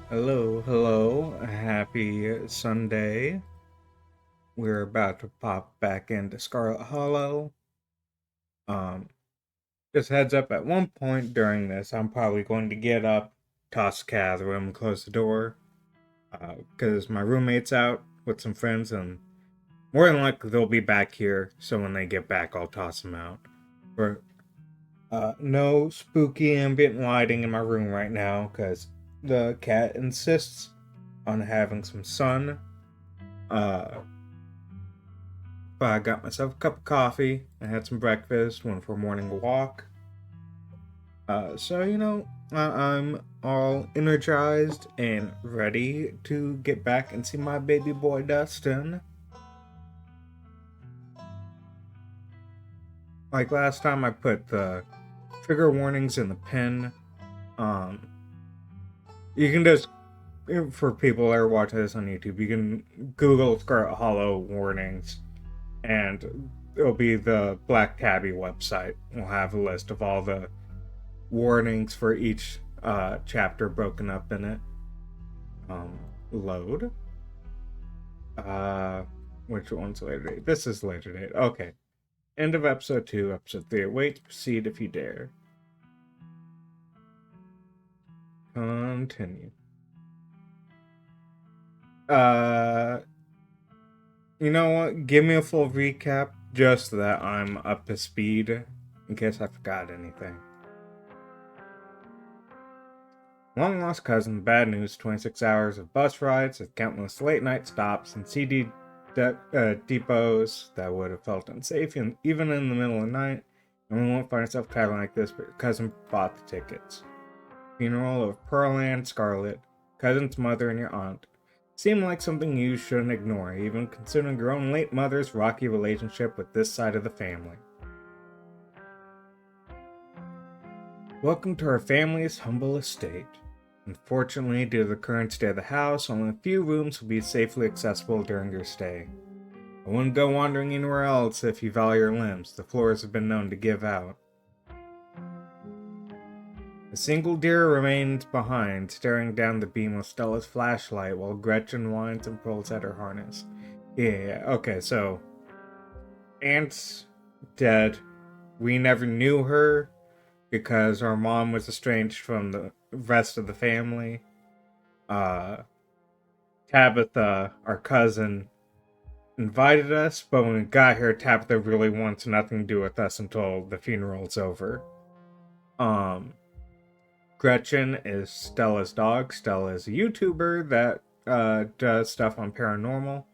Hello, hello. Happy Sunday. We're about to pop back into Scarlet Hollow. Um, just heads up, at one point during this, I'm probably going to get up, toss the cat out of the room, and close the door. Because my roommate's out with some friends, and more than likely they'll be back here, so when they get back, I'll toss them out. But no spooky ambient lighting in my room right now, because the cat insists on having some sun. Uh, But I got myself a cup of coffee. I had some breakfast, went for a morning walk. I'm all energized and ready to get back and see my baby boy Dustin. Like last time, I put the trigger warnings in the pin. Um, you can just, for people that are watching this on YouTube, you can Google Scarlet Hollow warnings, and it'll be the Black Tabby website. We'll have a list of all the warnings for each chapter broken up in it. Load. Uh, which one's later date? This is later date. Okay. End of episode 2, episode 3. Wait to proceed if you dare. Continue. Uh, you know what? Give me a full recap just so that I'm up to speed in case I forgot anything. Long lost cousin, bad news, 26 hours of bus rides with countless late night stops and CD depots that would have felt unsafe even in the middle of the night, and we won't find ourselves traveling like this, but your cousin bought the tickets. Funeral of Pearl and Scarlet, cousin's mother and your aunt. Seemed like something you shouldn't ignore, even considering your own late mother's rocky relationship with this side of the family. Welcome to our family's humble estate. Unfortunately, due to the current state of the house, only a few rooms will be safely accessible during your stay. I wouldn't go wandering anywhere else if you value your limbs. The floors have been known to give out. A single deer remains behind, staring down the beam of Stella's flashlight while Gretchen whines and pulls at her harness. Yeah, okay, so Aunt's dead. We never knew her because our mom was estranged from the rest of the family. Tabitha, our cousin, invited us, but when we got here, Tabitha really wants nothing to do with us until the funeral's over. Gretchen is Stella's dog. Stella is a YouTuber that does stuff on paranormal,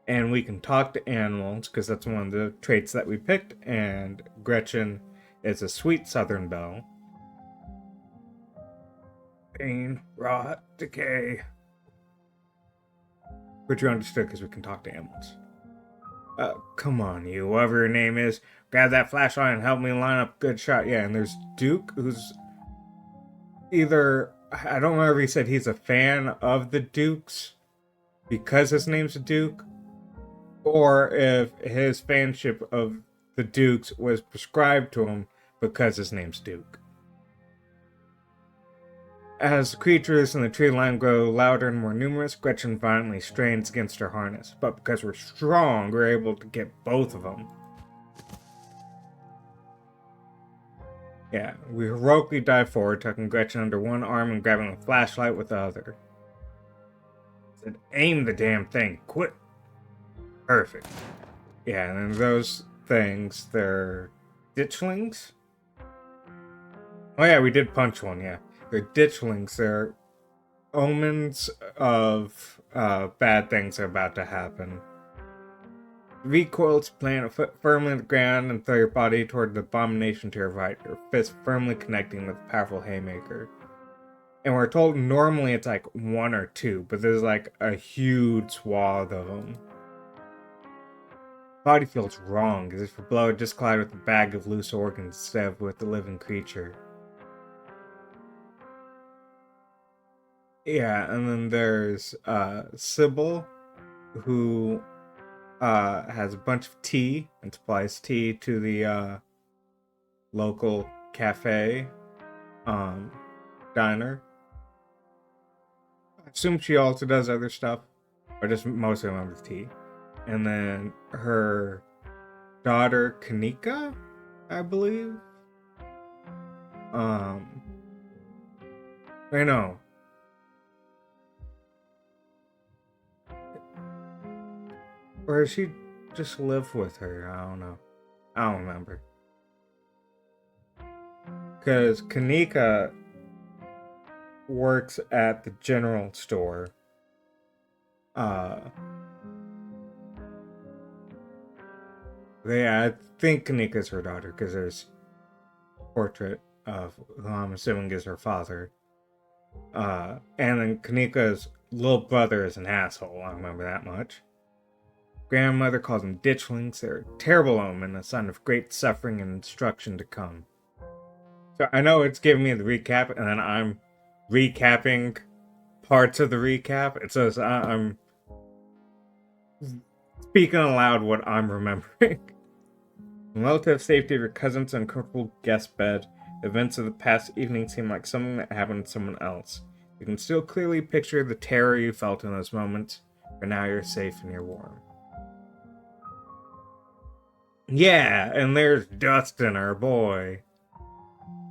and we can talk to animals because that's one of the traits that we picked. And Gretchen is a sweet Southern belle. Pain, rot, decay. Which you understood because we can talk to animals. Come on, you, whoever your name is, grab that flashlight and help me line up a good shot. Yeah, and there's Duke, who's either, I don't remember if he said he's a fan of the Dukes because his name's Duke, or if his fanship of the Dukes was prescribed to him because his name's Duke. As the creatures in the tree line grow louder and more numerous, Gretchen violently strains against her harness, but because we're strong, we're able to get both of them. Yeah, we heroically dive forward, tucking Gretchen under one arm and grabbing the flashlight with the other. I said, aim the damn thing, quit. Perfect. Yeah, and those things, they're ditchlings? Oh yeah, we did punch one, yeah. They're ditchlings, they're omens of bad things are about to happen. Recoil to plant a foot firmly on the ground and throw your body toward the abomination to your right, your fist firmly connecting with the powerful haymaker. And we're told normally it's like one or two, but there's like a huge swath of them. Body feels wrong, as if your blow had just collided with a bag of loose organs instead of with the living creature. Yeah, and then there's Sybil, who has a bunch of tea and supplies tea to the local cafe diner. assume she also does other stuff, but just mostly remembers T. And then her daughter Kanika, I believe. I know. Or does she just live with her? I don't know. I don't remember. Because Kanika works at the general store. Yeah, I think Kanika's her daughter because there's a portrait of who I'm assuming is her father. And then Kanika's little brother is an asshole. I remember that much. Grandmother calls them ditchlings. They're a terrible omen, a sign of great suffering and destruction to come. So I know it's giving me the recap, and then I'm recapping parts of the recap. It says I'm speaking aloud what I'm remembering. In relative safety of your cousin's uncomfortable guest bed, events of the past evening seem like something that happened to someone else. You can still clearly picture the terror you felt in those moments, but now you're safe and you're warm. Yeah, and there's Dustin, our boy.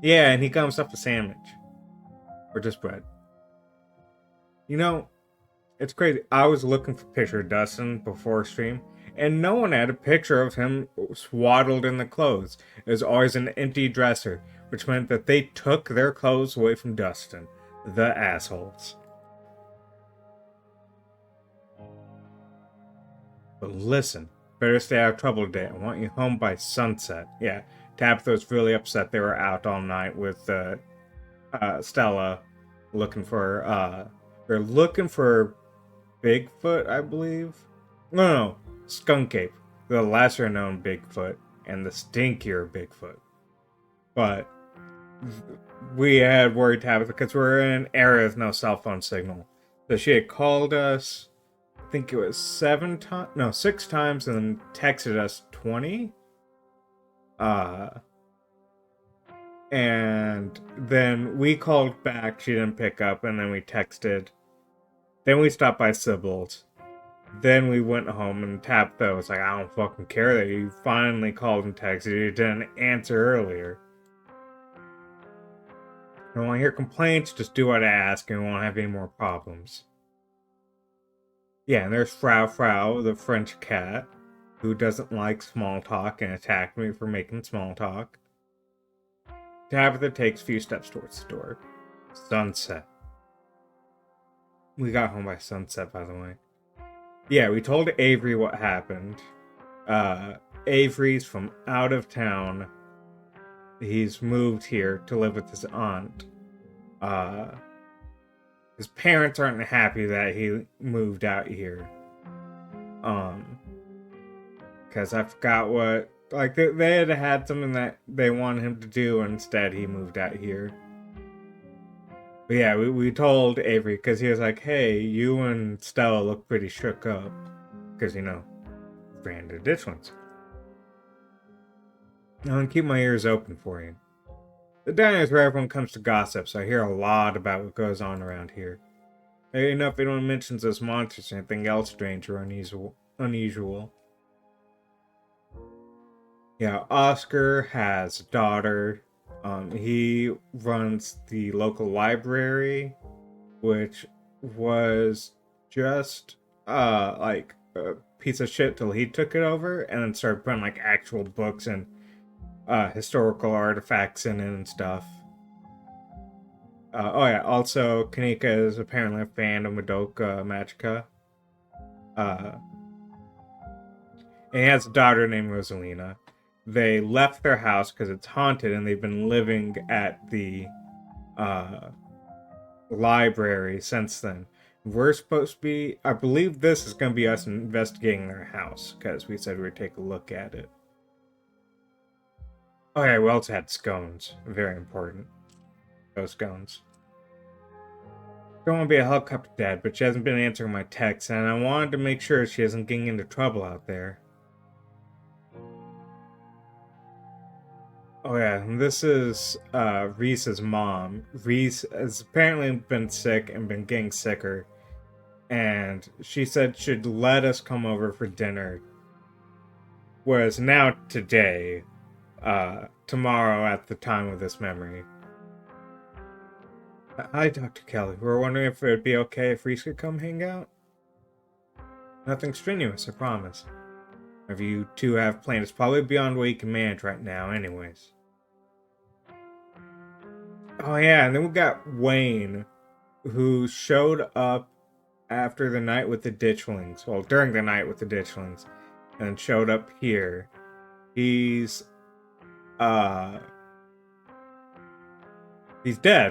Yeah, and he comes up a sandwich. Or just bread. You know, it's crazy. I was looking for a picture of Dustin before stream, and no one had a picture of him swaddled in the clothes. It was always an empty dresser, which meant that they took their clothes away from Dustin. The assholes. But listen, better stay out of trouble today. I want you home by sunset. Yeah, Tabitha was really upset they were out all night with Stella looking for they're looking for Bigfoot, I believe. No, Skunk Ape, the lesser known Bigfoot and the stinkier Bigfoot. But we had worried Tabitha because we're in an area with no cell phone signal. So she had called us, I think it was 6 times, and then texted us 20. And then we called back, she didn't pick up, and then we texted. Then we stopped by Sybil's. Then we went home, and Tabitha was like, I don't fucking care that you finally called and texted. You didn't answer earlier. I don't want to hear complaints, just do what I ask, and we won't have any more problems. Yeah, and there's Frau, the French cat, who doesn't like small talk and attacked me for making small talk. Tabitha takes a few steps towards the door. Sunset. We got home by sunset, by the way. Yeah, we told Avery what happened. Avery's from out of town. He's moved here to live with his aunt. His parents aren't happy that he moved out here. Because I forgot what... Like, they had something that they wanted him to do, and instead he moved out here. But yeah, we told Avery, because he was like, hey, you and Stella look pretty shook up. Because, branded ditchlings. I'm gonna keep my ears open for you. The diner is where everyone comes to gossip, so I hear a lot about what goes on around here. If anyone mentions those monsters or anything else strange or unusual. Yeah, Oscar has a daughter. He runs the local library, which was just like a piece of shit till he took it over and then started putting like actual books and historical artifacts in it and stuff. Also Kanika is apparently a fan of Madoka Magica. And he has a daughter named Rosalina. They left their house because it's haunted, and they've been living at the library since then. We're supposed to be... I believe this is going to be us investigating their house, because we said we'd take a look at it. Oh yeah, we also had scones. Very important. Those scones. Don't want to be a helicopter dad, but she hasn't been answering my texts, and I wanted to make sure she isn't getting into trouble out there. Oh yeah, this is Reese's mom. Reese has apparently been sick and been getting sicker. and she said she'd let us come over for dinner. Whereas now, today, tomorrow at the time of this memory. Hi, Dr. Kelly. We were wondering if it would be okay if Reese could come hang out. Nothing strenuous, I promise. Whatever you two have planned is probably beyond what you can manage right now, anyways. Oh yeah, and then we got Wayne, who showed up after the night with the Ditchlings. Well, during the night with the Ditchlings, and showed up here. He's dead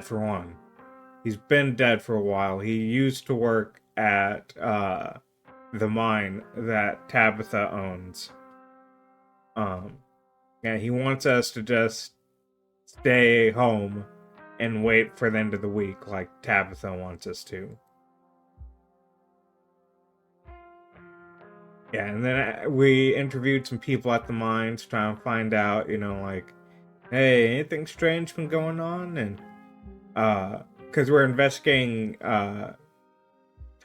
for one. He's been dead for a while. He used to work at the mine that Tabitha owns. Yeah, he wants us to just stay home and wait for the end of the week like Tabitha wants us to. Yeah, and then we interviewed some people at the mines trying to find out, like, hey, anything strange been going on? And because we're investigating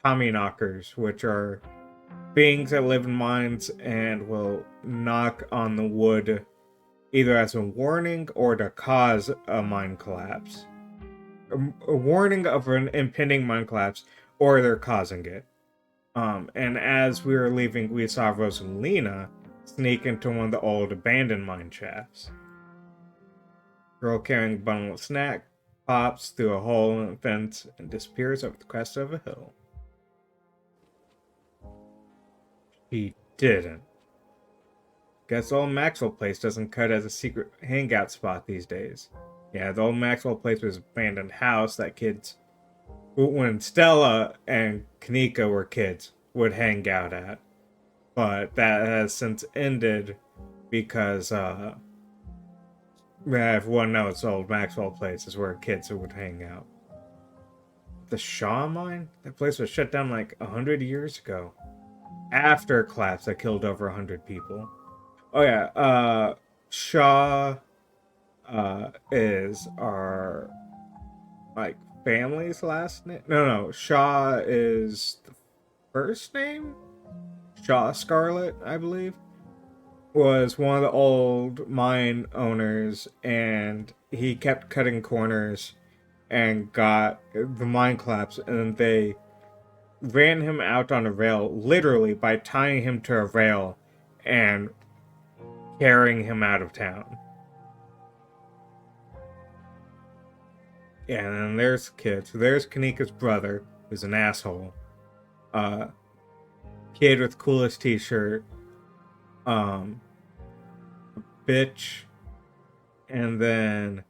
Tommy knockers, which are beings that live in mines and will knock on the wood either as a warning or to cause a mine collapse. A warning of an impending mine collapse, or they're causing it. And as we were leaving, we saw Rosalina sneak into one of the old abandoned mine shafts. Girl carrying a bundle of snack pops through a hole in the fence and disappears over the crest of a hill. He didn't. Guess the old Maxwell place doesn't cut as a secret hangout spot these days. Yeah, the old Maxwell place was an abandoned house that kids, when Stella and Kanika were kids, would hang out at. But that has since ended because, if everyone knows, the old Maxwell place is where kids would hang out. The Shaw mine? That place was shut down like 100 years ago. After a collapse that killed over 100 people. Oh yeah, Shaw is our, like, family's last name? No, Shaw is the first name? Shaw Scarlet, I believe, was one of the old mine owners, and he kept cutting corners and got the mine collapse, and they ran him out on a rail, literally by tying him to a rail and carrying him out of town. Yeah, and then there's kids. There's Kanika's brother, who's an asshole. Kid with coolest t-shirt. Bitch. And then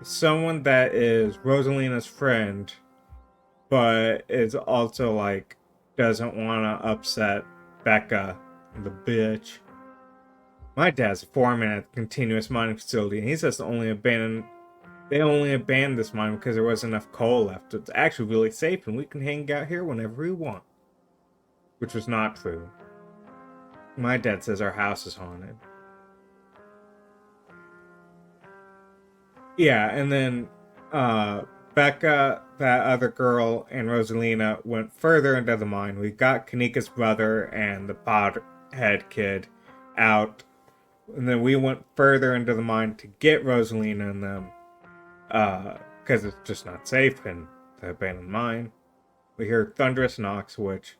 someone that is Rosalina's friend, but is also, like, doesn't want to upset Becca, the bitch. My dad's a foreman at the continuous mining facility, and he says they only abandoned this mine because there wasn't enough coal left. It's actually really safe, and we can hang out here whenever we want. Which was not true. My dad says our house is haunted. Yeah, and then Becca, that other girl, and Rosalina went further into the mine. We got Kanika's brother and the podhead kid out, and then we went further into the mine to get Rosalina and them, because it's just not safe in the abandoned mine. We hear thunderous knocks, which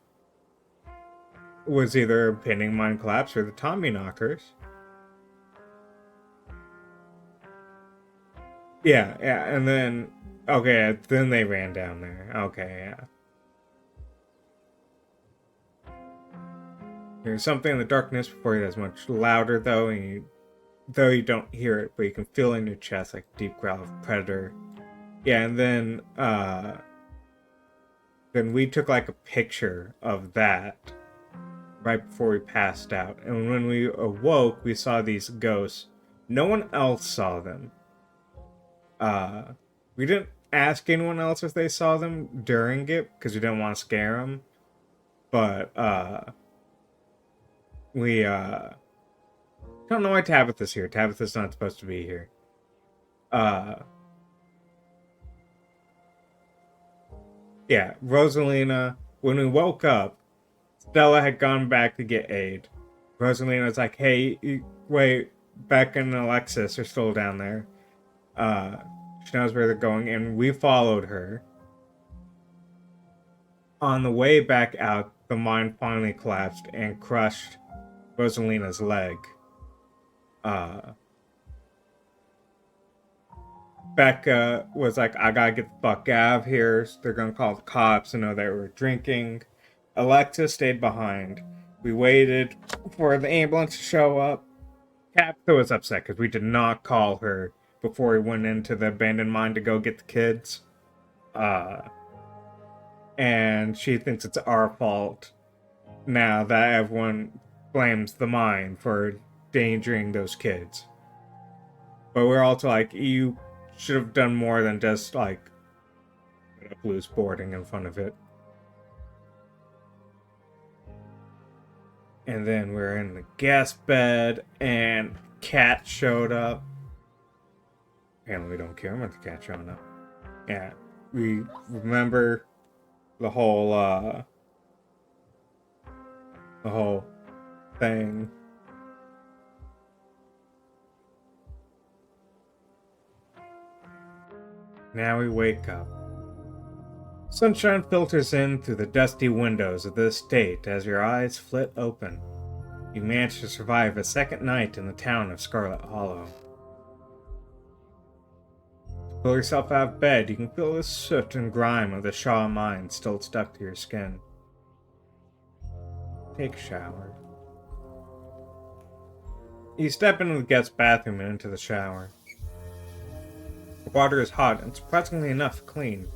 was either a impending mine collapse or the Tommy knockers. Yeah, and then, okay, then they ran down there. Okay, yeah. There's something in the darkness before you that's much louder, though, and though you don't hear it, but you can feel it in your chest, like a deep growl of predator. Yeah, and then we took, like, a picture of that right before we passed out. And when we awoke, we saw these ghosts. No one else saw them. We didn't ask anyone else if they saw them during it because we didn't want to scare them. But we don't know why Tabitha's here. Tabitha's not supposed to be here. Yeah, Rosalina When we woke up, Stella had gone back to get aid. Rosalina was like, hey, wait, Becca and Alexis are still down there. She knows where they're going, and we followed her. On the way back out, the mine finally collapsed and crushed Rosalina's leg. Becca was like, I gotta get the fuck out of here. They're gonna call the cops and know that we were drinking. Alexa stayed behind. We waited for the ambulance to show up. Capta was upset because we did not call her before we went into the abandoned mine to go get the kids. And she thinks it's our fault now that everyone blames the mine for endangering those kids. But we're also like, you should have done more than just like loose boarding in front of it. And then we're in the gas bed, and Cat showed up. Apparently we don't care about the cat showing up. Yeah, we remember the whole thing. Now we wake up. Sunshine filters in through the dusty windows of the estate as your eyes flit open. You manage to survive a second night in the town of Scarlet Hollow. To pull yourself out of bed, you can feel the soot and grime of the Shaw mine still stuck to your skin. Take a shower. You step into the guest bathroom and into the shower. The water is hot and surprisingly enough clean.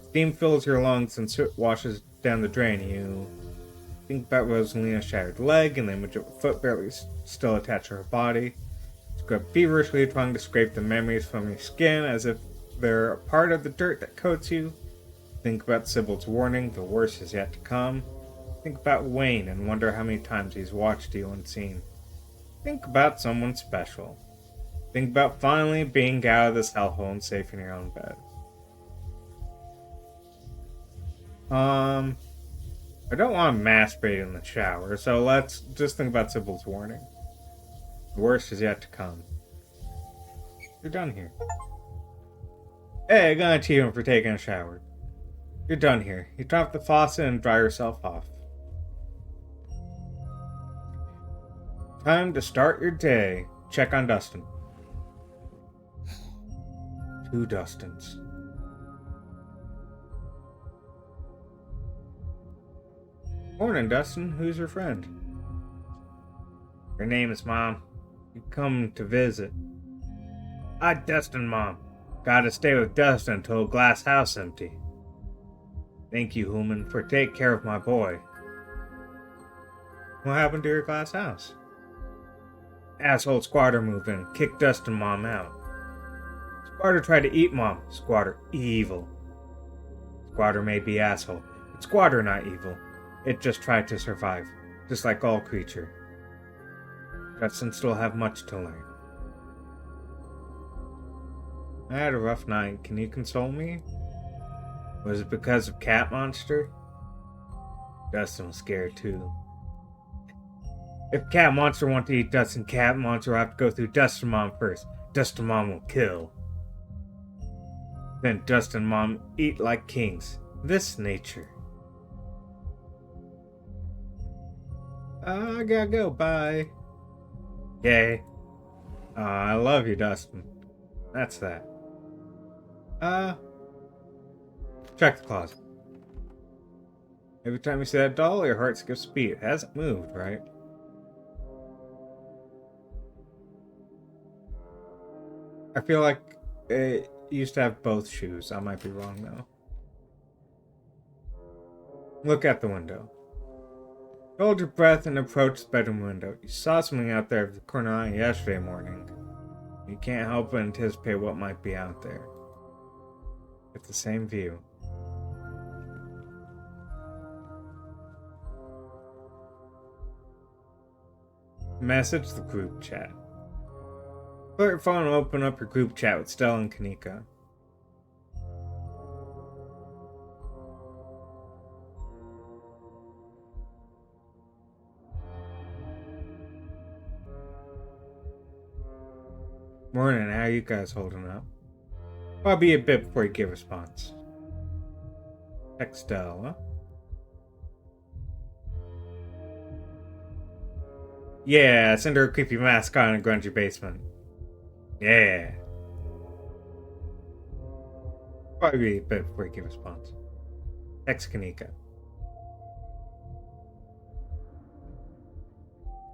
Steam fills your lungs and soot washes down the drain. You think about Rosalina's shattered leg and the image of a foot barely still attached to her body. Scrub feverishly trying to scrape the memories from your skin as if they're a part of the dirt that coats you. Think about Sybil's warning, the worst is yet to come. Think about Wayne and wonder how many times he's watched you unseen. Think about someone special. Think about finally being out of this hellhole and safe in your own bed. I don't want to masturbate in the shower, so let's just think about Sybil's warning. The worst is yet to come. You're done here. Hey, I'm gonna teach him for taking a shower. You're done here. You turn off the faucet and dry yourself off. Time to start your day. Check on Dustin. 2 Dustins. Morning, Dustin. Who's your friend? Your name is Mom. You come to visit. I Dustin, Mom. Gotta stay with Dustin until glass house empty. Thank you, Human, for taking care of my boy. What happened to your glass house? Asshole Squatter moved in, kicked Dustin Mom out. Squatter tried to eat Mom. Squatter evil. Squatter may be asshole, but Squatter not evil. It just tried to survive, just like all creature. Dustin still have much to learn. I had a rough night. Can you console me? Was it because of Cat Monster? Dustin was scared too. If Cat Monster wants to eat Dustin, Cat Monster will have to go through Dustin Mom first. Dustin Mom will kill. Then Dustin Mom eat like kings. This nature. I gotta go, bye. Yay. I love you, Dustin. That's that. Check the closet. Every time you see that doll, your heart skips a beat. It hasn't moved, right? I feel like it used to have both shoes. I might be wrong, though. Look at the window. Hold your breath and approach the bedroom window. You saw something out there of the corner eye yesterday morning. You can't help but anticipate what might be out there. It's the same view. Message the group chat. Put your phone and open up your group chat with Stella and Kanika. Morning, how you guys holding up? Probably a bit before you give a response. Textile, huh? Yeah, send her a creepy mascot in a grungy basement. Yeah. Probably a bit before you give a response. Ex-Kanika.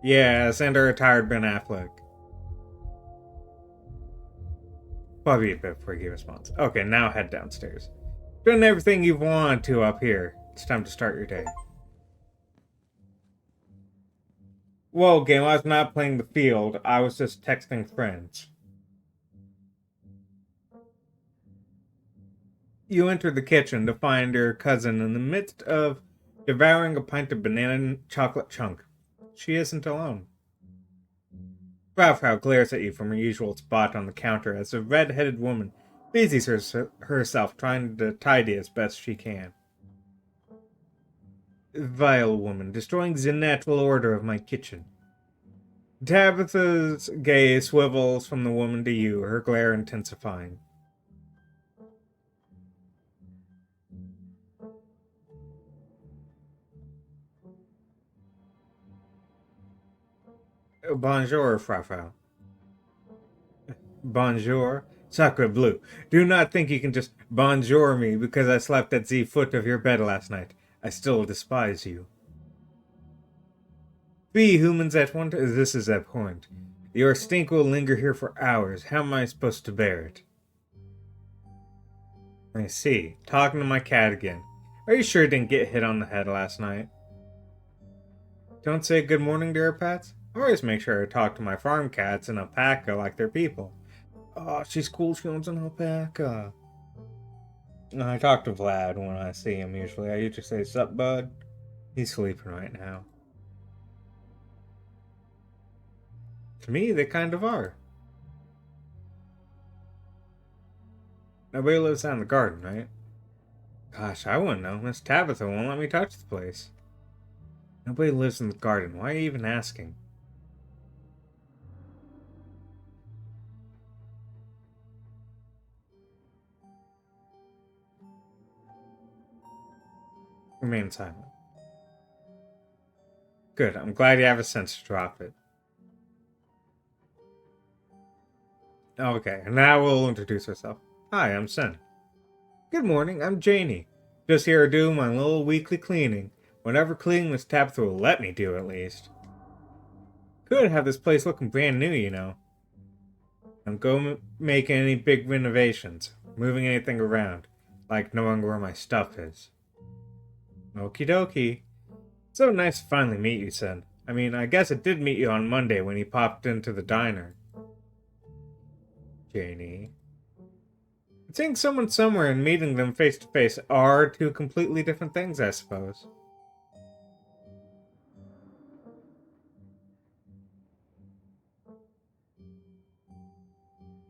Yeah, send her a tired Ben Affleck. Probably a bit before you give a response. Okay, now head downstairs. Done everything you've wanted to up here. It's time to start your day. Whoa, game, I was not playing the field. I was just texting friends. You enter the kitchen to find your cousin in the midst of devouring a pint of banana chocolate chunk. She isn't alone. Frau glares at you from her usual spot on the counter as a red-headed woman busies herself trying to tidy as best she can. Vile woman, destroying the natural order of my kitchen. Tabitha's gaze swivels from the woman to you, her glare intensifying. Bonjour, Frau. Bonjour. Sacre bleu. Do not think you can just bonjour me because I slept at the foot of your bed last night. I still despise you. Be humans at one time. This is abhorrent. Your stink will linger here for hours. How am I supposed to bear it? I see. Talking to my cat again. Are you sure it didn't get hit on the head last night? Don't say good morning to our pets? I always make sure I talk to my farm cats in alpaca like they're people. Oh, she's cool. She owns an alpaca. I talk to Vlad when I see him usually. I usually say, sup, bud? He's sleeping right now. To me, they kind of are. Nobody lives out in the garden, right? Gosh, I wouldn't know. Miss Tabitha won't let me touch the place. Nobody lives in the garden. Why are you even asking? Remain silent. Good. I'm glad you have a sense to drop it. Okay, now we'll introduce ourselves. Hi, I'm Sen. Good morning, I'm Janie. Just here to do my little weekly cleaning. Whatever cleaning Miss Tabitha will let me do, at least. Could have this place looking brand new, you know. I'm going making any big renovations, moving anything around, like knowing where my stuff is. Okie dokie. So nice to finally meet you, Sen. I mean, I guess it did meet you on Monday when you popped into the diner. Janie. Seeing someone somewhere and meeting them face to face are two completely different things, I suppose.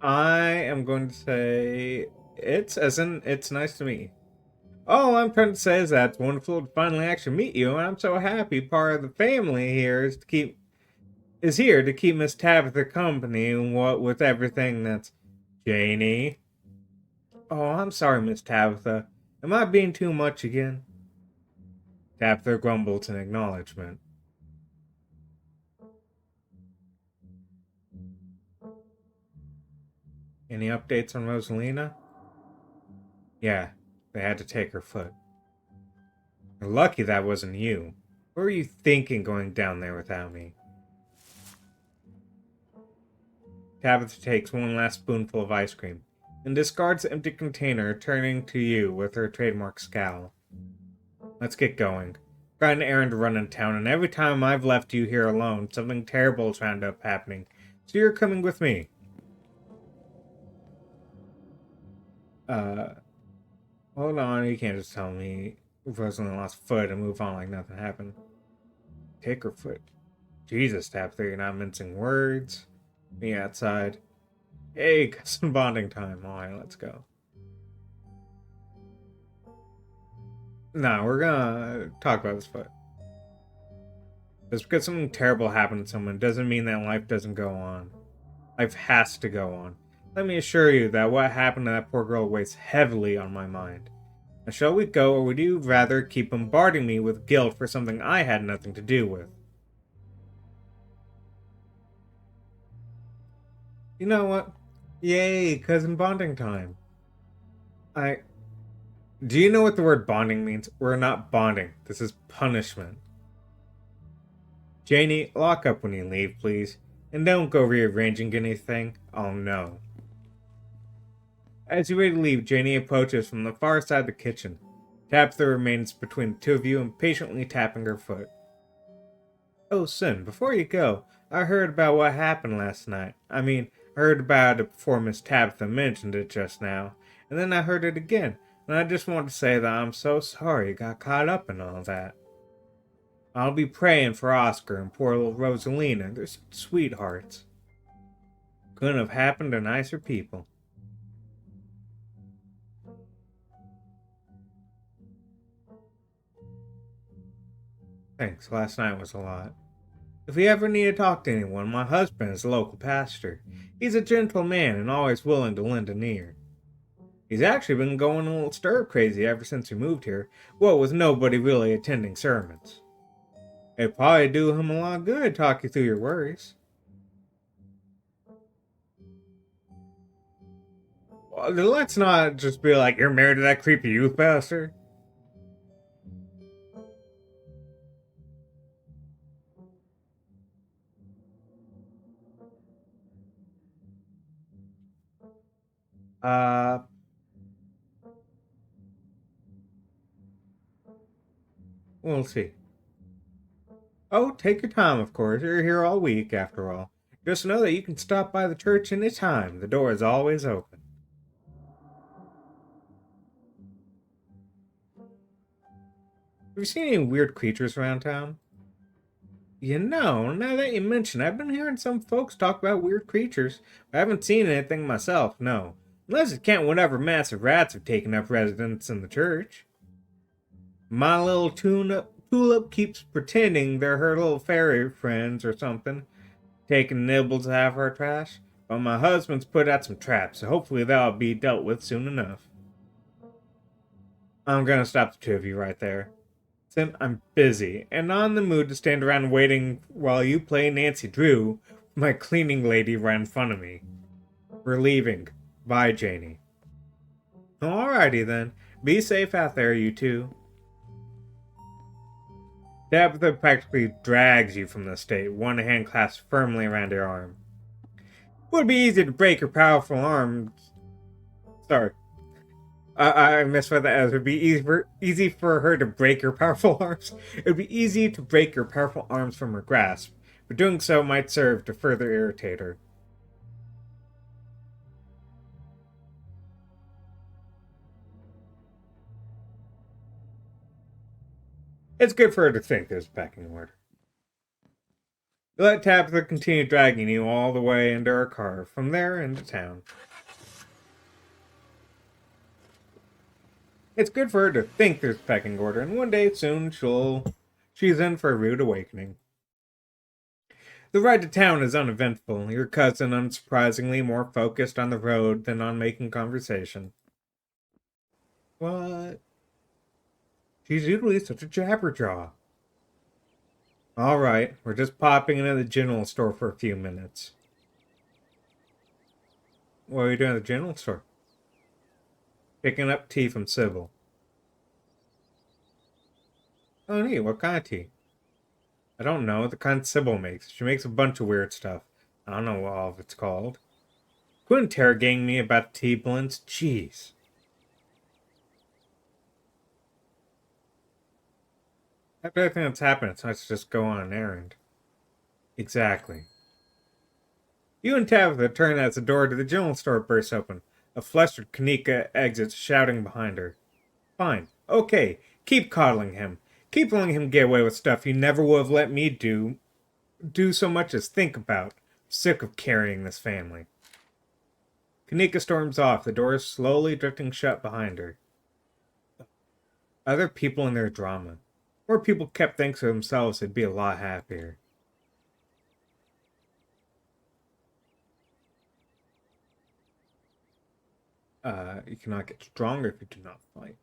I am going to say it's nice to meet you. All I'm trying to say is that it's wonderful to finally actually meet you, and I'm so happy part of the family here is here to keep Miss Tabitha company and what with everything that's Janie. Oh, I'm sorry, Miss Tabitha. Am I being too much again? Tabitha grumbles in acknowledgement. Any updates on Rosalina? Yeah, they had to take her foot. You're lucky that wasn't you. What were you thinking going down there without me? Tabitha takes one last spoonful of ice cream and discards the empty container, turning to you with her trademark scowl. Let's get going. Got an errand to run in town, and every time I've left you here alone, something terrible's wound up happening. So you're coming with me. Hold on, you can't just tell me Rosalind lost foot and move on like nothing happened. Take her foot. Jesus, Tabitha, you're not mincing words. Me outside. Hey, got some bonding time. Alright, let's go. Nah, we're gonna talk about this foot. Just because something terrible happened to someone doesn't mean that life doesn't go on. Life has to go on. Let me assure you that what happened to that poor girl weighs heavily on my mind. Now, shall we go, or would you rather keep bombarding me with guilt for something I had nothing to do with? You know what? Yay, cousin bonding time. I. Do you know what the word bonding means? We're not bonding. This is punishment. Janie, lock up when you leave, please. And don't go rearranging anything. I'll know. As you ready to leave, Janie approaches from the far side of the kitchen, taps the remains between the two of you, impatiently tapping her foot. Oh, Sin, before you go, I heard about what happened last night. I heard about it before Miss Tabitha mentioned it just now, and then I heard it again, and I just want to say that I'm so sorry you got caught up in all that. I'll be praying for Oscar and poor little Rosalina. They're such sweethearts. Couldn't have happened to nicer people. Thanks, last night was a lot. If you ever need to talk to anyone, my husband is a local pastor. He's a gentle man and always willing to lend an ear. He's actually been going a little stir crazy ever since we moved here, what with nobody really attending sermons. It'd probably do him a lot of good to talk you through your worries. Well, let's not just be like, you're married to that creepy youth pastor. Uh, we'll see. Oh, take your time, of course. You're here all week, after all. Just know that you can stop by the church any time. The door is always open. Have you seen any weird creatures around town? You know, now that you mention, I've been hearing some folks talk about weird creatures. I haven't seen anything myself, no. Unless it can't whatever massive rats have taken up residence in the church. My little tulip keeps pretending they're her little fairy friends or something, taking nibbles out of our trash. But my husband's put out some traps, so hopefully that'll be dealt with soon enough. I'm gonna stop the two of you right there. Sim, I'm busy, and not in the mood to stand around waiting while you play Nancy Drew with my cleaning lady right in front of me. We're leaving. Bye, Janie. Alrighty then. Be safe out there, you two. Tabitha practically drags you from the state, one hand clasped firmly around your arm. It would be easy to break your powerful arms. Sorry. I misread that as it would be easy for her to break your powerful arms. It would be easy to break your powerful arms from her grasp, but doing so might serve to further irritate her. It's good for her to think there's a pecking order. You let Tabitha continue dragging you all the way into her car, from there into town. It's good for her to think there's a pecking order, and one day soon she's in for a rude awakening. The ride to town is uneventful, your cousin unsurprisingly more focused on the road than on making conversation. What? She's usually such a jabberjaw. Alright, we're just popping into the general store for a few minutes. What are you doing at the general store? Picking up tea from Sybil. Oh, neat. What kind of tea? I don't know. The kind Sybil makes. She makes a bunch of weird stuff. I don't know what all of it's called. Quit interrogating me about tea blends. Jeez. After everything that's happened, it's nice to just go on an errand. Exactly. You and Tabitha turn as the door to the general store bursts open. A flustered Kanika exits, shouting behind her. Fine. Okay. Keep coddling him. Keep letting him get away with stuff you never would have let me do so much as think about. Sick of carrying this family. Kanika storms off, the door slowly drifting shut behind her. Other people and their drama. More people kept things to themselves, they'd be a lot happier. You cannot get stronger if you do not fight.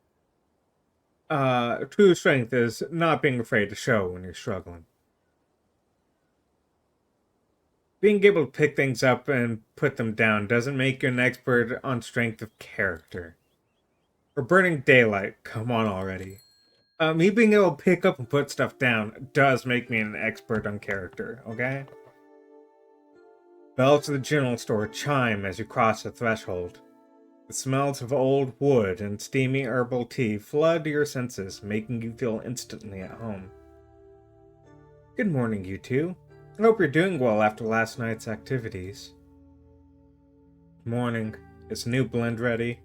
True strength is not being afraid to show when you're struggling. Being able to pick things up and put them down doesn't make you an expert on strength of character. For Burning Daylight, come on already. Me being able to pick up and put stuff down does make me an expert on character, okay? Bells of the general store chime as you cross the threshold. The smells of old wood and steamy herbal tea flood your senses, making you feel instantly at home. Good morning, you two. I hope you're doing well after last night's activities. Morning. Is the new blend ready?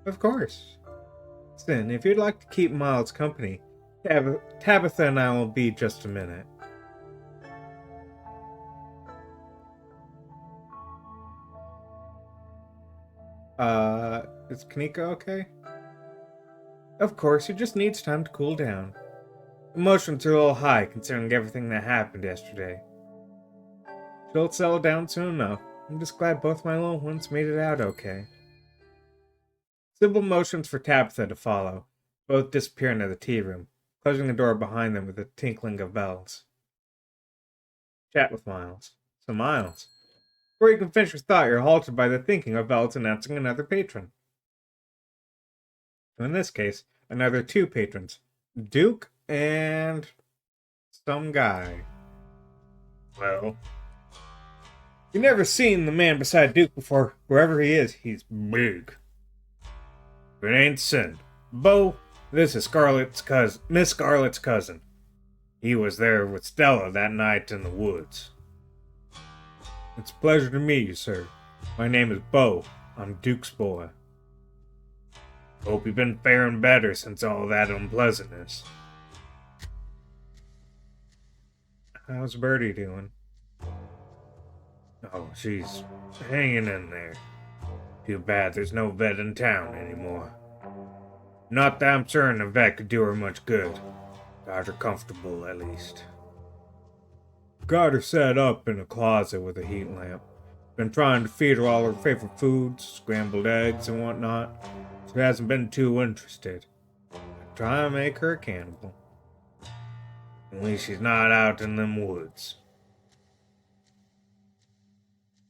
Of course. Then, if you'd like to keep Miles company, Tabitha and I will be just a minute. Is Kanika okay? Of course, he just needs time to cool down. Emotions are a little high considering everything that happened yesterday. She'll settle down soon enough. I'm just glad both my little ones made it out okay. Simple motions for Tabitha to follow, both disappear into the tea room, closing the door behind them with a tinkling of bells. Chat with Miles. So Miles, before you can finish your thought, you're halted by the thinking of bells announcing another patron. In this case, another two patrons, Duke and some guy. Well, you've never seen the man beside Duke before. Wherever he is, he's big. If it ain't sin. Bo, this is Miss Scarlett's cousin. He was there with Stella that night in the woods. It's a pleasure to meet you, sir. My name is Bo. I'm Duke's boy. Hope you've been faring better since all that unpleasantness. How's Birdie doing? Oh, she's hanging in there. Too bad there's no vet in town anymore. Not that I'm certain a vet could do her much good. Got her comfortable, at least. Got her set up in a closet with a heat lamp. Been trying to feed her all her favorite foods, scrambled eggs and whatnot. She hasn't been too interested. Try to make her a cannibal. At least she's not out in them woods.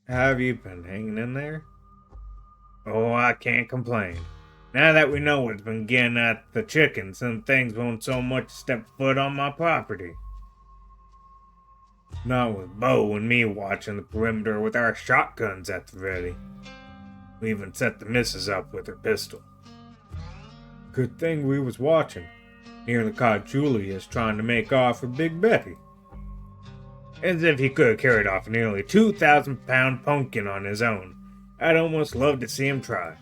Have you been hanging in there? Oh, I can't complain. Now that we know what's been getting at the chickens, then things won't so much step foot on my property. Not with Bo and me watching the perimeter with our shotguns at the ready. We even set the missus up with her pistol. Good thing we was watching. Nearly caught Julius trying to make off with Big Betty. As if he could have carried off a nearly 2,000-pound pumpkin on his own. I'd almost love to see him try.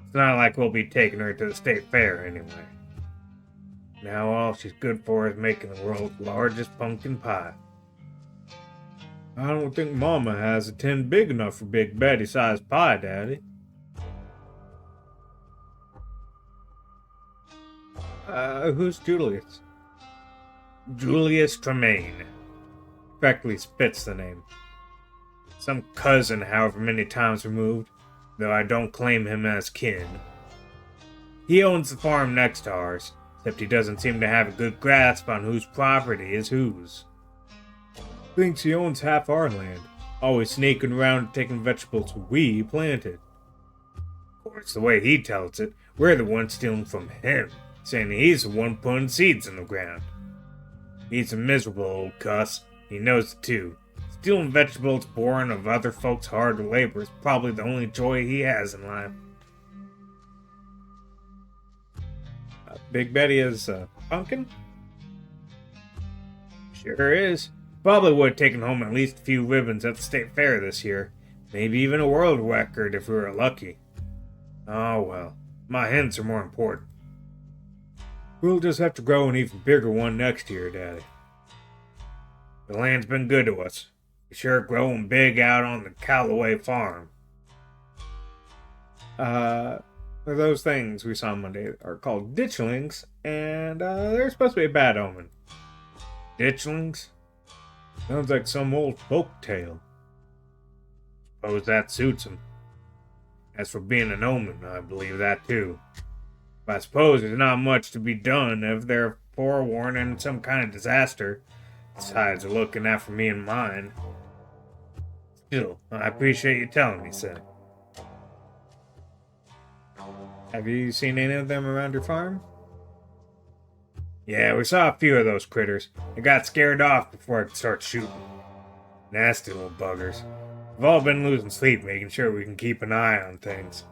It's not like we'll be taking her to the state fair anyway. Now all she's good for is making the world's largest pumpkin pie. I don't think Mama has a tin big enough for Big Betty-sized pie, Daddy. Who's Julius? Julius Tremaine. Correctly spits the name. Some cousin however many times removed, though I don't claim him as kin. He owns the farm next to ours, except he doesn't seem to have a good grasp on whose property is whose. Thinks he owns half our land, always sneaking around taking vegetables we planted. Of course, the way he tells it, we're the ones stealing from him, saying he's the one putting seeds in the ground. He's a miserable old cuss, he knows it too. Stealing vegetables born of other folks' hard labor is probably the only joy he has in life. Big Betty is a pumpkin? Sure is. Probably would have taken home at least a few ribbons at the state fair this year. Maybe even a world record if we were lucky. Oh well, my hens are more important. We'll just have to grow an even bigger one next year, Daddy. The land's been good to us. We're sure growing big out on the Callaway farm. Those things we saw Monday are called ditchlings, and they're supposed to be a bad omen. Ditchlings? Sounds like some old folk tale. Suppose that suits them. As for being an omen, I believe that too. But I suppose there's not much to be done if they're forewarned in some kind of disaster, besides looking out for me and mine. Still, I appreciate you telling me, son. Have you seen any of them around your farm? Yeah, we saw a few of those critters. They got scared off before I could start shooting. Nasty little buggers. We've all been losing sleep making sure we can keep an eye on things.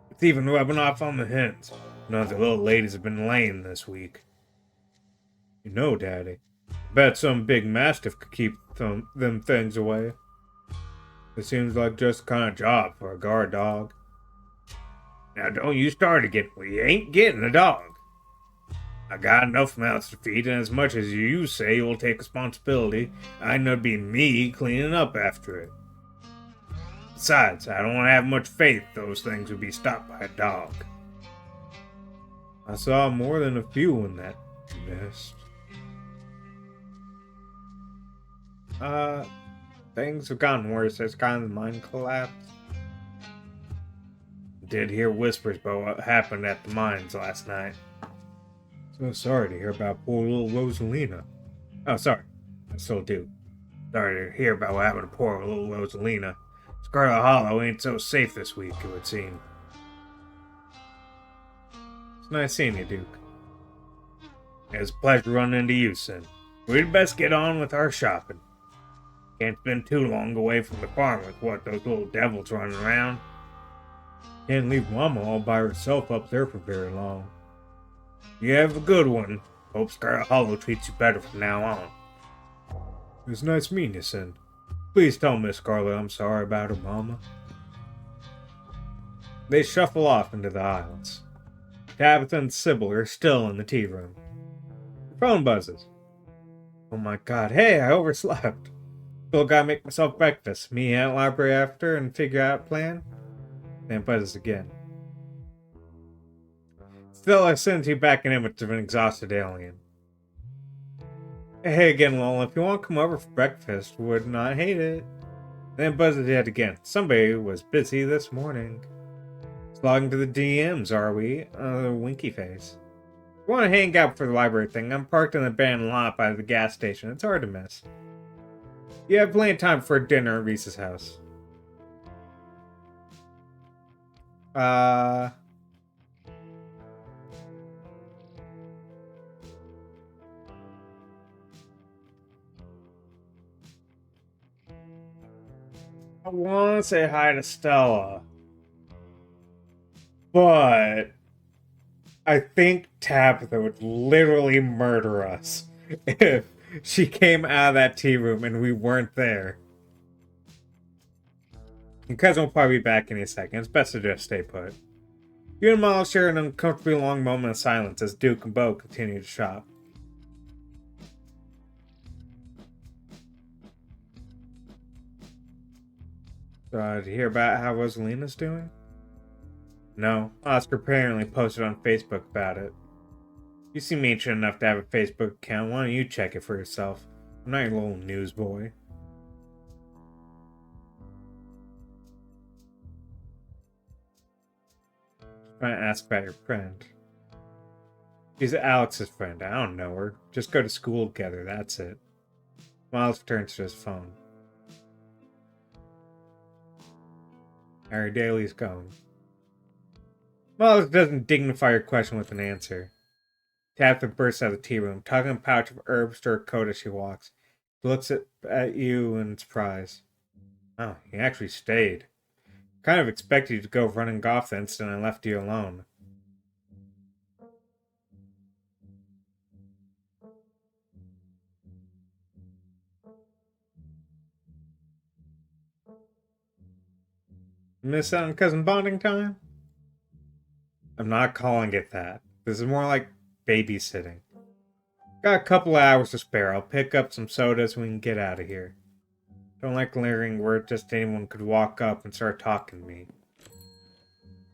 It's even rubbing off on the hens. None of the little ladies have been laying this week. You know, Daddy, I bet some big mastiff could keep them things away. It seems like just the kind of job for a guard dog. Now don't you start again. We ain't getting a dog. I got enough mouths to feed, and as much as you say you'll take responsibility, I know it'd be me cleaning up after it. Besides, I don't have much faith those things would be stopped by a dog. I saw more than a few in that nest. Things have gotten worse as kind of the mine collapsed. Did hear whispers about what happened at the mines last night. So sorry to hear about poor little Rosalina. Oh, sorry. I still do. Sorry to hear about what happened to poor little Rosalina. Scarlet Hollow ain't so safe this week, it would seem. It's nice seeing you, Duke. It's a pleasure running into you, son. We'd best get on with our shopping. Can't spend too long away from the farm with what those little devils running around. Can't leave Mama all by herself up there for very long. You have a good one. Hope Scarlet Hollow treats you better from now on. It was nice meeting you, son. Please tell Miss Scarlet I'm sorry about her mama. They shuffle off into the aisles. Tabitha and Sybil are still in the tea room. Her phone buzzes. Oh my god, hey, I overslept. Still gotta make myself breakfast. Me at the library after and figure out a plan. Then buzzes again. Still, I send you back an image of an exhausted alien. Hey again, Lowell, if you want to come over for breakfast, would not hate it. Then buzzes yet again. Somebody was busy this morning. Logging to the DMs, are we? Winky face. If you want to hang out for the library thing, I'm parked in the abandoned lot by the gas station. It's hard to miss. You have plenty of time for dinner at Reese's house. I want to say hi to Stella. But I think Tabitha would literally murder us if she came out of that tea room and we weren't there. Your cousin will probably be back any second. It's best to just stay put. You and Miles share an uncomfortably long moment of silence as Duke and Bo continue to shop. Did you hear about how Rosalina's doing? No, Oscar apparently posted on Facebook about it. You seem ancient enough to have a Facebook account. Why don't you check it for yourself? I'm not your little newsboy. Trying to ask about your friend. She's Alex's friend. I don't know her. Just go to school together, that's it. Miles returns to his phone. Harry Daly's going. Miles doesn't dignify your question with an answer. Tabitha bursts out of the tea room, tugging a pouch of herbs to her coat as she walks. She looks at you in surprise. Oh, he actually stayed. Kind of expected you to go running off the instant I left you alone. Miss out on cousin bonding time? I'm not calling it that. This is more like babysitting. Got a couple of hours to spare. I'll pick up some sodas and we can get out of here. Don't like lingering where just anyone could walk up and start talking to me.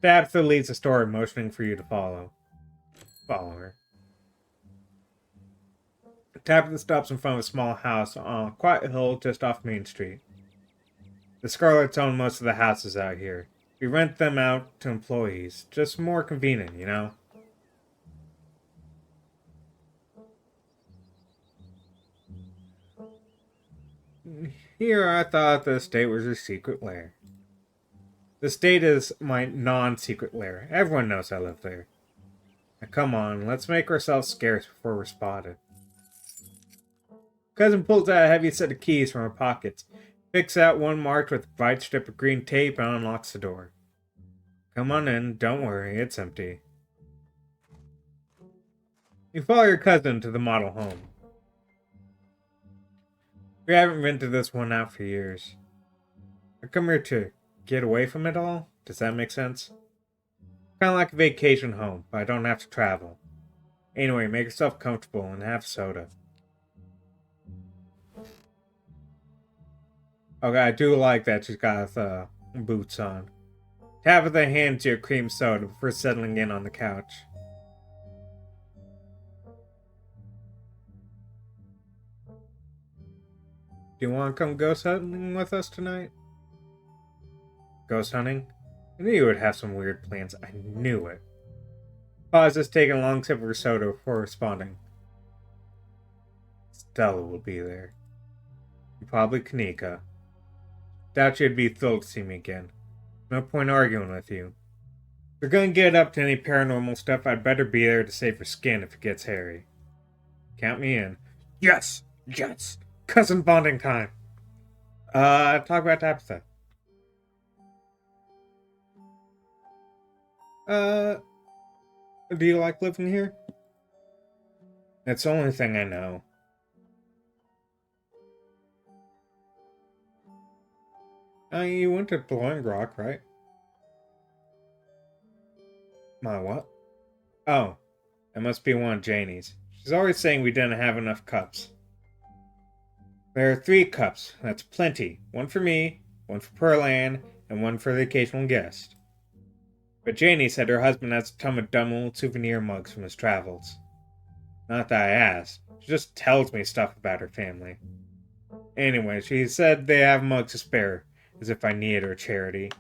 Tabitha leads the story, motioning for you to follow. Follow her. Tabitha stops in front of a small house on a quiet hill just off Main Street. The Scarlets own most of the houses out here. We rent them out to employees. Just more convenient, you know? Here, I thought the estate was your secret lair. The estate is my non-secret lair. Everyone knows I live there. Now, come on, let's make ourselves scarce before we're spotted. Cousin pulls out a heavy set of keys from her pockets, picks out one marked with a bright strip of green tape, and unlocks the door. Come on in, don't worry, it's empty. You follow your cousin to the model home. We haven't rented this one out for years. I come here to get away from it all? Does that make sense? Kinda like a vacation home, but I don't have to travel. Anyway, make yourself comfortable and have soda. Okay, I do like that she's got boots on. Tabitha hands you a cream soda before settling in on the couch. Do you want to come ghost hunting with us tonight? Ghost hunting? I knew you would have some weird plans. I knew it. Pauses, taking a long sip of her soda before responding. Stella will be there. And probably Kanika. Doubt she'd be thrilled to see me again. No point arguing with you. If you're gonna get up to any paranormal stuff, I'd better be there to save your skin if it gets hairy. Count me in. Yes! Yes! Cousin bonding time! Talk about Tabitha. Do you like living here? That's the only thing I know. You went to Blowing Rock, right? My what? Oh, it must be one of Janie's. She's always saying we didn't have enough cups. There are 3 cups. That's plenty. One for me, one for Pearl Ann, and one for the occasional guest. But Janie said her husband has a ton of dumb old souvenir mugs from his travels. Not that I asked. She just tells me stuff about her family. Anyway, she said they have mugs to spare, as if I needed her charity.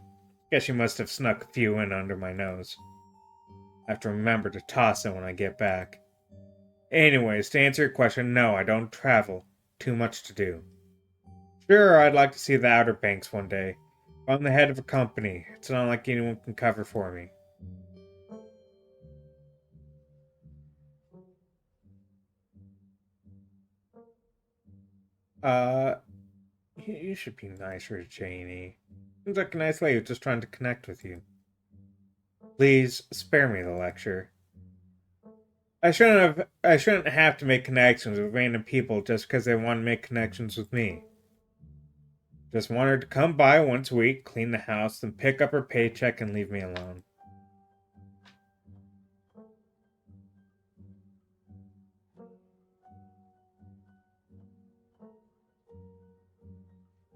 Guess she must have snuck a few in under my nose. I have to remember to toss them when I get back. Anyways, to answer your question, no, I don't travel. Too much to do. Sure, I'd like to see the Outer Banks one day. But I'm the head of a company. It's not like anyone can cover for me. You should be nicer to Janie. Seems like a nice lady just trying to connect with you. Please, spare me the lecture. I shouldn't have to make connections with random people just because they want to make connections with me. Just want her to come by once a week, clean the house, then pick up her paycheck and leave me alone.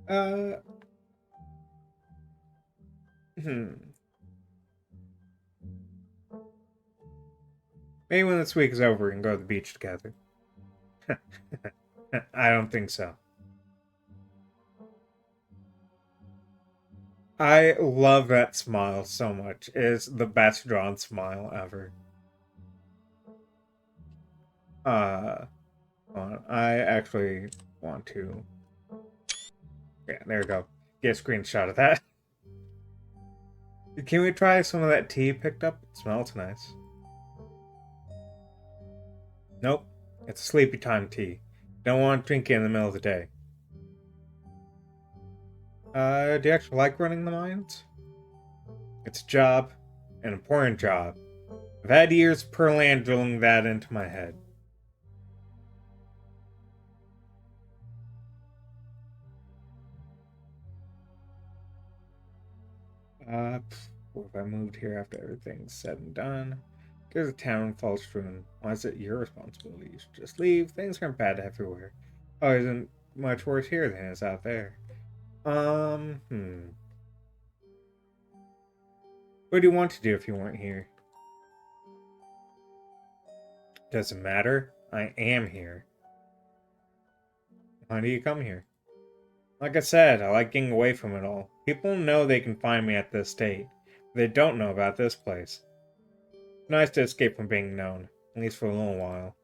Uh, hmm. Maybe when this week is over, we can go to the beach together. I don't think so. I love that smile so much. It is the best drawn smile ever. Uh, I actually want to. Yeah, there we go. Get a screenshot of that. Can we try some of that tea picked up? It smells nice. Nope. It's a sleepy time tea. Don't want to drink it in the middle of the day. Do you actually like running the mines? It's a job. An important job. I've had years per land drilling that into my head. What if I moved here after everything's said and done? Because the town falls to ruin. Why is it your responsibility? You should just leave. Things aren't bad everywhere. Oh, isn't much worse here than it is out there. Hmm. What do you want to do if you weren't here? Doesn't matter. I am here. Why do you come here? Like I said, I like getting away from it all. People know they can find me at the estate. They don't know about this place. Nice to escape from being known, at least for a little while.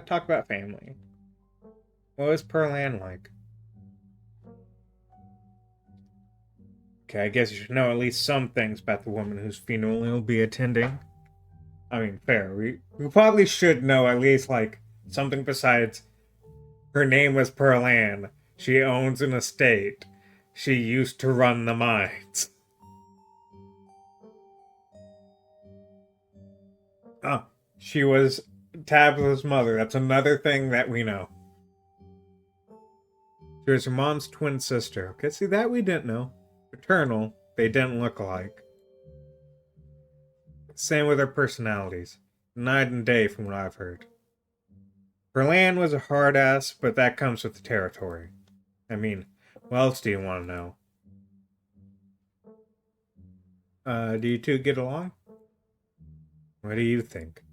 Talk about family. What was Pearl Ann like? Okay, I guess you should know at least some things about the woman whose funeral you'll be attending. I mean, fair. We probably should know at least, like, something besides her name was Pearl Ann. She owns an estate. She used to run the mines. Oh, she was Tabitha's mother. That's another thing that we know. She was her mom's twin sister. Okay, see, that we didn't know. Paternal, they didn't look alike. Same with their personalities. Night and day, from what I've heard. Pearl Ann was a hard ass, but that comes with the territory. I mean, what else do you want to know? Do you two get along? What do you think?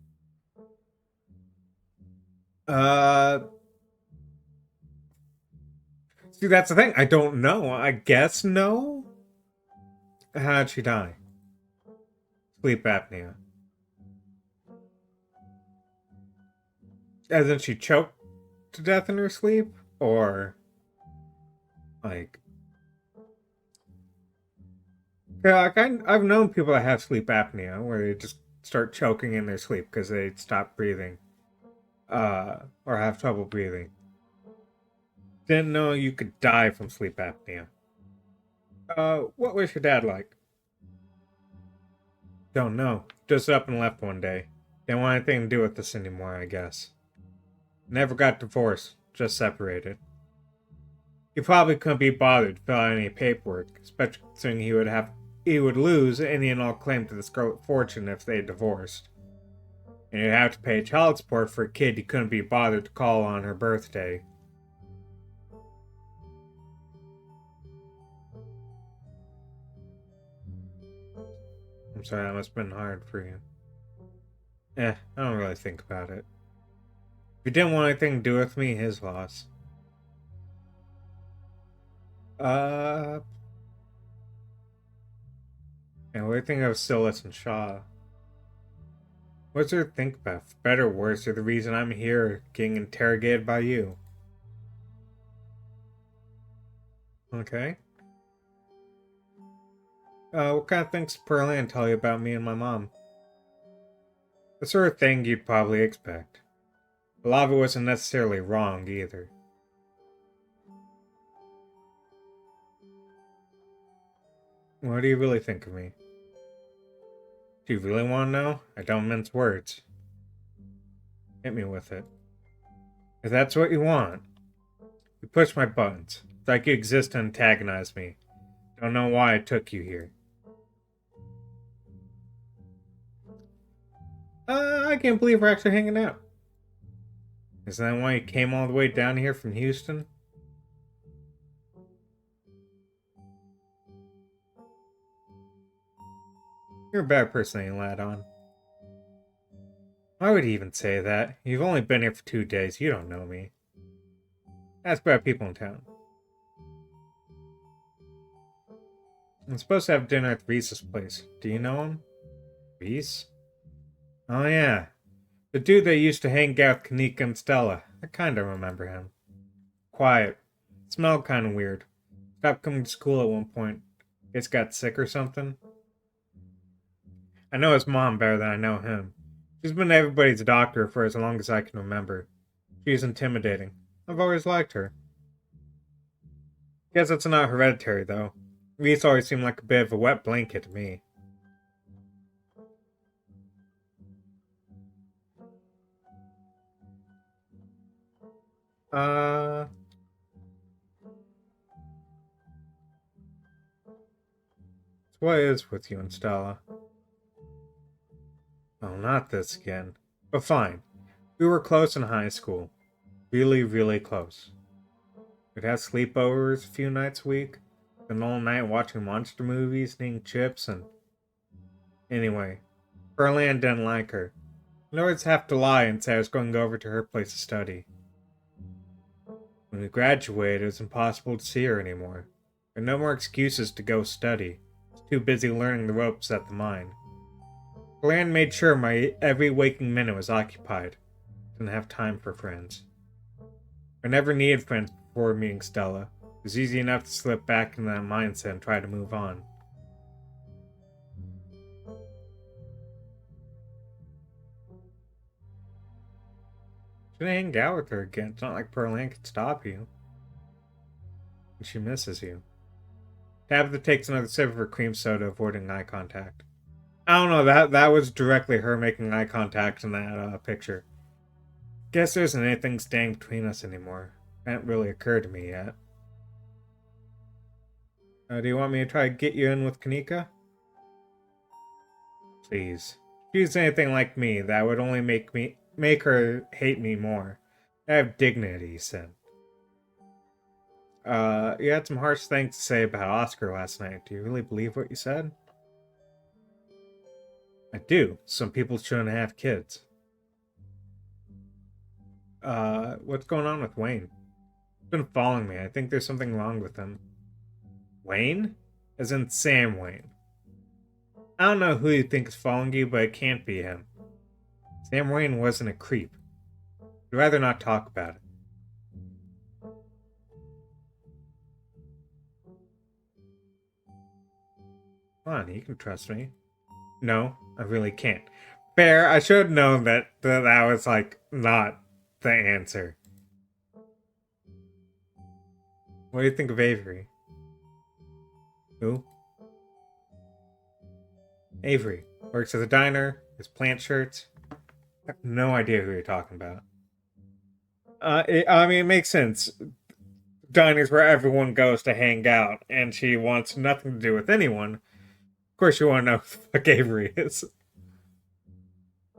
See, that's the thing. I don't know. I guess no? How'd she die? Sleep apnea. As in she choked to death in her sleep? Or, like... Yeah, like I've known people that have sleep apnea, where they just start choking in their sleep because they stop breathing. Or have trouble breathing. Didn't know you could die from sleep apnea. What was your dad like? Don't know. Just up and left one day. Didn't want anything to do with this anymore, I guess. Never got divorced, just separated. He probably couldn't be bothered to fill out any paperwork, especially considering he would lose any and all claim to the Scarlet Fortune if they divorced. And he'd have to pay child support for a kid he couldn't be bothered to call on her birthday. I'm sorry, that must have been hard for you. I don't really think about it. If he didn't want anything to do with me, his loss. And what do you think of Silas and Shaw? What's there to think about? For better or worse, they're the reason I'm here, getting interrogated by you. Okay. What kind of things did Pearl Ann tell you about me and my mom? The sort of thing you'd probably expect. A lot of it wasn't necessarily wrong, either. What do you really think of me? Do you really want to know? I don't mince words. Hit me with it. If that's what you want. You push my buttons. It's like you exist to antagonize me. Don't know why I took you here. I can't believe we're actually hanging out. Is that why you came all the way down here from Houston? You're a bad person, ain't you, lad on? Why would he even say that? You've only been here for 2 days. You don't know me. Ask about people in town. I'm supposed to have dinner at Reese's place. Do you know him? Reese? Oh yeah. The dude that used to hang out with Kanika and Stella. I kinda remember him. Quiet. Smelled kinda weird. Stopped coming to school at one point. Guess got sick or something. I know his mom better than I know him. She's been everybody's doctor for as long as I can remember. She's intimidating. I've always liked her. Guess it's not hereditary, though. Reese always seemed like a bit of a wet blanket to me. What is with you and Stella? Oh, not this again. But fine. We were close in high school. Really, really close. We'd have sleepovers a few nights a week. Spend all night watching monster movies, eating chips, and... Anyway, Pearl Ann didn't like her. I'd always have to lie and say I was going over to her place to study. When we graduated, it was impossible to see her anymore. I There are no more excuses to go study. I was too busy learning the ropes at the mine. Glenn made sure my every waking minute was occupied. Didn't have time for friends. I never needed friends before meeting Stella. It was easy enough to slip back into that mindset and try to move on. Should hang out with her again. It's not like Pearl Ann could stop you. And she misses you. Tabitha takes another sip of her cream soda, avoiding eye contact. I don't know, that was directly her making eye contact in that picture. Guess there isn't anything standing between us anymore. Hadn't really occurred to me yet. Do you want me to try to get you in with Kanika? Please. If she's anything like me, that would only make her hate me more. I have dignity, he said. You had some harsh things to say about Oscar last night. Do you really believe what you said? I do. Some people shouldn't have kids. What's going on with Wayne? He's been following me. I think there's something wrong with him. Wayne? As in Sam Wayne. I don't know who you think is following you, but it can't be him. Sam Wayne wasn't a creep. I'd rather not talk about it. Come on, you can trust me. No, I really can't. Fair, I should have known that was, like, not the answer. What do you think of Avery? Who? Avery. Works at a diner, his plant shirts. I have no idea who you're talking about. It makes sense. Diners where everyone goes to hang out, and she wants nothing to do with anyone. Of course you want to know who the fuck Avery is.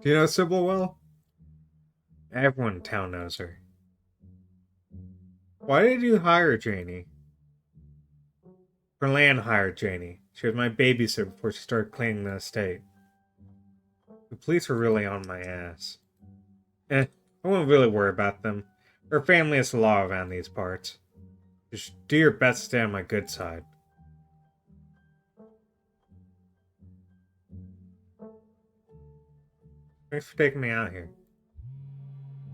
Do you know Sybil well? Everyone in town knows her. Why did you hire Janie? Verlan hired Janie. She was my babysitter before she started cleaning the estate. The police were really on my ass. I wouldn't really worry about them. Her family is the law around these parts. Just do your best to stay on my good side. Thanks for taking me out here.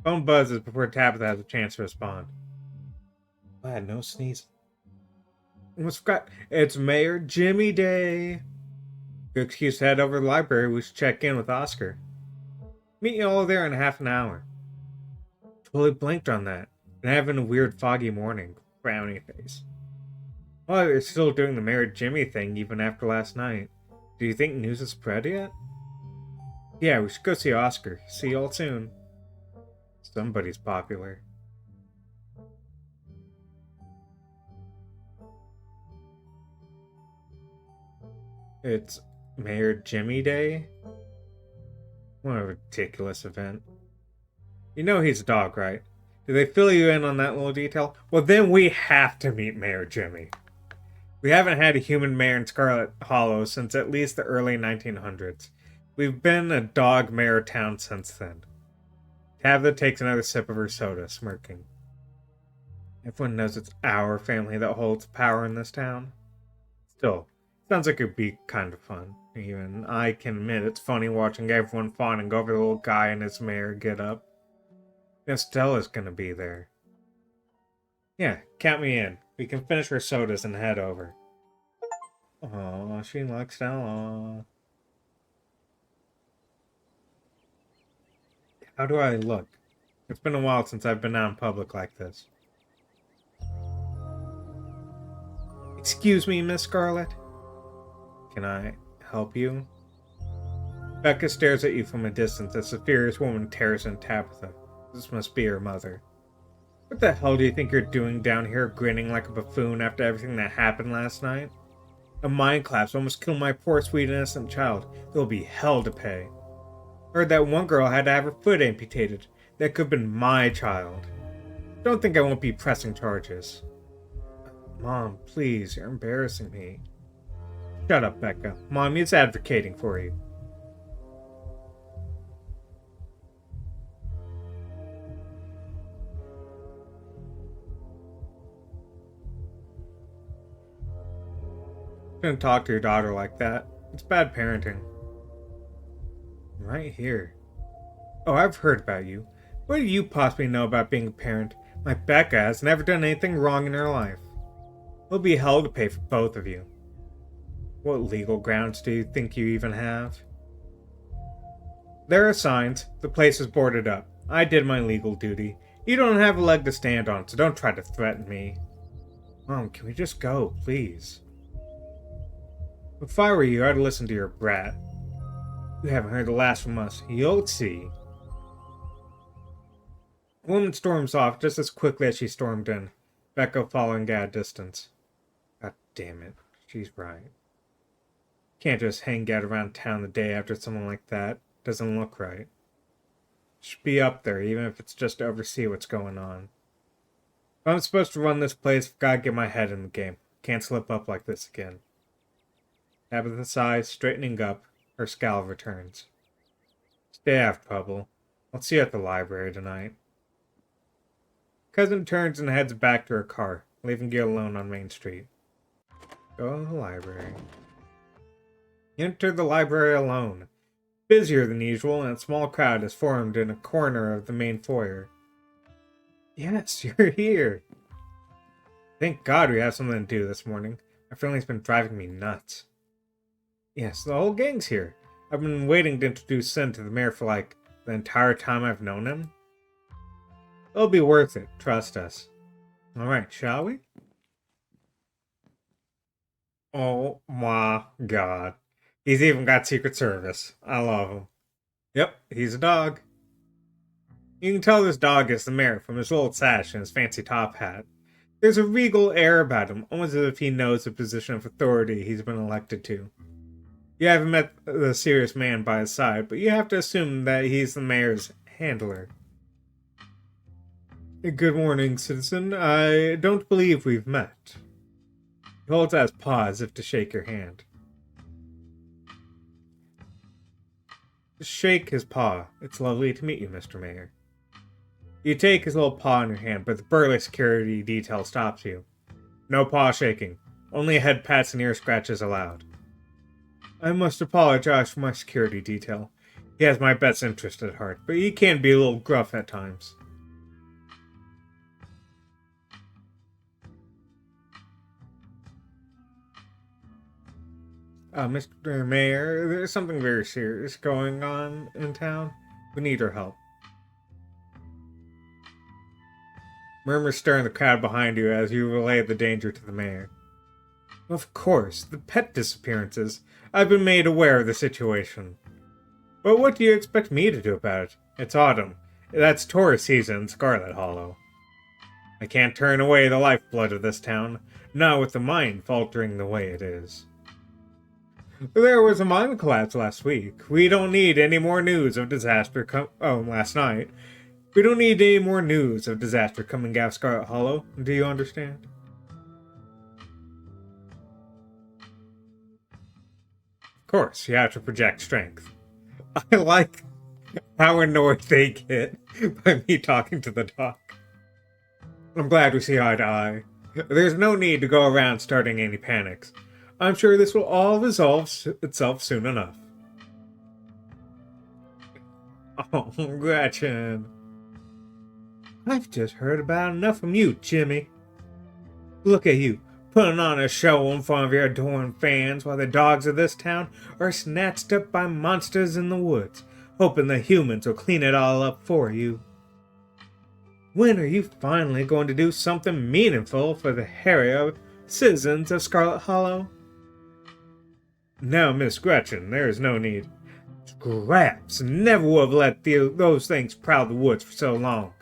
Phone buzzes before Tabitha has a chance to respond. Glad no sneeze. Almost forgot. It's Mayor Jimmy Day. Good excuse to head over to the library. We should check in with Oscar. Meet you all there in half an hour. Totally blanked on that. And having a weird foggy morning. Frowny face. Well, they're still doing the Mayor Jimmy thing even after last night. Do you think news has spread yet? Yeah, we should go see Oscar. See y'all soon. Somebody's popular. It's Mayor Jimmy Day? What a ridiculous event. You know he's a dog, right? Did they fill you in on that little detail? Well, then we have to meet Mayor Jimmy. We haven't had a human mayor in Scarlet Hollow since at least the early 1900s. We've been a dog mayor town since then. Tabitha takes another sip of her soda, smirking. Everyone knows it's our family that holds power in this town. Still, sounds like it'd be kind of fun. Even I can admit it's funny watching everyone fawning over the little guy in his mayor get-up. Stella's gonna be there. Yeah, count me in. We can finish our sodas and head over. Aw, she likes Stella. How do I look? It's been a while since I've been out in public like this. Excuse me, Miss Scarlet? Can I help you? Becca stares at you from a distance as the furious woman tears in Tabitha. This must be her mother. What the hell do you think you're doing down here grinning like a buffoon after everything that happened last night? A mind collapse almost killed my poor sweet innocent child. There'll be hell to pay. Heard that one girl had to have her foot amputated. That could have been my child. Don't think I won't be pressing charges. Mom, please, you're embarrassing me. Shut up, Becca. Mommy's advocating for you. Shouldn't talk to your daughter like that. It's bad parenting. Right here. Oh, I've heard about you. What do you possibly know about being a parent? My Becca has never done anything wrong in her life. It'll be hell to pay for both of you. What legal grounds do you think you even have? There are signs. The place is boarded up. I did my legal duty. You don't have a leg to stand on, so don't try to threaten me. Mom, can we just go, please? If I were you, I'd listen to your brat. You haven't heard the last from us. You'll see. The woman storms off just as quickly as she stormed in, Becca following at a distance. God damn it. She's right. Can't just hang out around town the day after someone like that. Doesn't look right. Should be up there, even if it's just to oversee what's going on. If I'm supposed to run this place, I've got to get my head in the game. Can't slip up like this again. Tabitha's eyes straightening up, her scowl returns. Stay after Hubble. I'll see you at the library tonight. Cousin turns and heads back to her car, leaving you alone on Main Street. Go to the library. You enter the library alone. Busier than usual, and a small crowd has formed in a corner of the main foyer. Yes, you're here. Thank God we have something to do this morning. My family's been driving me nuts. Yes, the whole gang's here. I've been waiting to introduce Sin to the mayor for like the entire time I've known him. It'll be worth it, trust us. Alright, shall we? Oh my God. He's even got Secret Service. I love him. Yep, he's a dog. You can tell this dog is the mayor from his old sash and his fancy top hat. There's a regal air about him, almost as if he knows the position of authority he's been elected to. You haven't met the serious man by his side, but you have to assume that he's the mayor's handler. Good morning, citizen. I don't believe we've met. He holds out his paw as if to shake your hand. Shake his paw. It's lovely to meet you, Mr. Mayor. You take his little paw in your hand, but the burly security detail stops you. No paw shaking. Only head pats and ear scratches allowed. I must apologize for my security detail. He has my best interest at heart, but he can be a little gruff at times. Mr. Mayor, there's something very serious going on in town. We need your help. Murmurs stir in the crowd behind you as you relay the danger to the mayor. Of course, the pet disappearances. I've been made aware of the situation. But what do you expect me to do about it? It's autumn. That's tourist season in Scarlet Hollow. I can't turn away the lifeblood of this town, not with the mine faltering the way it is. There was a mine collapse last week. We don't need any more news of disaster last night. We don't need any more news of disaster coming out of Scarlet Hollow. Do you understand? Of course, you have to project strength. I like how annoyed they get by me talking to the dog. I'm glad we see eye to eye. There's no need to go around starting any panics. I'm sure this will all resolve itself soon enough. Oh, Gretchen. I've just heard about enough from you, Jimmy. Look at you, putting on a show in front of your adoring fans while the dogs of this town are snatched up by monsters in the woods, hoping the humans will clean it all up for you. When are you finally going to do something meaningful for the harrier citizens of Scarlet Hollow? Now, Miss Gretchen, there is no need. Scraps never would have let those things prowl the woods for so long.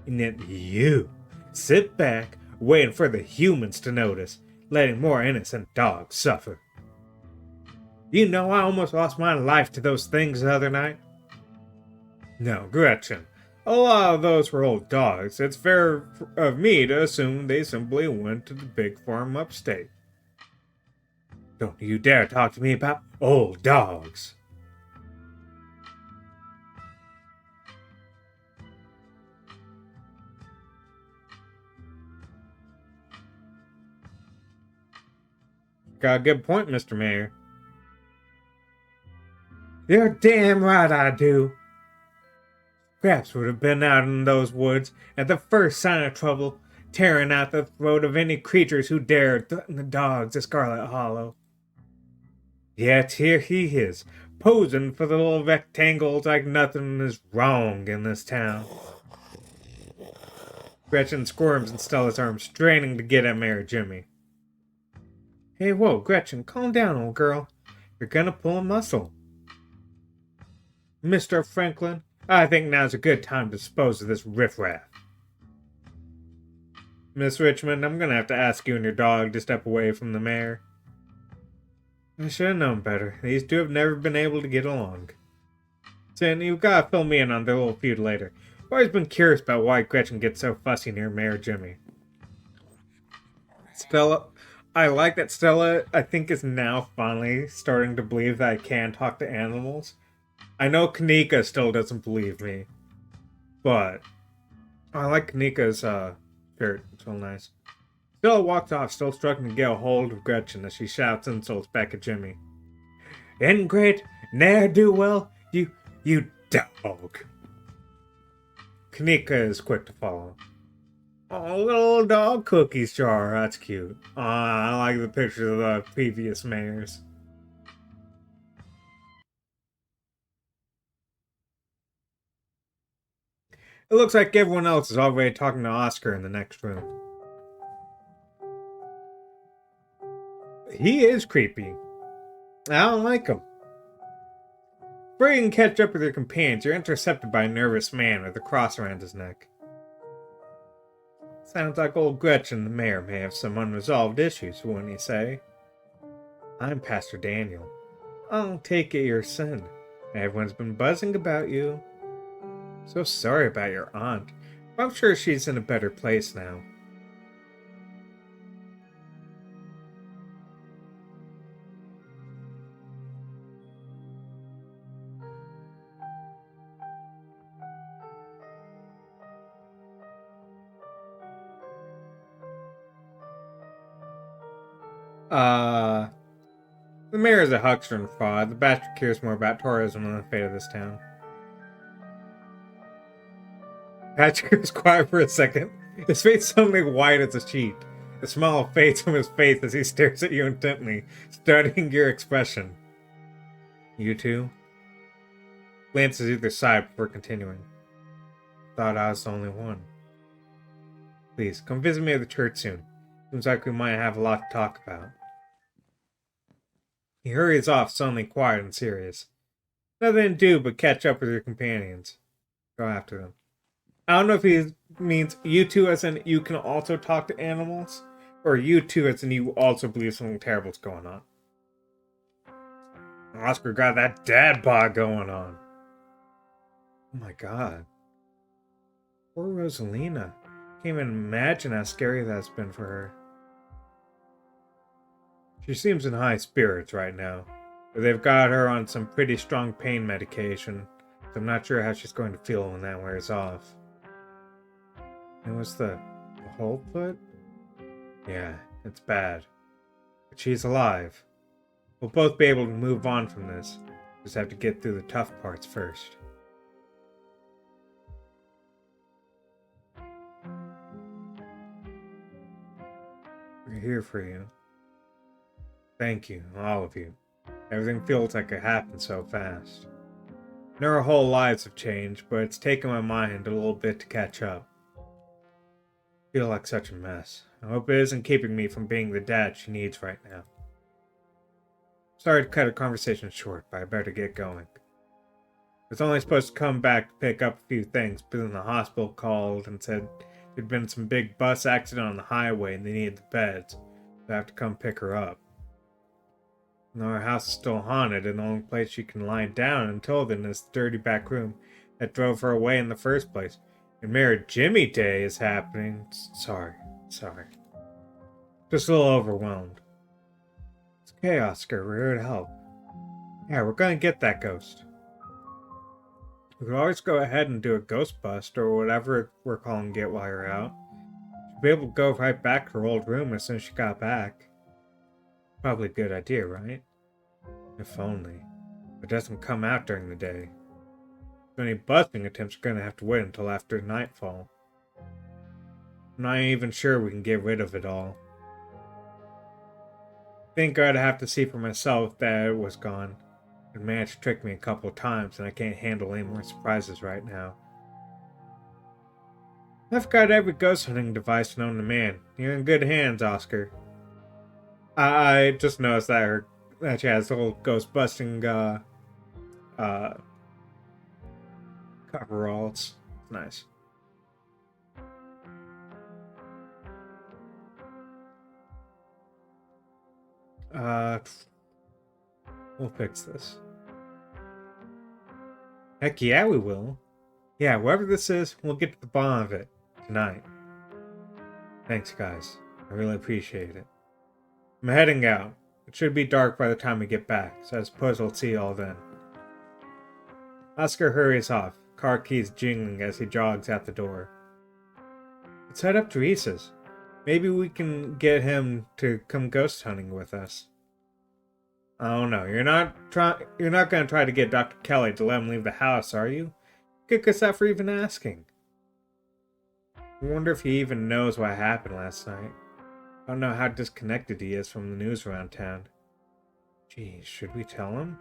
And yet you sit back, waiting for the humans to notice, letting more innocent dogs suffer. You know I almost lost my life to those things the other night. No, Gretchen, a lot of those were old dogs. It's fair of me to assume they simply went to the big farm upstate. Don't you dare talk to me about old dogs. Got a good point, Mr. Mayor. You're damn right I do. Scraps would have been out in those woods at the first sign of trouble, tearing out the throat of any creatures who dared threaten the dogs of Scarlet Hollow. Yet here he is, posing for the little rectangles like nothing is wrong in this town. Gretchen squirms in Stella's arms, straining to get at Mayor Jimmy. Hey, whoa, Gretchen, calm down, old girl. You're gonna pull a muscle. Mr. Franklin, I think now's a good time to dispose of this riffraff. Miss Richmond, I'm gonna have to ask you and your dog to step away from the mayor. I should have known better. These two have never been able to get along. Sin, you've gotta fill me in on their little feud later. I've always been curious about why Gretchen gets so fussy near Mayor Jimmy. Stella, I like that Stella, I think, is now finally starting to believe that I can talk to animals. I know Kanika still doesn't believe me, but I like Kanika's shirt. It's real nice. Stella walks off, still struggling to get a hold of Gretchen as she shouts insults back at Jimmy. Ingrate, ne'er-do-well, you dog. Kanika is quick to follow. Oh, little dog cookies jar. That's cute. I like the pictures of the previous mayors. It looks like everyone else is already talking to Oscar in the next room. He is creepy. I don't like him. Before you can catch up with your companions, you're intercepted by a nervous man with a cross around his neck. Sounds like old Gretchen, the mayor, may have some unresolved issues, wouldn't you say? I'm Pastor Daniel. I'll take it your son. Everyone's been buzzing about you. So sorry about your aunt, but I'm sure she's in a better place now. The mayor is a huckster and fraud. The bastard cares more about tourism than the fate of this town. Patrick was quiet for a second. His face suddenly white as a sheet. A smile fades from his face as he stares at you intently, studying your expression. You two? Glances either side before continuing. Thought I was the only one. Please, come visit me at the church soon. Seems like we might have a lot to talk about. He hurries off, suddenly quiet and serious. Nothing to do but catch up with your companions. Go after them. I don't know if he means you two as in you can also talk to animals, or you two as in you also believe something terrible's going on. Oscar got that dad bod going on. Oh my god. Poor Rosalina. Can't even imagine how scary that's been for her. She seems in high spirits right now, but they've got her on some pretty strong pain medication, so I'm not sure how she's going to feel when that wears off. And what's the whole foot? Yeah, it's bad. But she's alive. We'll both be able to move on from this. Just have to get through the tough parts first. We're here for you. Thank you, all of you. Everything feels like it happened so fast. I know our whole lives have changed, but it's taken my mind a little bit to catch up. I feel like such a mess. I hope it isn't keeping me from being the dad she needs right now. Sorry to cut a conversation short, but I better get going. I was only supposed to come back to pick up a few things, but then the hospital called and said there'd been some big bus accident on the highway and they needed the beds, so I have to come pick her up. Now our house is still haunted, and the only place she can lie down until then is the dirty back room that drove her away in the first place. And Mayor Jimmy Day is happening. Sorry. Just a little overwhelmed. It's okay, Oscar. We're here to help. Yeah, we're gonna get that ghost. We could always go ahead and do a ghost bust or whatever we're calling it while you're out. She'll be able to go right back to her old room as soon as she got back. Probably a good idea, right? If only. It doesn't come out during the day. So any busting attempts are gonna have to wait until after nightfall. I'm not even sure we can get rid of it all. I think I'd have to see for myself that it was gone. It managed to trick me a couple of times, and I can't handle any more surprises right now. I've got every ghost hunting device known to man. You're in good hands, Oscar. I just noticed that she has the whole ghost busting uh coveralls. It's nice. Uh we'll fix this. Heck yeah, we will. Yeah, whatever this is, we'll get to the bottom of it tonight. Thanks, guys. I really appreciate it. I'm heading out. It should be dark by the time we get back, so I suppose we'll see you all then. Oscar hurries off, car keys jingling as he jogs out the door. Let's head up to Reese's. Maybe we can get him to come ghost hunting with us. I don't know. You're not going to try to get Dr. Kelly to let him leave the house, are you? Kick us out for even asking. I wonder if he even knows what happened last night. I don't know how disconnected he is from the news around town. Geez, should we tell him?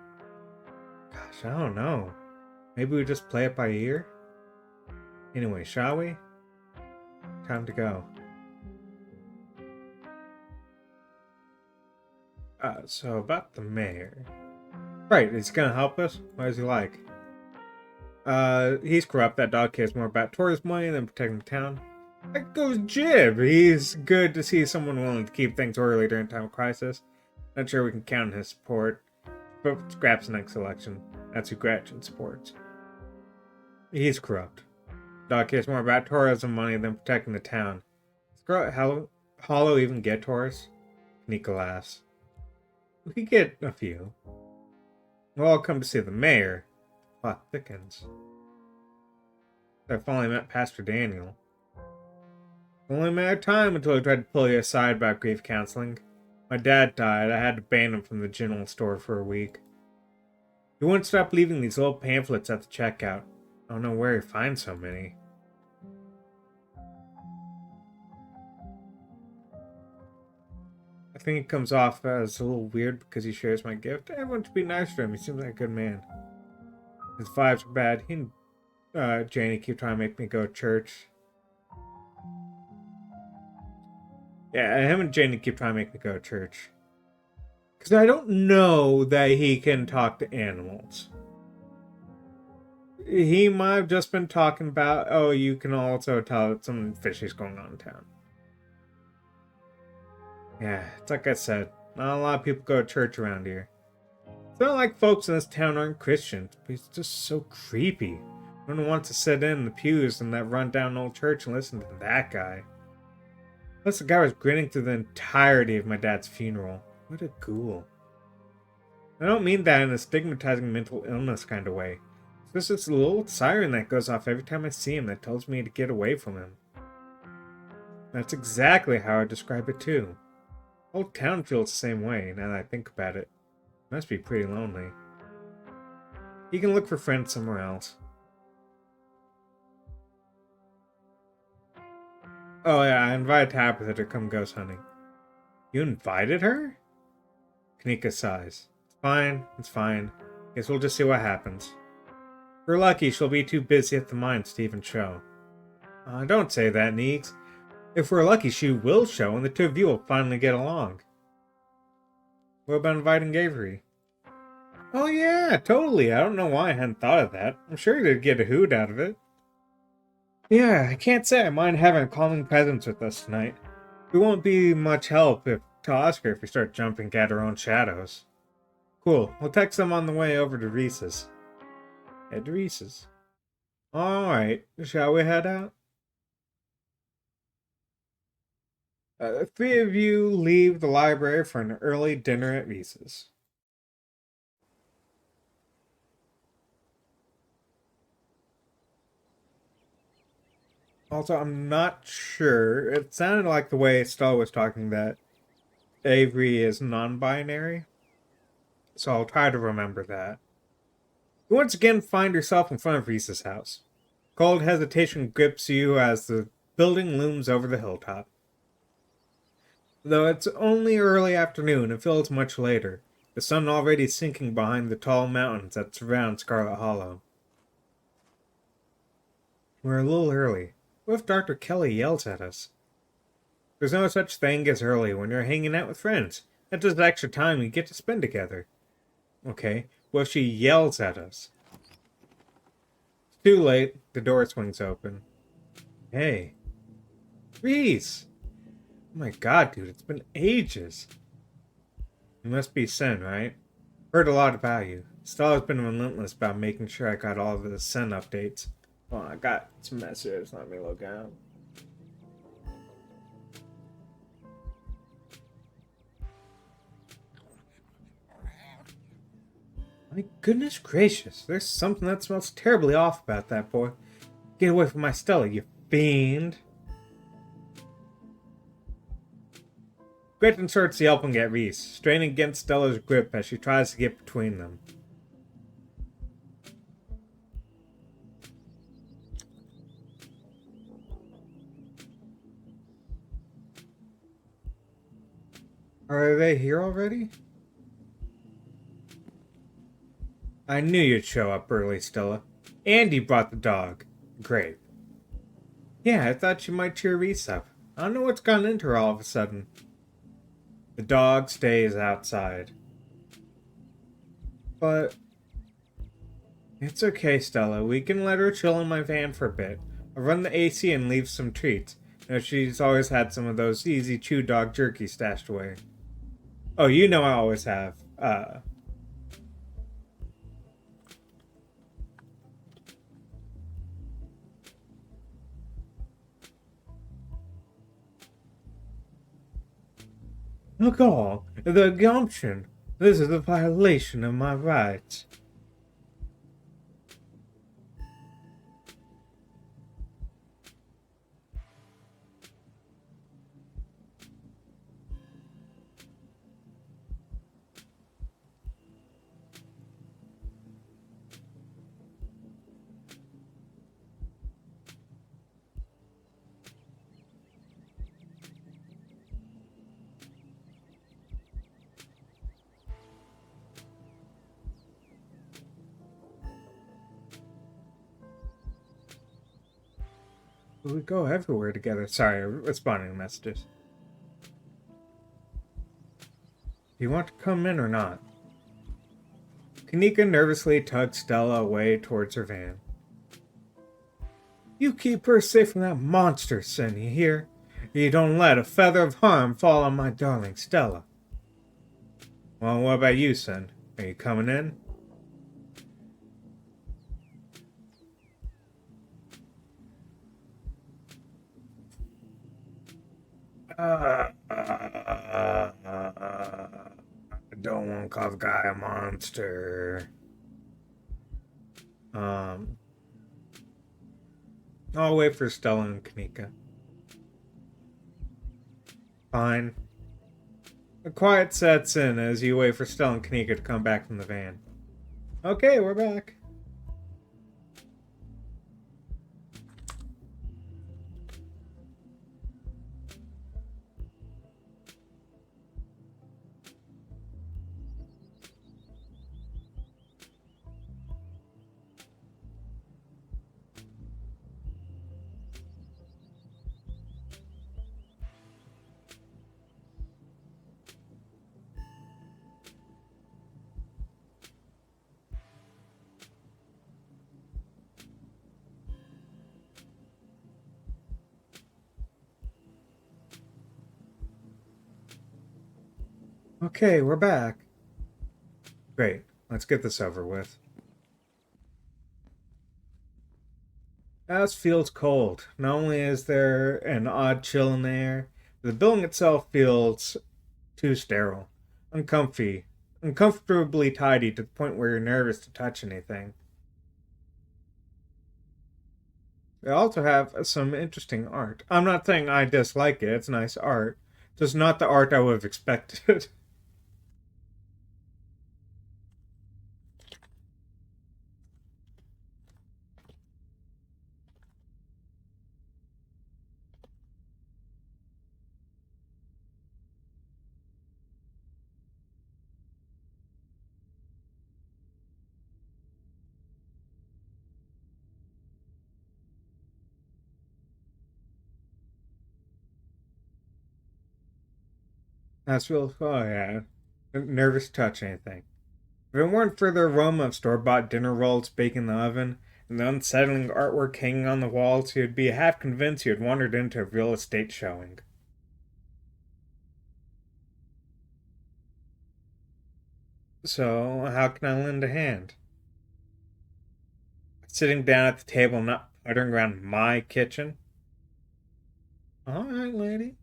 Gosh, I don't know. Maybe we just play it by ear? Anyway, shall we? Time to go. So about the mayor. Right, he's gonna help us? What is he like? He's corrupt. That dog cares more about tourist money than protecting the town. That goes Jib. He's good to see someone willing to keep things orderly during time of crisis. Not sure we can count on his support. But scraps next election. That's who Gretchen supports. He's corrupt. Dog cares more about tourism money than protecting the town. Does Hollow even get tourists? Nika laughs. We get a few. We'll all come to see the mayor. Plot thickens. I finally met Pastor Daniel. Only a matter of time until he tried to pull you aside about grief counseling. My dad died. I had to ban him from the general store for a week. He wouldn't stop leaving these little pamphlets at the checkout. I don't know where he finds so many. I think it comes off as a little weird because he shares my gift. Everyone should be nice to him. He seems like a good man. His vibes are bad. He and Janie keep trying to make me go to church. Yeah, him and Janie keep trying to make me go to church. Because I don't know that he can talk to animals. He might have just been talking about, oh, you can also tell that something fishy's going on in town. Yeah, it's like I said, not a lot of people go to church around here. It's not like folks in this town aren't Christians, but it's just so creepy. No one wants to sit in the pews in that run-down old church and listen to that guy. Plus, the guy was grinning through the entirety of my dad's funeral. What a ghoul. I don't mean that in a stigmatizing mental illness kind of way. It's just this little siren that goes off every time I see him that tells me to get away from him. That's exactly how I describe it too. The whole town feels the same way now that I think about it. It must be pretty lonely. You can look for friends somewhere else. Oh yeah, I invited Tabitha to come ghost hunting. You invited her? Kanika sighs. It's fine. Guess we'll just see what happens. If we're lucky, she'll be too busy at the mines to even show. Don't say that, Neeks. If we're lucky, she will show, and the two of you will finally get along. What about inviting Avery? Oh yeah, totally. I don't know why I hadn't thought of that. I'm sure they'd get a hoot out of it. Yeah, I can't say I mind having a calming presence with us tonight. We won't be much help to Oscar if we start jumping at our own shadows. Cool, we'll text them on the way over to Reese's. Head to Reese's. Alright, shall we head out? The three of you leave the library for an early dinner at Reese's. Also, I'm not sure. It sounded like the way Stella was talking that Avery is non-binary, so I'll try to remember that. You once again find yourself in front of Reese's house. Cold hesitation grips you as the building looms over the hilltop. Though it's only early afternoon, it feels much later, the sun already sinking behind the tall mountains that surround Scarlet Hollow. We're a little early. What if Dr. Kelly yells at us? There's no such thing as early when you're hanging out with friends. That's just extra time we get to spend together. Okay, what if she yells at us? It's too late. The door swings open. Hey. Reese! Oh my god, dude, it's been ages. You must be Sen, right? Heard a lot about you. Stella's been relentless about making sure I got all of the Sen updates. Well, I got some messages. Let me look out. My goodness gracious, there's something that smells terribly off about that boy. Get away from my Stella, you fiend. Gretchen starts yelping at Reese, straining against Stella's grip as she tries to get between them. Are they here already? I knew you'd show up early, Stella. And you brought the dog. Great. Yeah, I thought you might cheer Reese up. I don't know what's gone into her all of a sudden. The dog stays outside. But it's okay, Stella. We can let her chill in my van for a bit. I'll run the AC and leave some treats. You know, she's always had some of those easy chew dog jerky stashed away. Oh, you know I always have. Look all, the gumption. This is a violation of my rights. We go everywhere together. Sorry, responding to messages. Do you want to come in or not? Kanika nervously tugs Stella away towards her van. You keep her safe from that monster, Sen, you hear? You don't let a feather of harm fall on my darling Stella. Well, what about you, Sen? Are you coming in? I don't want to call the guy a monster. I'll wait for Stella and Kanika. Fine. A quiet sets in as you wait for Stella and Kanika to come back from the van. Okay, we're back. Okay, we're back. Great, let's get this over with. The house feels cold. Not only is there an odd chill in the air, the building itself feels too sterile, uncomfortably tidy to the point where you're nervous to touch anything. They also have some interesting art. I'm not saying I dislike it, it's nice art. Just not the art I would have expected. That's real. Oh, yeah. Nervous to touch anything. If it weren't for the aroma of store bought dinner rolls baking in the oven and the unsettling artwork hanging on the walls, you'd be half convinced you had wandered into a real estate showing. So, how can I lend a hand? Sitting down at the table, not puttering around my kitchen? Alright, lady.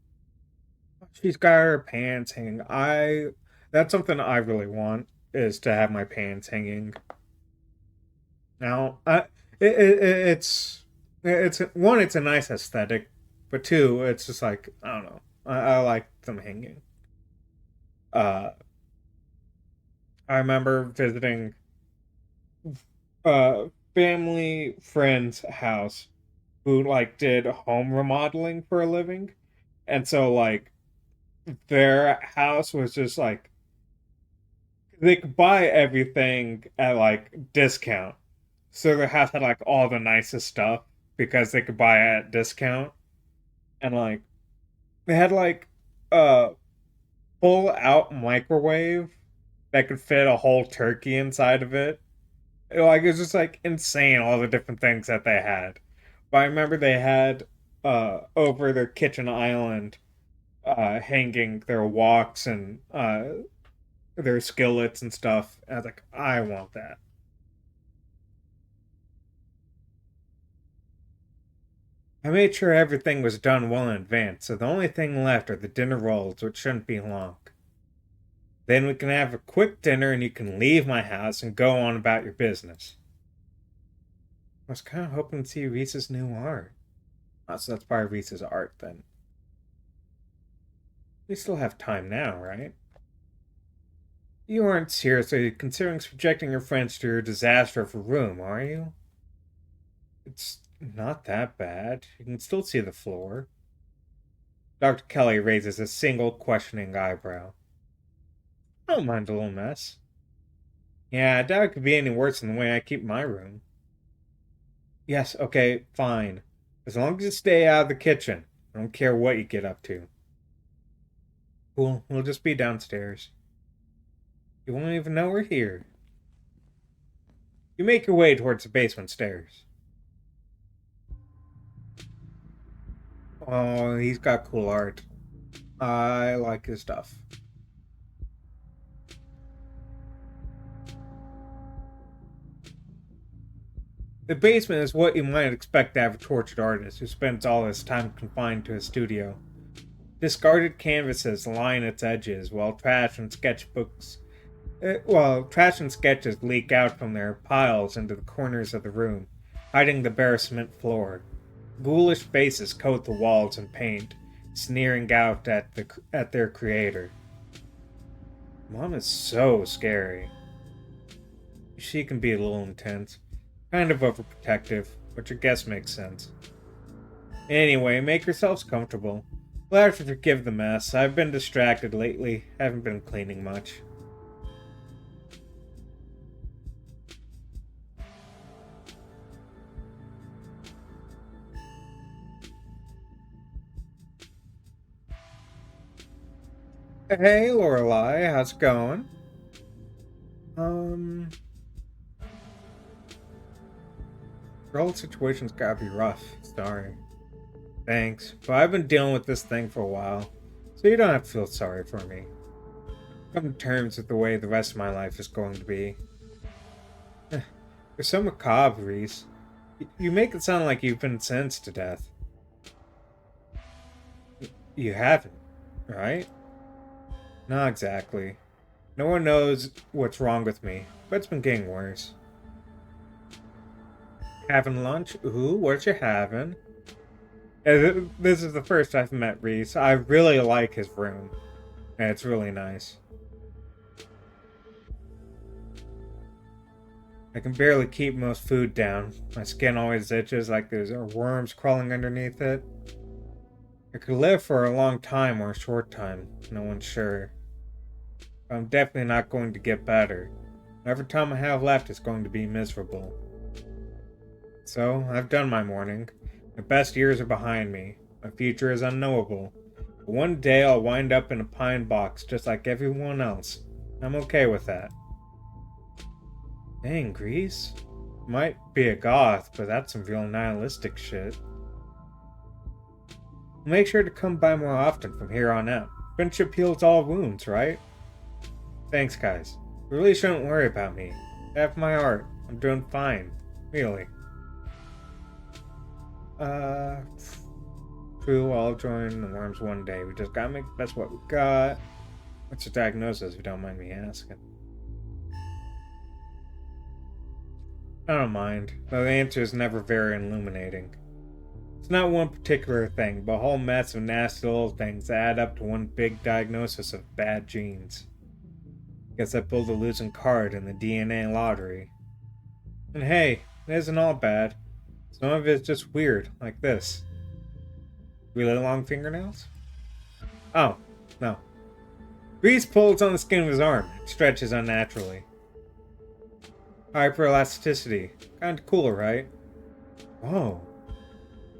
She's got her pants hanging. That's something I really want, is to have my pants hanging. Now, it's one, it's a nice aesthetic, but two, it's just like I don't know. I like them hanging. Uh, I remember visiting a family friend's house who like did home remodeling for a living, and so like their house was just like they could buy everything at like discount. So their house had like all the nicest stuff because they could buy it at discount. And like they had like a full out microwave that could fit a whole turkey inside of it. Like it was just like insane all the different things that they had. But I remember they had over their kitchen island hanging their woks and their skillets and stuff. And I was like, I want that. I made sure everything was done well in advance, so the only thing left are the dinner rolls, which shouldn't be long. Then we can have a quick dinner and you can leave my house and go on about your business. I was kind of hoping to see Reese's new art. Oh, so that's probably Reese's art then. We still have time now, right? You aren't seriously considering subjecting your friends to your disaster of a room, are you? It's not that bad. You can still see the floor. Dr. Kelly raises a single questioning eyebrow. I don't mind a little mess. Yeah, I doubt it could be any worse than the way I keep my room. Yes, okay, fine. As long as you stay out of the kitchen. I don't care what you get up to. Cool, we'll just be downstairs. You won't even know we're here. You make your way towards the basement stairs. Oh, he's got cool art. I like his stuff. The basement is what you might expect to have a tortured artist who spends all his time confined to his studio. Discarded canvases line its edges, while trash and sketches leak out from their piles into the corners of the room, hiding the bare cement floor. Ghoulish faces coat the walls in paint, sneering out at their creator. Mom is so scary. She can be a little intense, kind of overprotective, which I guess makes sense. Anyway, make yourselves comfortable. We'll have to forgive the mess. I've been distracted lately, haven't been cleaning much. Hey, Lorelai, how's it going? Um, Your whole situation's gotta be rough. Sorry. Thanks, but I've been dealing with this thing for a while, so you don't have to feel sorry for me. Come to terms with the way the rest of my life is going to be. You're so macabre, Reese. You make it sound like you've been sentenced to death. You haven't, right? Not exactly. No one knows what's wrong with me, but it's been getting worse. Having lunch? Ooh, what you having? This is the first I've met Reese. I really like his room. And it's really nice. I can barely keep most food down. My skin always itches like there's worms crawling underneath it. I could live for a long time or a short time. No one's sure. But I'm definitely not going to get better. Every time I have left is going to be miserable. So, I've done my mourning. My best years are behind me. My future is unknowable. But one day I'll wind up in a pine box just like everyone else. I'm okay with that. Dang, Grease. Might be a goth, but that's some real nihilistic shit. Make sure to come by more often from here on out. Friendship heals all wounds, right? Thanks, guys. You really shouldn't worry about me. Have my heart. I'm doing fine. Really. True, I'll join the worms one day. We just gotta make the best of what we got. What's your diagnosis, if you don't mind me asking? I don't mind, though the answer is never very illuminating. It's not one particular thing, but a whole mess of nasty little things that add up to one big diagnosis of bad genes. Guess I pulled a losing card in the DNA lottery. And hey, it isn't all bad. Some of it's just weird, like this. Really long fingernails? Oh, no. Grease pulls on the skin of his arm. It stretches unnaturally. Hyperelasticity. Kinda cool, right? Whoa.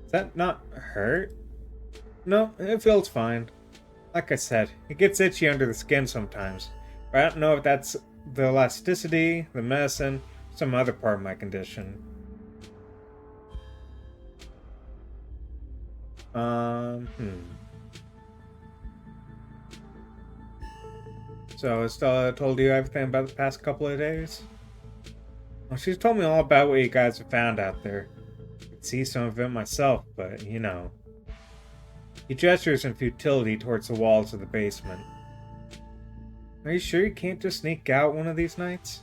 Does that not hurt? No, it feels fine. Like I said, it gets itchy under the skin sometimes. But I don't know if that's the elasticity, the medicine, or some other part of my condition. So, Estella told you everything about the past couple of days? Well, she's told me all about what you guys have found out there. I could see some of it myself, but, you know. He gestures in futility towards the walls of the basement. Are you sure you can't just sneak out one of these nights?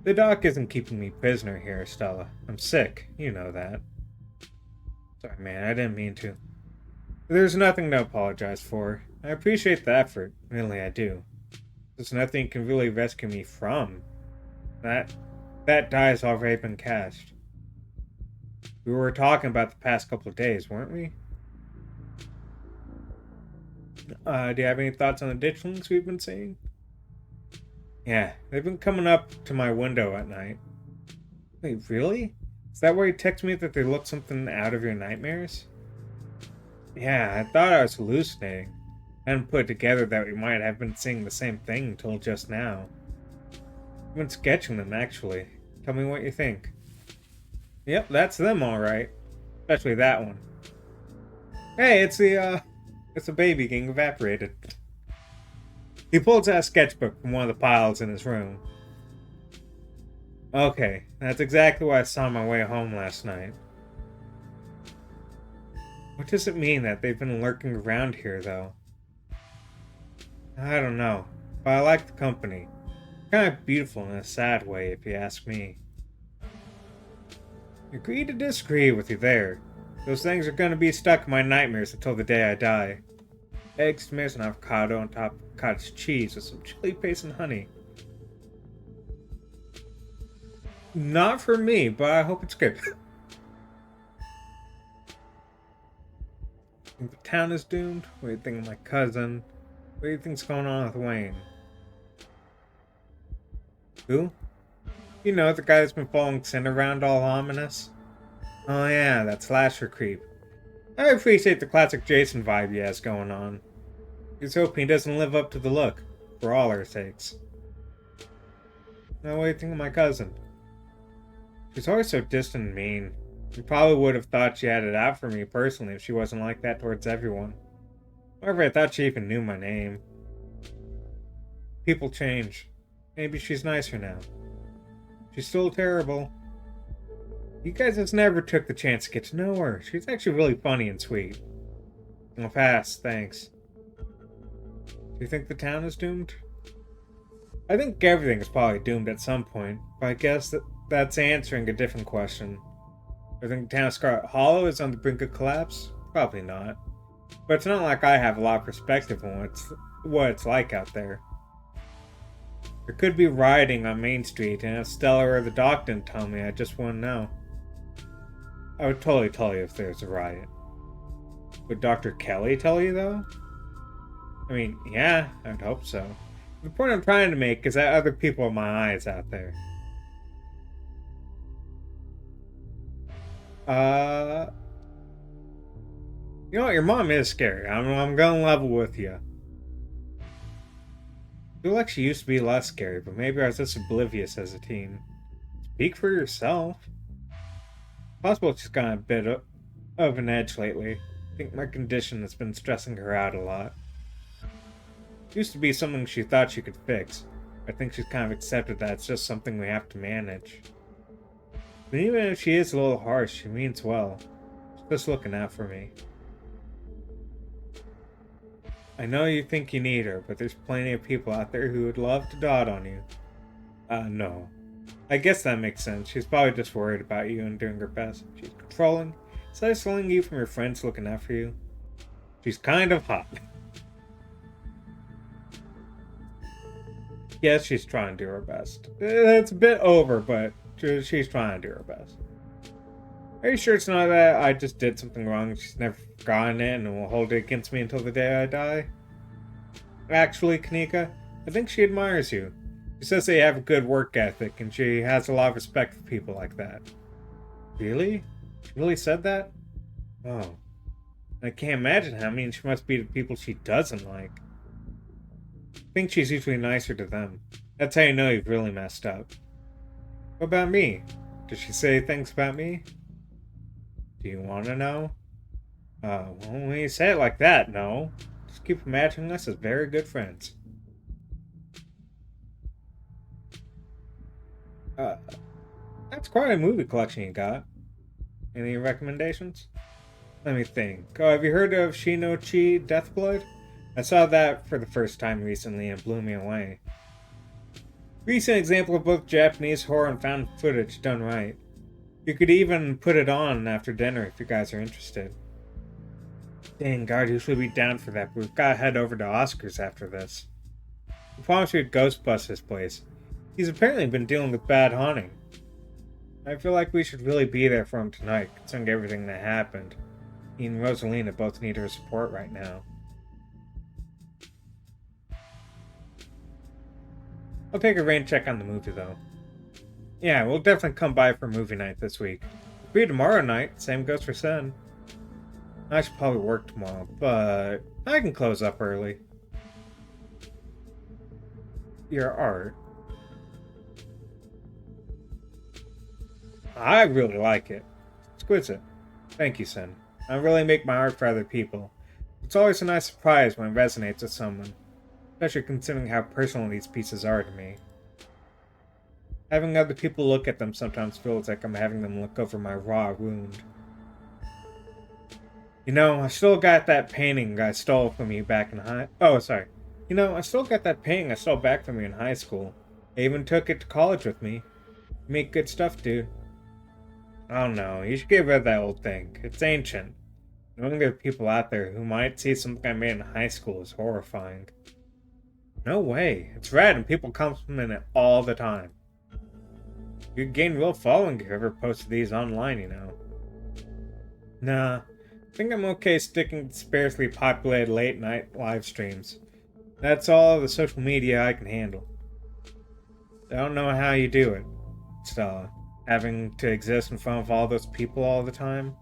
The doc isn't keeping me prisoner here, Estella. I'm sick. You know that. Sorry, man. I didn't mean to. There's nothing to apologize for. I appreciate the effort. Really, I do. There's nothing you can really rescue me from. That die has already been cast. We were talking about the past couple of days, weren't we? Do you have any thoughts on the ditchlings we've been seeing? Yeah, they've been coming up to my window at night. Wait, really? Is that where you text me that they look something out of your nightmares? Yeah, I thought I was hallucinating. I hadn't put together that we might have been seeing the same thing until just now. I've been sketching them, actually. Tell me what you think. Yep, that's them alright. Especially that one. Hey, it's the baby getting evaporated. He pulls out a sketchbook from one of the piles in his room. Okay, that's exactly what I saw on my way home last night. What does it mean that they've been lurking around here, though? I don't know, but I like the company. Kind of beautiful in a sad way, if you ask me. Agree to disagree with you there. Those things are going to be stuck in my nightmares until the day I die. Eggs, tomatoes, and avocado on top of cottage cheese with some chili paste and honey. Not for me, but I hope it's good. Think the town is doomed? What do you think of my cousin? What do you think's going on with Wayne? Who? You know, the guy that's been following Sin around all ominous? Oh yeah, that slasher creep. I appreciate the classic Jason vibe he has going on. He's hoping he doesn't live up to the look, for all our sakes. Now what do you think of my cousin? She's always so distant and mean. You probably would have thought she had it out for me personally if she wasn't like that towards everyone. However, I thought she even knew my name. People change. Maybe she's nicer now. She's still terrible. You guys just never took the chance to get to know her. She's actually really funny and sweet. I'll pass, thanks. Do you think the town is doomed? I think everything is probably doomed at some point, but I guess that's answering a different question. I think the town of Scarlet Hollow is on the brink of collapse? Probably not. But it's not like I have a lot of perspective on what it's like out there. There could be rioting on Main Street, and if Stella or the doc didn't tell me, I just wouldn't know. I would totally tell you if there's a riot. Would Dr. Kelly tell you, though? I mean, yeah, I would hope so. The point I'm trying to make is that other people are my eyes out there. You know what? Your mom is scary. I'm going level with you. I feel like she used to be less scary, but maybe I was just oblivious as a teen. Speak for yourself. Possible she's gotten a bit of an edge lately. I think my condition has been stressing her out a lot. It used to be something she thought she could fix. I think she's kind of accepted that it's just something we have to manage. But even if she is a little harsh, she means well. She's just looking out for me. I know you think you need her, but there's plenty of people out there who would love to dot on you. No. I guess that makes sense. She's probably just worried about you and doing her best. She's controlling. Is that isolating you from your friends looking out for you? She's kind of hot. Yes, she's trying to do her best. It's a bit over, but she's trying to do her best. Are you sure it's not that I just did something wrong and she's never forgotten it and will hold it against me until the day I die? Actually, Kanika, I think she admires you. She says that you have a good work ethic and she has a lot of respect for people like that. Really? She really said that? Oh. I can't imagine how mean she must be to people she doesn't like. I think she's usually nicer to them. That's how you know you've really messed up. What about me? Does she say things about me? Do you want to know? Well, when you say it like that, no. Just keep imagining us as very good friends. That's quite a movie collection you got. Any recommendations? Let me think. Oh, have you heard of Shino-Chi Deathblood? I saw that for the first time recently and blew me away. Recent example of both Japanese horror and found footage done right. You could even put it on after dinner if you guys are interested. Dang, God, usually be down for that, but we've got to head over to Oscar's after this. I promised we'd Ghostbust his place. He's apparently been dealing with bad haunting. I feel like we should really be there for him tonight, considering everything that happened. He and Rosalina both need her support right now. I'll take a rain check on the movie, though. Yeah, we'll definitely come by for movie night this week. Free tomorrow night, same goes for Sen. I should probably work tomorrow, but I can close up early. Your art. I really like it. Exquisite. Thank you, Sen. I really make my art for other people. It's always a nice surprise when it resonates with someone, especially considering how personal these pieces are to me. Having other people look at them sometimes feels like I'm having them look over my raw wound. You know, I still got that painting I stole from you back in I still got that painting I stole back from you in high school. I even took it to college with me. You make good stuff, dude. I don't know, you should get rid of that old thing. It's ancient. Knowing there are people out there who might see something I made in high school is horrifying. No way. It's rad and people compliment it all the time. You could gain real following if you ever posted these online, you know. Nah, I think I'm okay sticking to sparsely populated late night live streams. That's all the social media I can handle. I don't know how you do it, Stella. Having to exist in front of all those people all the time.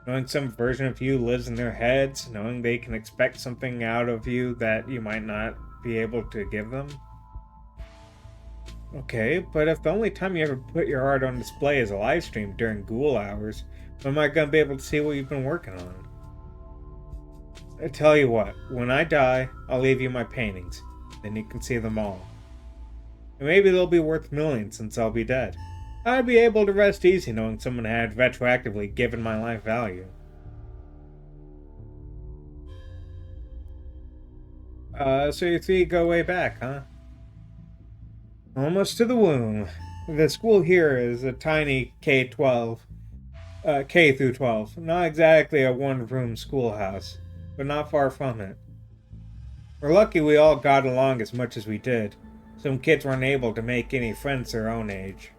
Knowing some version of you lives in their heads, knowing they can expect something out of you that you might not be able to give them. Okay, but if the only time you ever put your art on display is a live stream during ghoul hours, when am I going to be able to see what you've been working on? I tell you what, when I die, I'll leave you my paintings. Then you can see them all. And maybe they'll be worth millions since I'll be dead. I'd be able to rest easy knowing someone had retroactively given my life value. So you three go way back, huh? Almost to the womb. The school here is a tiny K-12. K through 12. Not exactly a one-room schoolhouse, but not far from it. We're lucky we all got along as much as we did. Some kids weren't able to make any friends their own age.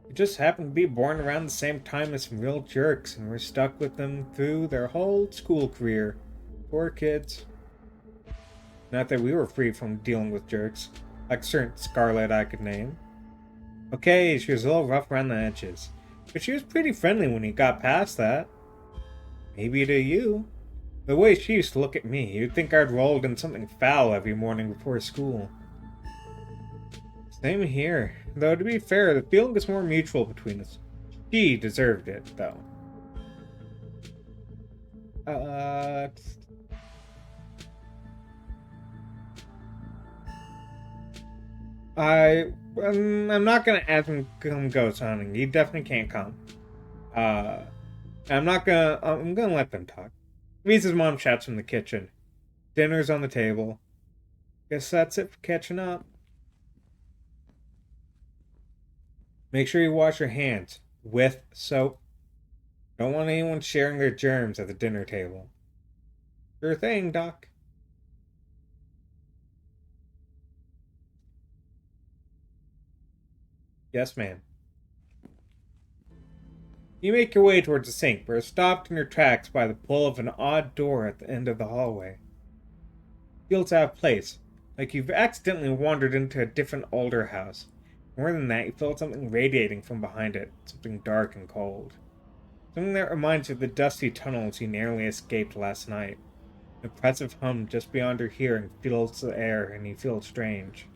We just happened to be born around the same time as some real jerks, and we're stuck with them through their whole school career. Poor kids. Not that we were free from dealing with jerks, like certain Scarlet I could name. Okay, she was a little rough around the edges, but she was pretty friendly when you got past that. Maybe to you. The way she used to look at me, you'd think I'd rolled in something foul every morning before school. Same here, though to be fair, the feeling was more mutual between us. She deserved it, though. I'm not gonna ask him to come ghost hunting. He definitely can't come. I'm gonna let them talk. Lisa's mom shouts from the kitchen. Dinner's on the table. Guess that's it for catching up. Make sure you wash your hands with soap. Don't want anyone sharing their germs at the dinner table. Sure thing, Doc. Yes, ma'am. You make your way towards the sink, but are stopped in your tracks by the pull of an odd door at the end of the hallway. Feels out of place, like you've accidentally wandered into a different, older house. More than that, you feel something radiating from behind it, something dark and cold. Something that reminds you of the dusty tunnels you narrowly escaped last night. An oppressive hum just beyond your hearing fills the air, and you feel strange.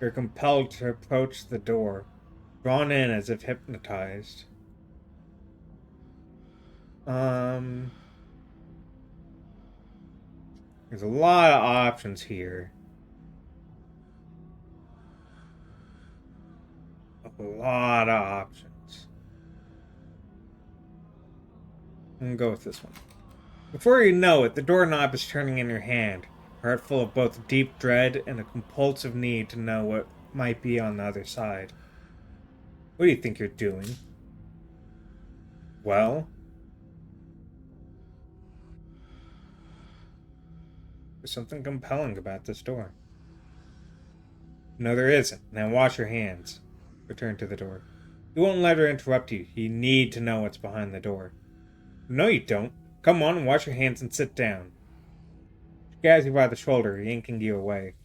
You're compelled to approach the door, drawn in as if hypnotized. There's a lot of options here. A lot of options. I'm gonna go with this one. Before you know it, the doorknob is turning in your hand, heart full of both deep dread and a compulsive need to know what might be on the other side. What do you think you're doing? Well, there's something compelling about this door. No, there isn't. Now wash your hands. Return to the door. You won't let her interrupt you. You need to know what's behind the door. No, you don't. Come on and wash your hands and sit down. She grabs you by the shoulder, yanking you away.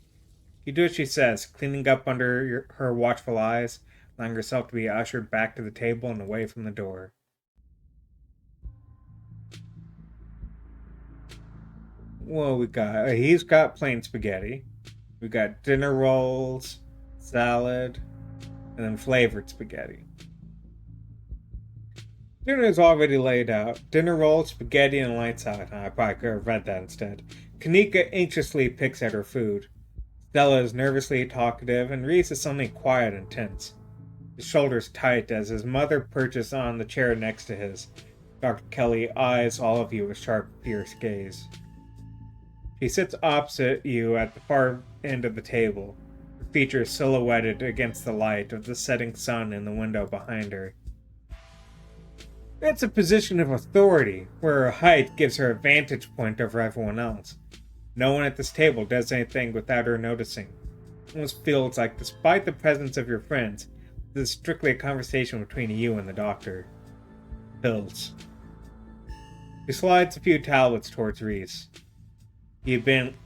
You do as she says, cleaning up under her watchful eyes, allowing yourself to be ushered back to the table and away from the door. Well, he's got plain spaghetti. We got dinner rolls, salad, and then flavored spaghetti. Dinner is already laid out. Dinner rolls, spaghetti, and a light salad. I probably could have read that instead. Kanika anxiously picks at her food. Stella is nervously talkative, and Reese is suddenly quiet and tense. His shoulders tight as his mother perches on the chair next to his. Dr. Kelly eyes all of you with sharp, fierce gaze. She sits opposite you at the far end of the table, her features silhouetted against the light of the setting sun in the window behind her. It's a position of authority, where her height gives her a vantage point over everyone else. No one at this table does anything without her noticing. It almost feels like, despite the presence of your friends, this is strictly a conversation between you and the doctor. Pills. He slides a few tablets towards Reese. He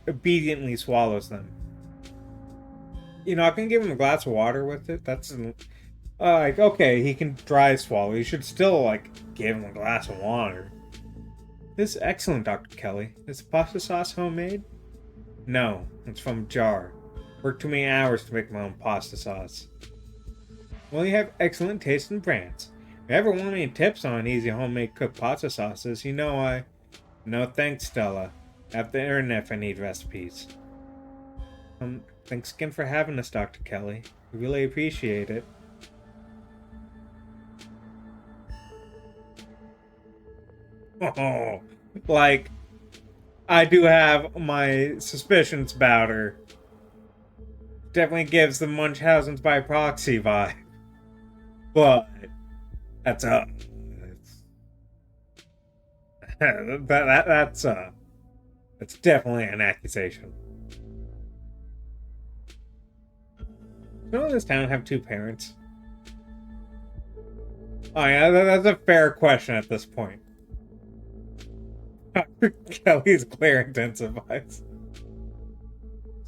obediently swallows them. You're not gonna give him a glass of water with it? That's okay, he can dry swallow. You should still, give him a glass of water. This is excellent, Dr. Kelly. Is the pasta sauce homemade? No, it's from a jar. Worked too many hours to make my own pasta sauce. Well, you have excellent taste in brands. If you ever want any tips on easy homemade cooked pasta sauces, No thanks, Stella. I have the internet if I need recipes. Thanks again for having us, Dr. Kelly. We really appreciate it. Oh, I do have my suspicions about her. Definitely gives the Munchausen's by proxy vibe. But That's that's definitely an accusation. No, this town have two parents. Oh yeah, that's a fair question at this point. Dr. Kelly's glare intensifies.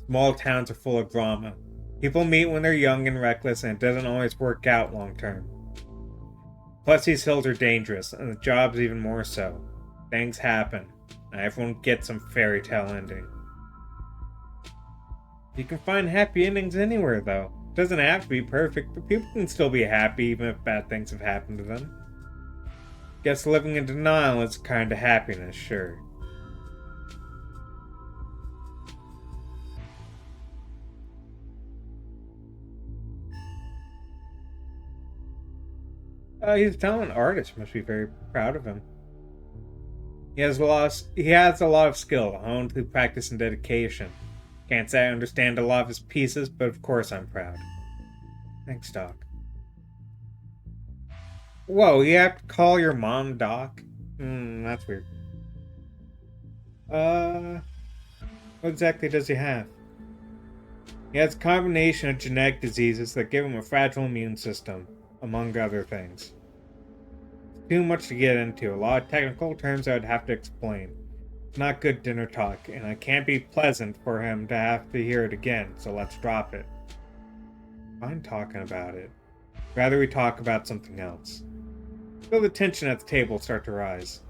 Small towns are full of drama. People meet when they're young and reckless, and it doesn't always work out long term. Plus, these hills are dangerous, and the job's even more so. Things happen, and everyone gets some fairy tale ending. You can find happy endings anywhere, though. It doesn't have to be perfect, but people can still be happy even if bad things have happened to them. Guess living in denial is a kind of happiness, sure. He's a talented artist. Must be very proud of him. He has a lot of skill, honed through practice and dedication. Can't say I understand a lot of his pieces, but of course I'm proud. Thanks, Doc. Whoa, you have to call your mom Doc? That's weird. What exactly does he have? He has a combination of genetic diseases that give him a fragile immune system, among other things. It's too much to get into, a lot of technical terms I would have to explain. It's not good dinner talk, and I can't be pleasant for him to have to hear it again, so let's drop it. Fine talking about it. Rather we talk about something else. Feel the tension at the table start to rise.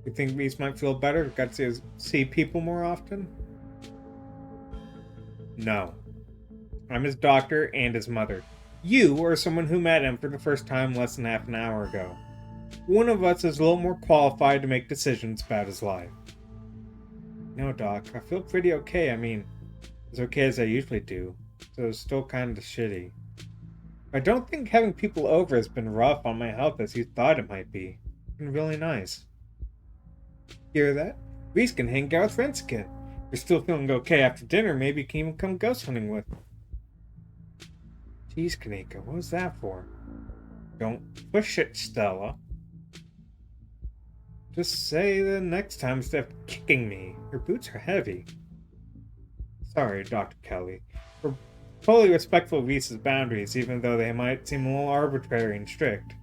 You think Reese might feel better? Got to see people more often? No. I'm his doctor and his mother. You are someone who met him for the first time less than half an hour ago. One of us is a little more qualified to make decisions about his life. No, Doc, I feel pretty okay. I mean, as okay as I usually do, so it's still kind of shitty. I don't think having people over has been rough on my health as you thought it might be. It's been really nice. Hear that? Reese can hang out with friends again. If you're still feeling okay after dinner, maybe you can even come ghost hunting with me. Jeez, Kaneko, what was that for? Don't push it, Stella. Just say the next time instead of kicking me. Your boots are heavy. Sorry, Dr. Kelly. We're fully respectful of Reese's boundaries, even though they might seem a little arbitrary and strict.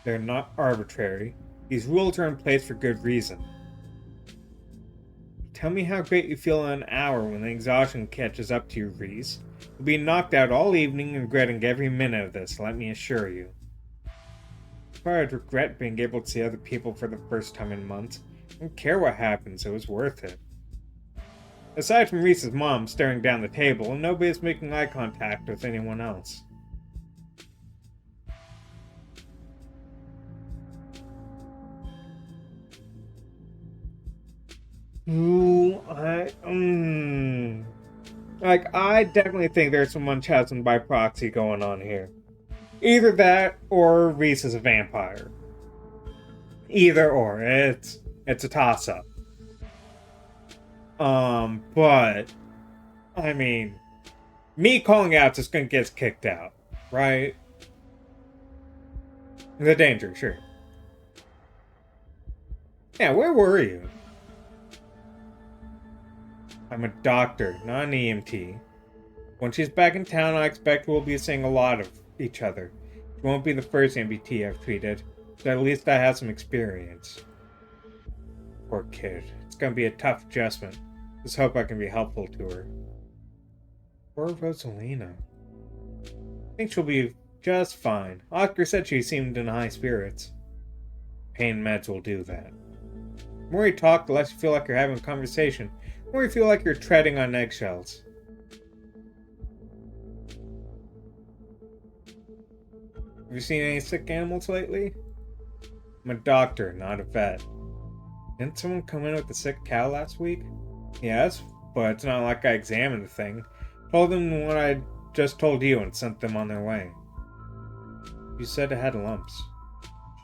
They're not arbitrary. These rules are in place for good reason. Tell me how great you feel in an hour when the exhaustion catches up to you, Reese. You'll be knocked out all evening and regretting every minute of this, let me assure you. I'd regret being able to see other people for the first time in months. I don't care what happens, it was worth it. Aside from Reese's mom staring down the table, nobody's making eye contact with anyone else. I definitely think there's some Munchausen by proxy going on here. Either that, or Reese is a vampire. Either or, it's a toss-up. But, I mean, me calling out just gonna get us kicked out, right? The danger, sure. Yeah, where were you? I'm a doctor, not an EMT. When she's back in town, I expect we'll be seeing a lot of each other. She won't be the first amputee I've treated, but at least I have some experience. Poor kid. It's gonna be a tough adjustment. Just hope I can be helpful to her. Poor Rosalina. I think she'll be just fine. Oscar said she seemed in high spirits. Pain meds will do that. The more you talk, the less you feel like you're having a conversation. The more you feel like you're treading on eggshells. Have you seen any sick animals lately? I'm a doctor, not a vet. Didn't someone come in with a sick cow last week? Yes, but it's not like I examined the thing. Told them what I just told you and sent them on their way. You said it had lumps.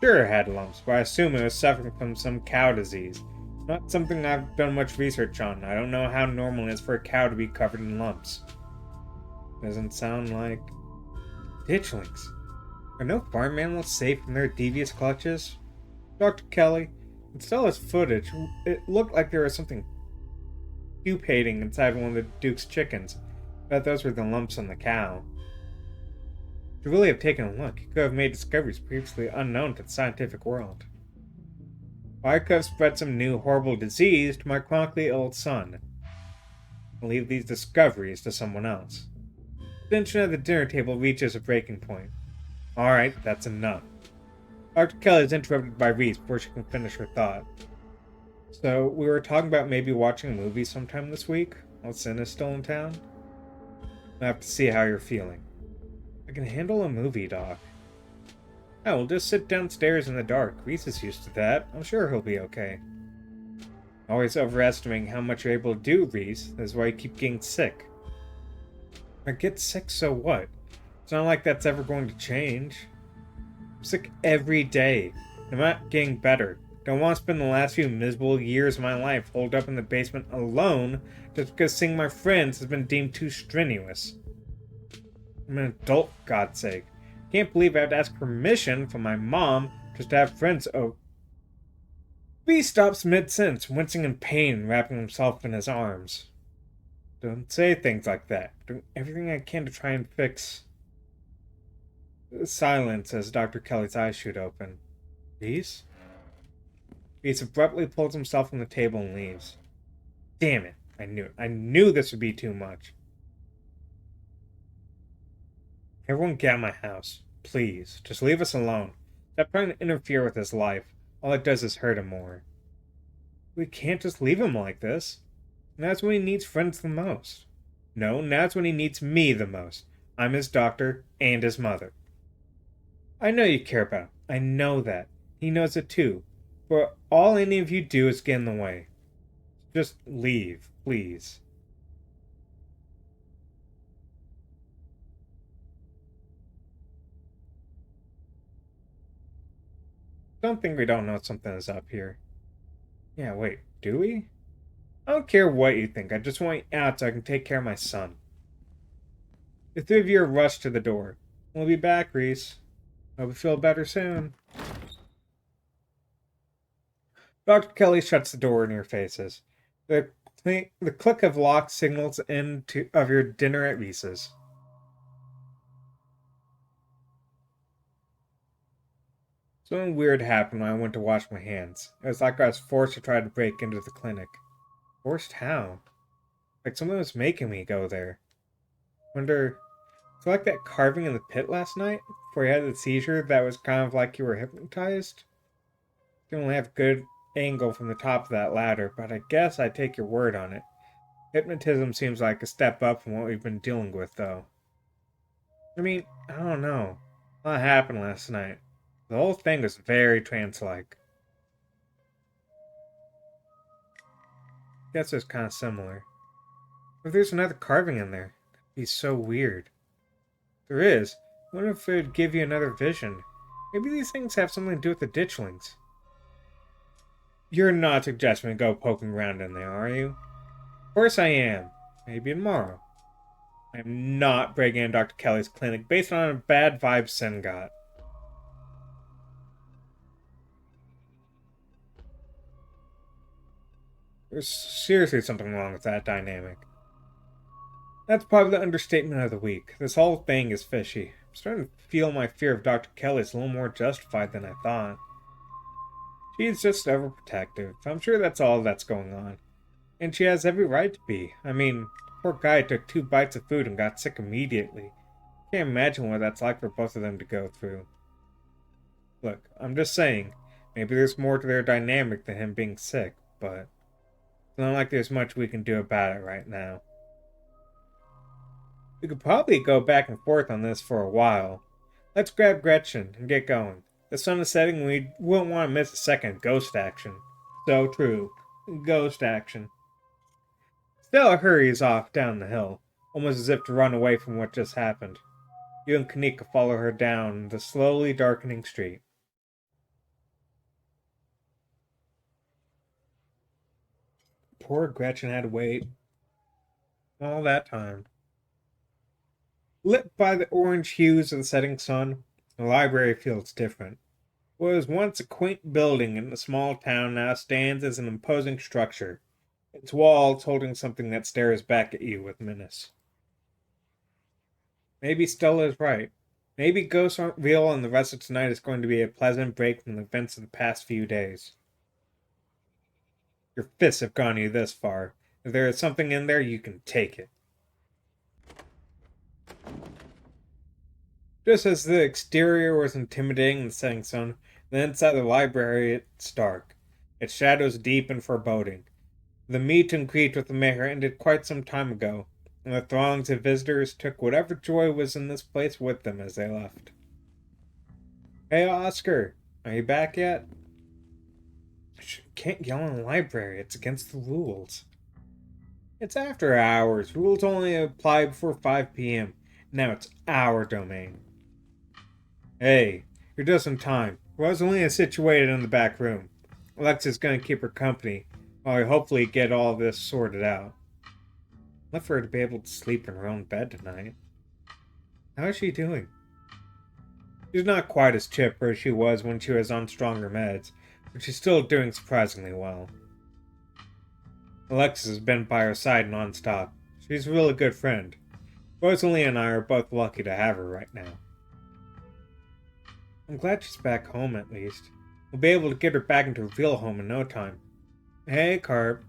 Sure it had lumps, but I assume it was suffering from some cow disease. Not something I've done much research on. I don't know how normal it is for a cow to be covered in lumps. Doesn't sound like ditchlings. Are no farm animals safe from their devious clutches? Dr. Kelly, in Stella's footage, it looked like there was something pupating inside one of the Duke's chickens. But those were the lumps on the cow. To really have taken a look, he could have made discoveries previously unknown to the scientific world. Or I could have spread some new horrible disease to my chronically ill son. And leave these discoveries to someone else. The tension at the dinner table reaches a breaking point. Alright, that's enough. Dr. Kelly is interrupted by Reese before she can finish her thought. So, we were talking about maybe watching a movie sometime this week, while Sin is still in town? I have to see how you're feeling. I can handle a movie, Doc. Oh, we'll just sit downstairs in the dark. Reese is used to that. I'm sure he'll be okay. Always overestimating how much you're able to do, Reese. That's why you keep getting sick. I get sick, so what? It's not like that's ever going to change. I'm sick every day. I'm not getting better. Don't want to spend the last few miserable years of my life holed up in the basement alone just because seeing my friends has been deemed too strenuous. I'm an adult, for God's sake. Can't believe I have to ask permission from my mom just to have friends. Oh. B stops mid-sentence, wincing in pain and wrapping himself in his arms. Don't say things like that. Doing everything I can to try and fix. Silence as Dr. Kelly's eyes shoot open. Reese? Reese abruptly pulls himself from the table and leaves. Damn it. I knew it. I knew this would be too much. Everyone get out of my house. Please. Just leave us alone. Stop trying to interfere with his life. All it does is hurt him more. We can't just leave him like this. And that's when he needs friends the most. No, that's when he needs me the most. I'm his doctor and his mother. I know you care about him. I know that. He knows it too. But all any of you do is get in the way. Just leave, please. Don't think we don't know something is up here. Yeah, wait, do we? I don't care what you think. I just want you out so I can take care of my son. The three of you are rushed to the door. We'll be back, Reese. Hope you feel better soon. Dr. Kelly shuts the door in your faces. The click of lock signals end of your dinner at Reese's. Something weird happened when I went to wash my hands. It was like I was forced to try to break into the clinic. Forced how? Like someone was making me go there. Wonder, it's like that carving in the pit last night, before you had the seizure that was kind of like you were hypnotized? You only have good angle from the top of that ladder, but I guess I take your word on it. Hypnotism seems like a step up from what we've been dealing with, though. I mean, I don't know. A lot happened last night. The whole thing was very trance-like. Guess it's kind of similar. If there's another carving in there, that'd be so weird. There is. I wonder if it would give you another vision. Maybe these things have something to do with the ditchlings. You're not suggesting we go poking around in there, are you? Of course I am. Maybe tomorrow. I am not breaking into Dr. Kelly's clinic based on a bad vibe Sin got. There's seriously something wrong with that dynamic. That's probably the understatement of the week. This whole thing is fishy. I'm starting to feel my fear of Dr. Kelly is a little more justified than I thought. She's just overprotective. I'm sure that's all that's going on. And she has every right to be. I mean, the poor guy took 2 bites of food and got sick immediately. Can't imagine what that's like for both of them to go through. Look, I'm just saying, maybe there's more to their dynamic than him being sick, but it's not like there's much we can do about it right now. We could probably go back and forth on this for a while. Let's grab Gretchen and get going. The sun is setting and we wouldn't want to miss a second ghost action. So true. Ghost action. Stella hurries off down the hill, almost as if to run away from what just happened. You and Kanika follow her down the slowly darkening street. poor Gretchen had to wait all that time. Lit by the orange hues of the setting sun, the library feels different. What was once a quaint building in a small town now stands as an imposing structure, its walls holding something that stares back at you with menace. Maybe Stella is right. Maybe ghosts aren't real and the rest of tonight is going to be a pleasant break from the events of the past few days. Your fists have gone you this far. If there is something in there, you can take it. Just as the exterior was intimidating in the setting sun, the inside the library it's dark, its shadows deep and foreboding. The meet and greet with the mayor ended quite some time ago, and the throngs of visitors took whatever joy was in this place with them as they left. Hey, Oscar, are you back yet? Can't yell in the library, it's against the rules. It's after hours. Rules only apply before 5 p.m. Now it's our domain. Hey, you're just in time. Rosalia is situated in the back room. Alexa's gonna keep her company, while we hopefully get all this sorted out. I'd love for her to be able to sleep in her own bed tonight. How is she doing? She's not quite as chipper as she was when she was on stronger meds, but she's still doing surprisingly well. Alexis has been by her side non-stop. She's a really good friend. Rosalie and I are both lucky to have her right now. I'm glad she's back home at least. We'll be able to get her back into her real home in no time. Hey, Carp.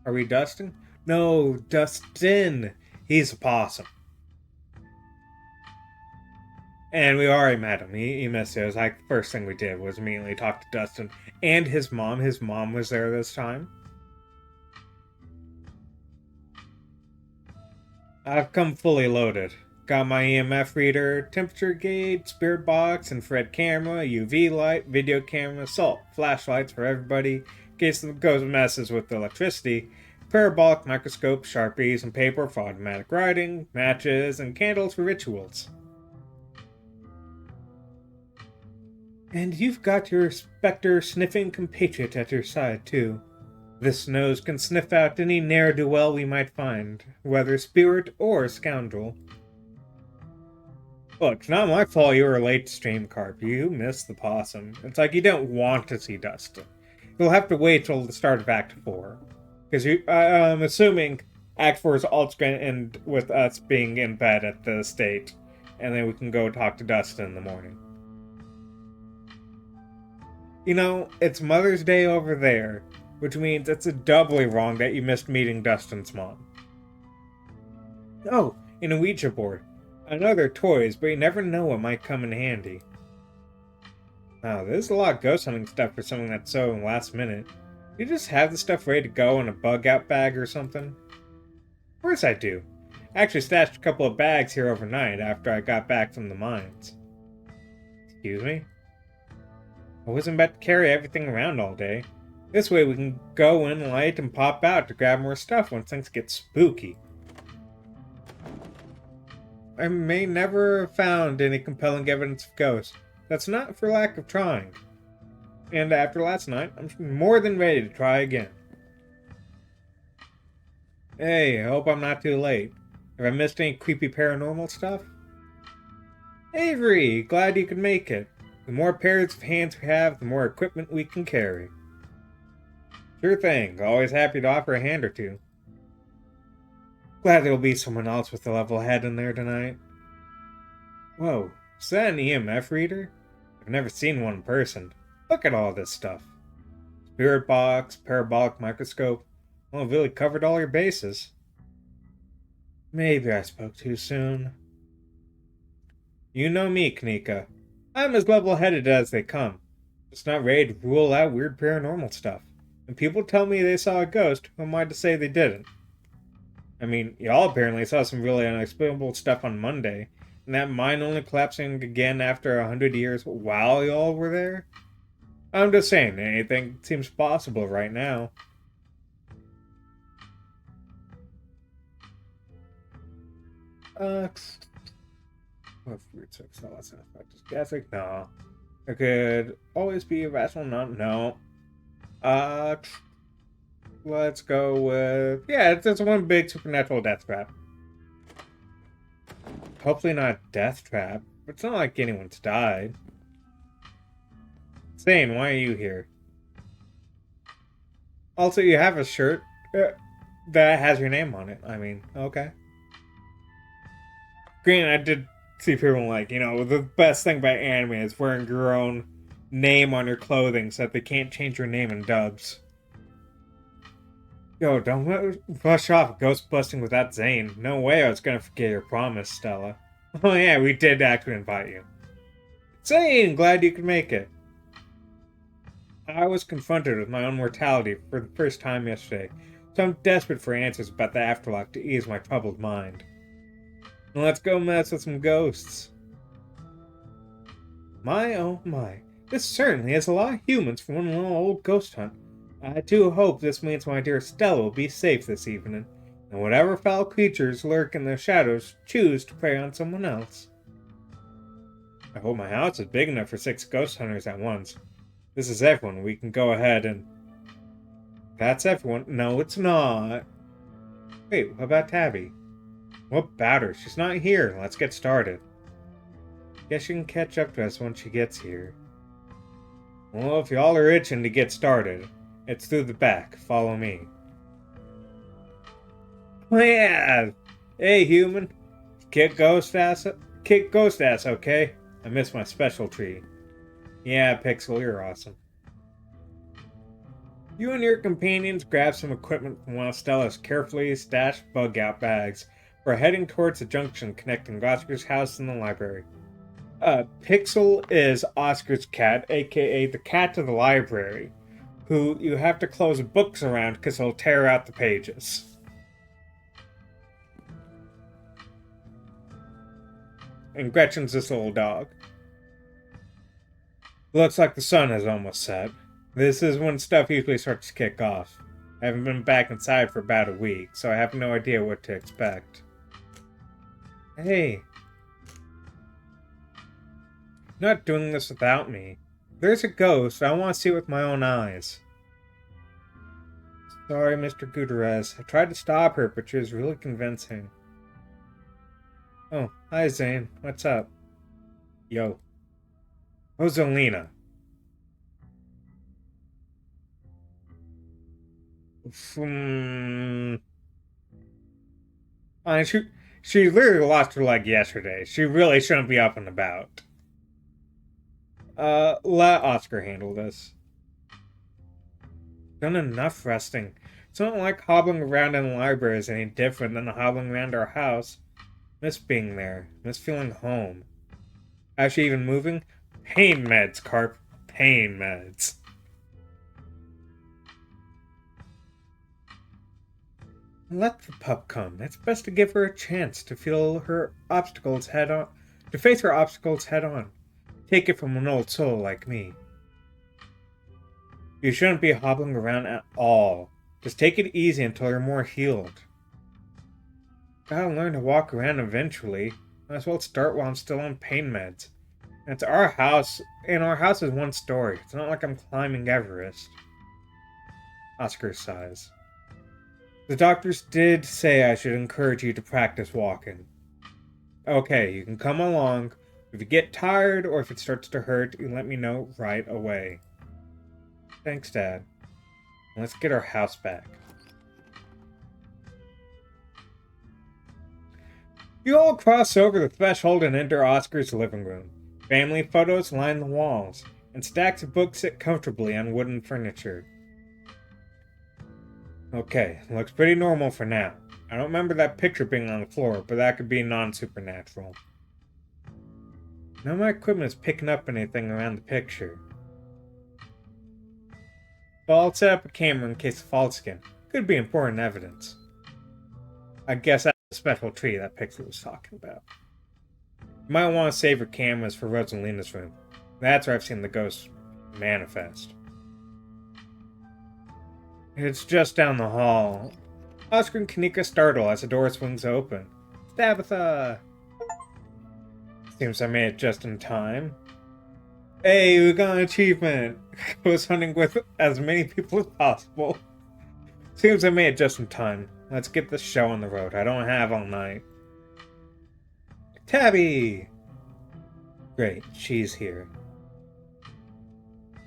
Are we Dustin? No, Dustin! He's a possum. And we already met him. He missed it. It was like the first thing we did was immediately talk to Dustin and his mom. His mom was there this time. I've come fully loaded. Got my EMF reader, temperature gauge, spirit box, infrared camera, UV light, video camera, salt, flashlights for everybody, in case the ghost messes with the electricity, parabolic microscope, sharpies, and paper for automatic writing, matches, and candles for rituals. And you've got your specter-sniffing compatriot at your side, too. This nose can sniff out any ne'er-do-well we might find, whether spirit or scoundrel. Look, it's not my fault you were late to stream, Carp. You missed the possum. It's like you don't want to see Dustin. You'll have to wait till the start of Act 4. Because I'm assuming Act 4 is also going to end with us being in bed at the estate, and then we can go talk to Dustin in the morning. You know, it's Mother's Day over there, which means it's doubly wrong that you missed meeting Dustin's mom. Oh, and a Ouija board. I know they're toys, but you never know what might come in handy. Wow, there's a lot of ghost hunting stuff for something that's so last minute. You just have the stuff ready to go in a bug-out bag or something? Of course I do. I actually stashed a couple of bags here overnight after I got back from the mines. Excuse me? I wasn't about to carry everything around all day. This way we can go in light and pop out to grab more stuff when things get spooky. I may never have found any compelling evidence of ghosts. That's not for lack of trying. And after last night, I'm more than ready to try again. Hey, I hope I'm not too late. Have I missed any creepy paranormal stuff? Avery, glad you could make it. The more pairs of hands we have, the more equipment we can carry. Sure thing, always happy to offer a hand or two. Glad there'll be someone else with a level head in there tonight. Whoa, is that an EMF reader? I've never seen one in person. Look at all this stuff. Spirit box, parabolic microscope. Well, I've really covered all your bases. Maybe I spoke too soon. You know me, Kanika. I'm as level-headed as they come. Just not ready to rule out weird paranormal stuff. When people tell me they saw a ghost, who am I to say they didn't? I mean, y'all apparently saw some really unexplainable stuff on Monday, and that mine only collapsing again after 100 years while y'all were there? I'm just saying, anything seems possible right now. What fruits are so less effective? Guessing? No. It could always be irrational. No. Let's go with... Yeah, it's one big supernatural death trap. Hopefully not death trap. It's not like anyone's died. Zane, why are you here? Also, you have a shirt that has your name on it. I mean, okay. Granted, I did see people like, the best thing about anime is wearing your own name on your clothing so that they can't change your name in dubs. Yo, don't rush off ghost busting without Zane. No way I was gonna forget your promise, Stella. Oh yeah, we did actually invite you. Zane, glad you could make it. I was confronted with my own mortality for the first time yesterday, so I'm desperate for answers about the afterlife to ease my troubled mind. Let's go mess with some ghosts. My oh my, this certainly is a lot of humans for one little old ghost hunt. I do hope this means my dear Stella will be safe this evening, and whatever foul creatures lurk in the shadows choose to prey on someone else. I hope my house is big enough for 6 ghost hunters at once. This is everyone. We can go ahead and... That's everyone. No, it's not. Wait, what about Tabby? What about her? She's not here. Let's get started. Guess she can catch up to us when she gets here. Well, if y'all are itching to get started, it's through the back. Follow me. Oh, yeah! Hey, human. Kick ghost ass, okay? I missed my special tree. Yeah, Pixel, you're awesome. You and your companions grab some equipment from one of Stella's carefully stashed bug-out bags. We're heading towards the junction connecting Oscar's house and the library. Pixel is Oscar's cat, aka the cat of the library, who you have to close books around because he'll tear out the pages. And Gretchen's this little dog. Looks like the sun has almost set. This is when stuff usually starts to kick off. I haven't been back inside for about a week, so I have no idea what to expect. Hey. Not doing this without me. There's a ghost. I want to see it with my own eyes. Sorry, Mr. Gutierrez. I tried to stop her, but she was really convincing. Oh, hi, Zane. What's up? Yo. Rosalina. I mean, she literally lost her leg yesterday. She really shouldn't be up and about. Let Oscar handle this. Done enough resting. It's not like hobbling around in the library is any different than hobbling around our house. Miss being there. Miss feeling home. Actually, even moving? Pain meds, Carp. Pain meds. Let the pup come. It's best to give her a chance to feel her obstacles head on. To face her obstacles head on. Take it from an old soul like me. You shouldn't be hobbling around at all. Just take it easy until you're more healed. Gotta learn to walk around eventually. Might as well start while I'm still on pain meds. And it's our house, and our house is one story. It's not like I'm climbing Everest. Oscar sighs. The doctors did say I should encourage you to practice walking. Okay, you can come along. If you get tired or if it starts to hurt, you let me know right away. Thanks, Dad. Let's get our house back. You all cross over the threshold and enter Oscar's living room. Family photos line the walls, and stacks of books sit comfortably on wooden furniture. Okay, looks pretty normal for now. I don't remember that picture being on the floor, but that could be non-supernatural. None of my equipment is picking up anything around the picture. But I'll set up a camera in case of fall skin. Could be important evidence. I guess that's the special tree that Pixel was talking about. You might want to save your cameras for Rosalina's room. That's where I've seen the ghosts manifest. It's just down the hall. Oscar and Kanika startle as the door swings open. Tabitha! Seems I made it just in time. Hey, we got an achievement! Ghost hunting with as many people as possible. Seems I made it just in time. Let's get this show on the road. I don't have all night. Tabby! Great, she's here.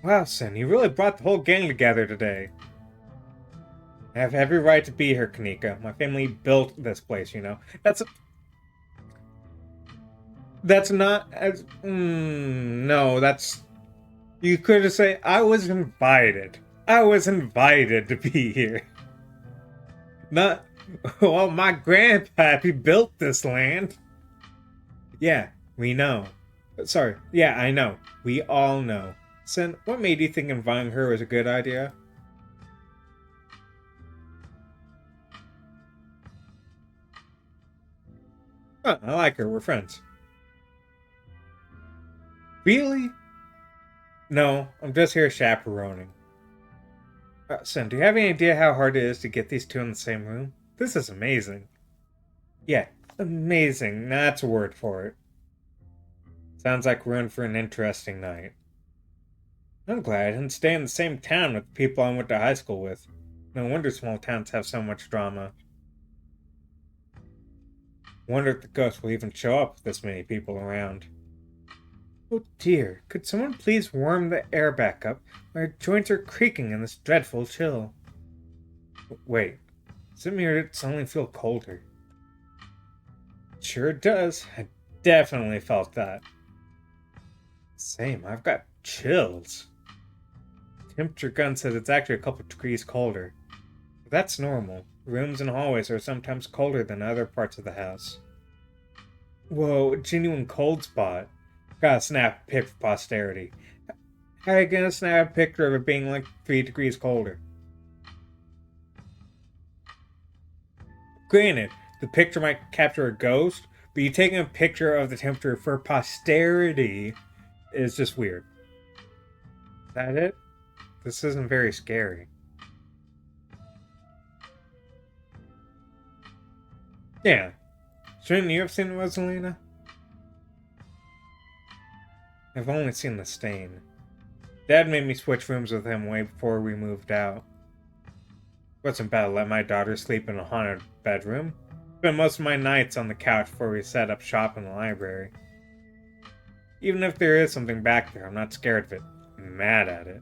Wow, Sin, you really brought the whole gang together today. I have every right to be here, Kanika. My family built this place, you know. That's not as... no, that's... You could have said, I was invited. I was invited to be here. Not... Well, my grandpappy built this land. Yeah, we know. Sorry, yeah, I know. We all know. Sin, what made you think inviting her was a good idea? Oh, I like her. We're friends. Really? No, I'm just here chaperoning. Sin, do you have any idea how hard it is to get these two in the same room? This is amazing. Yeah, amazing. That's a word for it. Sounds like we're in for an interesting night. I'm glad I didn't stay in the same town with the people I went to high school with. No wonder small towns have so much drama. Wonder if the ghost will even show up with this many people around. Oh dear, could someone please warm the air back up? My joints are creaking in this dreadful chill. Wait, does it mean it suddenly feel colder? Sure it does. I definitely felt that. Same, I've got chills. Temperature gun says it's actually a couple degrees colder. But that's normal. Rooms and hallways are sometimes colder than other parts of the house. Whoa, genuine cold spot. Gotta snap a pic for posterity. How are you gonna snap a picture of it being like 3 degrees colder? Granted, the picture might capture a ghost, but you taking a picture of the temperature for posterity is just weird. Is that it? This isn't very scary. Yeah. Shouldn't you have seen Rosalina? I've only seen the stain. Dad made me switch rooms with him way before we moved out. Wasn't bad to let my daughter sleep in a haunted bedroom. Spent most of my nights on the couch before we set up shop in the library. Even if there is something back there, I'm not scared of it. I'm mad at it.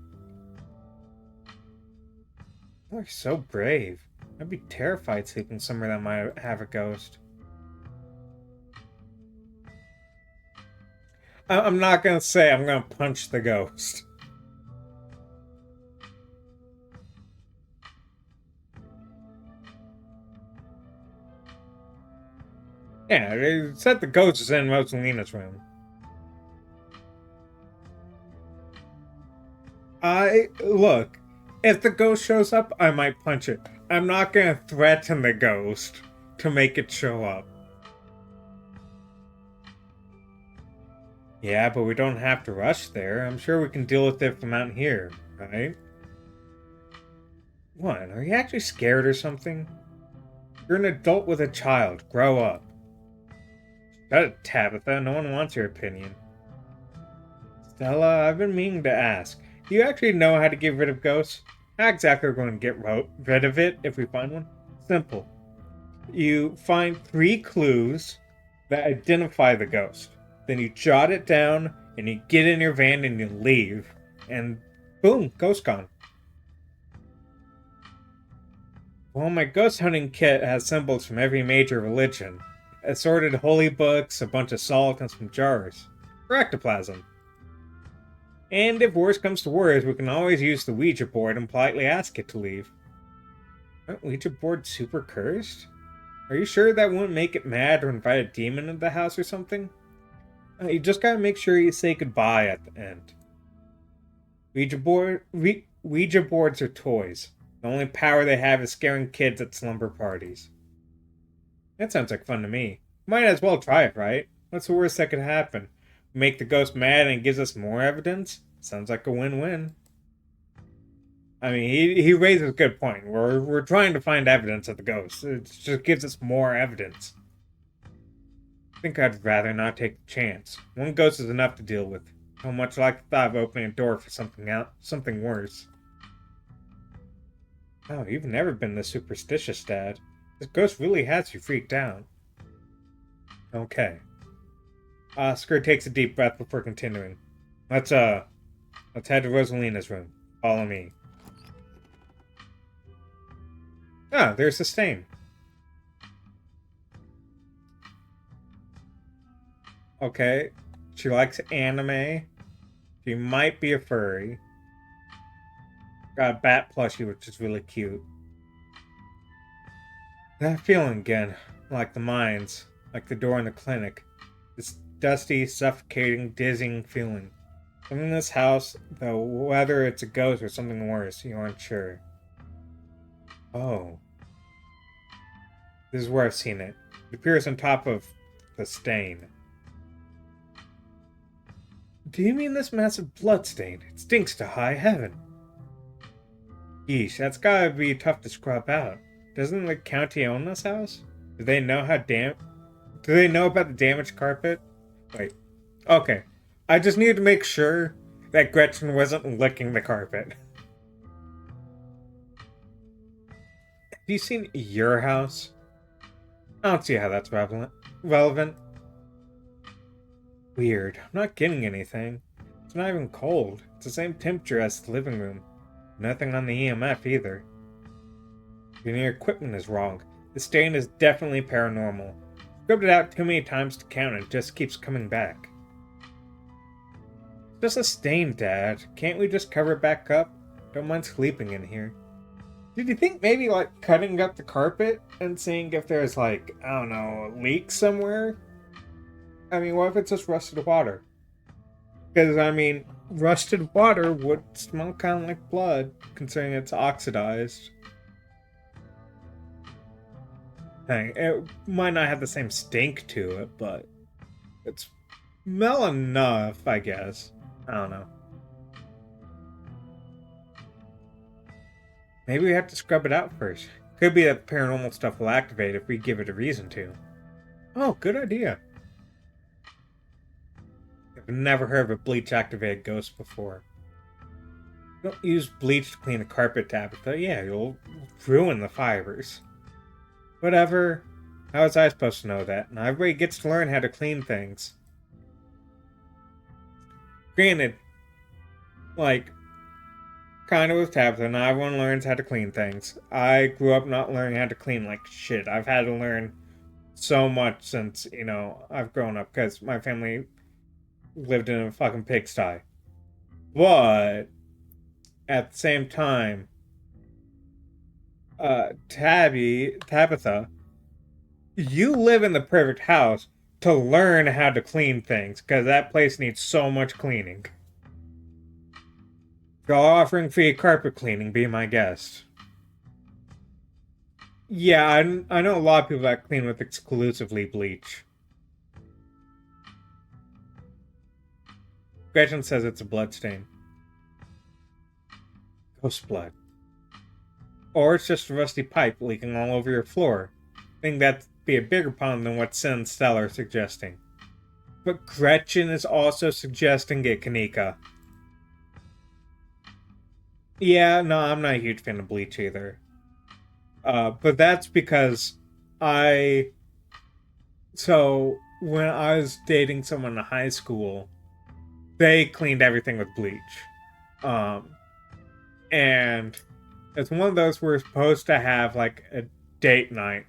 You're so brave. I'd be terrified sleeping somewhere that might have a ghost. I'm not gonna say I'm gonna punch the ghost. Yeah, they said the ghost is in Rosalina's room. Look, if the ghost shows up, I might punch it. I'm not gonna threaten the ghost to make it show up. Yeah, but we don't have to rush there. I'm sure we can deal with it from out here, right? What? Are you actually scared or something? You're an adult with a child. Grow up. Shut it, Tabitha. No one wants your opinion. Stella, I've been meaning to ask. Do you actually know how to get rid of ghosts? How exactly are we going to get rid of it if we find one? Simple. You find 3 clues that identify the ghost. Then you jot it down, and you get in your van and you leave. And boom, ghost gone. Well, my ghost hunting kit has symbols from every major religion. Assorted holy books, a bunch of salt, and some jars. For ectoplasm. And if worse comes to worse, we can always use the Ouija board and politely ask it to leave. Aren't Ouija boards super cursed? Are you sure that wouldn't make it mad or invite a demon into the house or something? You just gotta make sure you say goodbye at the end. Ouija boards are toys. The only power they have is scaring kids at slumber parties. That sounds like fun to me. Might as well try it, right? What's the worst that could happen? Make the ghost mad and it gives us more evidence? Sounds like a win-win. I mean, he raises a good point. We're trying to find evidence of the ghost. It just gives us more evidence. I think I'd rather not take the chance. One ghost is enough to deal with. How much like the thought of opening a door for something worse. Oh, you've never been this superstitious, Dad. This ghost really has you freaked out. Okay. Oscar takes a deep breath before continuing. Let's head to Rosalina's room. Follow me. Ah, there's the stain. Okay. She likes anime. She might be a furry. Got a bat plushie, which is really cute. That feeling again. Like the mines. Like the door in the clinic. This dusty, suffocating, dizzying feeling. Something in this house, though whether it's a ghost or something worse, you aren't sure. Oh. This is where I've seen it. It appears on top of the stain. Do you mean this massive blood stain? It stinks to high heaven. Yeesh, that's gotta be tough to scrub out. Doesn't the county own this house? Do they know Do they know about the damaged carpet? Wait. Okay. I just needed to make sure that Gretchen wasn't licking the carpet. Have you seen your house? I don't see how that's relevant. Weird. I'm not getting anything. It's not even cold. It's the same temperature as the living room. Nothing on the EMF either. Your equipment is wrong. The stain is definitely paranormal. Scrubbed it out too many times to count and it just keeps coming back. It's just a stain, Dad. Can't we just cover it back up? Don't mind sleeping in here. Did you think maybe like cutting up the carpet and seeing if there's like, I don't know, a leak somewhere? I mean, what if it's just rusted water? Because, I mean, rusted water would smell kind of like blood, considering it's oxidized. Dang, it might not have the same stink to it, but it's smell enough, I guess. I don't know. Maybe we have to scrub it out first. Could be that paranormal stuff will activate if we give it a reason to. Oh, good idea. I've never heard of a bleach-activated ghost before. Don't use bleach to clean a carpet, Tabitha. Yeah, you'll ruin the fibers. Whatever. How was I supposed to know that? Now everybody gets to learn how to clean things. Granted, like, kind of with Tabitha, not everyone learns how to clean things. I grew up not learning how to clean like shit. I've had to learn so much since, I've grown up because my family lived in a fucking pigsty. But at the same time, Tabitha, you live in the perfect house to learn how to clean things because that place needs so much cleaning. If you're offering free carpet cleaning, be my guest. Yeah, I know a lot of people that clean with exclusively bleach. Gretchen says it's a blood stain. Ghost blood. Or it's just a rusty pipe leaking all over your floor. I think that'd be a bigger problem than what Sin and Stella are suggesting. But Gretchen is also suggesting it, Kanika. Yeah, no, I'm not a huge fan of bleach either. But that's because So, when I was dating someone in high school, they cleaned everything with bleach. And it's one of those we're supposed to have like a date night,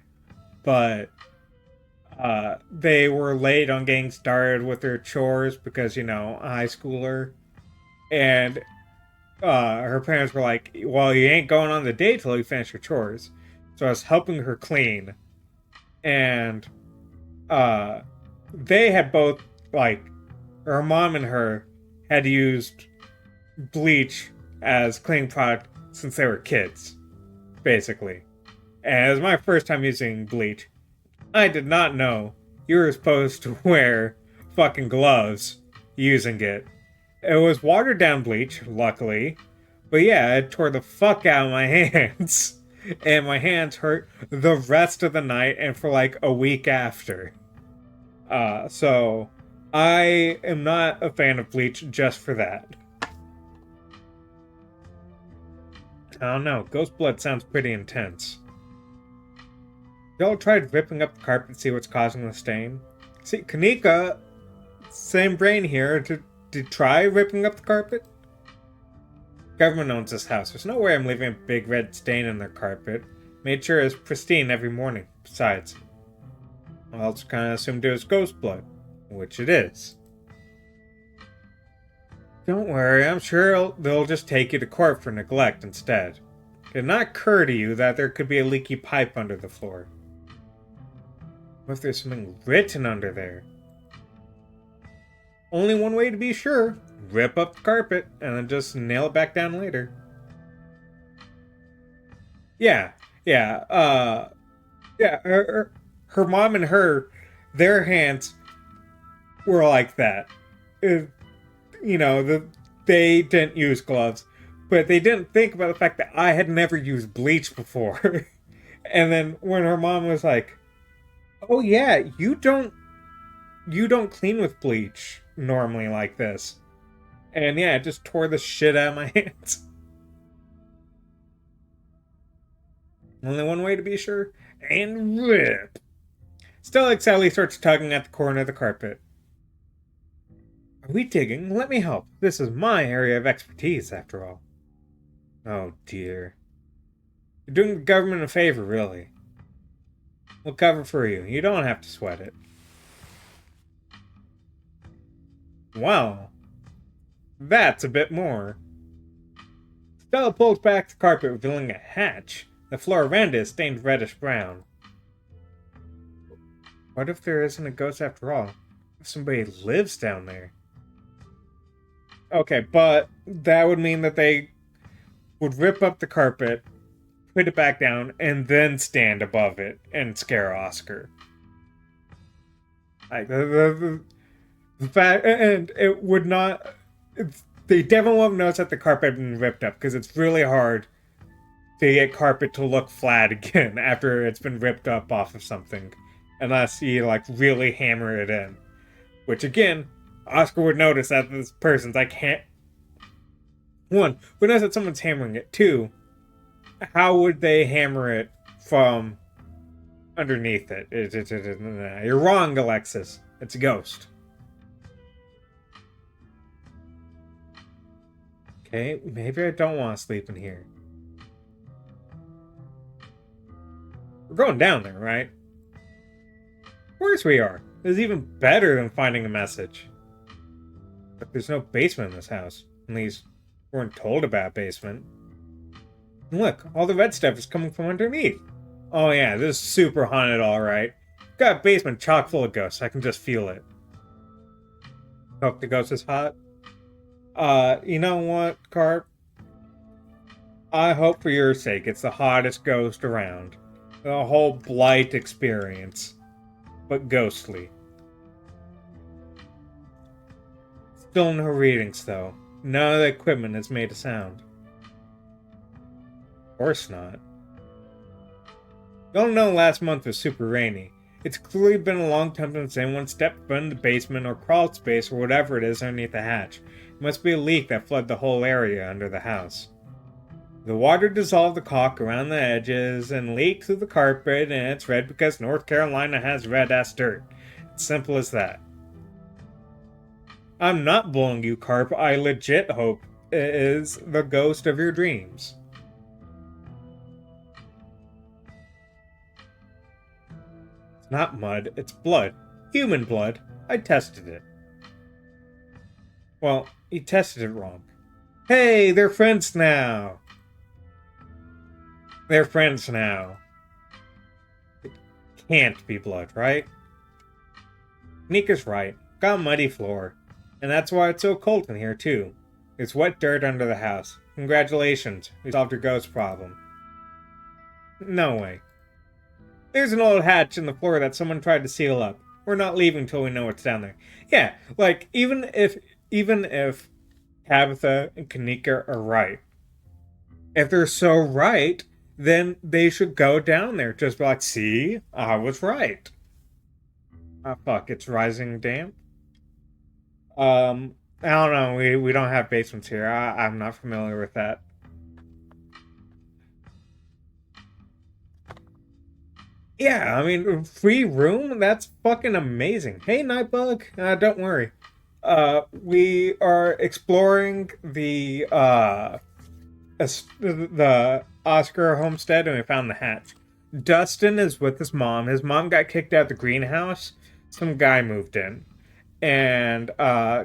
but they were late on getting started with their chores because, a high schooler. And her parents were like, well, you ain't going on the date till you finish your chores. So I was helping her clean. And they had both, like, her mom and her had used bleach as cleaning product since they were kids, basically. And it was my first time using bleach. I did not know you were supposed to wear fucking gloves using it. It was watered down bleach, luckily. But yeah, it tore the fuck out of my hands. And my hands hurt the rest of the night and for like a week after. So I am not a fan of bleach just for that. I don't know. Ghost blood sounds pretty intense. Y'all tried ripping up the carpet to see what's causing the stain? See, Kanika, same brain here, to try ripping up the carpet? Government owns this house. There's no way I'm leaving a big red stain in their carpet. Made sure it's pristine every morning. Besides, I also kind of assumed it was ghost blood, which it is. Don't worry, I'm sure they'll just take you to court for neglect instead. It did not occur to you that there could be a leaky pipe under the floor. What if there's something written under there? Only one way to be sure. Rip up the carpet and then just nail it back down later. Yeah. Her mom and their hands were like that. They didn't use gloves, but they didn't think about the fact that I had never used bleach before. And then when her mom was like, "Oh yeah, you don't clean with bleach normally like this," and yeah, it just tore the shit out of my hands. Only one way to be sure, and rip. Still, Sally starts tugging at the corner of the carpet. Are we digging? Let me help. This is my area of expertise, after all. Oh dear. You're doing the government a favor, really. We'll cover for you. You don't have to sweat it. Wow. That's a bit more. Stella pulls back the carpet, revealing a hatch. The floor around it is stained reddish-brown. What if there isn't a ghost after all? If somebody lives down there? Okay, but that would mean that they would rip up the carpet, put it back down, and then stand above it and scare Oscar. Like, the fact, and it would not... They definitely won't notice that the carpet had been ripped up, because it's really hard to get carpet to look flat again after it's been ripped up off of something. Unless you, really hammer it in. Which, again, Oscar would notice that this person's one, would notice that someone's hammering it. Two, how would they hammer it from underneath it? You're wrong, Alexis. It's a ghost. Okay, maybe I don't want to sleep in here. We're going down there, right? Of course we are. This is even better than finding a message. But there's no basement in this house. At least, we weren't told about a basement. And look, all the red stuff is coming from underneath. Oh yeah, this is super haunted, alright. Got a basement chock full of ghosts. I can just feel it. Hope the ghost is hot. You know what, Carp? I hope for your sake it's the hottest ghost around. The whole Blight experience. But ghostly. Still no readings, though. None of the equipment has made a sound. Of course not. Y'all know last month was super rainy. It's clearly been a long time since anyone stepped foot in the basement or crawl space or whatever it is underneath the hatch. It must be a leak that flooded the whole area under the house. The water dissolved the caulk around the edges and leaked through the carpet, and it's red because North Carolina has red-ass dirt. It's simple as that. I'm not bullying you, Carp. I legit hope it is the ghost of your dreams. It's not mud, it's blood. Human blood. I tested it. Well, you tested it wrong. Hey, they're friends now! They're friends now. It can't be blood, right? Nika's right. Got a muddy floor. And that's why it's so cold in here, too. There's wet dirt under the house. Congratulations, we solved your ghost problem. No way. There's an old hatch in the floor that someone tried to seal up. We're not leaving till we know what's down there. Yeah, even if Tabitha and Kanika are right, if they're so right, then they should go down there. Just be like, see, I was right. Ah, fuck, it's rising damp. I don't know, we don't have basements here. I'm not familiar with that. Yeah, I mean, free room? That's fucking amazing. Hey, Nightbug, don't worry. We are exploring the Oscar homestead and we found the hatch. Dustin is with his mom. His mom got kicked out of the greenhouse. Some guy moved in and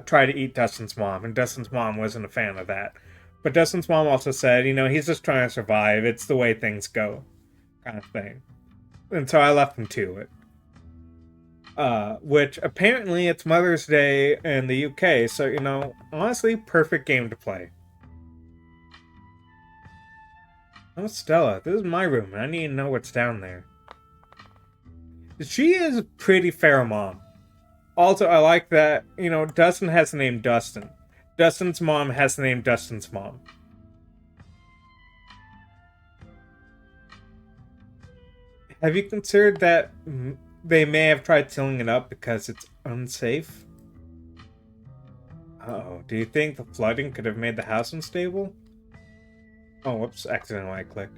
tried to eat Dustin's mom, and Dustin's mom wasn't a fan of that. But Dustin's mom also said, he's just trying to survive. It's the way things go, kind of thing. And so I left him to it. Which apparently it's Mother's Day in the UK, so honestly, perfect game to play. Oh, Stella, this is my room, and I need to know what's down there. She is a pretty fair mom. Also, I like that, Dustin has the name Dustin. Dustin's mom has the name Dustin's mom. Have you considered that they may have tried sealing it up because it's unsafe? Oh, do you think the flooding could have made the house unstable? Oh, whoops, accidentally clicked.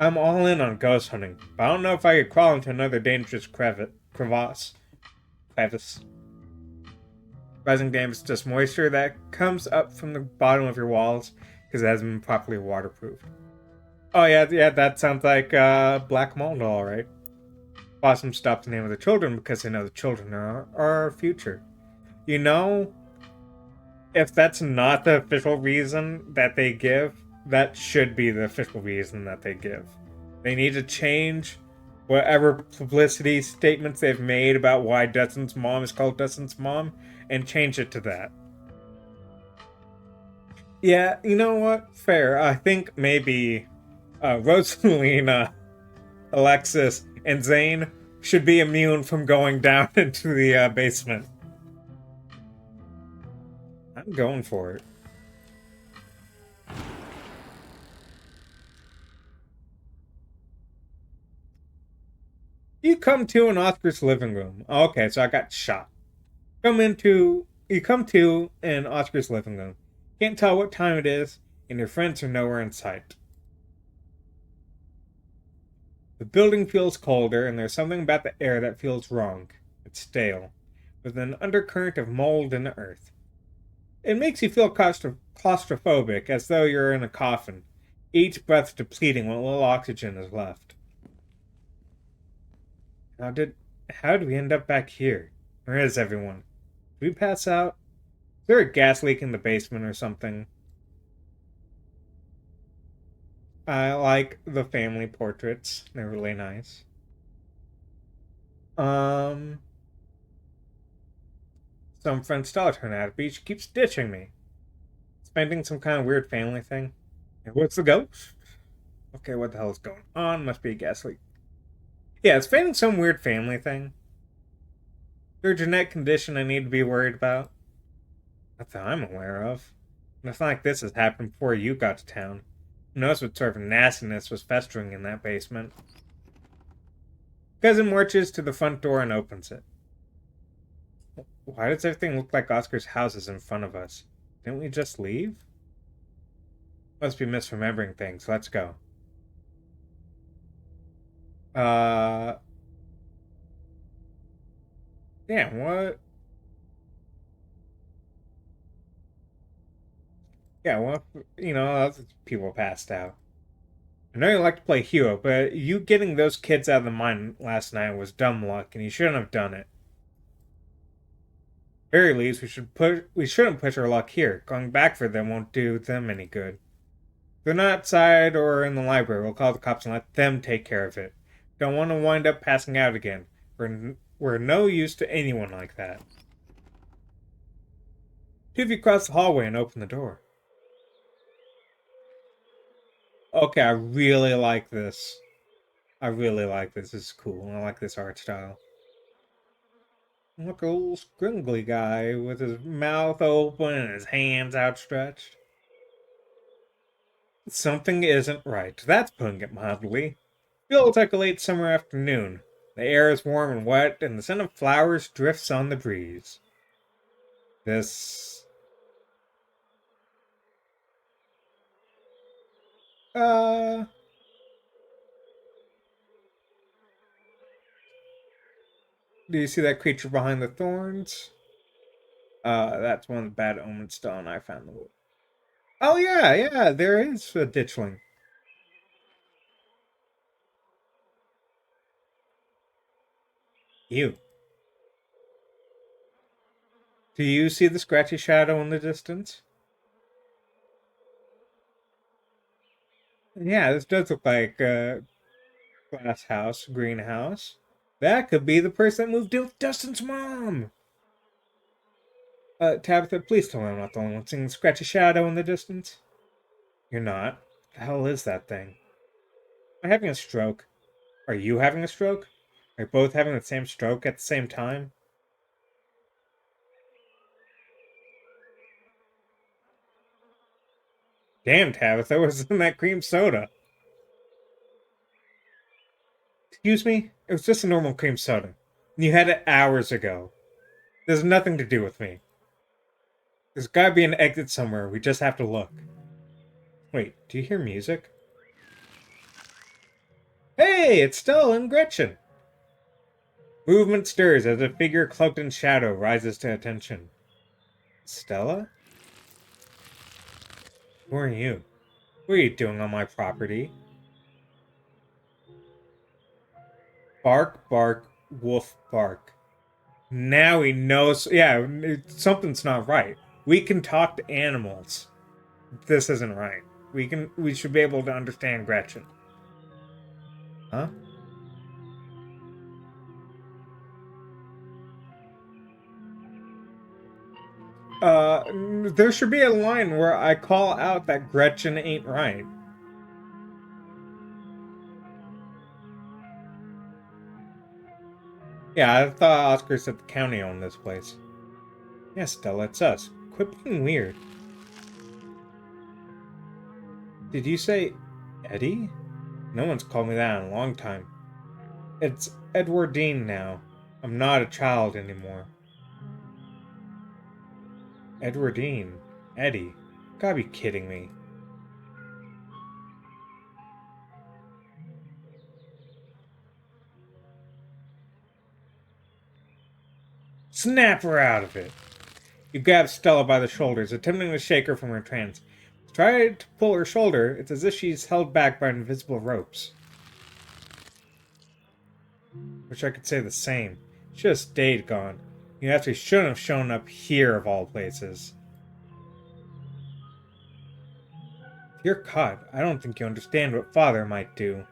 I'm all in on ghost hunting, but I don't know if I could crawl into another dangerous crevasse. Rising damage is just moisture that comes up from the bottom of your walls because it hasn't been properly waterproofed. Oh yeah, that sounds like Black Mold, alright. Blossom stopped the name of the children because they know the children are our future. If that's not the official reason that they give, that should be the official reason that they give. They need to change whatever publicity statements they've made about why Dustin's mom is called Dustin's mom and change it to that. Yeah, you know what? Fair. I think maybe Rosalina, Alexis, and Zane should be immune from going down into the basement. I'm going for it. You come to an Oscar's living room. Okay, so I got shot. You come to an Oscar's living room. Can't tell what time it is, and your friends are nowhere in sight. The building feels colder, and there's something about the air that feels wrong. It's stale, with an undercurrent of mold and earth. It makes you feel claustrophobic, as though you're in a coffin, each breath depleting what little oxygen is left. How did we end up back here? Where is everyone? Did we pass out? Is there a gas leak in the basement or something? I like the family portraits. They're really nice. Um, some friend Stella turned out of beach keeps ditching me. Spending some kind of weird family thing. What's the ghost? Okay, what the hell is going on? Must be a gas leak. Yeah, it's feigning some weird family thing. Is there a genetic condition I need to be worried about? Not that I'm aware of. Nothing like this has happened before you got to town. Who knows what sort of nastiness was festering in that basement? Cousin marches to the front door and opens it. Why does everything look like Oscar's house is in front of us? Didn't we just leave? Must be misremembering things. Let's go. Uh. Damn, what? Yeah, well, people passed out. I know you like to play hero, but you getting those kids out of the mine last night was dumb luck, and you shouldn't have done it. Very least, we shouldn't push our luck here. Going back for them won't do them any good. If they're not outside or in the library, we'll call the cops and let them take care of it. Don't want to wind up passing out again. We're no use to anyone like that. Two of you cross the hallway and open the door. Okay, I really like this. I really like this. This is cool. I like this art style. Look, a little scringly guy with his mouth open and his hands outstretched. Something isn't right. That's putting it mildly. Feels like a late summer afternoon. The air is warm and wet, and the scent of flowers drifts on the breeze. This. Uh. Do you see that creature behind the thorns? That's one of the bad omen stone I found in the wood. Oh yeah, yeah, there is a ditchling. You. Do you see the scratchy shadow in the distance? Yeah, this does look like a glass house, greenhouse. That could be the person that moved in with Dustin's mom. Tabitha, please tell me I'm not the only one seeing the scratchy shadow in the distance. You're not. The hell is that thing? Am I having a stroke? Are you having a stroke? Are you both having the same stroke at the same time? Damn, Tabitha, what's in that cream soda? Excuse me? It was just a normal cream soda. You had it hours ago. There's nothing to do with me. There's gotta be an exit somewhere. We just have to look. Wait, do you hear music? Hey, it's Stella and Gretchen! Movement stirs as a figure cloaked in shadow rises to attention. Stella? Who are you? What are you doing on my property? Bark, bark, wolf, bark. Now he knows. Yeah, something's not right. We can talk to animals. This isn't right. We should be able to understand Gretchen. Huh? There should be a line where I call out that Gretchen ain't right. Yeah, I thought Oscar said the county owned this place. Yeah, Stella, it's us. Quit being weird. Did you say Eddie? No one's called me that in a long time. It's Edwardine now. I'm not a child anymore. Edwardine. Eddie. Gotta be kidding me. Snap her out of it. You grab Stella by the shoulders, attempting to shake her from her trance. Try to pull her shoulder, it's as if she's held back by invisible ropes. Wish I could say the same. Should have stayed gone. You actually shouldn't have shown up here of all places. If you're caught, I don't think you understand what father might do.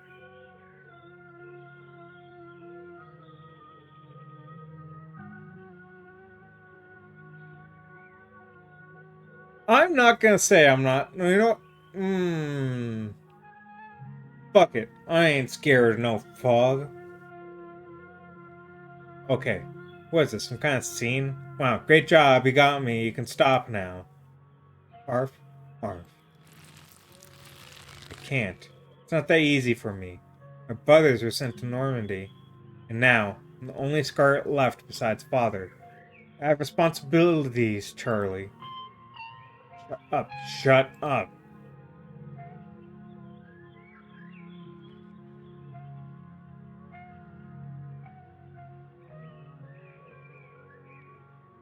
I'm not gonna say I'm not. You know, fuck it. I ain't scared of no fog. Okay, what is this? Some kind of scene? Wow, great job. You got me. You can stop now. Arf, arf. I can't. It's not that easy for me. My brothers were sent to Normandy, and now I'm the only Scarlet left besides father. I have responsibilities, Charlie. Shut up. Shut up.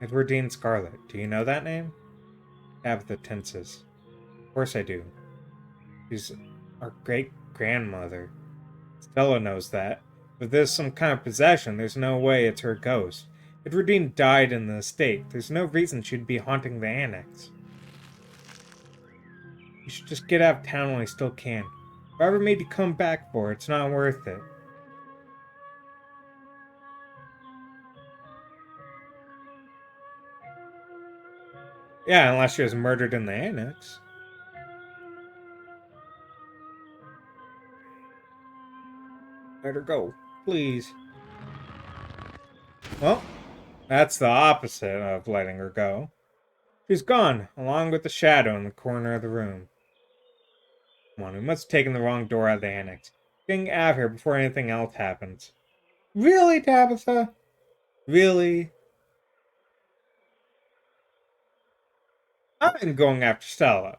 Edward Dean Scarlet. Do you know that name? Tabitha tenses. Of course I do. She's our great grandmother. Stella knows that. If there's some kind of possession, there's no way it's her ghost. Edward Dean died in the estate. There's no reason she'd be haunting the annex. You should just get out of town while you still can. Whatever made you come back for, it's not worth it. Yeah, unless she was murdered in the annex. Let her go, please. Well, that's the opposite of letting her go. She's gone, along with the shadow in the corner of the room. Come on, we must have taken the wrong door out of the annex. Getting out of here before anything else happens. Really, Tabitha? Really? I'm going after Stella.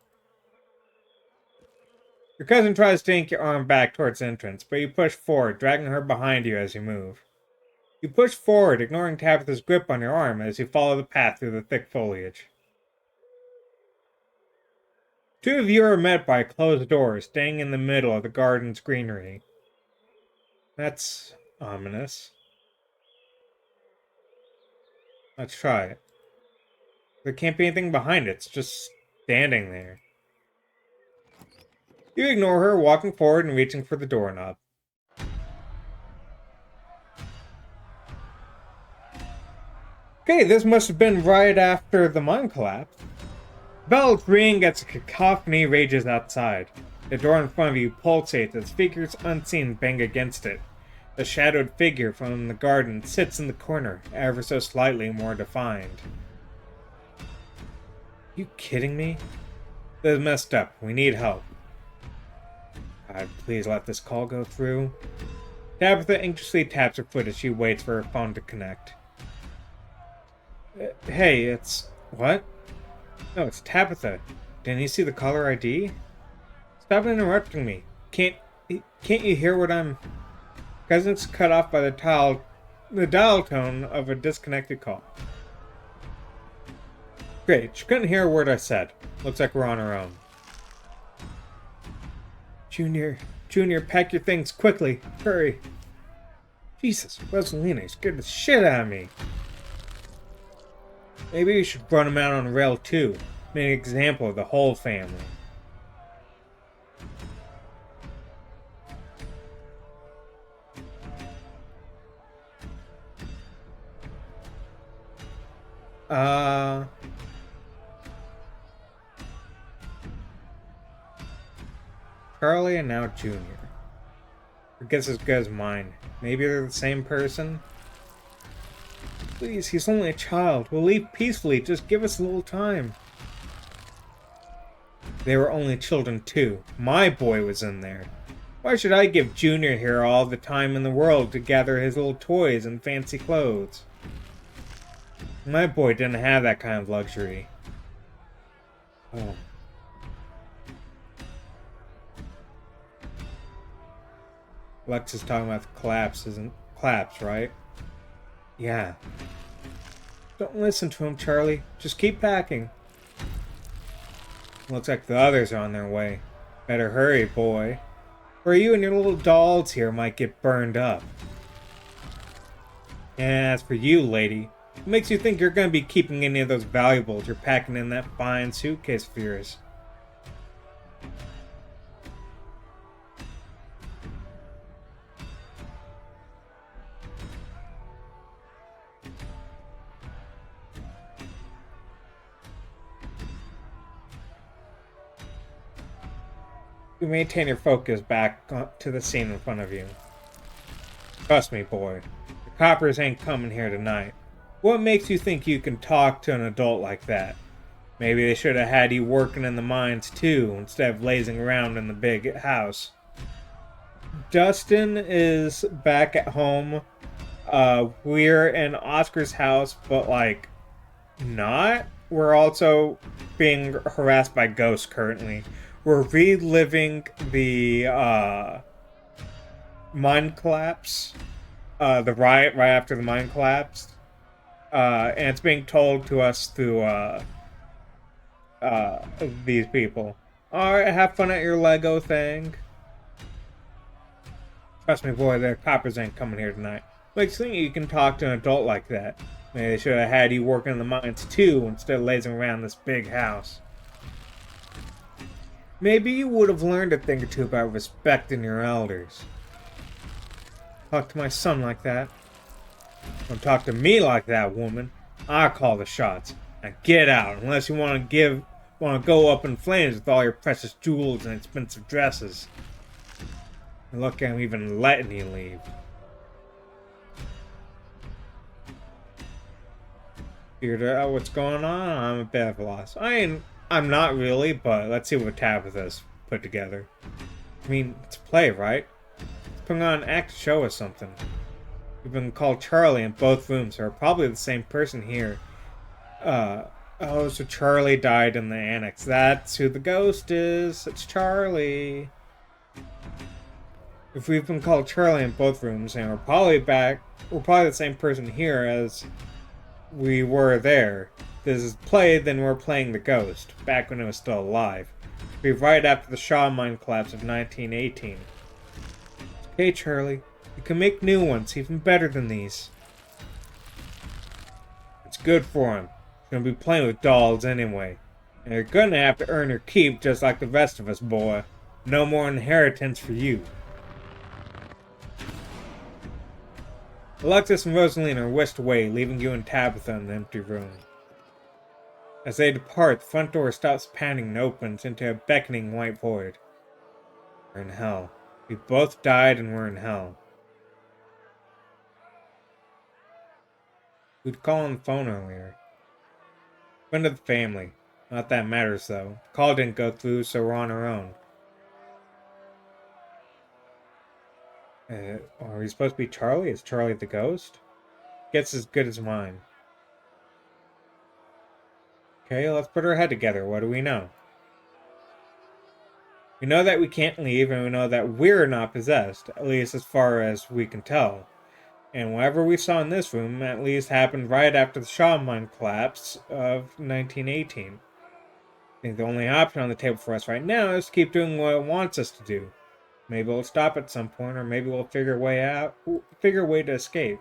Your cousin tries to yank your arm back towards the entrance, but you push forward, dragging her behind you as you move. You push forward, ignoring Tabitha's grip on your arm as you follow the path through the thick foliage. Two of you are met by a closed door, staying in the middle of the garden's greenery. That's ominous. Let's try it. There can't be anything behind it, it's just standing there. You ignore her, walking forward and reaching for the doorknob. Okay, this must have been right after the mine collapse. Bells ring as a cacophony rages outside. The door in front of you pulsates as figures unseen bang against it. The shadowed figure from the garden sits in the corner, ever so slightly more defined. You kidding me? This is messed up. We need help. God, please let this call go through. Tabitha anxiously taps her foot as she waits for her phone to connect. Hey, it's... What? No, it's Tabitha. Didn't you see the caller ID? Stop interrupting me. Can't you hear what I'm... Cousin's cut off by the dial tone of a disconnected call. Great, she couldn't hear a word I said. Looks like we're on our own. Junior, pack your things quickly. Hurry. Jesus, Rosalina scared the shit out of me. Maybe we should run him out on the rail too. Make an example of the whole family. Charlie and now Junior. Her guess as good as mine. Maybe they're the same person? Please, he's only a child. We'll leave peacefully. Just give us a little time. They were only children too. My boy was in there. Why should I give Junior here all the time in the world to gather his little toys and fancy clothes? My boy didn't have that kind of luxury. Oh. Lex is talking about the collapse, right? Yeah. Don't listen to him, Charlie. Just keep packing. Looks like the others are on their way. Better hurry, boy. Or you and your little dolls here might get burned up. And as for you, lady, what makes you think you're going to be keeping any of those valuables you're packing in that fine suitcase of yours? You maintain your focus back to the scene in front of you. Trust me, boy. The coppers ain't coming here tonight. What makes you think you can talk to an adult like that? Maybe they should have had you working in the mines too, instead of lazing around in the big house. Dustin is back at home. We're in Oscar's house, but like, not. We're also being harassed by ghosts currently. We're reliving the mine collapse, the riot right after the mine collapsed, and it's being told to us through these people. Alright, have fun at your Lego thing. Trust me, boy, the coppers ain't coming here tonight. Makes you think you can talk to an adult like that. Maybe they should have had you working in the mines too, instead of lazing around this big house. Maybe you would have learned a thing or two about respecting your elders. Talk to my son like that. Don't talk to me like that, woman. I call the shots. Now get out, unless you want to go up in flames with all your precious jewels and expensive dresses. And look, I'm even letting you leave. Figured out what's going on? I'm a bit of a loss. I'm not really, but let's see what Tabitha's put together. I mean, it's a play, right? Let's put on an act to show us something. We've been called Charlie in both rooms, so we're probably the same person here. Oh, so Charlie died in the annex. That's who the ghost is. It's Charlie. If we've been called Charlie in both rooms, and we're probably the same person here as we were there. If this is played, then we're playing the ghost, back when it was still alive. It'll be right after the Shaw mine collapse of 1918. Okay, Charlie, you can make new ones, even better than these. It's good for him. He's gonna be playing with dolls anyway. And you're gonna have to earn your keep just like the rest of us, boy. No more inheritance for you. Alexis and Rosalina are whisked away, leaving you and Tabitha in the empty room. As they depart, the front door stops panning and opens into a beckoning white void. We're in hell. We both died and we're in hell. We'd call on the phone earlier. Friend of the family. Not that matters though. The call didn't go through, so we're on our own. Are we supposed to be Charlie? Is Charlie the ghost? Gets as good as mine. Okay, let's put our head together. What do we know? We know that we can't leave, and we know that we're not possessed, at least as far as we can tell. And whatever we saw in this room at least happened right after the Shaw mine collapse of 1918. I think the only option on the table for us right now is to keep doing what it wants us to do. Maybe we'll stop at some point, or maybe we'll figure a way to escape.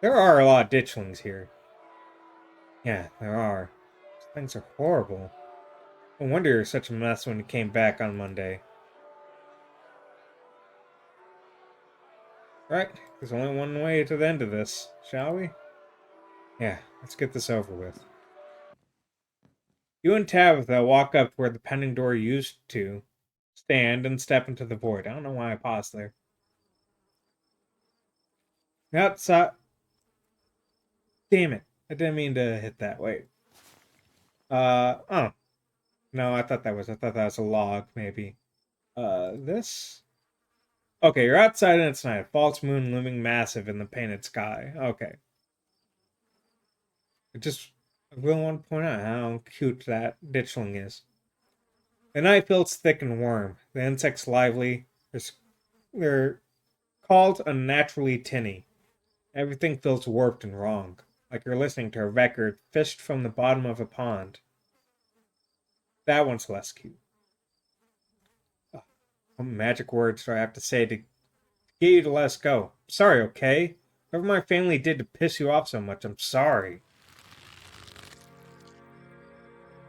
There are a lot of ditchlings here. Yeah, there are. These things are horrible. No wonder you're such a mess when you came back on Monday. Right, there's only one way to the end of this, shall we? Yeah, let's get this over with. You and Tabitha walk up to where the pending door used to stand and step into the void. I don't know why I paused there. Outside. Damn it. I didn't mean to hit that. Wait. Oh. No, I thought that was a log, maybe. This? Okay, you're outside and it's night. False moon looming massive in the painted sky. Okay. I really want to point out how cute that ditchling is. The night feels thick and warm. The insects lively. They're called unnaturally tinny. Everything feels warped and wrong, like you're listening to a record fished from the bottom of a pond. That one's less cute. What magic words do I have to say to get you to let us go? I'm sorry, okay? Whatever my family did to piss you off so much, I'm sorry.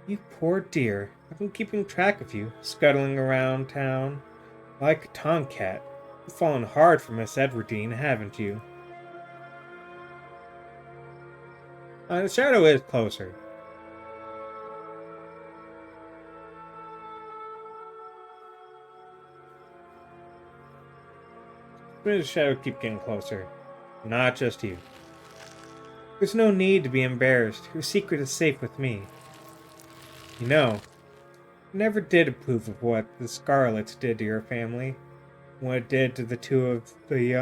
You poor dear. I've been keeping track of you, scuttling around town like a tomcat. You've fallen hard for Miss Edwardine, haven't you? The shadow is closer. But the shadow keep getting closer. Not just you. There's no need to be embarrassed. Your secret is safe with me. You know, I never did approve of what the Scarlets did to your family. What it did to the two of you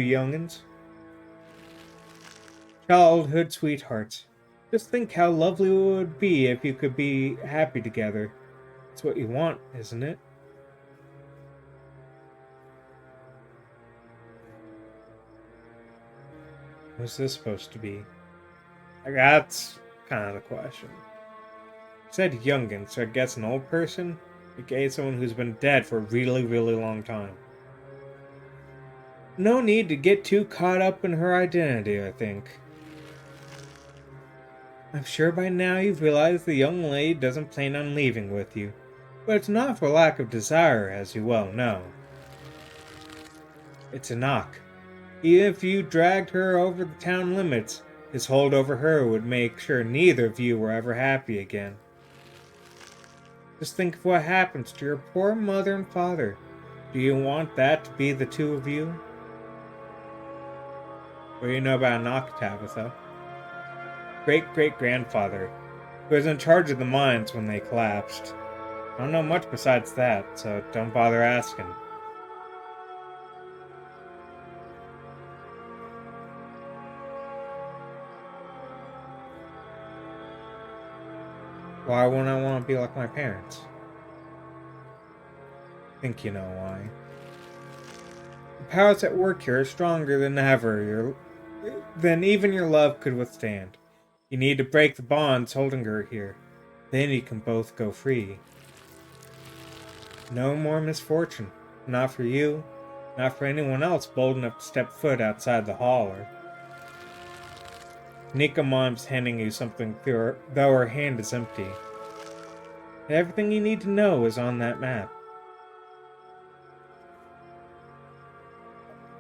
youngins. Childhood sweethearts. Just think how lovely it would be if you could be happy together. It's what you want, isn't it? What's this supposed to be? That's kind of the question. I said youngin, so I guess an old person? AKA someone who's been dead for a really, really long time. No need to get too caught up in her identity, I think. I'm sure by now you've realized the young lady doesn't plan on leaving with you. But it's not for lack of desire, as you well know. It's a knock. Even if you dragged her over the town limits, his hold over her would make sure neither of you were ever happy again. Just think of what happens to your poor mother and father. Do you want that to be the two of you? What do you know about Knock, Tabitha? Great-great-grandfather, who was in charge of the mines when they collapsed. I don't know much besides that, so don't bother asking. Why wouldn't I want to be like my parents? Think you know why. The powers at work here are stronger than ever, than even your love could withstand. You need to break the bonds holding her here. Then you can both go free. No more misfortune. Not for you. Not for anyone else bold enough to step foot outside the hall. Nika Mom's handing you something though her hand is empty. Everything you need to know is on that map.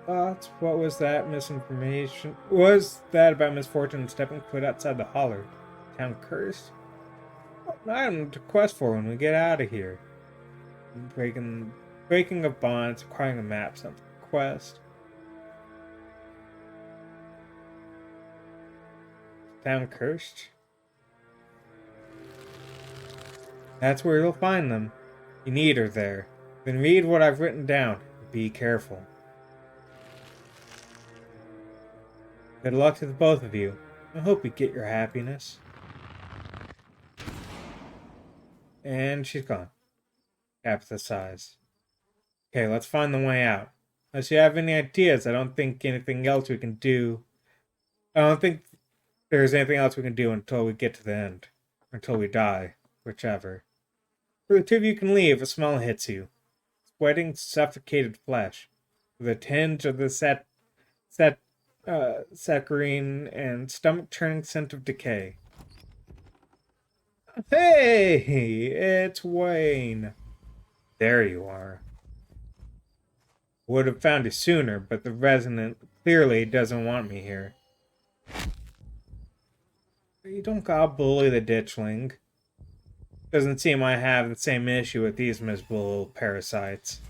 Thoughts? What was that misinformation? Was that about misfortune stepping foot outside the holler? Town cursed? What an item to quest for when we get out of here. Breaking of bonds, acquiring a map, something quest. Town cursed? That's where you'll find them. You need her there. Then read what I've written down. Be careful. Good luck to the both of you. I hope you get your happiness. And she's gone. Tabitha sighs. Okay, let's find the way out. Unless you have any ideas, I don't think anything else we can do. I don't think there's anything else we can do until we get to the end. Until we die. Whichever. For the two of you can leave, a smell hits you. Sweating, suffocated flesh. With a tinge of the saccharine and stomach-churning scent of decay. Hey! It's Wayne. There you are. Would have found you sooner, but the resident clearly doesn't want me here. You don't gotta bully the ditchling. Doesn't seem I have the same issue with these miserable little parasites.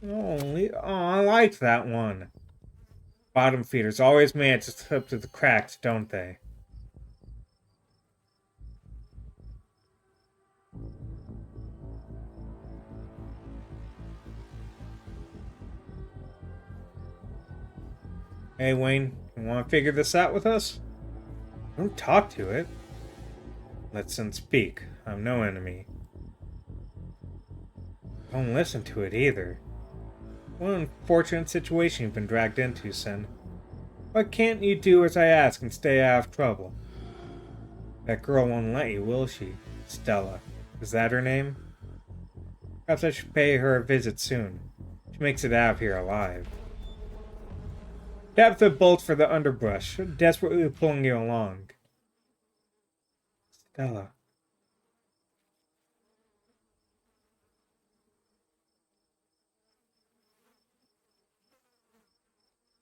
Oh, I liked that one. Bottom feeders always manage to slip through the cracks, don't they? Hey, Wayne, you want to figure this out with us? Don't talk to it. Listen speak. I'm no enemy. Don't listen to it either. What an unfortunate situation you've been dragged into, Sen. Why can't you do as I ask and stay out of trouble? That girl won't let you, will she? Stella. Is that her name? Perhaps I should pay her a visit soon. She makes it out of here alive. Tabitha bolts for the underbrush, desperately pulling you along. Stella.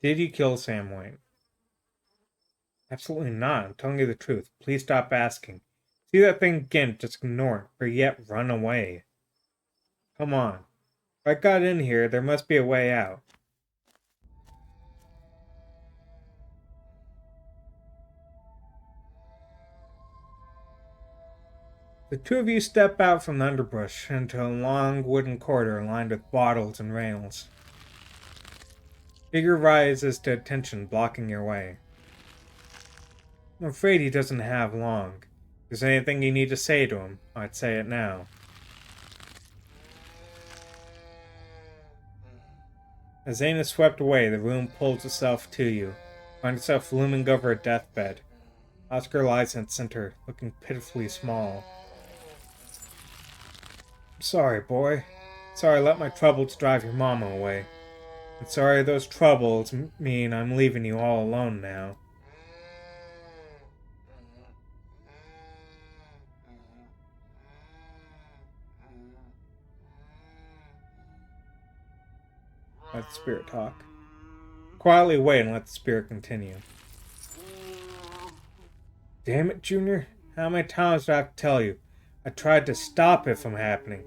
Did you kill Sam Wayne? Absolutely not. I'm telling you the truth. Please stop asking. See that thing again, just ignore it, or yet run away. Come on. If I got in here, there must be a way out. The two of you step out from the underbrush into a long wooden corridor lined with bottles and rails. Figure rises to attention, blocking your way. I'm afraid he doesn't have long. If there's anything you need to say to him, I'd say it now. As Zane is swept away, the room pulls itself to you. Find yourself looming over a deathbed. Oscar lies in its center, looking pitifully small. I'm sorry, boy. Sorry I let my troubles drive your mama away. And sorry those troubles mean I'm leaving you all alone now. Let the spirit talk. Quietly wait and let the spirit continue. Damn it, Junior. How many times do I have to tell you? I tried to stop it from happening,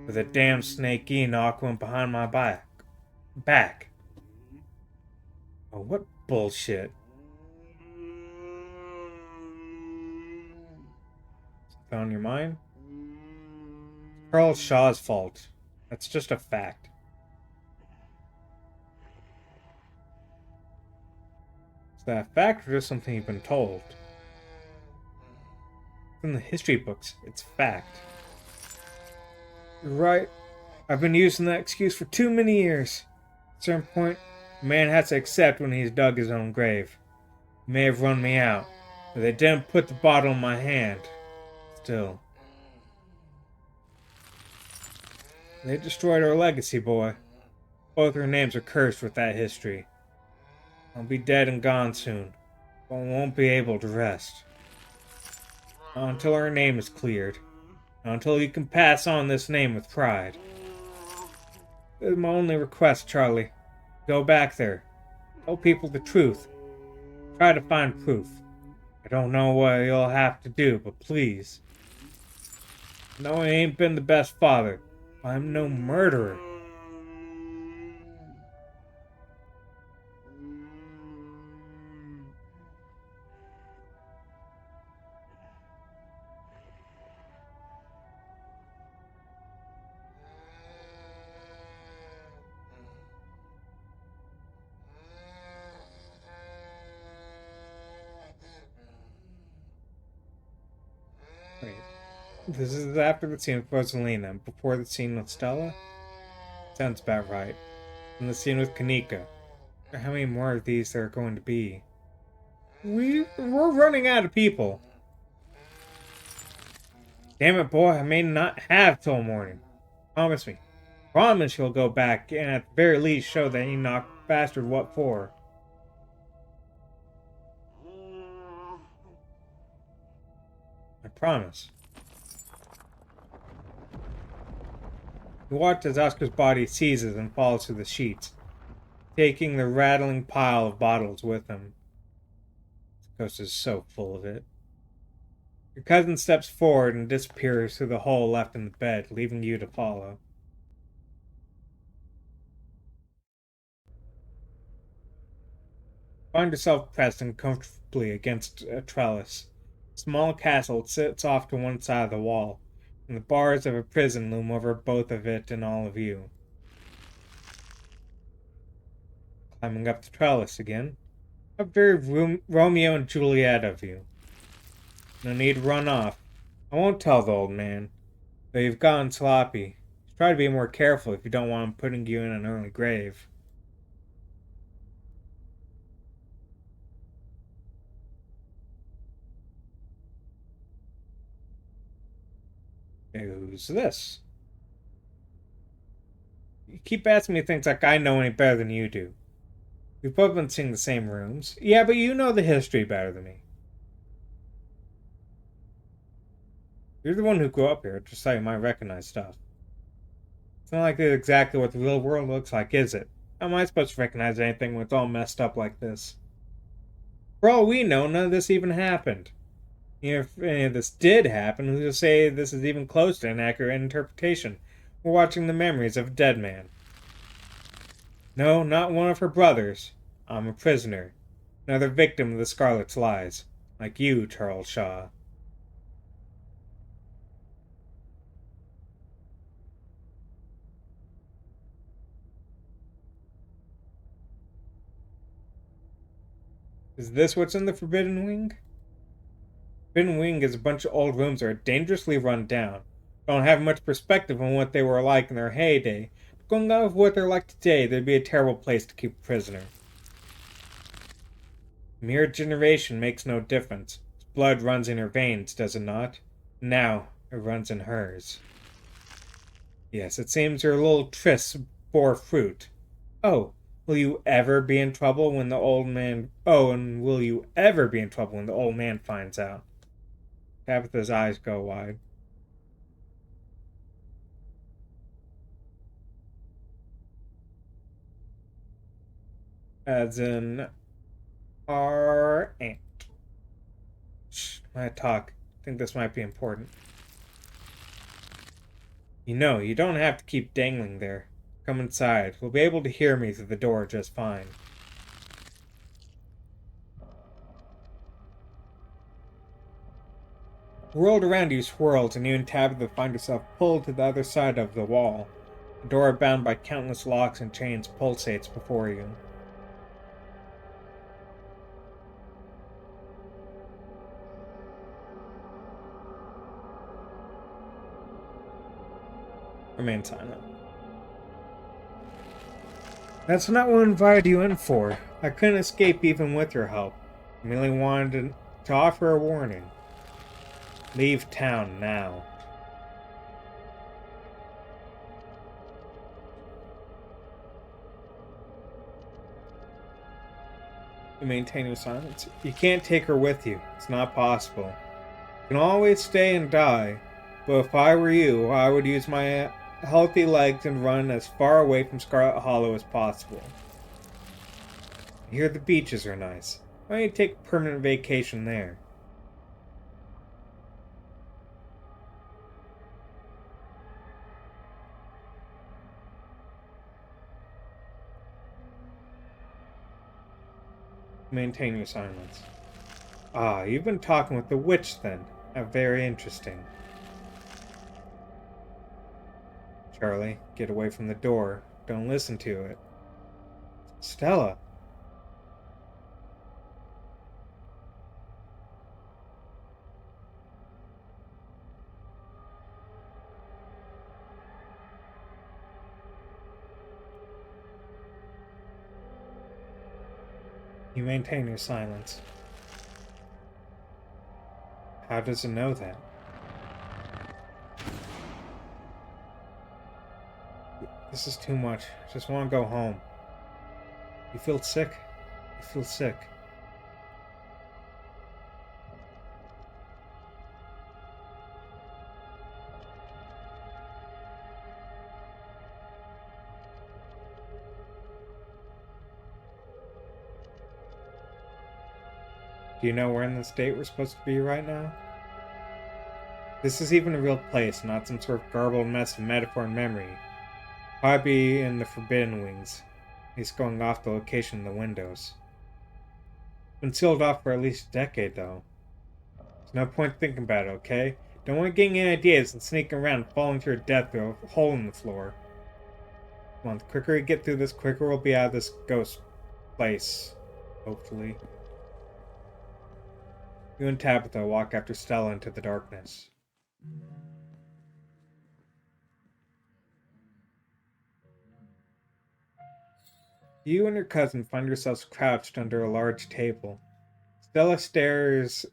but the damn snake Enoch went behind my back. Oh, what bullshit. Is that on your mind? Carl Shaw's fault. That's just a fact. Is that a fact or just something you've been told? From the history books, it's fact. You're right. I've been using that excuse for too many years. At a certain point, a man has to accept when he's dug his own grave. They may have run me out, but they didn't put the bottle in my hand. Still, they destroyed our legacy, boy. Both our names are cursed with that history. I'll be dead and gone soon, but I won't be able to rest. Not until our name is cleared. Not until you can pass on this name with pride. This is my only request, Charlie. Go back there. Tell people the truth. Try to find proof. I don't know what you'll have to do, but please. No, I ain't been the best father. I'm no murderer. Wait. This is after the scene with Rosalina and before the scene with Stella? Sounds about right. And the scene with Kanika. How many more of these there are going to be? We're running out of people. Damn it, boy, I may not have till morning. Promise me. Promise you'll go back and at the very least show that Enoch bastard what for. I promise. You watch as Oscar's body seizes and falls through the sheets, taking the rattling pile of bottles with him. The ghost is so full of it. Your cousin steps forward and disappears through the hole left in the bed, leaving you to follow. Find yourself pressed uncomfortably against a trellis. A small castle sits off to one side of the wall, and the bars of a prison loom over both of it and all of you. Climbing up the trellis again. A very Romeo and Juliet of you. No need to run off. I won't tell the old man, though you've gotten sloppy. Try to be more careful if you don't want him putting you in an early grave. Who's this? You keep asking me things like I know any better than you do. We've both been seeing the same rooms. Yeah, but you know the history better than me. You're the one who grew up here, just so you might recognize stuff. It's not like it's exactly what the real world looks like, is it? How am I supposed to recognize anything when it's all messed up like this? For all we know, none of this even happened. If any of this did happen, who's to say this is even close to an accurate interpretation? We're watching the memories of a dead man. No, not one of her brothers. I'm a prisoner. Another victim of the Scarlet's lies. Like you, Charles Shaw. Is this what's in the Forbidden Wing? Forbidden Wing is a bunch of old rooms that are dangerously run down. Don't have much perspective on what they were like in their heyday. But going off what they're like today, they'd be a terrible place to keep a prisoner. Mere generation makes no difference. His blood runs in her veins, does it not? Now, it runs in hers. Yes, it seems your little tryst bore fruit. Oh, will you ever be in trouble when the old man... Oh, and will you ever be in trouble when the old man finds out? Tabitha's eyes go wide. As in... our aunt. Shh, I talk. I think this might be important. You know, you don't have to keep dangling there. Come inside. We'll be able to hear me through the door just fine. The world around you swirls, and you and Tabitha find yourself pulled to the other side of the wall. The door bound by countless locks and chains pulsates before you. Remain silent. That's not what I invited you in for. I couldn't escape even with your help. I merely wanted to offer a warning. Leave town now. You maintain your silence. You can't take her with you. It's not possible. You can always stay and die. But if I were you, I would use my healthy legs and run as far away from Scarlet Hollow as possible. I hear the beaches are nice. Why don't you take a permanent vacation there? Maintain your silence. Ah, you've been talking with the witch then. Very interesting. Charlie, get away from the door. Don't listen to it. Stella. You maintain your silence. How does it know that? This is too much. I just want to go home. You feel sick? You feel sick. Do you know we're in the state we're supposed to be right now? This is even a real place, not some sort of garbled mess of metaphor and memory. Probably in the Forbidden Wings. He's going off the location in the windows. Been sealed off for at least a decade, though. There's no point thinking about it, okay? Don't want getting any ideas and sneaking around and falling to your death through a hole in the floor. Come on, the quicker we get through this, quicker we'll be out of this ghost place. Hopefully. You and Tabitha walk after Stella into the darkness. You and your cousin find yourselves crouched under a large table. Stella stares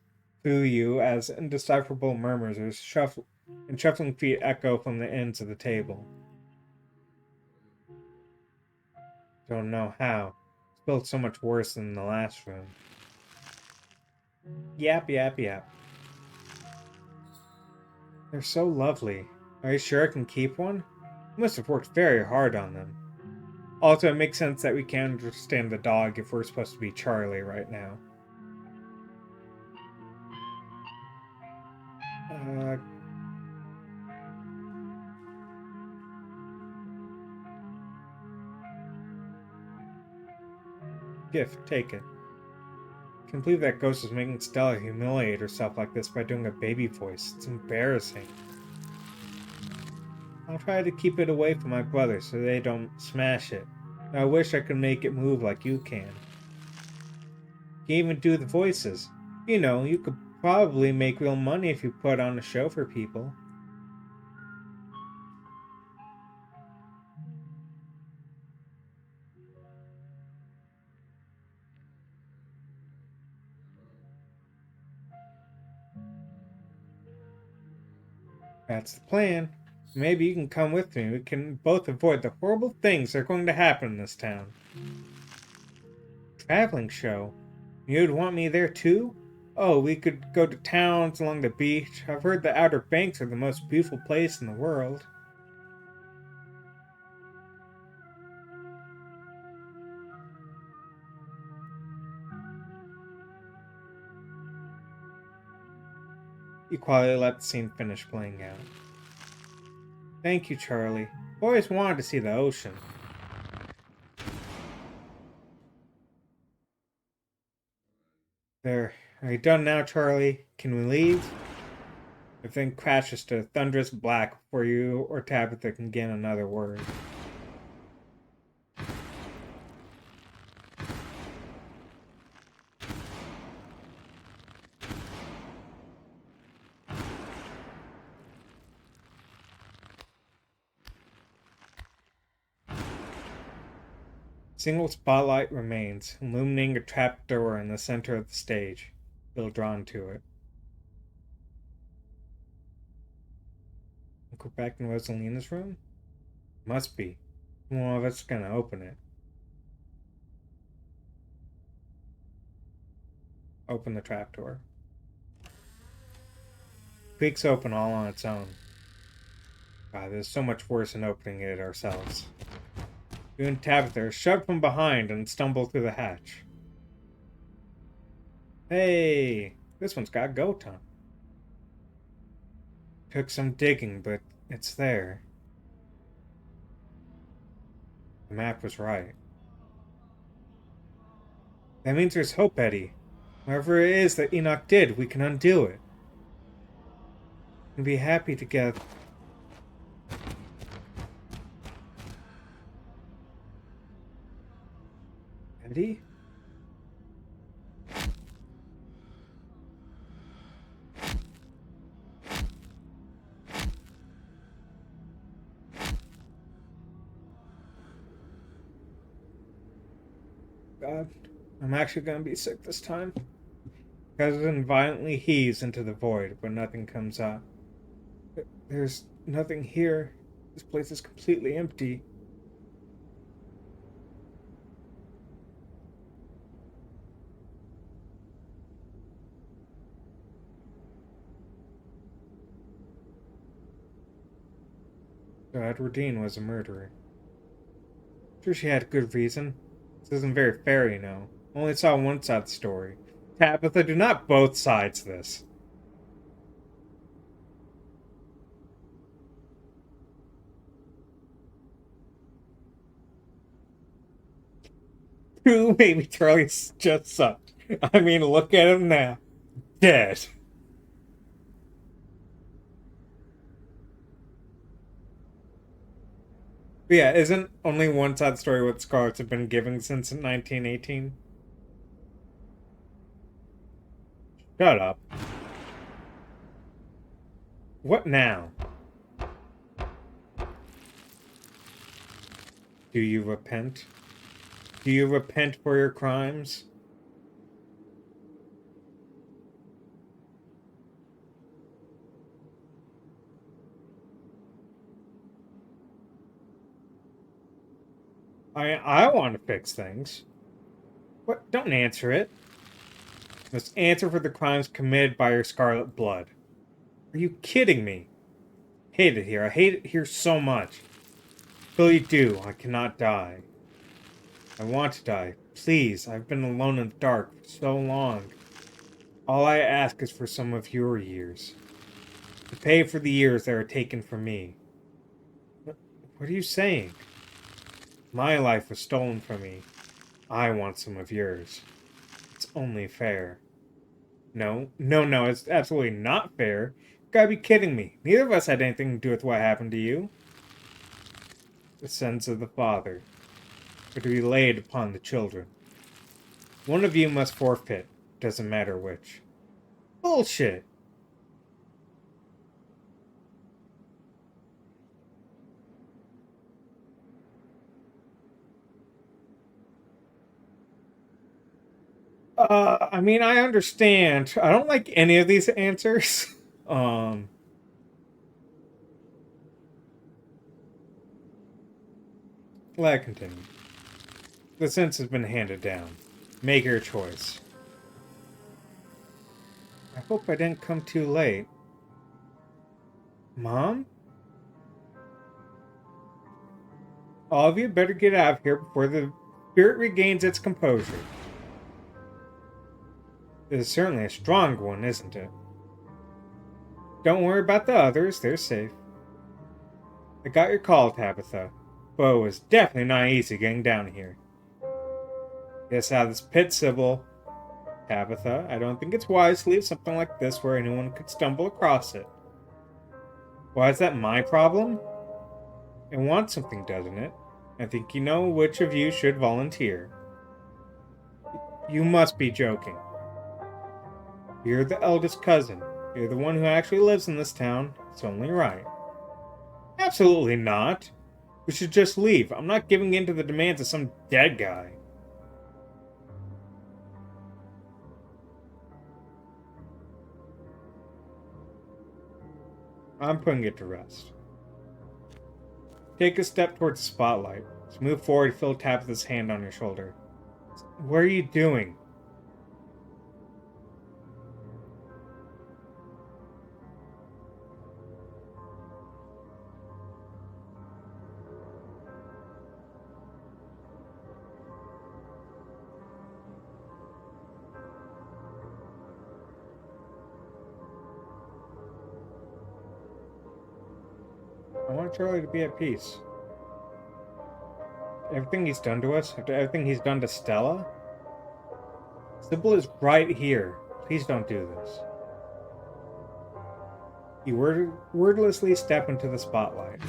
through you as indecipherable murmurs and shuffling feet echo from the ends of the table. Don't know how. It's built so much worse than the last room. Yap, yap, yap. They're so lovely. Are you sure I can keep one? You must have worked very hard on them. Also, it makes sense that we can't understand the dog if we're supposed to be Charlie right now. Gift, take it. I can't believe that ghost is making Stella humiliate herself like this by doing a baby voice. It's embarrassing. I'll try to keep it away from my brother so they don't smash it. I wish I could make it move like you can. You can even do the voices. You know, you could probably make real money if you put on a show for people. That's the plan. Maybe you can come with me. We can both avoid the horrible things that are going to happen in this town. Traveling show? You'd want me there too? Oh, we could go to towns along the beach. I've heard the Outer Banks are the most beautiful place in the world. You quietly let the scene finish playing out. Thank you, Charlie. I've always wanted to see the ocean. There. Are you done now, Charlie? Can we leave? The thing crashes to thunderous black before you or Tabitha can get another word. Single spotlight remains, illuminating a trapdoor in the center of the stage. Feel drawn to it. Look, we're back in Rosalina's room? Must be. One of us is gonna open it. Open the trapdoor. Creaks open all on its own. God, there's so much worse than opening it ourselves. You and Tabitha are shoved from behind and stumble through the hatch. Hey, this one's got goat on. Took some digging, but it's there. The map was right. That means there's hope, Eddie. Whatever it is that Enoch did, we can undo it. And be happy together. Eddie? God, I'm actually gonna be sick this time. Cousin violently heaves into the void, but nothing comes up. There's nothing here. This place is completely empty. So Edwardine was a murderer. Sure, she had good reason. This isn't very fair, you know. Only saw one side of the story. Tabitha, do not both sides this. True, maybe Charlie just sucked. I mean, look at him now. Dead. But yeah, isn't only one side of the story what Scarlets have been giving since 1918? Shut up. What now? Do you repent? Do you repent for your crimes? I want to fix things. What? Don't answer it. You must answer for the crimes committed by your scarlet blood. Are you kidding me? I hate it here. I hate it here so much. Really do. I cannot die. I want to die. Please, I've been alone in the dark for so long. All I ask is for some of your years. To pay for the years that are taken from me. What are you saying? My life was stolen from me. I want some of yours. It's only fair. No, it's absolutely not fair. You gotta be kidding me. Neither of us had anything to do with what happened to you. The sins of the father are to be laid upon the children. One of you must forfeit. Doesn't matter which. Bullshit. I mean, I understand. I don't like any of these answers. Let it continue. The sentence has been handed down. Make your choice. I hope I didn't come too late. Mom? All of you better get out of here before the spirit regains its composure. This is certainly a strong one, isn't it? Don't worry about the others, they're safe. I got your call, Tabitha, but it was definitely not easy getting down here. Get us out of this pit, Sybil. Tabitha, I don't think it's wise to leave something like this where anyone could stumble across it. Why is that my problem? It wants something, doesn't it? I think you know which of you should volunteer. You must be joking. You're the eldest cousin. You're the one who actually lives in this town. It's only right. Absolutely not. We should just leave. I'm not giving in to the demands of some dead guy. I'm putting it to rest. Take a step towards the spotlight. As you move forward, Phil taps his hand on your shoulder. What are you doing? I want Charlie to be at peace. Everything he's done to us, after everything he's done to Stella? Sybil is right here. Please don't do this. You wordlessly step into the spotlight.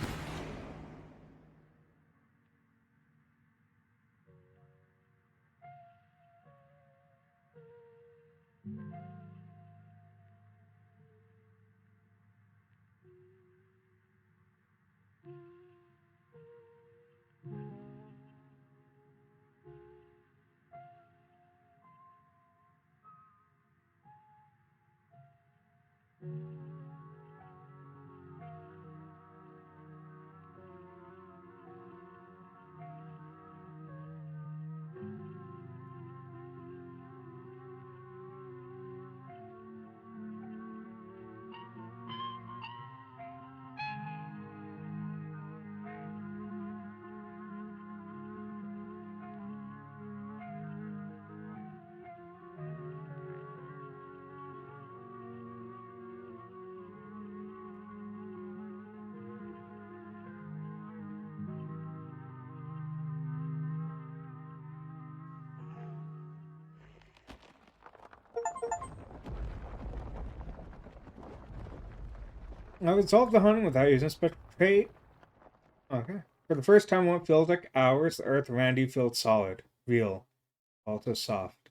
I would solve the hunting without using special trait. Okay. For the first time, what feels like hours, the earth around you feels solid, real, also soft.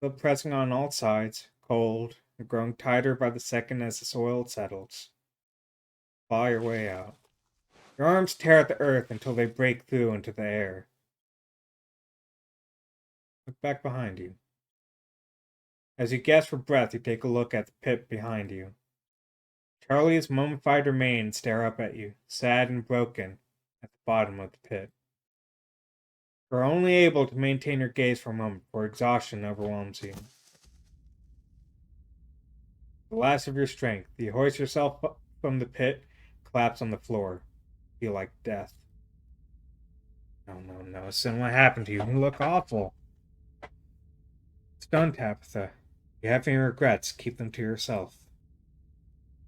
But pressing on all sides, cold, and growing tighter by the second as the soil settles. Claw your way out. Your arms tear at the earth until they break through into the air. Look back behind you. As you gasp for breath, you take a look at the pit behind you. Charlie's mummified remains stare up at you, sad and broken, at the bottom of the pit. You are only able to maintain your gaze for a moment before exhaustion overwhelms you. The last of your strength, you hoist yourself up from the pit, collapse on the floor. Feel like death. No, son, what happened to you? You look awful. It's done, Tabitha. If you have any regrets, keep them to yourself.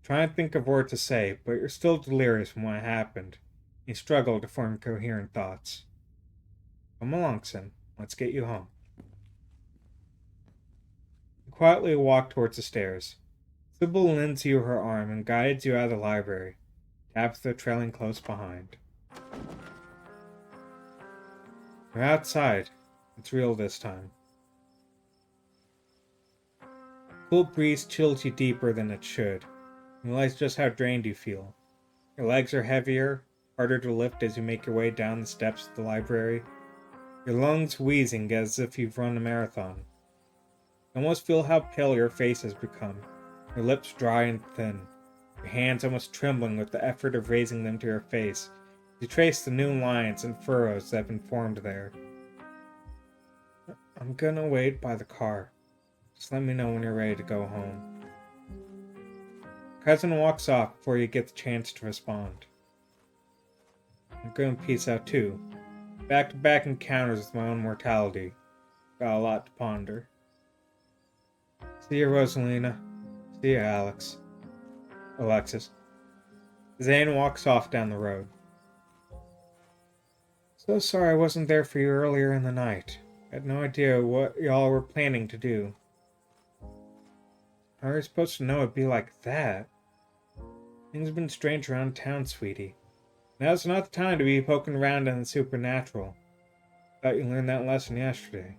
Try and think of words to say, but you're still delirious from what happened. You struggle to form coherent thoughts. Come along, son. Let's get you home. You quietly walk towards the stairs. Sybil lends you her arm and guides you out of the library, Tabitha trailing close behind. You're outside. It's real this time. The cool breeze chills you deeper than it should. You realize just how drained you feel. Your legs are heavier, harder to lift as you make your way down the steps of the library. Your lungs wheezing as if you've run a marathon. You almost feel how pale your face has become, your lips dry and thin, your hands almost trembling with the effort of raising them to your face. You trace the new lines and furrows that have been formed there. I'm gonna wait by the car. Just let me know when you're ready to go home. Cousin walks off before you get the chance to respond. I'm going to peace out too. Back-to-back encounters with my own mortality. Got a lot to ponder. See you, Rosalina. See you, Alexis. Zane walks off down the road. So sorry I wasn't there for you earlier in the night. I had no idea what y'all were planning to do. How are you supposed to know it'd be like that? Things have been strange around town, sweetie. Now's not the time to be poking around in the supernatural. Thought you learned that lesson yesterday.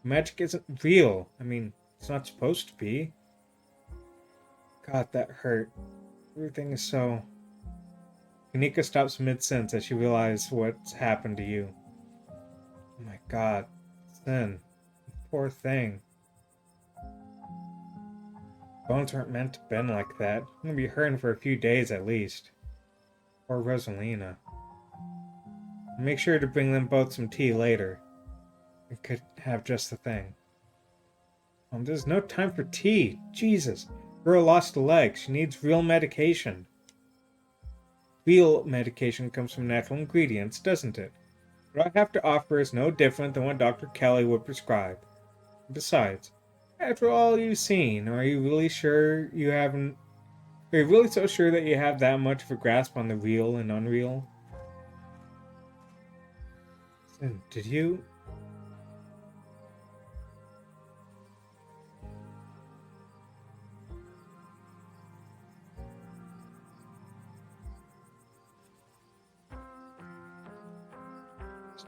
Magic isn't real. I mean, it's not supposed to be. God, that hurt. Everything is so... Kanika stops mid-sentence as she realizes what's happened to you. Oh my god. Sin. Poor thing. Bones aren't meant to bend like that. I'm gonna be hurting for a few days at least. Poor Rosalina. Make sure to bring them both some tea later. It could have just the thing. There's no time for tea. Jesus. Girl lost a leg. She needs real medication. Real medication comes from natural ingredients, doesn't it? What I have to offer is no different than what Dr. Kelly would prescribe. Besides, after all you've seen, are you really sure you haven't... Are you really so sure that you have that much of a grasp on the real and unreal? Did you...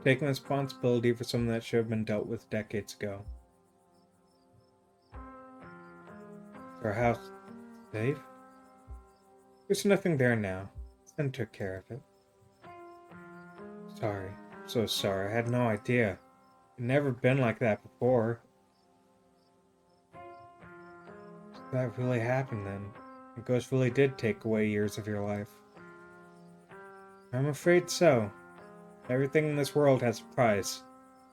taking responsibility for something that should have been dealt with decades ago. Is our house safe? There's nothing there now. Sen took care of it. Sorry. So sorry. I had no idea. It'd never been like that before. So that really happened then. The ghost really did take away years of your life. I'm afraid so. Everything in this world has a price.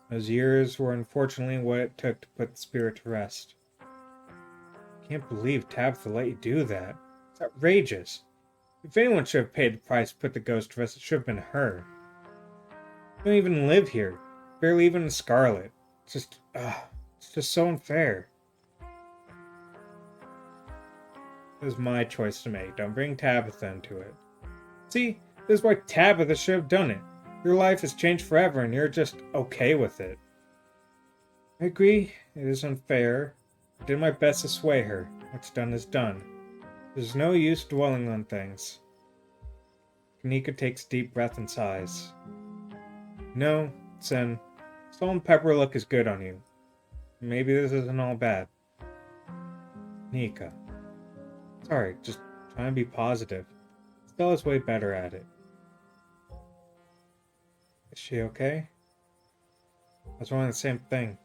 Those years were unfortunately what it took to put the spirit to rest. I can't believe Tabitha let you do that. It's outrageous. If anyone should have paid the price to put the ghost to rest, it should have been her. You don't even live here. Barely even in Scarlet. It's just so unfair. It was my choice to make. Don't bring Tabitha into it. See, this is why Tabitha should have done it. Your life has changed forever and you're just okay with it. I agree, it is unfair. I did my best to sway her. What's done is done. There's no use dwelling on things. Kanika takes a deep breath and sighs. No, Sen, salt and pepper look is good on you. Maybe this isn't all bad. Kanika. Sorry, just trying to be positive. Stella's way better at it. Is she okay? I was wondering the same thing.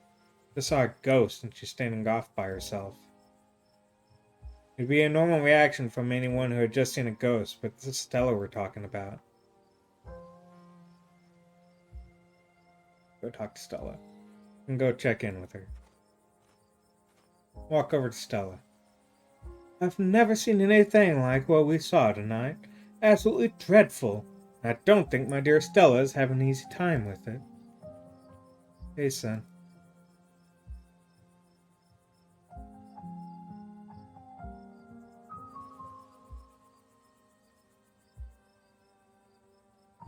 Just saw a ghost and she's standing off by herself. It'd be a normal reaction from anyone who had just seen a ghost, but this is Stella we're talking about. Go talk to Stella. And go check in with her. Walk over to Stella. I've never seen anything like what we saw tonight. Absolutely dreadful. I don't think my dear Stella's having an easy time with it. Hey, son.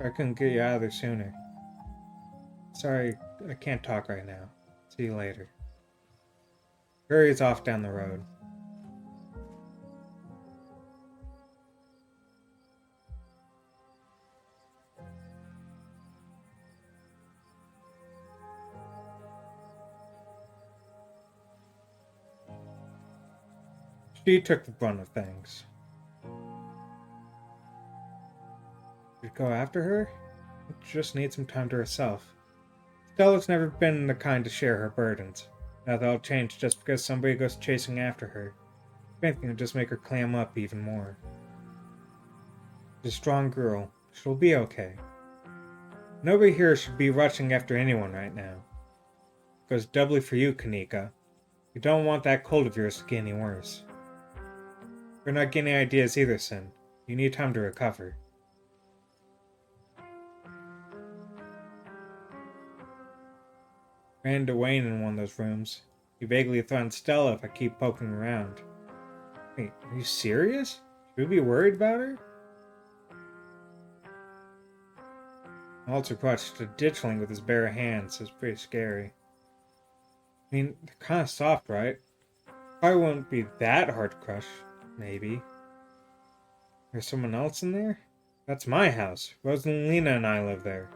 I couldn't get you out of there sooner. Sorry, I can't talk right now. See you later. Hurries off down the road. She took the brunt of things. Should go after her? She just needs some time to herself. Stella's never been the kind to share her burdens. Now that'll change just because somebody goes chasing after her. If anything, it'll just make her clam up even more. She's a strong girl. She'll be okay. Nobody here should be rushing after anyone right now. It goes doubly for you, Kanika. You don't want that cold of yours to get any worse. You're not getting ideas either, Sin. You need time to recover. Ran into Wayne in one of those rooms. He vaguely threatened Stella if I keep poking around. Wait, are you serious? Should we be worried about her? Walter clutched a ditchling with his bare hands. It's pretty scary. I mean, they're kind of soft, right? Probably won't be that hard to crush. Maybe. There's someone else in there? That's my house. Rosalina and I live there.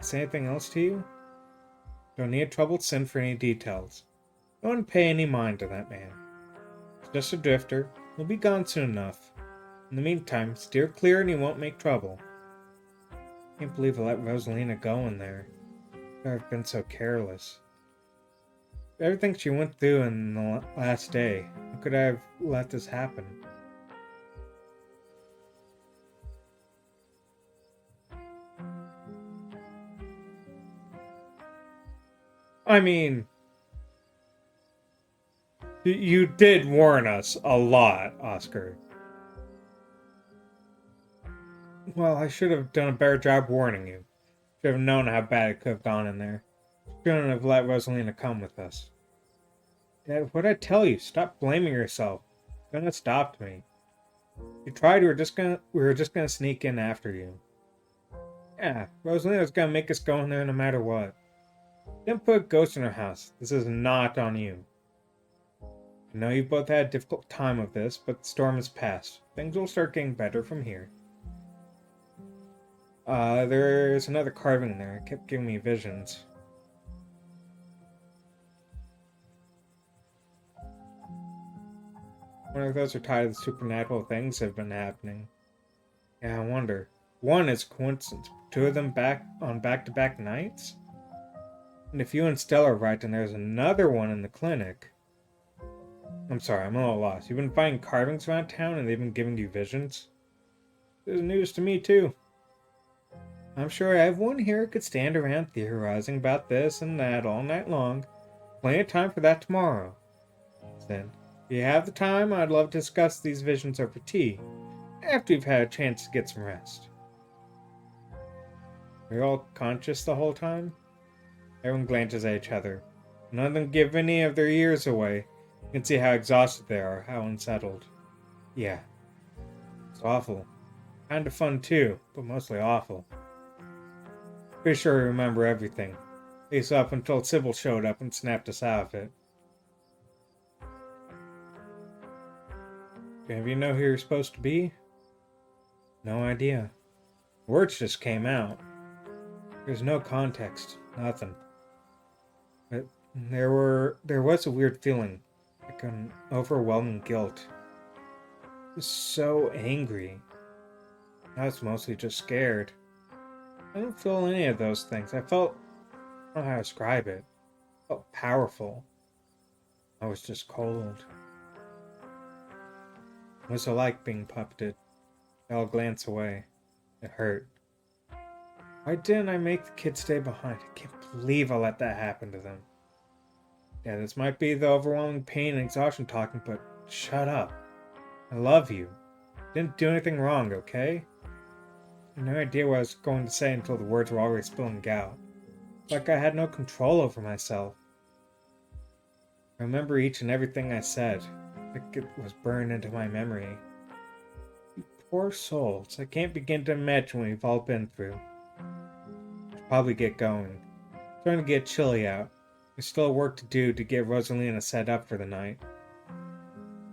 Say anything else to you? Don't need a troubled Sin for any details. Don't pay any mind to that man. He's just a drifter. He'll be gone soon enough. In the meantime, steer clear and you won't make trouble. Can't believe I let Rosalina go in there. I've been so careless. Everything she went through in the last day, how could I have let this happen? I mean, you did warn us a lot, Oscar. Well, I should have done a better job warning you. Should have known how bad it could have gone in there. Shouldn't have let Rosalina come with us. Dad, what'd I tell you? Stop blaming yourself. You couldn't have stopped me. You tried, we were just gonna sneak in after you. Yeah, Rosalina was gonna make us go in there no matter what. Didn't put a ghost in her house. This is not on you. I know you've both had a difficult time of this, but the storm has passed. Things will start getting better from here. There's another carving in there. It kept giving me visions. I wonder if those are tied to the supernatural things that have been happening. Yeah, I wonder. One is coincidence. Two of them back-to-back nights? And if you and Stella are right, then there's another one in the clinic. I'm sorry, I'm a little lost. You've been finding carvings around town and they've been giving you visions? This is news to me, too. I'm sure everyone here could stand around theorizing about this and that all night long. Plenty of time for that tomorrow. Then, if you have the time, I'd love to discuss these visions over tea, after you've had a chance to get some rest. Are you all conscious the whole time? Everyone glances at each other. None of them give any of their ears away. You can see how exhausted they are, how unsettled. Yeah. It's awful. Kinda fun too, but mostly awful. Pretty sure I remember everything. At least up until Sybil showed up and snapped us out of it. Do any of you know who you're supposed to be? No idea. Words just came out. There's no context. Nothing. But there was a weird feeling. Like an overwhelming guilt. I was so angry. I was mostly just scared. I didn't feel any of those things. I don't know how to describe it. I felt powerful. I was just cold. What was it like being puppeted? I'll glance away. It hurt. Why didn't I make the kids stay behind? I can't believe I let that happen to them. Yeah, this might be the overwhelming pain and exhaustion talking, but shut up. I love you. Didn't do anything wrong, okay? I had no idea what I was going to say until the words were already spilling out. Like I had no control over myself. I remember each and everything I said. Like it was burned into my memory. You poor souls. I can't begin to imagine what you've all been through. Should probably get going. It's starting to get chilly out. There's still work to do to get Rosalina set up for the night.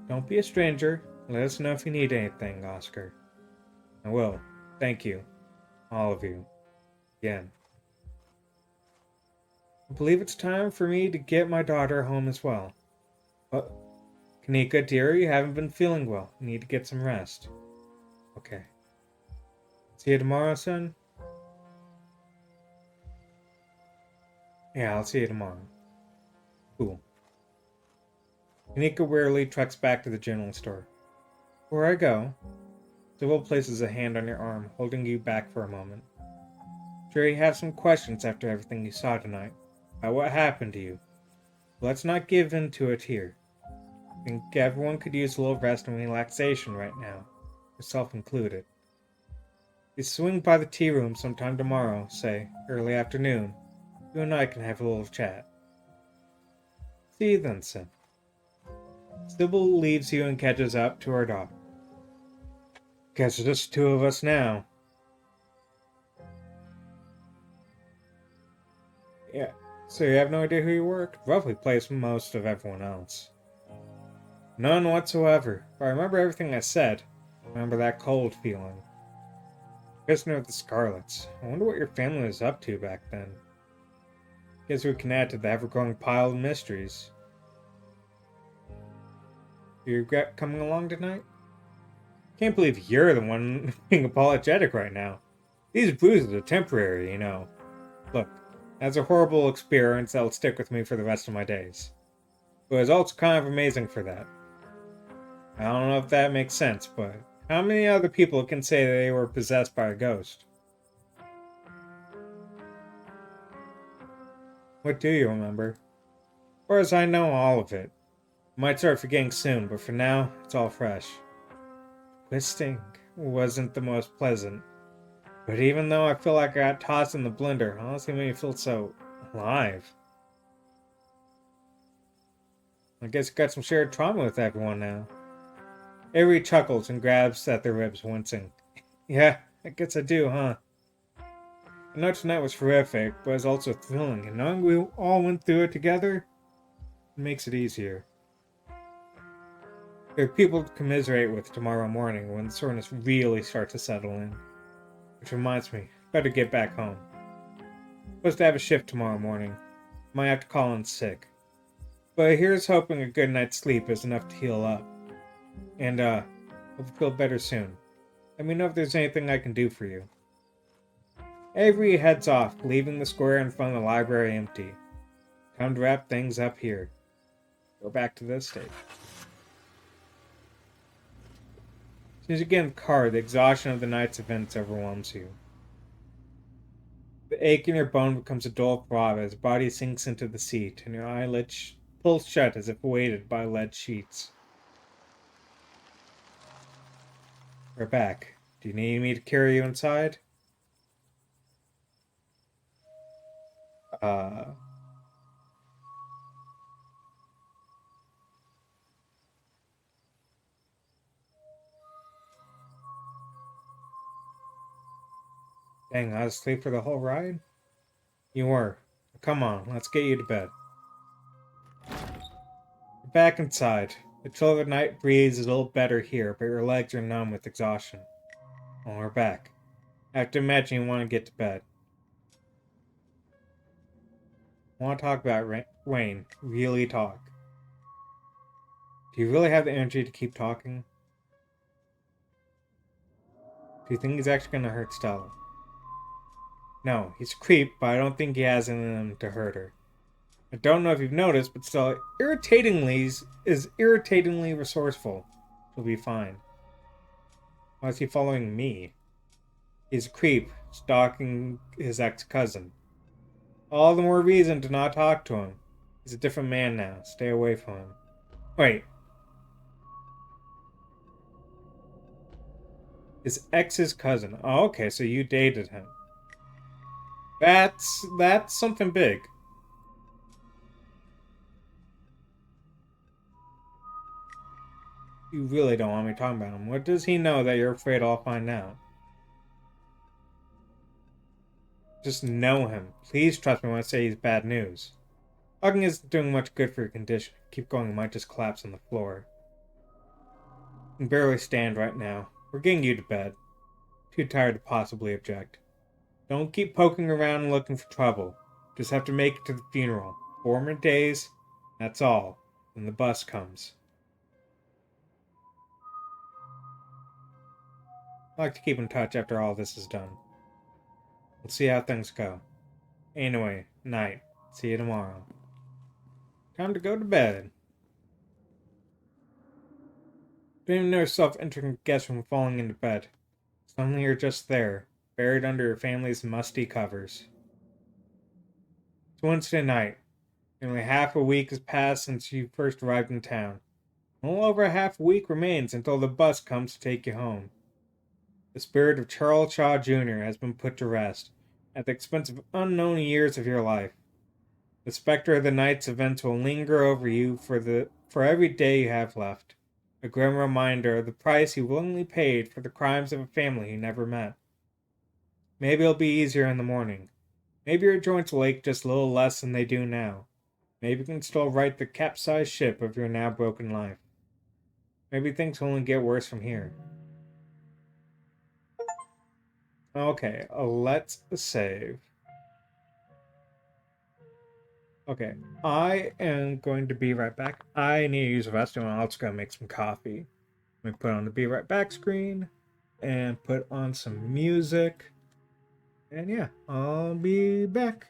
Don't be a stranger. Let us know if you need anything, Oscar. I will. Thank you. All of you. Again. I believe it's time for me to get my daughter home as well. But, Kanika, dear, you haven't been feeling well. You need to get some rest. Okay. See you tomorrow, son? Yeah, I'll see you tomorrow. Cool. Kanika wearily treks back to the general store. Before I go, Sybil places a hand on your arm, holding you back for a moment. Sure you have some questions after everything you saw tonight, about what happened to you. But let's not give in to it here. I think everyone could use a little rest and relaxation right now, yourself included. If you swing by the tea room sometime tomorrow, say, early afternoon, you and I can have a little chat. See you then, son. Sybil leaves you and catches up to her dog. Guess it's just two of us now. Yeah, so you have no idea who you were? Roughly plays most of everyone else. None whatsoever, but I remember everything I said. I remember that cold feeling. Prisoner of the Scarlets. I wonder what your family was up to back then. Guess we can add to the ever-growing pile of mysteries. Do you regret coming along tonight? Can't believe you're the one being apologetic right now. These bruises are temporary, you know. Look, that's a horrible experience that'll stick with me for the rest of my days. But it's also kind of amazing for that. I don't know if that makes sense, but how many other people can say they were possessed by a ghost? What do you remember? As far as I know, all of it. I might start forgetting soon, but for now, it's all fresh. Twisting wasn't the most pleasant, but even though I feel like I got tossed in the blender, it honestly made me feel so alive. I guess I got some shared trauma with everyone now. Avery chuckles and grabs at their ribs, wincing. Yeah, I guess I do, huh? I know tonight was horrific, but it's also thrilling, and knowing we all went through it together makes it easier. There are people to commiserate with tomorrow morning when the soreness really starts to settle in. Which reminds me, better get back home. Supposed to have a shift tomorrow morning. Might have to call in sick. But here's hoping a good night's sleep is enough to heal up. And, hope you feel better soon. Let me know if there's anything I can do for you. Avery heads off, leaving the square in front of the library empty. Time to wrap things up here. Go back to this stage. As soon as you get in the car, the exhaustion of the night's events overwhelms you. The ache in your bone becomes a dull throb as your body sinks into the seat, and your eyelids pull shut as if weighted by lead sheets. We're back. Do you need me to carry you inside? Uh... Dang, I was asleep for the whole ride? You were. Come on, let's get you to bed. You're back inside. The chill of the night breeze is a little better here, but your legs are numb with exhaustion. Well, we're back. I have to imagine you want to get to bed. I want to talk about Wayne. Really talk. Do you really have the energy to keep talking? Do you think he's actually going to hurt Stella? No, he's a creep, but I don't think he has it in him to hurt her. I don't know if you've noticed, but Stella is irritatingly resourceful. She'll be fine. Why is he following me? He's a creep, stalking his ex-cousin. All the more reason to not talk to him. He's a different man now. Stay away from him. Wait. His ex's cousin. Oh, okay, so you dated him. That's something big. You really don't want me talking about him. What does he know that you're afraid I'll find out? Just know him. Please trust me when I say he's bad news. Talking isn't doing much good for your condition. Keep going, you might just collapse on the floor. You can barely stand right now. We're getting you to bed. Too tired to possibly object. Don't keep poking around and looking for trouble. Just have to make it to the funeral. 4 more days. That's all. When the bus comes. I like to keep in touch after all this is done. We'll see how things go. Anyway, night. See you tomorrow. Time to go to bed. Don't even know yourself entering the guest room and falling into bed. Suddenly you're just there, buried under your family's musty covers. It's Wednesday night. Nearly half a week has passed since you first arrived in town. A little over half a week remains until the bus comes to take you home. The spirit of Charles Shaw Jr. has been put to rest, at the expense of unknown years of your life. The specter of the night's events will linger over you for every day you have left, a grim reminder of the price you willingly paid for the crimes of a family you never met. Maybe it'll be easier in the morning. Maybe your joints will ache just a little less than they do now. Maybe you can still right the capsized ship of your now broken life. Maybe things will only get worse from here. Okay, let's save. Okay, I am going to be right back. I need to use the restroom and I'm also going to make some coffee. Let me put on the Be Right Back screen and put on some music. And yeah, I'll be back.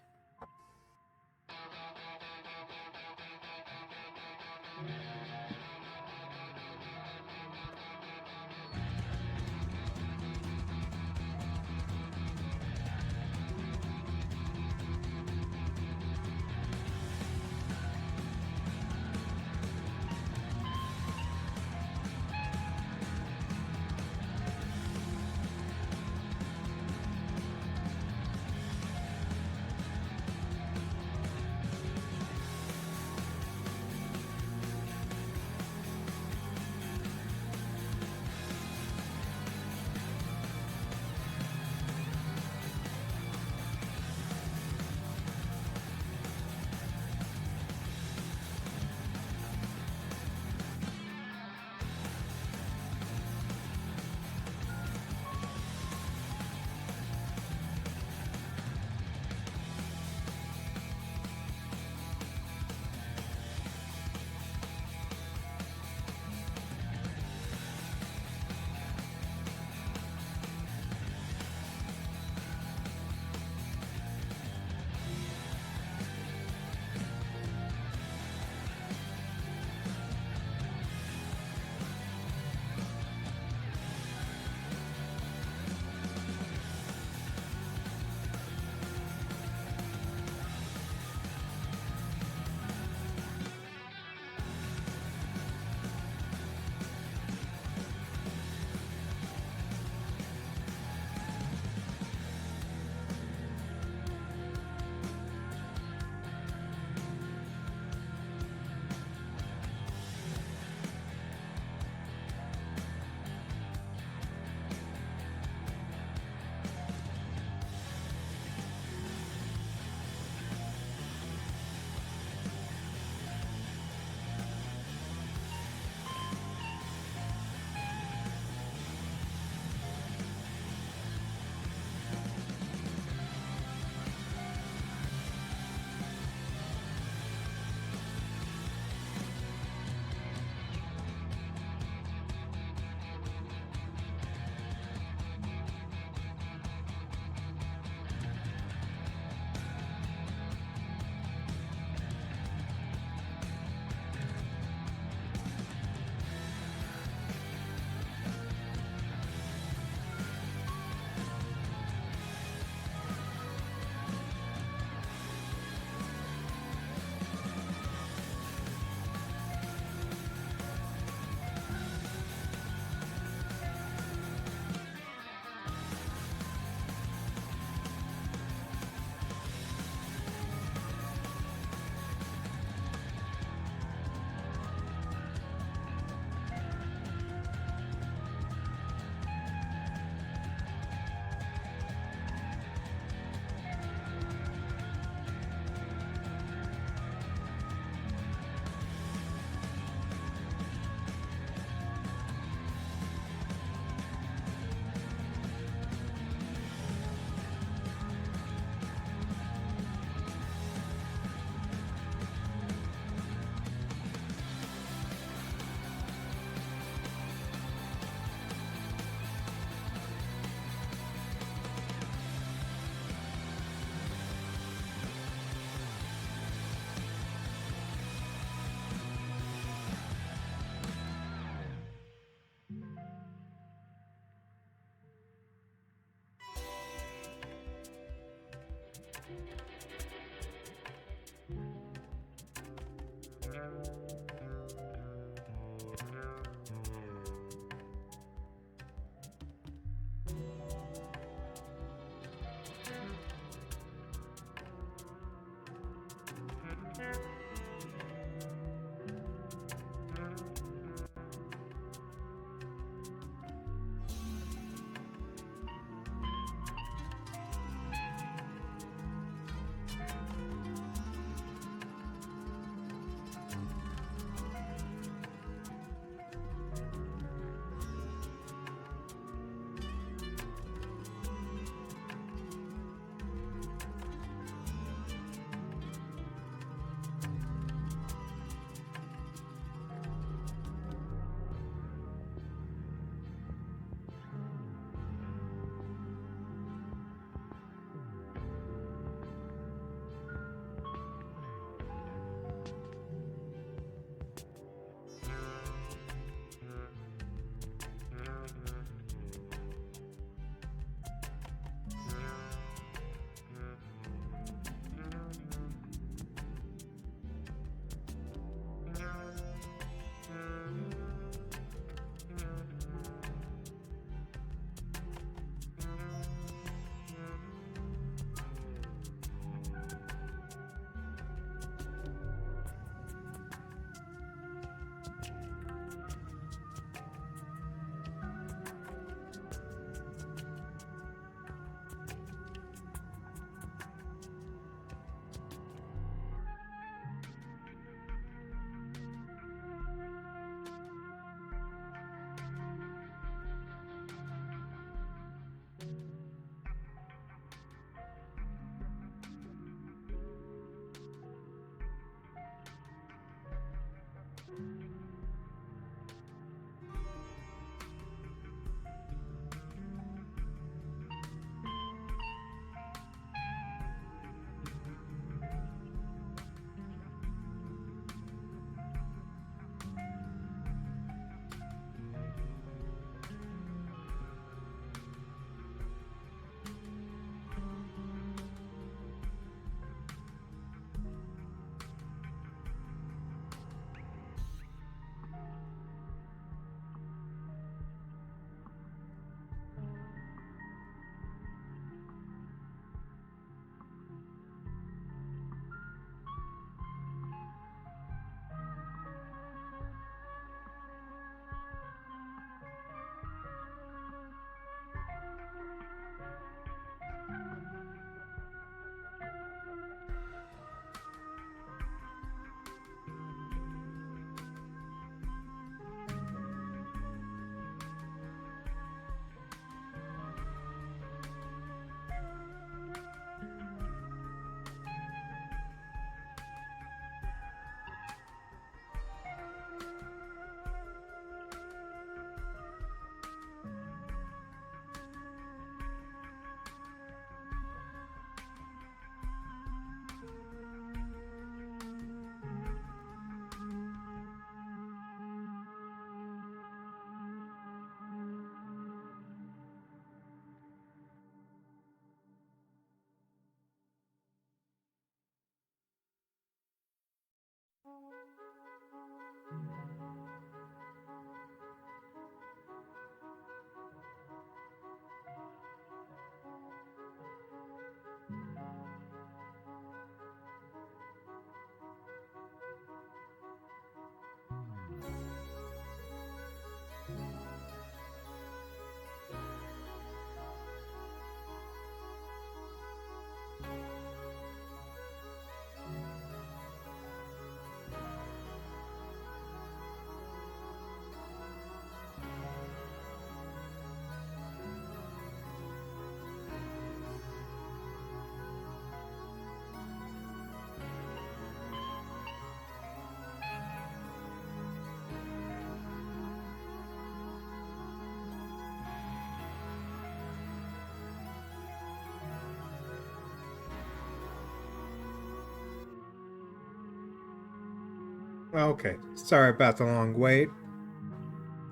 Okay, sorry about the long wait.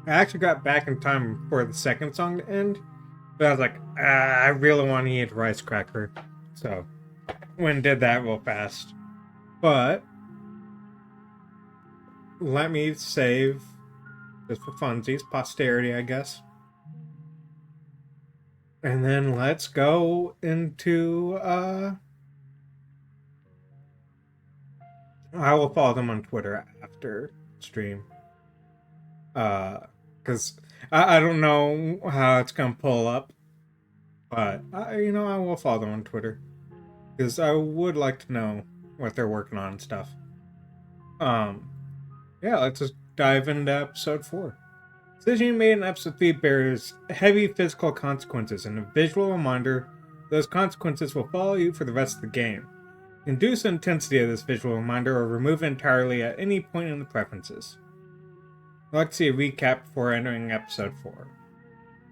I actually got back in time for the second song to end, but I was like, I really want to eat a rice cracker. So, went and did that real fast. But, let me save, just for funsies, posterity, I guess. And then let's go into, I will follow them on Twitter after stream. Because I don't know how it's gonna pull up, but I will follow them on Twitter because I would like to know what they're working on and stuff. Um, yeah, let's just dive into episode 4. Decision you made in episode 3 bears heavy physical consequences and a visual reminder those consequences will follow you for the rest of the game. Induce the intensity of this visual reminder or remove it entirely at any point in the preferences. I'd like to see a recap before entering episode 4.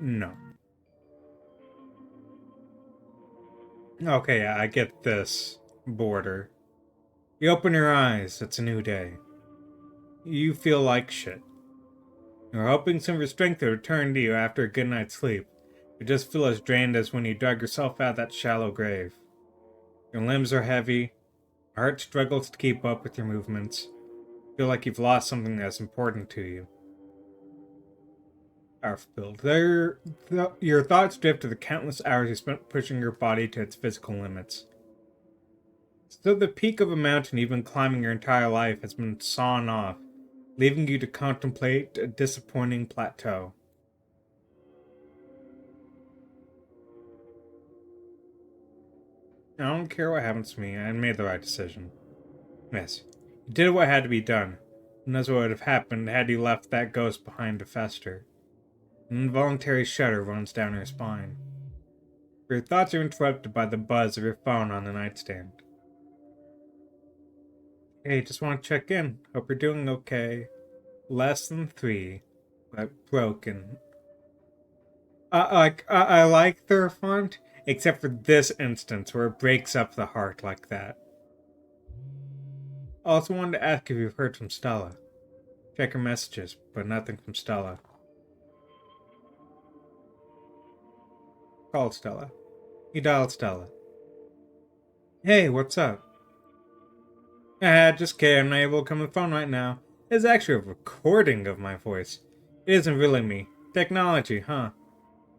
No. Okay, yeah, I get this border. You open your eyes, it's a new day. You feel like shit. You're hoping some of your strength to return to you after a good night's sleep. You just feel as drained as when you dug yourself out of that shallow grave. Your limbs are heavy. Your heart struggles to keep up with your movements. You feel like you've lost something that's important to you. Build. Your thoughts drift to the countless hours you spent pushing your body to its physical limits. So the peak of a mountain you've been climbing your entire life has been sawn off, leaving you to contemplate a disappointing plateau. I don't care what happens to me, I made the right decision. Yes, you did what had to be done. Who knows what would have happened had you left that ghost behind to fester? An involuntary shudder runs down her spine. Your thoughts are interrupted by the buzz of your phone on the nightstand. Hey, just want to check in. Hope you're doing okay. Less than 3, but broken. I like their font, except for this instance where it breaks up the heart like that. Also wanted to ask if you've heard from Stella. Check her messages, but nothing from Stella. Called Stella. You dialed Stella. Hey, what's up? Just kidding, I'm not able to come to the phone right now. It's actually a recording of my voice. It isn't really me. Technology, huh?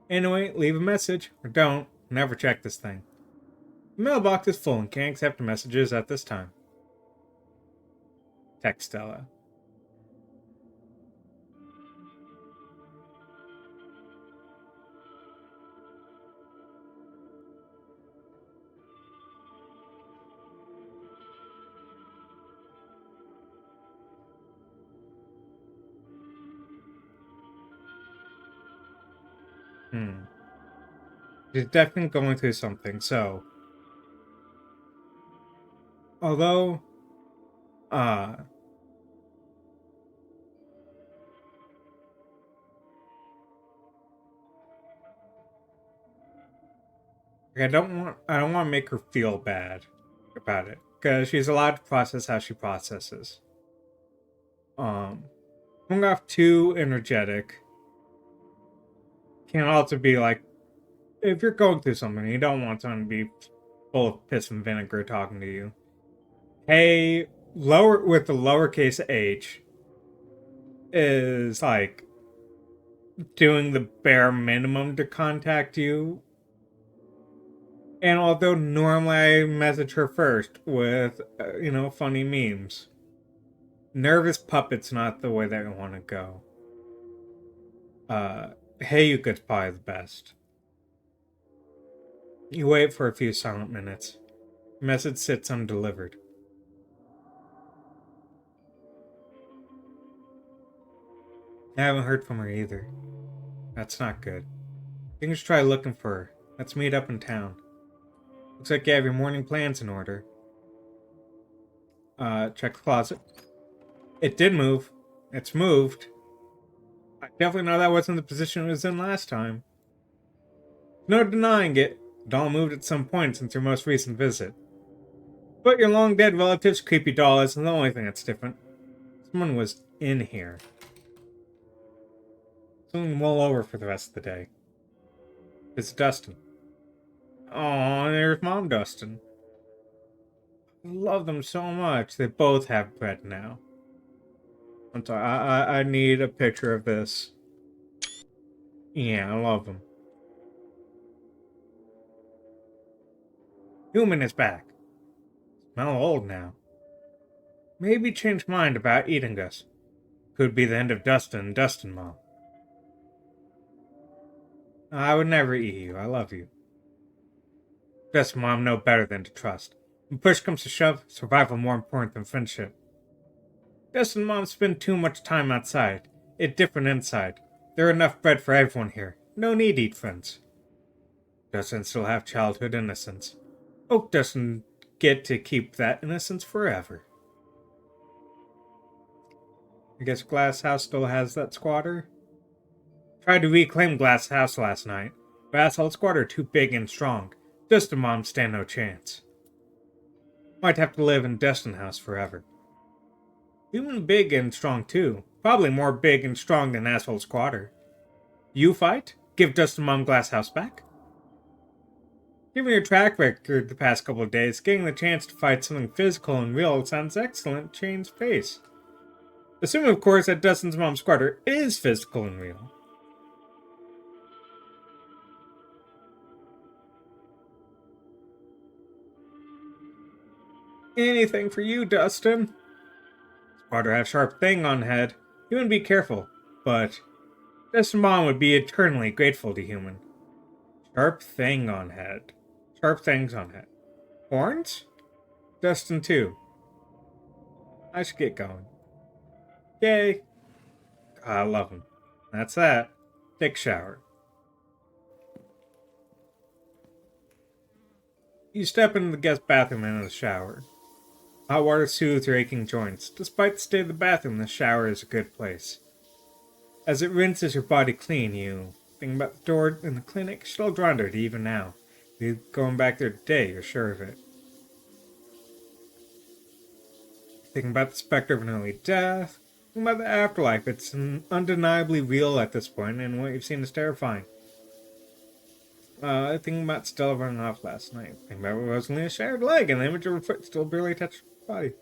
Anyway, leave a message, or don't. Never check this thing. The mailbox is full and can't accept messages at this time. Text Stella. She's definitely going through something, so. Although, uh. I don't want to make her feel bad about it. Because she's allowed to process how she processes. Coming off too energetic can also be like, if you're going through something, you don't want someone to be full of piss and vinegar talking to you. Hey, lower with the lowercase h is like doing the bare minimum to contact you. And although normally I message her first with, funny memes, nervous puppet's not the way that I want to go. Hey, you good's probably the best. You wait for a few silent minutes. Message sits undelivered. I haven't heard from her either. That's not good. You can just try looking for her. Let's meet up in town. Looks like you have your morning plans in order. Check the closet. It did move. It's moved. I definitely know that wasn't the position it was in last time. No denying it. The doll moved at some point since your most recent visit. But your long dead relative's creepy doll isn't the only thing that's different. Someone was in here. Someone mull over for the rest of the day. It's Dustin. Oh, there's Mom Dustin. I love them so much. They both have bread now. I'm sorry, I need a picture of this. Yeah, I love them. Human is back. Smell old now. Maybe changed mind about eating us. Could be the end of Dustin and Dustin, Mom. I would never eat you. I love you. Dustin, Mom, know better than to trust. When push comes to shove, survival more important than friendship. Dustin and Mom spend too much time outside. It's different inside. There are enough bread for everyone here. No need to eat friends. Dustin still have childhood innocence. Oak doesn't get to keep that innocence forever. I guess Glass House still has that squatter? Tried to reclaim Glass House last night, but asshole squatter too big and strong. Dustin Mom stand no chance. Might have to live in Dustin House forever. Even big and strong too. Probably more big and strong than asshole squatter. You fight? Give Dustin Mom Glass House back? Given your track record the past couple of days, getting the chance to fight something physical and real sounds excellent. Change pace. Assuming, of course, that Dustin's Mom Squatter is physical and real. Anything for you, Dustin. Squatter have sharp thing on head. Human be careful, but Dustin Mom would be eternally grateful to human. Sharp thing on head. Sharp things on head. Horns? Dustin too. I should get going. Yay. I love him. That's that. Take a shower. You step into the guest bathroom and into the shower. Hot water soothes your aching joints. Despite the state of the bathroom, the shower is a good place. As it rinses your body clean, you think about the door in the clinic, still drawn to it even now. You're going back there today, you're sure of it. Thinking about the specter of an early death. Thinking about the afterlife. It's undeniably real at this point, and what you've seen is terrifying. Thinking about Stella running off last night. Thinking about Rosalie a shattered leg, and the image of her foot still barely touched her body.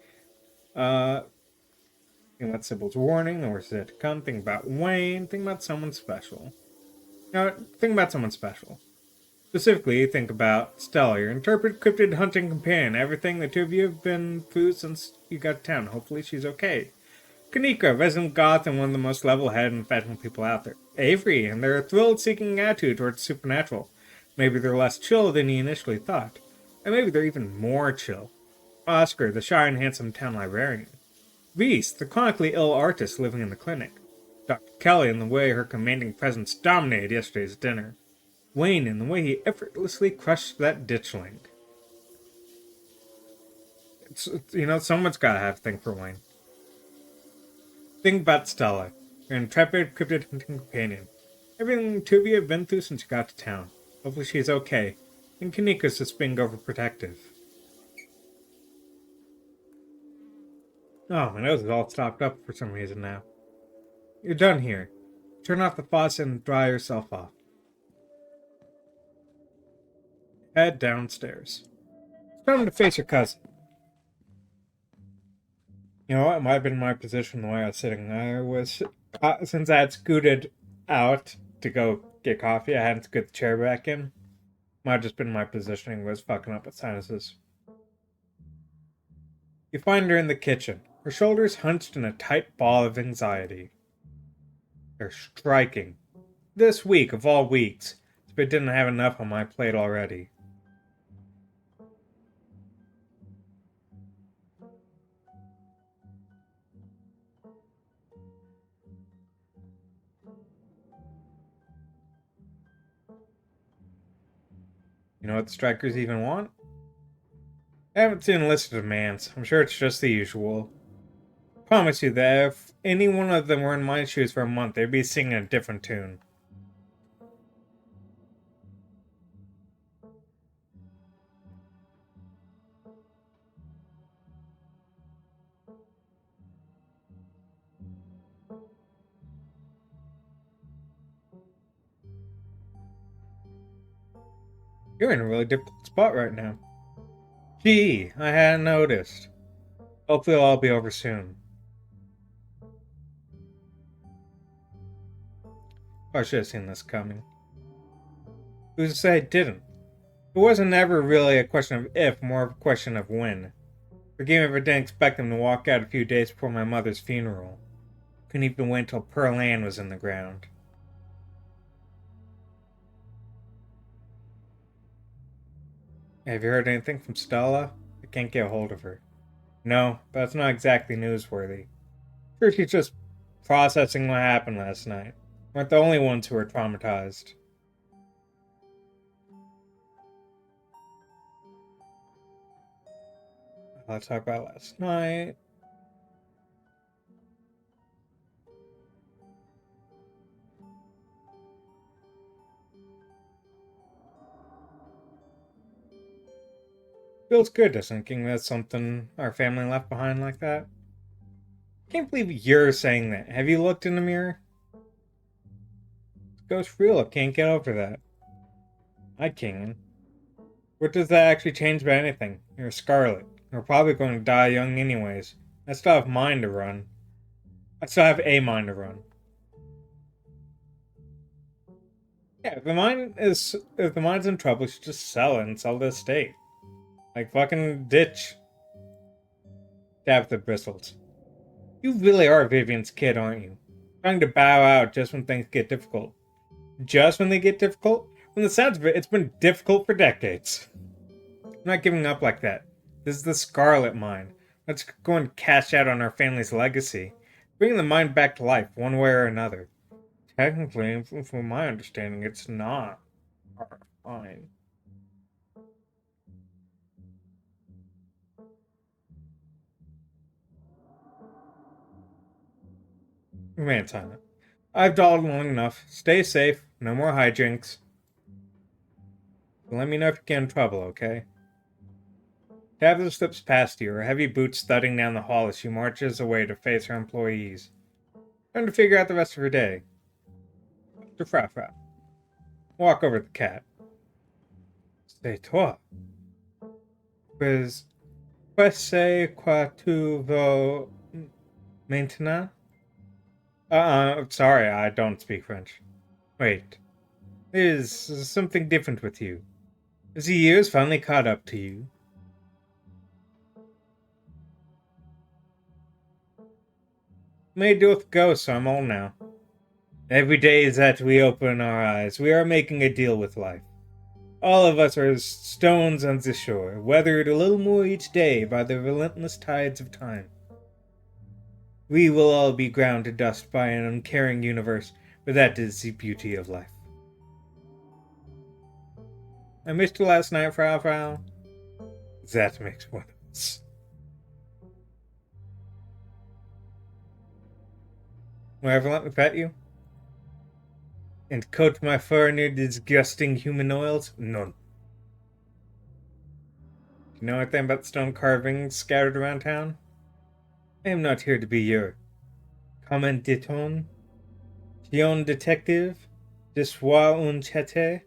Thinking about Sybil's warning, the worst is yet to come. Thinking about Wayne. Thinking about someone special. Think about someone special. Specifically, think about Stella, your interpreted cryptid hunting companion. Everything the two of you have been through since you got to town. Hopefully she's okay. Kanika, resident goth and one of the most level-headed and fashionable people out there. Avery, and their thrill-seeking attitude towards the supernatural. Maybe they're less chill than you initially thought. And maybe they're even more chill. Oscar, the shy and handsome town librarian. Reese, the chronically ill artist living in the clinic. Dr. Kelly, and the way her commanding presence dominated yesterday's dinner. Wayne, and the way he effortlessly crushed that ditchling. Someone's gotta have a thing for Wayne. Think about Stella, your intrepid cryptid hunting companion. Everything the two of you have been through since you got to town. Hopefully she's okay. And Kanika's just being overprotective. Oh, my nose is all stopped up for some reason now. You're done here. Turn off the faucet and dry yourself off. Head downstairs. It's time to face your cousin. You know what? It might have been my position the way I was sitting. Since I had scooted out to go get coffee, I hadn't scooted the chair back in. Might have just been my positioning was fucking up with sinuses. You find her in the kitchen, her shoulders hunched in a tight ball of anxiety. They're striking. This week, of all weeks, if I didn't have enough on my plate already. You know what the strikers even want? I haven't seen a list of demands. I'm sure it's just the usual. Promise you that if any one of them were in my shoes for a month, they'd be singing a different tune. You're in a really difficult spot right now. Gee, I hadn't noticed. Hopefully it'll all be over soon. I should have seen this coming. Who's to say I didn't? It wasn't ever really a question of if, more of a question of when. Forgive me if I didn't expect them to walk out a few days before my mother's funeral. Couldn't even wait until Pearl Ann was in the ground. Have you heard anything from Stella? I can't get a hold of her. No, but that's not exactly newsworthy. Sure, she's just processing what happened last night. We're the only ones who are traumatized. Let's talk about last night. Feels good to thinking that's something our family left behind like that. Can't believe you're saying that. Have you looked in the mirror? Ghost real. I can't get over that. I can. What does that actually change about anything? You're Scarlet. You're probably going to die young anyways. I still have mine to run. I still have a mine to run. Yeah, if the mine's in trouble, you should just sell it and sell the estate. Like fucking ditch. Dab the bristles. You really are Vivian's kid, aren't you? Trying to bow out just when things get difficult. Just when they get difficult? From the sounds of it, it's been difficult for decades. I'm not giving up like that. This is the Scarlet Mine. Let's go and cash out on our family's legacy. Bringing the mine back to life, one way or another. Technically, from my understanding, it's not our mine. Remain silent. I've dawdled long enough. Stay safe. No more hijinks. Let me know if you get in trouble, okay? Tabitha slips past you, her heavy boots thudding down the hall as she marches away to face her employees. Time to figure out the rest of her day. To Fra Fra. Walk over to the cat. C'est toi. Qu'est-ce que tu veux maintenant? Sorry, I don't speak French. Wait. There's something different with you. Has the years finally caught up to you? Made deal with ghosts, so I'm old now. Every day that we open our eyes, we are making a deal with life. All of us are stones on the shore, weathered a little more each day by the relentless tides of time. We will all be ground to dust by an uncaring universe, but that is the beauty of life. I missed you last night, Frau Frau. That makes one of us. Will you ever let me pet you? And coat my fur in your disgusting human oils? None. You know anything about the stone carvings scattered around town? I am not here to be your commanditon, pion detective, de soir un chete.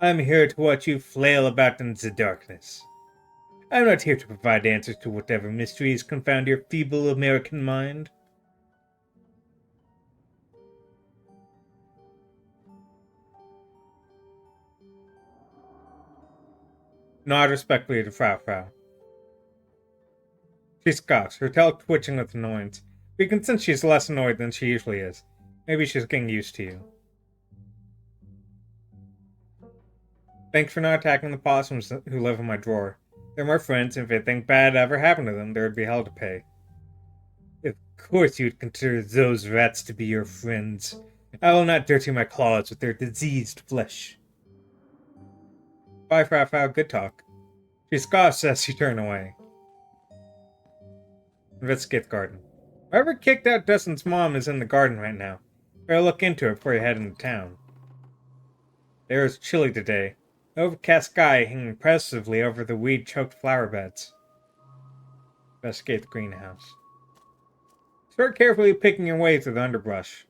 I am here to watch you flail about in the darkness. I am not here to provide answers to whatever mysteries confound your feeble American mind. Nod respectfully to Frau Frau. She scoffs, her tail twitching with annoyance. We can sense she's less annoyed than she usually is. Maybe she's getting used to you. Thanks for not attacking the possums who live in my drawer. They're my friends, and if anything bad ever happened to them, there would be hell to pay. Of course you'd consider those rats to be your friends. I will not dirty my claws with their diseased flesh. Bye, Frau Frau, good talk. She scoffs as you turn away. Investigate the garden. Whoever kicked out Dustin's mom is in the garden right now. Better look into it before you head into town. The air is chilly today. The overcast sky hanging impressively over the weed-choked flower beds. Investigate the greenhouse. Start carefully picking your way through the underbrush.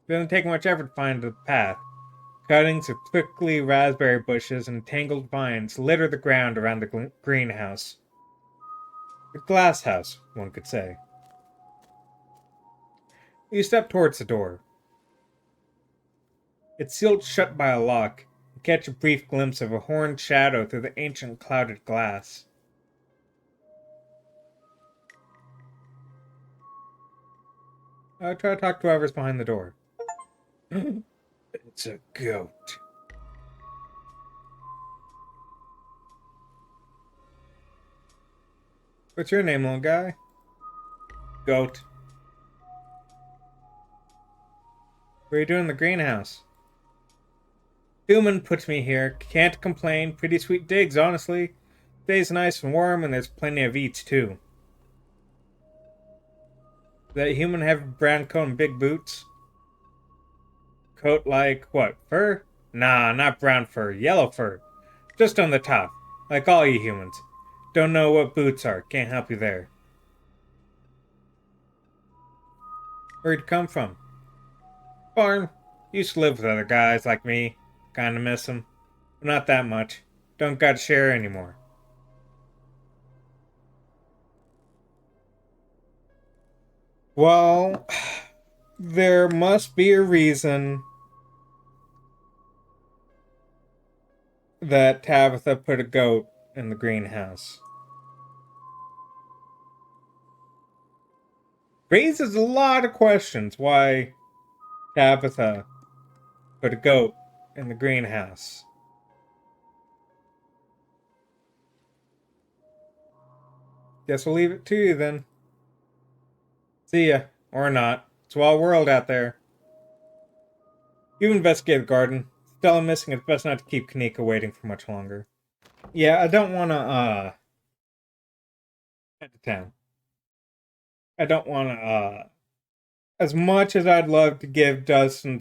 It doesn't take much effort to find the path. Cuttings of prickly raspberry bushes and tangled vines litter the ground around the greenhouse. A glass house, one could say. You step towards the door. It's sealed shut by a lock. You catch a brief glimpse of a horned shadow through the ancient clouded glass. I try to talk to whoever's behind the door. It's a goat. What's your name, little guy? Goat. What are you doing in the greenhouse? Human puts me here. Can't complain. Pretty sweet digs, honestly. Day's nice and warm, and there's plenty of eats, too. That human have a brown coat and big boots? Coat like what? Fur? Nah, not brown fur. Yellow fur. Just on the top. Like all you humans. Don't know what boots are. Can't help you there. Where'd you come from? Farm. Used to live with other guys like me. Kinda miss them. But not that much. Don't gotta share anymore. Well, there must be a reason that Tabitha put a goat in the greenhouse. Raises a lot of questions why Tabitha put a goat in the greenhouse. Guess we'll leave it to you then. See ya. Or not. It's a wild world out there. You've investigated the garden. Stella missing, it's best not to keep Kanika waiting for much longer. Yeah, I don't wanna, head to town. I don't wanna, as much as I'd love to give Dustin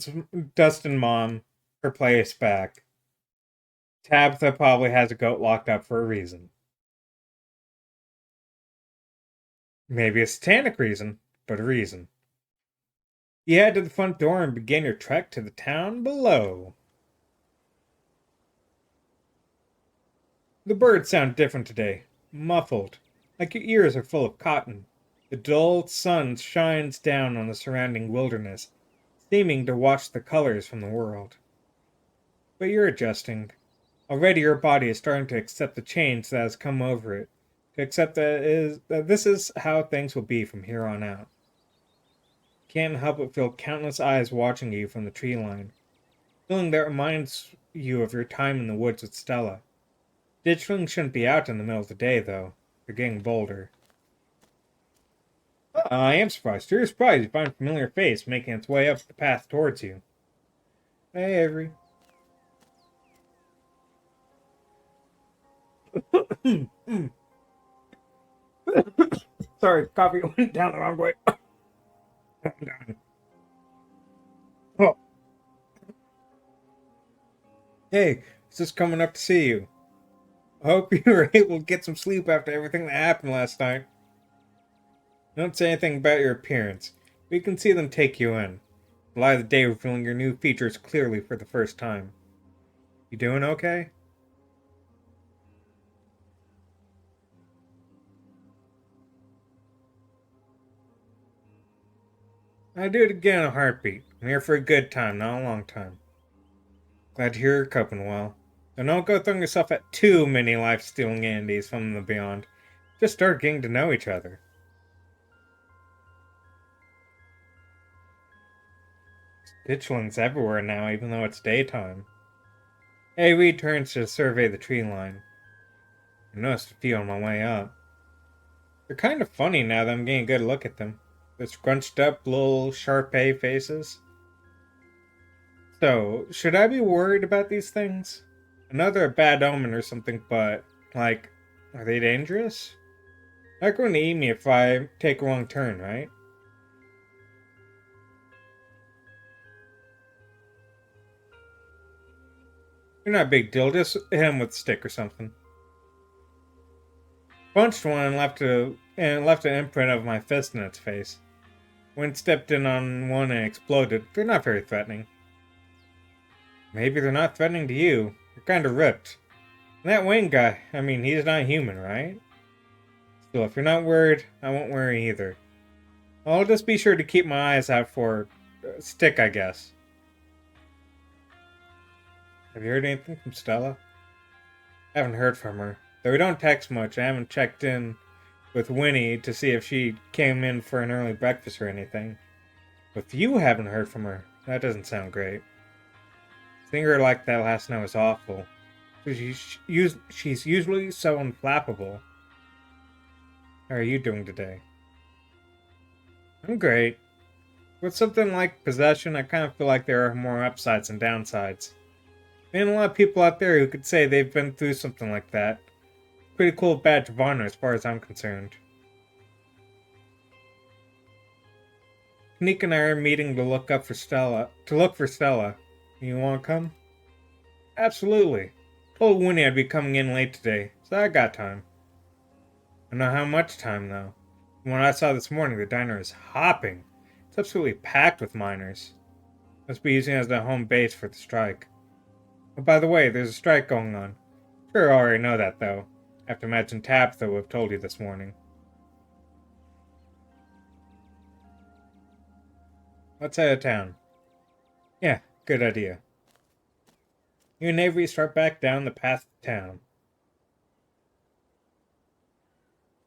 mom her place back, Tabitha probably has a goat locked up for a reason. Maybe a satanic reason, but a reason. You head to the front door and begin your trek to the town below. The birds sound different today, muffled, like your ears are full of cotton. The dull sun shines down on the surrounding wilderness, seeming to wash the colors from the world. But you're adjusting. Already your body is starting to accept the change that has come over it, to accept that this is how things will be from here on out. Can't help but feel countless eyes watching you from the tree line, feeling that reminds you of your time in the woods with Stella. Ditchling shouldn't be out in the middle of the day, though. They're getting bolder. I am surprised. You're surprised you find a familiar face making its way up the path towards you. Hey, Avery. Sorry, coffee went down the wrong way. Oh. Hey, just coming up to see you. I hope you were able to get some sleep after everything that happened last night. Don't say anything about your appearance. We can see them take you in. The light of the day revealing your new features clearly for the first time. You doing okay? I'd do it again in a heartbeat. I'm here for a good time, not a long time. Glad to hear you're coping well. And don't go throwing yourself at too many life-stealing entities from the beyond. Just start getting to know each other. Ditchlings everywhere now, even though it's daytime. Avery turns to survey the tree line. I noticed a few on my way up. They're kind of funny now that I'm getting a good look at them. They're scrunched up little Sharpay faces. So, should I be worried about these things? Another bad omen or something, but, like, are they dangerous? They're not going to eat me if I take a wrong turn, right? You're not a big deal, just hit him with a stick or something. Punched one and left an imprint of my fist in its face. When it stepped in on one and exploded, they're not very threatening. Maybe they're not threatening to you. You're kinda ripped. And that Wayne guy, I mean, he's not human, right? Still, if you're not worried, I won't worry either. I'll just be sure to keep my eyes out for Stick, I guess. Have you heard anything from Stella? I haven't heard from her. Though we don't text much, I haven't checked in with Winnie to see if she came in for an early breakfast or anything. If you haven't heard from her, that doesn't sound great. Seeing her like that last night was awful. She's usually so unflappable. How are you doing today? I'm great. With something like possession, I kind of feel like there are more upsides than downsides. And a lot of people out there who could say they've been through something like that. Pretty cool badge of honor as far as I'm concerned. Nick and I are meeting to look for Stella. You want to come? Absolutely. Told Winnie I'd be coming in late today, so I got time. I don't know how much time though. From what I saw this morning, the diner is hopping. It's absolutely packed with miners. Must be using it as their home base for the strike. Oh, by the way, there's a strike going on. Sure, I already know that though. I have to imagine Tabitha would have told you this morning. Let's head out of town. Yeah, good idea. You and Avery start back down the path to town.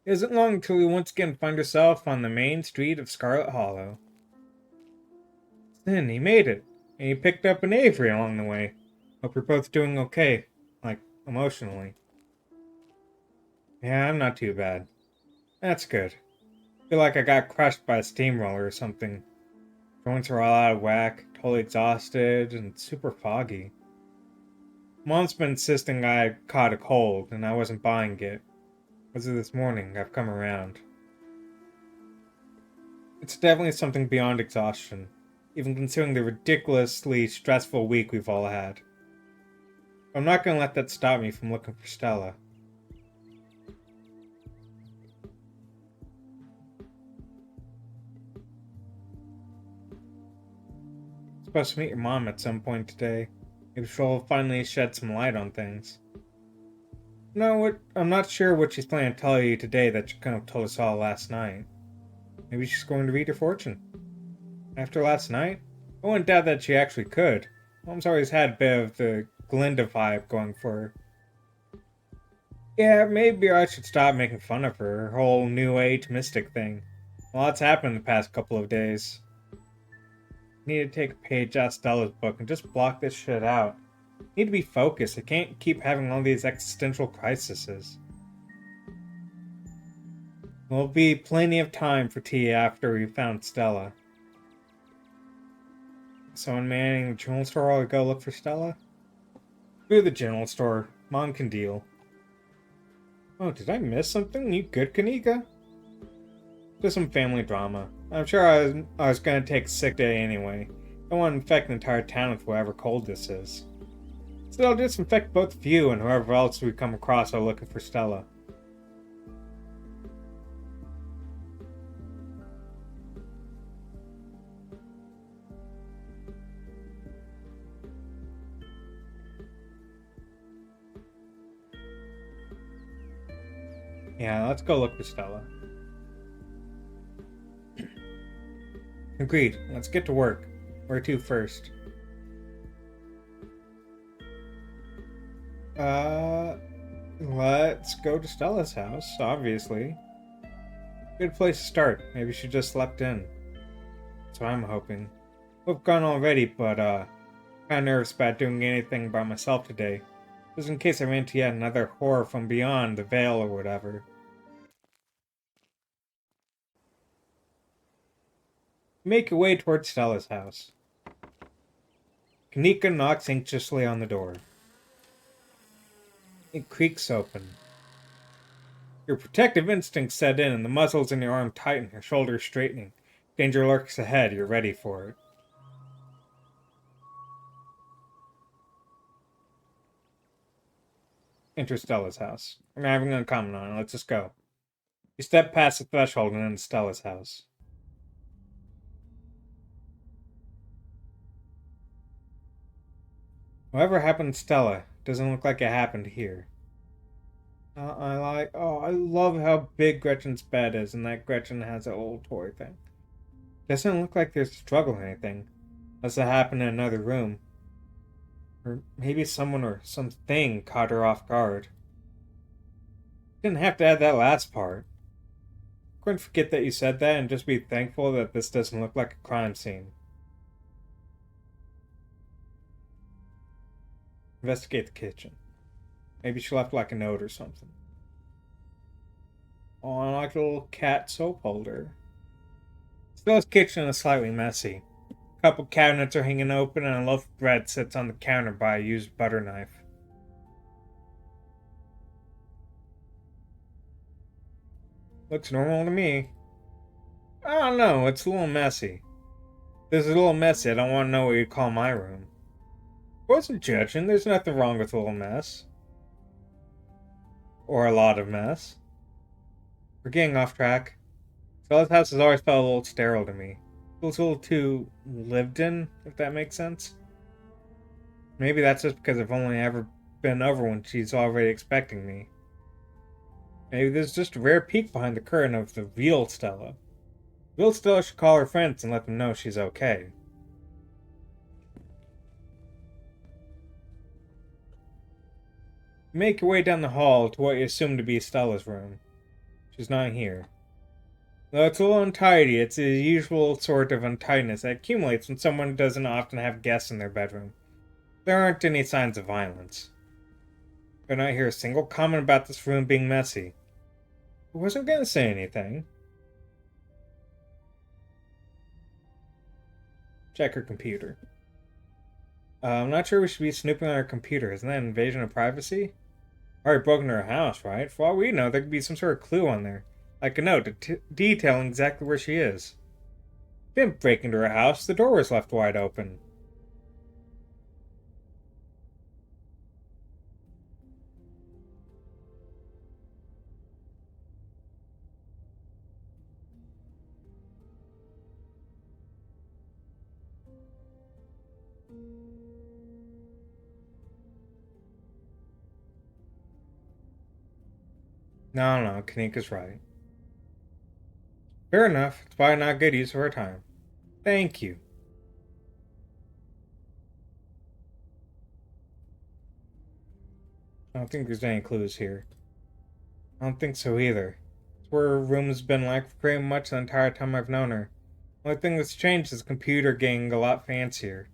It isn't long until you once again find yourself on the main street of Scarlet Hollow. Then he made it, and you picked up an Avery along the way. Hope you're both doing okay, like, emotionally. Yeah, I'm not too bad. That's good. Feel like I got crushed by a steamroller or something. Joints are all out of whack, totally exhausted, and super foggy. Mom's been insisting I caught a cold, and I wasn't buying it. As of this morning, I've come around. It's definitely something beyond exhaustion, even considering the ridiculously stressful week we've all had. I'm not gonna let that stop me from looking for Stella. Supposed to meet your mom at some point today. Maybe she'll finally shed some light on things. No, I'm not sure what she's planning to tell you today that she kind of told us all last night. Maybe she's going to read your fortune. After last night? I wouldn't doubt that she actually could. Mom's always had a bit of the Glinda vibe going for her. Yeah, maybe I should stop making fun of her whole New Age mystic thing. A lot's happened in the past couple of days. Need to take a page out of Stella's book and just block this shit out. Need to be focused. I can't keep having all these existential crises. There'll be plenty of time for tea after we found Stella. Someone manning the general store while we go look for Stella? Through the general store. Mom can deal. Oh, did I miss something? You good, Kanika? Just some family drama. I'm sure I was gonna take a sick day anyway. Don't want to infect the entire town with whatever cold this is. So I'll disinfect both of you and whoever else we come across while looking for Stella. Yeah, let's go look for Stella. Agreed. Let's get to work. Where to first? Let's go to Stella's house, obviously. Good place to start. Maybe she just slept in. That's what I'm hoping. We've gone already, but, kinda nervous about doing anything by myself today. Just in case I ran into yet another horror from beyond the veil or whatever. Make your way towards Stella's house. Kanika knocks anxiously on the door. It creaks open. Your protective instincts set in, and the muscles in your arm tighten, your shoulders straightening. Danger lurks ahead, you're ready for it. Enter Stella's house. We're not even going to comment on it, let's just go. You step past the threshold and into Stella's house. Whatever happened to Stella doesn't look like it happened here. I love how big Gretchen's bed is and that Gretchen has a little toy thing. Doesn't look like there's a struggle or anything, unless it happened in another room. Or maybe someone or something caught her off guard. Didn't have to add that last part. Couldn't forget that you said that and just be thankful that this doesn't look like a crime scene. Investigate the kitchen. Maybe she left like a note or something. Oh, I like a little cat soap holder. Stella's kitchen is slightly messy. A couple cabinets are hanging open and a loaf of bread sits on the counter by a used butter knife. Looks normal to me. I don't know, it's a little messy. This is a little messy, I don't want to know what you'd call my room. I wasn't judging, there's nothing wrong with a little mess. Or a lot of mess. We're getting off track. Stella's house has always felt a little sterile to me. Feels a little too lived in, if that makes sense. Maybe that's just because I've only ever been over when she's already expecting me. Maybe there's just a rare peek behind the curtain of the real Stella. Real Stella should call her friends and let them know she's okay. You make your way down the hall to what you assume to be Stella's room. She's not here. Though it's a little untidy, it's the usual sort of untidiness that accumulates when someone doesn't often have guests in their bedroom. There aren't any signs of violence. I not hear a single comment about this room being messy. I wasn't gonna say anything. Check her computer. I'm not sure we should be snooping on her computer. Isn't that an invasion of privacy? Already broken into her house, right? For all we know, there could be some sort of clue on there. Like a note detailing exactly where she is. Didn't break into her house, the door was left wide open. No, Kanika's right. Fair enough, it's probably not good use of her time. Thank you. I don't think there's any clues here. I don't think so either. It's where her room's been like for pretty much the entire time I've known her. The only thing that's changed is the computer getting a lot fancier.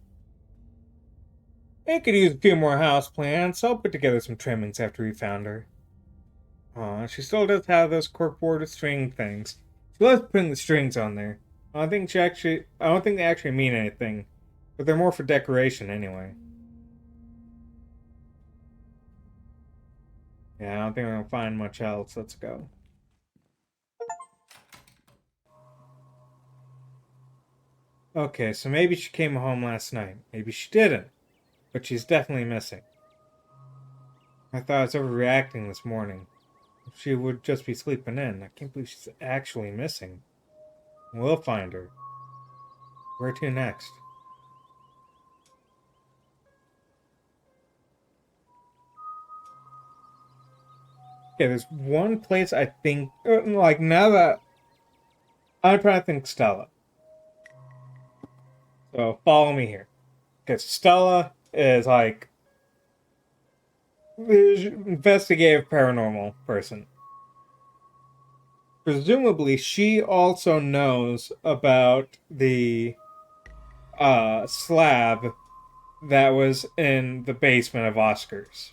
It could use a few more house plants. I'll put together some trimmings after we found her. Aw, she still does have those corkboard string things. She loves putting the strings on there. I don't think they actually mean anything, but they're more for decoration anyway. Yeah, I don't think we're gonna find much else. Let's go. Okay, so maybe she came home last night. Maybe she didn't, but she's definitely missing. I thought I was overreacting this morning. She would just be sleeping in. I can't believe she's actually missing. We'll find her. Where to next? Okay, there's one place I think, like, now that I'm trying to think Stella. So follow me here. Because Stella is like the investigative paranormal person. Presumably, she also knows about the slab that was in the basement of Oscar's.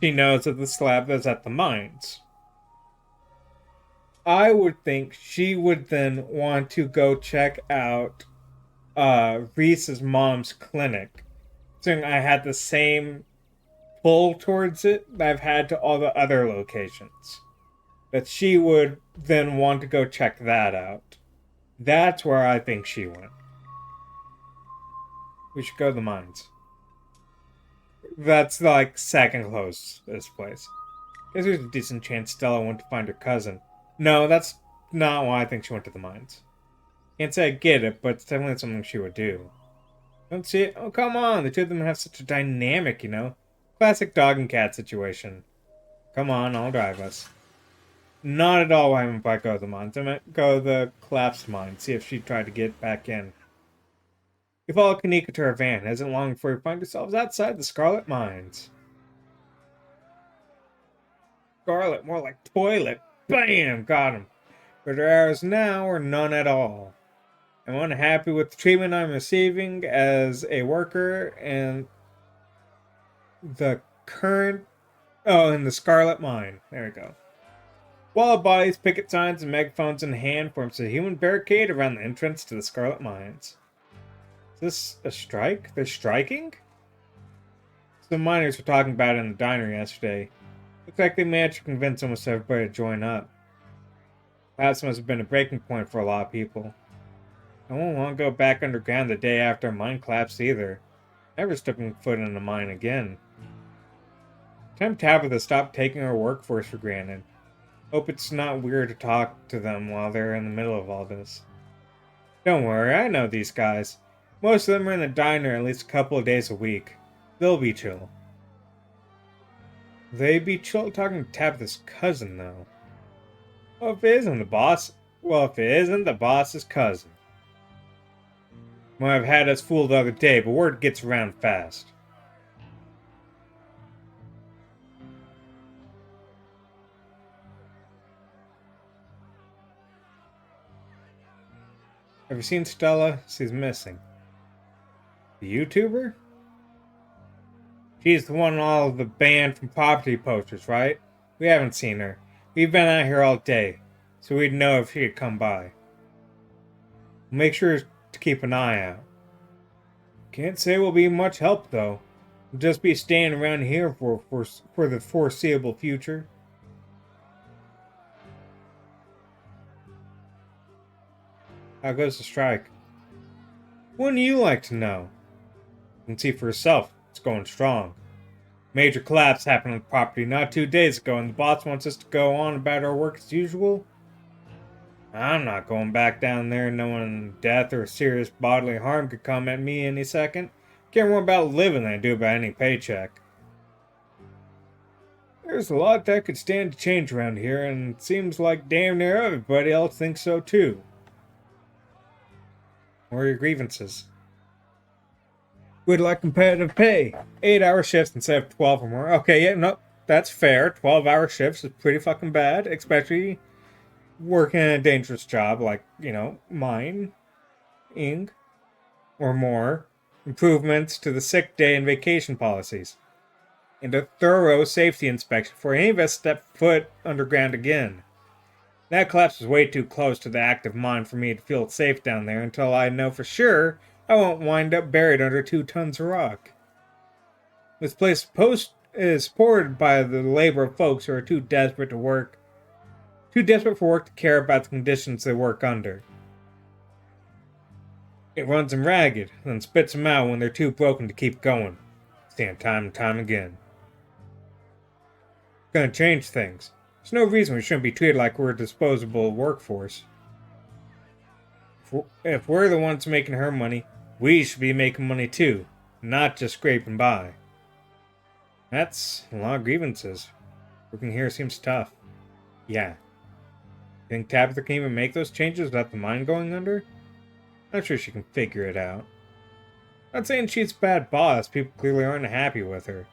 She knows of the slab that's at the mines. I would think she would then want to go check out Reese's mom's clinic. Saying I had the same pull towards it that I've had to all the other locations. That she would then want to go check that out. That's where I think she went. We should go to the mines. That's like second closest to this place. Guess there's a decent chance Stella went to find her cousin. No, that's not why I think she went to the mines. Can't say I get it, but it's definitely something she would do. Don't see it? Oh, come on. The two of them have such a dynamic, you know? Classic dog and cat situation. Come on, I'll drive us. Not at all why I'm about to go to the mines. I might go to the collapsed mine, see if she tried to get back in. You follow Kanika to her van. Isn't long before you find yourselves outside the Scarlet Mines. Scarlet, more like toilet. Bam! Got him. But there arrows now or none at all. I'm unhappy with the treatment I'm receiving as a worker and the current. Oh, in the Scarlet Mine. There we go. Wall of bodies, picket signs, and megaphones in hand forms a human barricade around the entrance to the Scarlet Mines. Is this a strike? They're striking? The miners were talking about it in the diner yesterday. Looks like they managed to convince almost everybody to join up. Perhaps must have been a breaking point for a lot of people. I won't want to go back underground the day after a mine collapse either. Never stepping foot in a mine again. Time Tabitha stopped taking her workforce for granted. Hope it's not weird to talk to them while they're in the middle of all this. Don't worry, I know these guys. Most of them are in the diner at least a couple of days a week. They'll be chill. They be chill talking to Tabitha's cousin, though. Well, if it isn't the boss, the boss's cousin. Might have had us fooled the other day, but word gets around fast. Have you seen Stella? She's missing. The YouTuber? She's the one on all of the banned from property posters, right? We haven't seen her. We've been out here all day, so we'd know if she could come by. Make sure to keep an eye out. Can't say we'll be much help, though. We'll just be staying around here for the foreseeable future. How goes the strike? Wouldn't you like to know? You can see for yourself, it's going strong. Major collapse happened on the property not 2 days ago, and the boss wants us to go on about our work as usual. I'm not going back down there knowing death or serious bodily harm could come at me any second. Care more about living than I do about any paycheck. There's a lot that could stand to change around here, and it seems like damn near everybody else thinks so too. What are your grievances? We'd like competitive pay. 8-hour shifts instead of 12 or more. Okay, yeah, no, that's fair. 12-hour shifts is pretty fucking bad, especially working in a dangerous job like, mining or more. Improvements to the sick day and vacation policies. And a thorough safety inspection before any of us step foot underground again. That collapse was way too close to the active mine for me to feel safe down there until I know for sure I won't wind up buried under 2 tons of rock. This place is supported by the labor of folks who are too desperate for work to care about the conditions they work under. It runs them ragged, then spits them out when they're too broken to keep going. Seen time and time again. It's gonna change things. There's no reason we shouldn't be treated like we're a disposable workforce. If we're the ones making her money, we should be making money too, not just scraping by. That's a lot of grievances. Working here seems tough. Yeah. Think Tabitha can even make those changes without the mine going under? Not sure she can figure it out. Not saying she's a bad boss, people clearly aren't happy with her.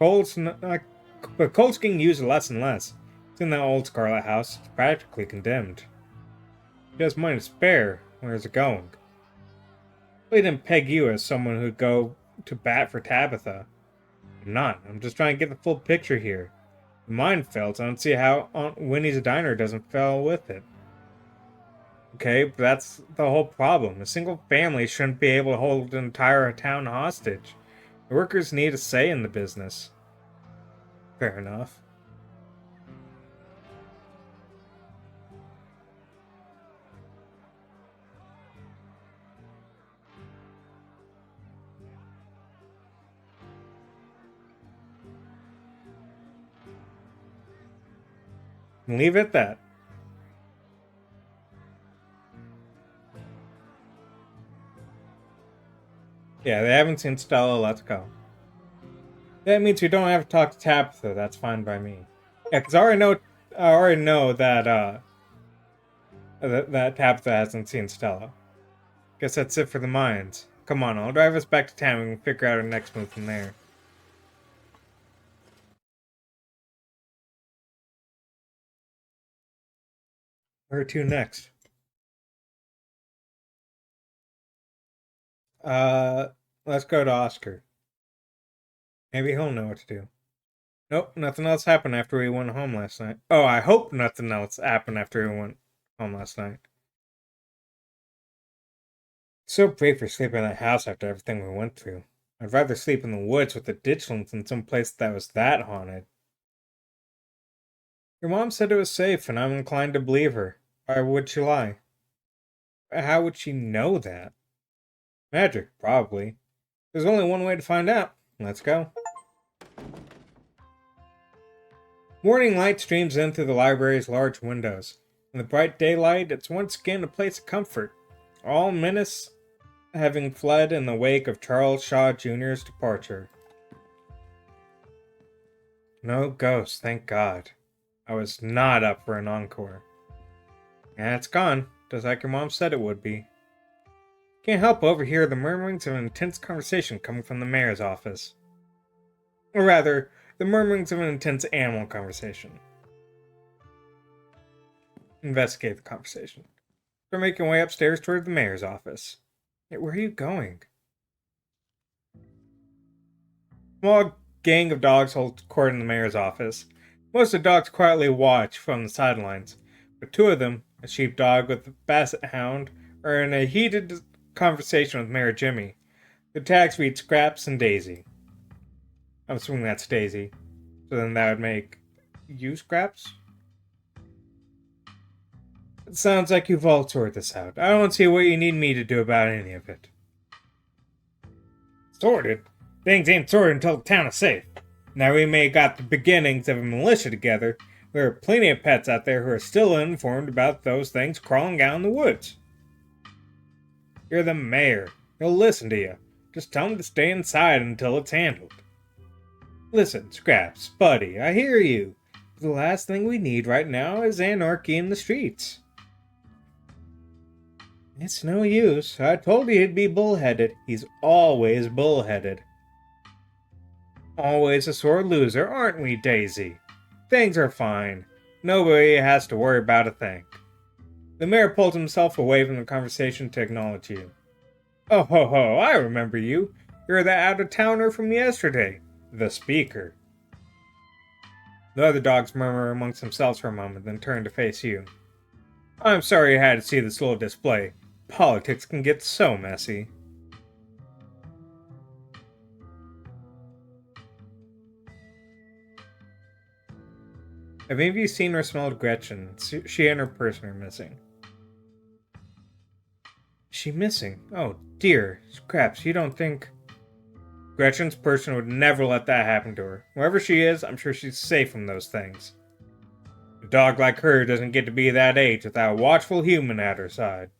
But Cole's getting used less and less. It's in that old Scarlet house, it's practically condemned. She has money to spare, where's it going? I didn't peg you as someone who'd go to bat for Tabitha. I'm not. I'm just trying to get the full picture here. If mine fails, I don't see how Aunt Winnie's diner doesn't fail with it. Okay, but that's the whole problem. A single family shouldn't be able to hold an entire town hostage. The workers need a say in the business. Fair enough. Leave it at that. Yeah, they haven't seen Stella. Let's go. That means we don't have to talk to Tabitha. That's fine by me. Yeah, because I already know that that Tabitha hasn't seen Stella. Guess that's it for the mines. Come on, I'll drive us back to town and we can figure out our next move from there. Where to next? Uh, let's go to Oscar. Maybe he'll know what to do. Nope, nothing else happened after we went home last night. Oh, I hope nothing else happened after we went home last night. So brave for sleeping in that house after everything we went through. I'd rather sleep in the woods with the ditchlands than some place that was that haunted. Your mom said it was safe, and I'm inclined to believe her. Why would she lie? How would she know that? Magic, probably. There's only one way to find out. Let's go. Morning light streams in through the library's large windows. In the bright daylight, it's once again a place of comfort. All menace having fled in the wake of Charles Shaw Jr.'s departure. No ghost, thank God. I was not up for an encore. Yeah, it's gone, just like your mom said it would be. Can't help but overhear the murmurings of an intense conversation coming from the mayor's office. Or rather, the murmurings of an intense animal conversation. Investigate the conversation. They're making way upstairs toward the mayor's office. Hey, where are you going? Small gang of dogs hold court in the mayor's office. Most of the dogs quietly watch from the sidelines, but two of them, a sheepdog with a basset hound, are in a heated conversation with Mayor Jimmy. The tags read Scraps and Daisy. I'm assuming that's Daisy. So then that would make you Scraps? It sounds like you've all sorted this out. I don't see what you need me to do about any of it. Sorted? Things ain't sorted until the town is safe. Now we may have got the beginnings of a militia together. There are plenty of pets out there who are still uninformed about those things crawling out in the woods. You're the mayor. He'll listen to you. Just tell him to stay inside until it's handled. Listen, Scraps, buddy, I hear you. The last thing we need right now is anarchy in the streets. It's no use. I told you he'd be bullheaded. He's always bullheaded. Always a sore loser, aren't we, Daisy? Things are fine. Nobody has to worry about a thing. The mayor pulled himself away from the conversation to acknowledge you. Oh ho ho, I remember you. You're the out-of-towner from yesterday. The speaker. The other dogs murmur amongst themselves for a moment, then turn to face you. I'm sorry you had to see this little display. Politics can get so messy. Have any of you seen or smelled Gretchen? She and her person are missing. Is she missing? Oh dear. Scraps, you don't think... Gretchen's person would never let that happen to her. Wherever she is, I'm sure she's safe from those things. A dog like her doesn't get to be that age without a watchful human at her side.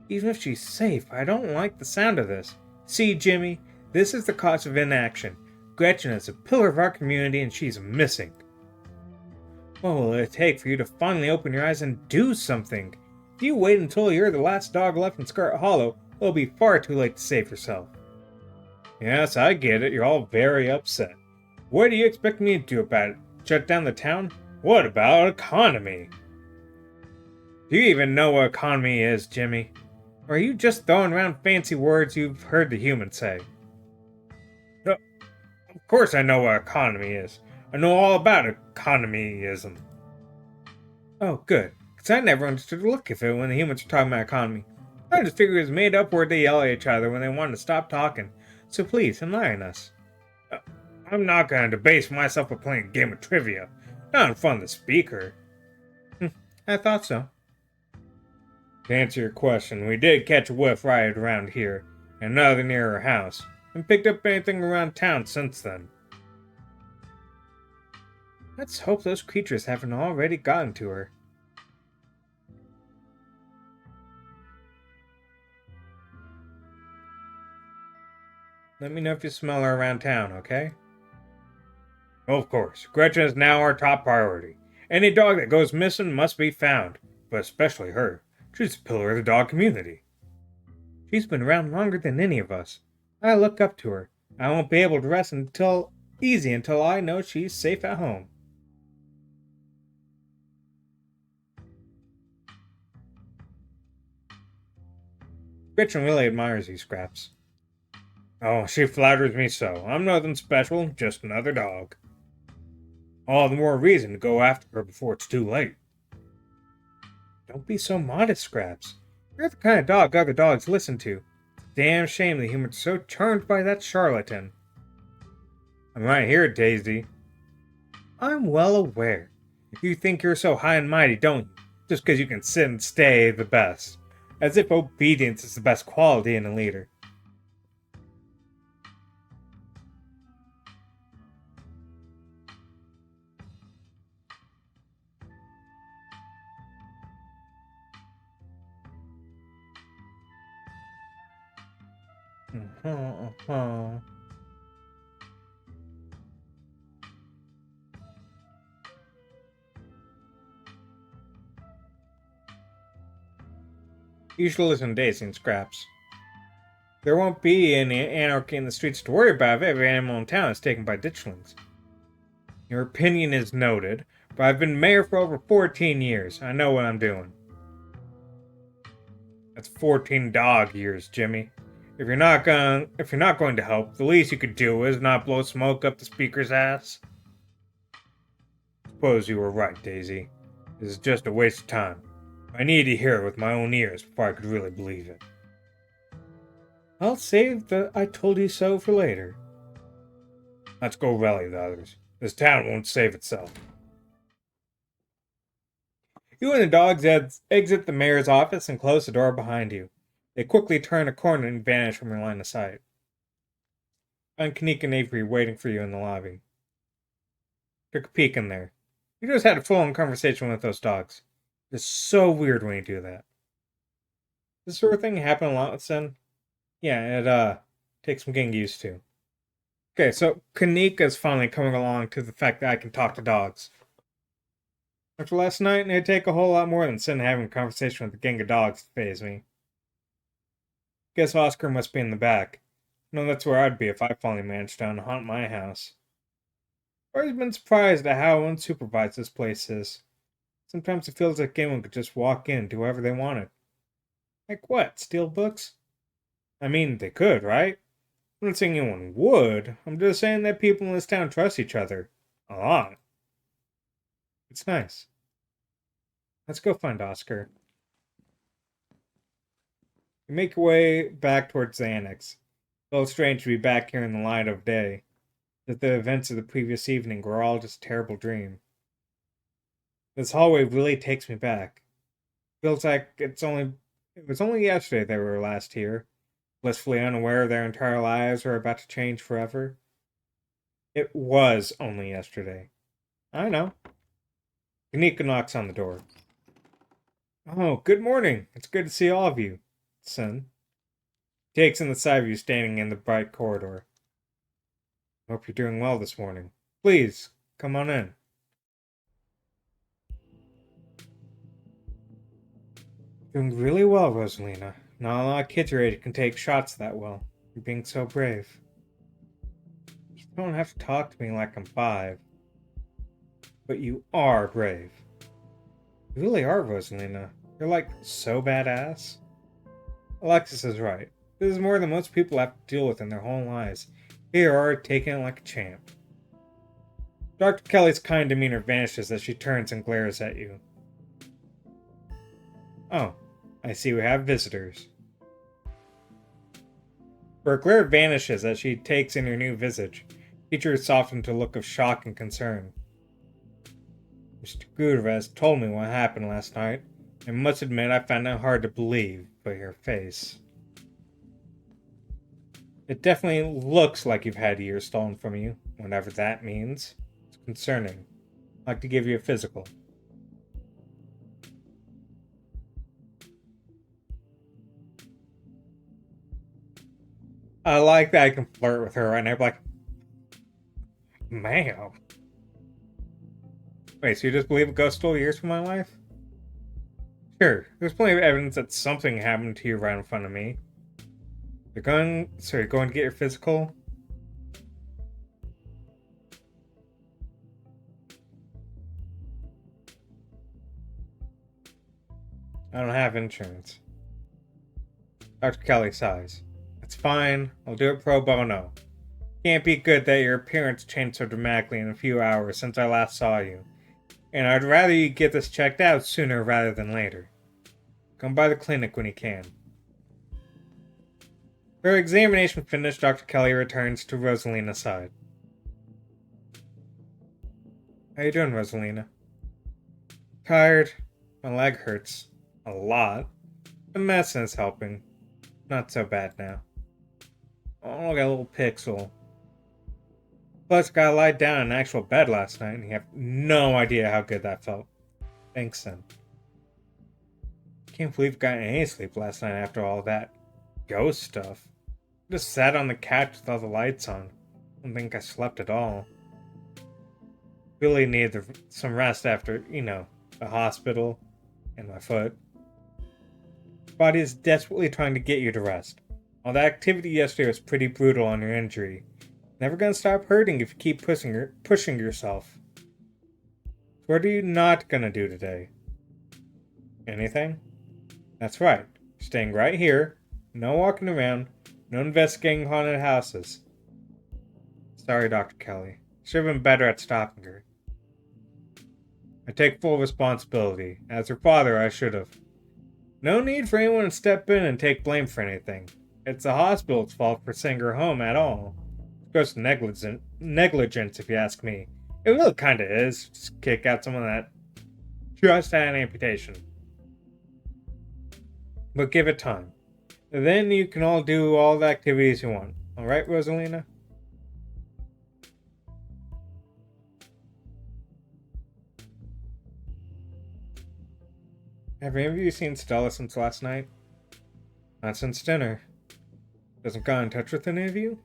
Even if she's safe, I don't like the sound of this. See, Jimmy, this is the cost of inaction. Gretchen is a pillar of our community and she's missing. What will it take for you to finally open your eyes and do something? If you wait until you're the last dog left in Scarlet Hollow, it'll be far too late to save yourself. Yes, I get it. You're all very upset. What do you expect me to do about it? Shut down the town? What about economy? Do you even know what economy is, Jimmy? Or are you just throwing around fancy words you've heard the humans say? Of course I know what economy is. I know all about economyism. Oh, good. Because I never understood the look of it when the humans were talking about economy. I just figured it was made up word they yell at each other when they wanted to stop talking. So please, enlighten us. I'm not going to debase myself by playing a game of trivia. Not in front of the speaker. I thought so. To answer your question, we did catch a whiff right around here, and another near her house, and picked up anything around town since then. Let's hope those creatures haven't already gotten to her. Let me know if you smell her around town, okay? Of course, Gretchen is now our top priority. Any dog that goes missing must be found, but especially her. She's a pillar of the dog community. She's been around longer than any of us. I look up to her. I won't be able to rest until I know she's safe at home. Gretchen really admires you, Scraps. Oh, she flatters me so. I'm nothing special, just another dog. All the more reason to go after her before it's too late. Don't be so modest, Scraps. You're the kind of dog other dogs listen to. It's a damn shame the humans are so charmed by that charlatan. I'm right here, Daisy. I'm well aware. You think you're so high and mighty, don't you? Just because you can sit and stay the best. As if obedience is the best quality in a leader. You should listen to Daisy and Scraps. There won't be any anarchy in the streets to worry about if every animal in town is taken by ditchlings. Your opinion is noted, but I've been mayor for over 14 years. I know what I'm doing. That's 14 dog years, Jimmy. If you're not going to help, the least you could do is not blow smoke up the speaker's ass. Suppose you were right, Daisy. This is just a waste of time. I needed to hear it with my own ears before I could really believe it. I'll save the I told you so for later. Let's go rally the others. This town won't save itself. You and the dogs exit the mayor's office and close the door behind you. They quickly turn a corner and vanish from your line of sight. Find Kanika and Avery waiting for you in the lobby. Took a peek in there. You just had a full-on conversation with those dogs. It's so weird when you do that. This sort of thing happen a lot with Sin. Yeah, it takes some getting used to. Okay, so Kanika's finally coming along to the fact that I can talk to dogs. After last night, it'd take a whole lot more than sitting having a conversation with a gang of dogs to faze me. Guess Oscar must be in the back. No, that's where I'd be if I finally managed to haunt my house. I've always been surprised at how unsupervised this place is. Sometimes it feels like anyone could just walk in and do whatever they wanted. Like what? Steal books? I mean, they could, right? I'm not saying anyone would. I'm just saying that people in this town trust each other. A lot. It's nice. Let's go find Oscar. You make your way back towards the annex. It felt strange to be back here in the light of day. That the events of the previous evening were all just a terrible dream. This hallway really takes me back. Feels like it was only yesterday they were last here, blissfully unaware their entire lives were about to change forever. It was only yesterday. I know. Kanika knocks on the door. Oh, good morning. It's good to see all of you, son. Takes in the sight of you standing in the bright corridor. Hope you're doing well this morning. Please, come on in. Doing really well, Rosalina. Not a lot of kids your age can take shots that well. You're being so brave. You don't have to talk to me like I'm 5. But you are brave. You really are, Rosalina. You're like so badass. Alexis is right. This is more than most people have to deal with in their whole lives. Here you are, taking it like a champ. Dr. Kelly's kind demeanor vanishes as she turns and glares at you. Oh, I see we have visitors. Her glare vanishes as she takes in her new visage. Features soften to a look of shock and concern. Mr. Gutierrez told me what happened last night. I must admit I found it hard to believe by your face. It definitely looks like you've had years stolen from you, whatever that means. It's concerning. I'd like to give you a physical. I like that I can flirt with her right now. Like, ma'am. Wait, so you just believe a ghost stole years from my life? Sure, there's plenty of evidence that something happened to you right in front of me. You're going to get your physical? I don't have insurance. Dr. Kelly sighs. It's fine, I'll do it pro bono. Can't be good that your appearance changed so dramatically in a few hours since I last saw you. And I'd rather you get this checked out sooner rather than later. Come by the clinic when you can. Her examination finished, Dr. Kelly returns to Rosalina's side. How you doing, Rosalina? Tired. My leg hurts. A lot. The medicine is helping. Not so bad now. Oh, look at a little pixel. Plus, I lie down in an actual bed last night, and you have no idea how good that felt. Thanks, son. Can't believe I got any sleep last night after all that ghost stuff. Just sat on the couch with all the lights on. Don't think I slept at all. Really needed some rest after, the hospital and my foot. Body is desperately trying to get you to rest. All the activity yesterday was pretty brutal on your injury. Never gonna stop hurting if you keep pushing yourself. So what are you not gonna do today? Anything? That's right. Staying right here. No walking around. No investigating haunted houses. Sorry, Dr. Kelly. Should have been better at stopping her. I take full responsibility. As her father, I should have. No need for anyone to step in and take blame for anything. It's the hospital's fault for sending her home at all. It's gross negligence, if you ask me. It really kinda is. Just kick out someone that just had an amputation. But give it time. Then you can all do all the activities you want. Alright, Rosalina? Have any of you seen Stella since last night? Not since dinner. Hasn't got in touch with any of you?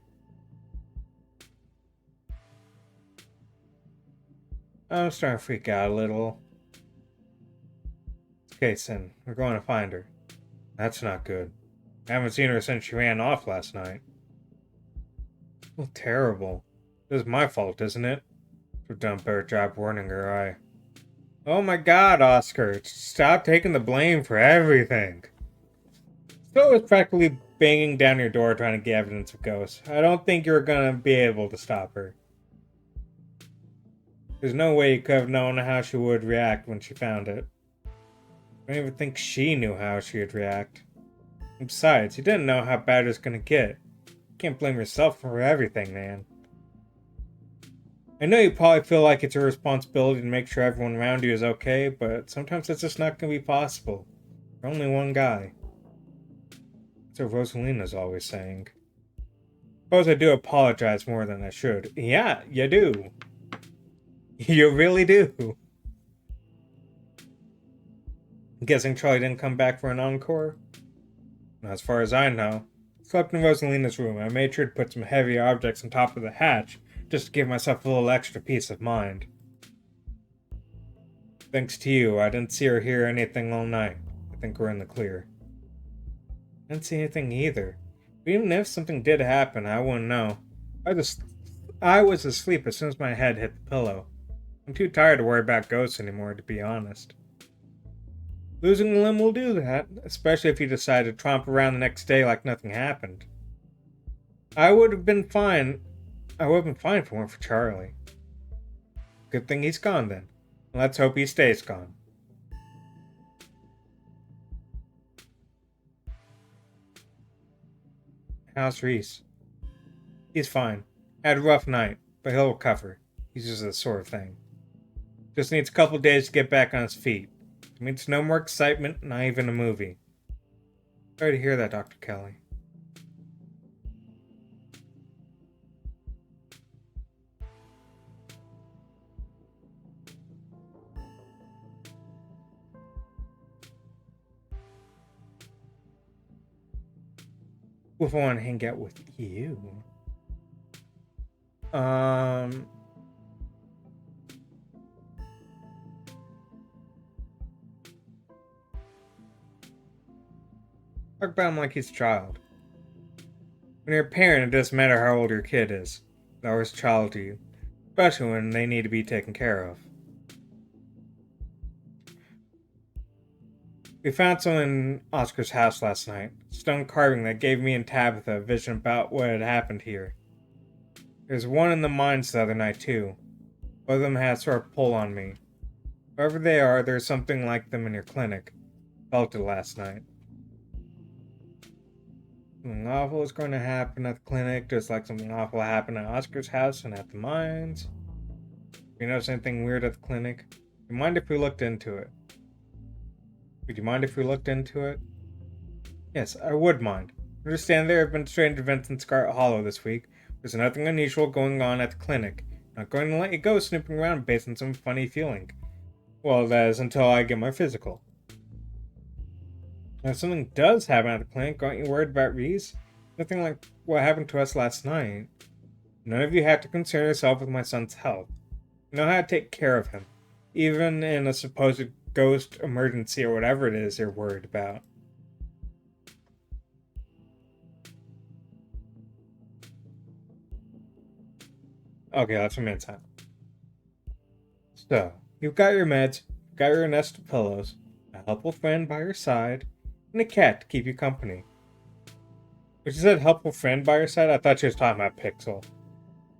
I'm starting to freak out a little. Okay, Sin, we're going to find her. That's not good. I haven't seen her since she ran off last night. Well, terrible. This is my fault, isn't it? We've done a better job warning her, Oh my god, Oscar, stop taking the blame for everything. Still was practically banging down your door trying to get evidence of ghosts. I don't think you're gonna be able to stop her. There's no way you could have known how she would react when she found it. I don't even think she knew how she would react. And besides, you didn't know how bad it was gonna get. You can't blame yourself for everything, man. I know you probably feel like it's your responsibility to make sure everyone around you is okay, but sometimes it's just not gonna be possible. You're only one guy. That's what Rosalina's always saying. Suppose I do apologize more than I should. Yeah, you do. You really do. I'm guessing Charlie didn't come back for an encore? As far as I know. Slept in Rosalina's room. I made sure to put some heavy objects on top of the hatch, just to give myself a little extra peace of mind. Thanks to you, I didn't see or hear anything all night. I think we're in the clear. I didn't see anything either. But even if something did happen, I wouldn't know. I was asleep as soon as my head hit the pillow. I'm too tired to worry about ghosts anymore, to be honest. Losing a limb will do that, especially if you decide to tromp around the next day like nothing happened. I would have been fine if it weren't for Charlie. Good thing he's gone then. Let's hope he stays gone. How's Reese? He's fine. Had a rough night, but he'll recover. He's just this sort of thing. Just needs a couple days to get back on his feet. It means no more excitement, not even a movie. Sorry to hear that, Dr. Kelly. if I want to hang out with you. Talk about him like he's a child. When you're a parent, it doesn't matter how old your kid is. They're always a child to you. Especially when they need to be taken care of. We found something in Oscar's house last night. Stone carving that gave me and Tabitha a vision about what had happened here. There's one in the mines the other night, too. Both of them had a sort of pull on me. Whoever they are, there's something like them in your clinic. Felt it last night. Something awful is going to happen at the clinic, just like something awful happened at Oscar's house and at the mines. If you notice anything weird at the clinic, do you mind if we looked into it? Would you mind if we looked into it? Yes, I would mind. Understand there have been strange events in Scarlet Hollow this week. There's nothing unusual going on at the clinic. I'm not going to let you go snooping around based on some funny feeling. Well, that is until I get my physical. Now, if something does happen at the clinic, aren't you worried about Reese? Nothing like what happened to us last night. None of you have to concern yourself with my son's health. You know how to take care of him, even in a supposed ghost emergency or whatever it is you're worried about. Okay, that's from inside. So, you've got your meds, you've got your nest of pillows, a helpful friend by your side, and a cat to keep you company. When she said helpful friend by your side, I thought she was talking about Pixel.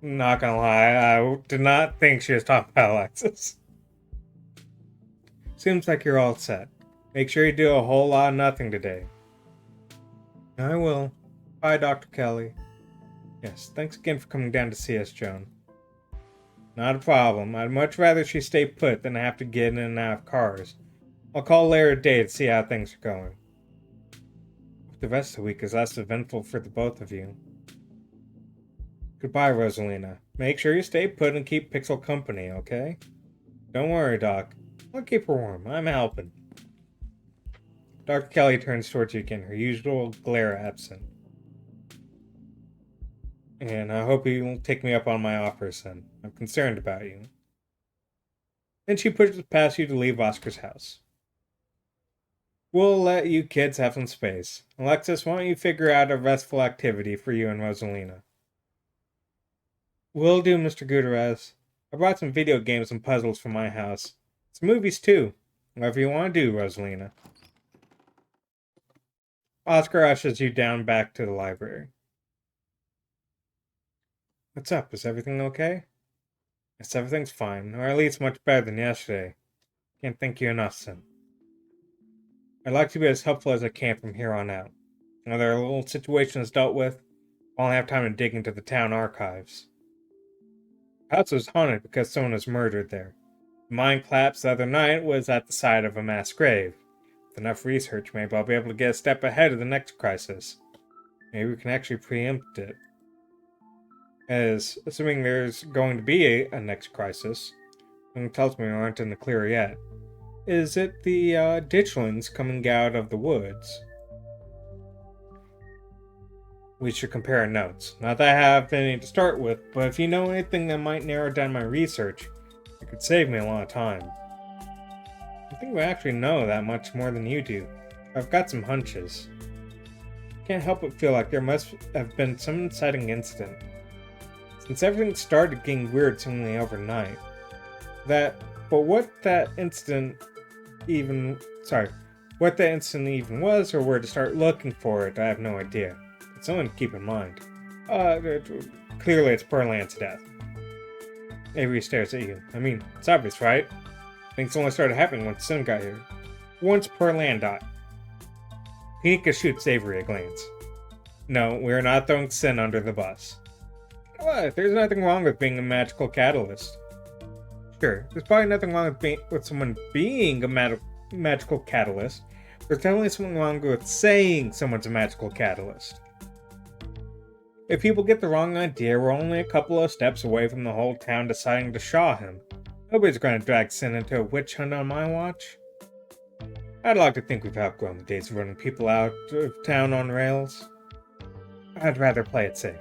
Not gonna lie, I did not think she was talking about Alexis. Seems like you're all set. Make sure you do a whole lot of nothing today. I will. Bye, Dr. Kelly. Yes, thanks again for coming down to see us, Joan. Not a problem. I'd much rather she stay put than have to get in and out of cars. I'll call later today to see how things are going. The rest of the week is less eventful for the both of you. Goodbye, Rosalina. Make sure you stay put and keep Pixel company, okay? Don't worry, Doc. I'll keep her warm. I'm helping. Dr. Kelly turns towards you again, her usual glare absent. And I hope you won't take me up on my offer, son. I'm concerned about you. Then she pushes past you to leave Oscar's house. We'll let you kids have some space. Alexis, why don't you figure out a restful activity for you and Rosalina? Will do, Mr. Gutierrez. I brought some video games and puzzles from my house. Some movies, too. Whatever you want to do, Rosalina. Oscar ushers you down back to the library. What's up? Is everything okay? Yes, everything's fine, or at least much better than yesterday. Can't thank you enough, son. I'd like to be as helpful as I can from here on out. Now there are little situations dealt with, I'll have time to dig into the town archives. The house was haunted because someone was murdered there. The mine collapse the other night was at the side of a mass grave. With enough research, maybe I'll be able to get a step ahead of the next crisis. Maybe we can actually preempt it. As, assuming there's going to be a next crisis, something tells me we aren't in the clear yet. Is it the ditchlings coming out of the woods? We should compare notes. Not that I have any to start with, but if you know anything that might narrow down my research, it could save me a lot of time. I think we actually know that much more than you do. I've got some hunches. Can't help but feel like there must have been some inciting incident. Since everything started getting weird seemingly overnight. What that incident even was, or where to start looking for it, I have no idea. It's something to keep in mind. Clearly it's Pearland's death. Avery stares at you. I mean, it's obvious, right? Things only started happening once Sin got here. Once Pearland died. Pinika shoots Avery a glance. No, we are not throwing Sin under the bus. What? There's nothing wrong with being a magical catalyst. Sure, there's probably nothing wrong with someone being a magical catalyst. There's definitely something wrong with saying someone's a magical catalyst. If people get the wrong idea, we're only a couple of steps away from the whole town deciding to shaw him. Nobody's going to drag Sin into a witch hunt on my watch. I'd like to think we've outgrown the days of running people out of town on rails. I'd rather play it safe.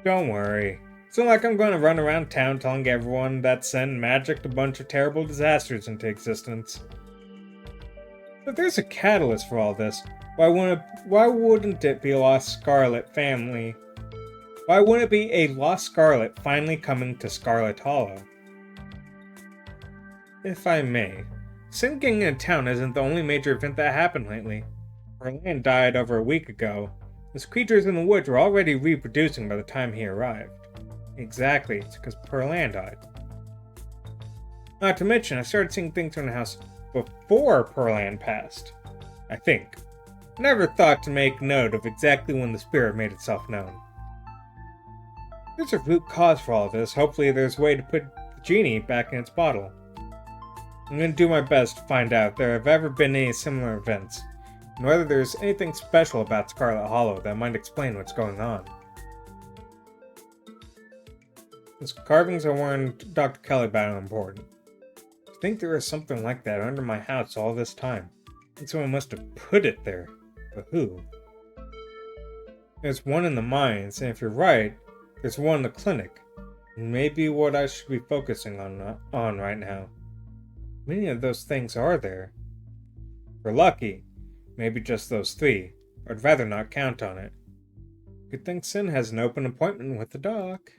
Don't worry. It's not like I'm going to run around town telling everyone that Sin magicked a bunch of terrible disasters into existence. But there's a catalyst for all this. Why wouldn't it be a Lost Scarlet family? Why wouldn't it be a Lost Scarlet finally coming to Scarlet Hollow? If I may, Sin getting into town isn't the only major event that happened lately. Perlan died over a week ago. His creatures in the woods were already reproducing by the time he arrived. Exactly, it's because Perlan died. Not to mention, I started seeing things from the house before Perlan passed. I think. I never thought to make note of exactly when the spirit made itself known. There's a root cause for all this. Hopefully there's a way to put the genie back in its bottle. I'm going to do my best to find out if there have ever been any similar events, and whether there's anything special about Scarlet Hollow that might explain what's going on. Those carvings I warned Dr. Kelly about are important. I think there is something like that under my house all this time. I think someone must have put it there. But who? There's one in the mines, and if you're right, there's one in the clinic. Maybe what I should be focusing on right now. Many of those things are there. If we're lucky, maybe just those 3. I'd rather not count on it. Good thing Sin has an open appointment with the doc.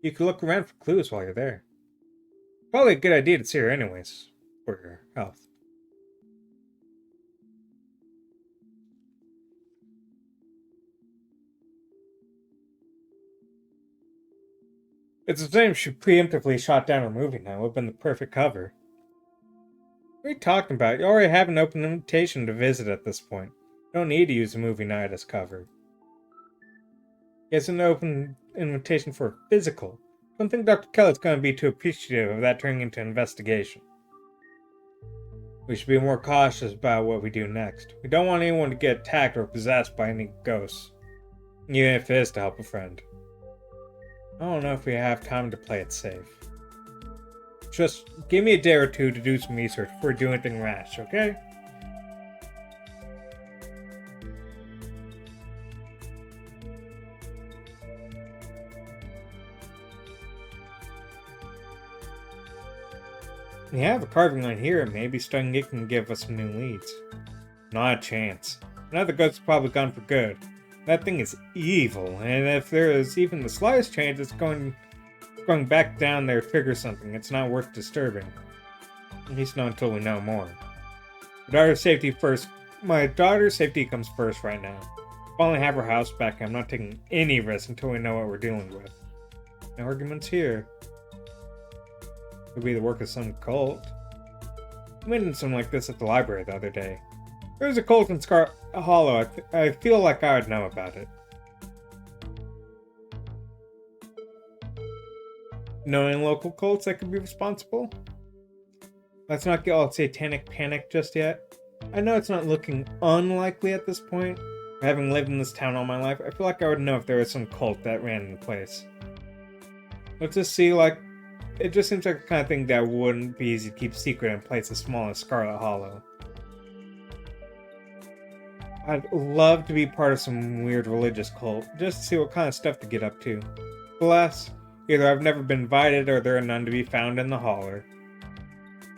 You could look around for clues while you're there. Probably a good idea to see her anyways, for your health. It's a shame she preemptively shot down her movie night. It would have been the perfect cover. What are you talking about? You already have an open invitation to visit at this point. You don't need to use a movie night as cover. It's an open invitation for a physical. I don't think Dr. Kelly's going to be too appreciative of that turning into an investigation. We should be more cautious about what we do next. We don't want anyone to get attacked or possessed by any ghosts, even if it is to help a friend. I don't know if we have time to play it safe. Just give me a day or two to do some research before we do anything rash, okay? Yeah, the carving on here, maybe studying it can give us some new leads. Not a chance. Another ghost's probably gone for good. That thing is evil, and if there is even the slightest chance it's going back down there to trigger something, it's not worth disturbing. At least not until we know more. My daughter's safety comes first right now. If I only have her house back, I'm not taking any risks until we know what we're dealing with. No arguments here. Could be the work of some cult. I mentioned something like this at the library the other day. There was a cult in Scarlet Hollow. I feel like I would know about it. Knowing local cults that could be responsible? Let's not get all satanic panic just yet. I know it's not looking unlikely at this point. Having lived in this town all my life, I feel like I would know if there was some cult that ran in the place. Let's just see, it just seems like the kind of thing that wouldn't be easy to keep secret in a place as small as Scarlet Hollow. I'd love to be part of some weird religious cult, just to see what kind of stuff to get up to. Alas, either I've never been invited or there are none to be found in the holler.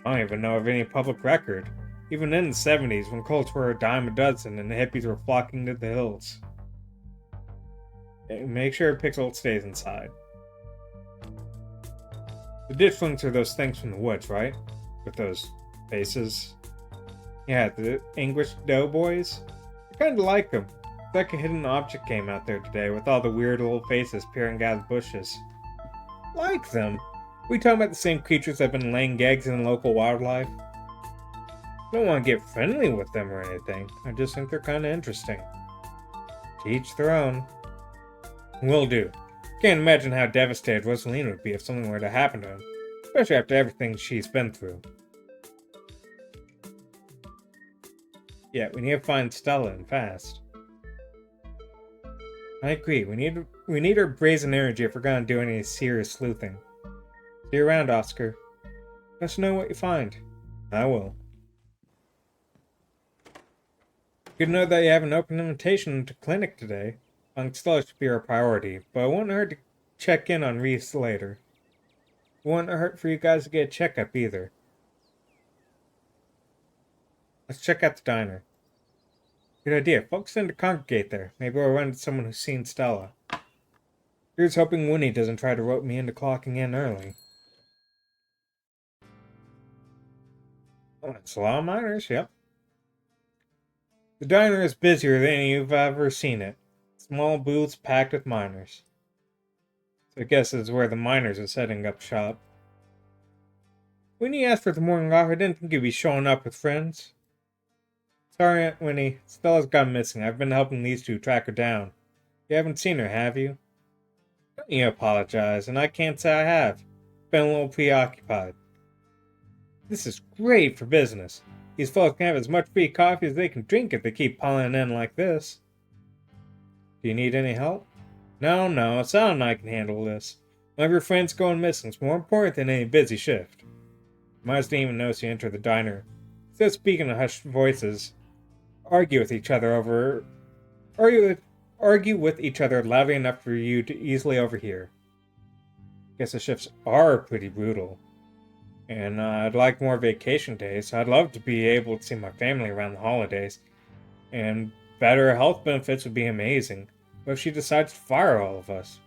I don't even know of any public record, even in the 70s when cults were a dime a dozen and the hippies were flocking to the hills. Make sure Pixel stays inside. The ditchlings are those things from the woods, right? With those faces. Yeah, the English doughboys. I kinda like them. It's like a hidden object came out there today with all the weird little faces peering out of the bushes. Like them? We talking about the same creatures that have been laying eggs in local wildlife? I don't want to get friendly with them or anything. I just think they're kinda interesting. To each their own. Will do. Can't imagine how devastated Rosaline would be if something were to happen to him, especially after everything she's been through. Yeah, we need to find Stella and fast. I agree. We need her brazen energy if we're gonna do any serious sleuthing. See you around, Oscar. Let us know what you find. I will. Good to know that you have an open invitation to clinic today. Finding Stella should be our priority, but it won't hurt to check in on Reese later. It won't hurt for you guys to get a checkup either. Let's check out the diner. Good idea. Folks tend to congregate there. Maybe we'll run into someone who's seen Stella. Here's hoping Winnie doesn't try to rope me into clocking in early. Oh, it's a lot of miners, yep. The diner is busier than you've ever seen it. Small booths packed with miners. So I guess this is where the miners are setting up shop. Winnie asked for the morning off. I didn't think you'd be showing up with friends. Sorry, Aunt Winnie. Stella's gone missing. I've been helping these two track her down. You haven't seen her, have you? Don't you apologize, and I can't say I have. Been a little preoccupied. This is great for business. These folks can have as much free coffee as they can drink if they keep piling in like this. Do you need any help? No, Sal and I can handle this. One of your friends going missing is more important than any busy shift. Miles didn't even notice you entered the diner. Instead of speaking in hushed voices, argue with each other loudly enough for you to easily overhear. Guess the shifts are pretty brutal. And I'd like more vacation days. I'd love to be able to see my family around the holidays. And better health benefits would be amazing. But if she decides to fire all of us?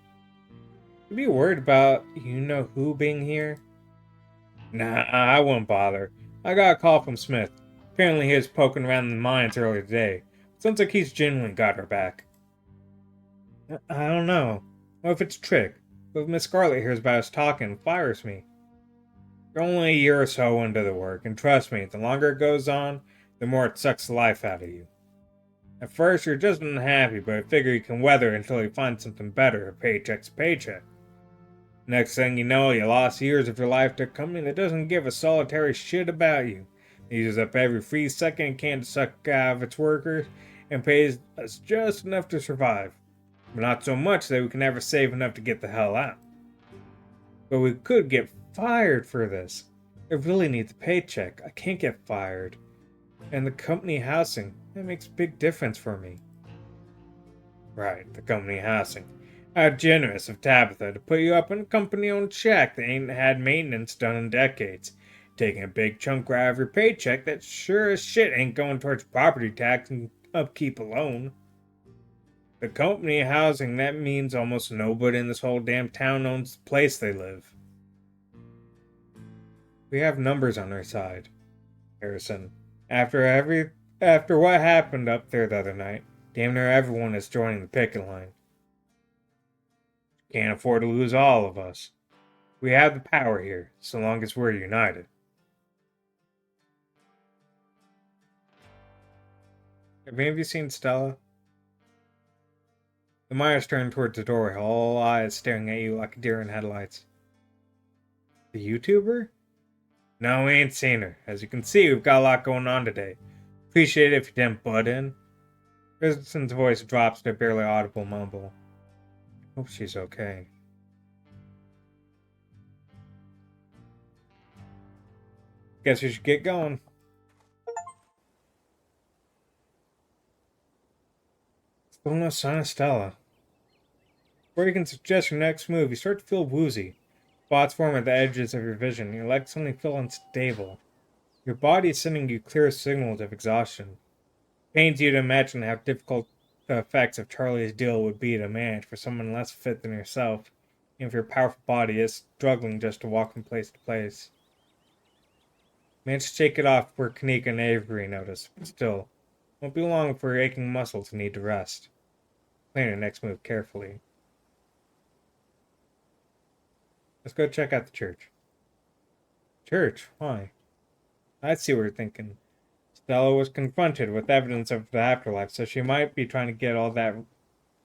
Would you be worried about you-know-who being here? Nah, I wouldn't bother. I got a call from Smith. Apparently he was poking around the mines earlier today. Sounds like he's genuinely got her back. I don't know. What if it's a trick? What if Miss Scarlet hears about us talking and fires me? You're only a year or so into the work, and trust me, the longer it goes on, the more it sucks the life out of you. At first, you're just unhappy, but I figure you can weather until you find something better, a paycheck's a paycheck. Next thing you know, you lost years of your life to a company that doesn't give a solitary shit about you. It uses up every free second it can to suck out of its workers, and pays us just enough to survive. But not so much that we can ever save enough to get the hell out. But we could get fired for this. I really need the paycheck. I can't get fired. And the company housing, that makes a big difference for me. Right, the company housing. How generous of Tabitha to put you up in a company-owned shack that ain't had maintenance done in decades. Taking a big chunk out of your paycheck that sure as shit ain't going towards property tax and upkeep alone. The company housing, that means almost nobody in this whole damn town owns the place they live. We have numbers on our side, Harrison. After what happened up there the other night, damn near everyone is joining the picket line. Can't afford to lose all of us. We have the power here, so long as we're united. Have any of you seen Stella? The miners turned towards the doorway, all eyes staring at you like a deer in headlights. The YouTuber? No, we ain't seen her. As you can see, we've got a lot going on today. Appreciate it if you didn't butt in. Richardson's voice drops to a barely audible mumble. Hope she's okay. Guess we should get going. Still no sign of Stella. Before you can suggest your next move, you start to feel woozy. Spots form at the edges of your vision. Your legs suddenly feel unstable. Your body is sending you clear signals of exhaustion. It pains you to imagine how difficult the effects of Charlie's deal would be to manage for someone less fit than yourself, even if your powerful body is struggling just to walk from place to place. Manage to shake it off where Kanika and Avery notice, but still, won't be long for your aching muscles to need to rest. Plan your next move carefully. Let's go check out the church. Church? Why? I see what you're thinking. Stella was confronted with evidence of the afterlife, so she might be trying to get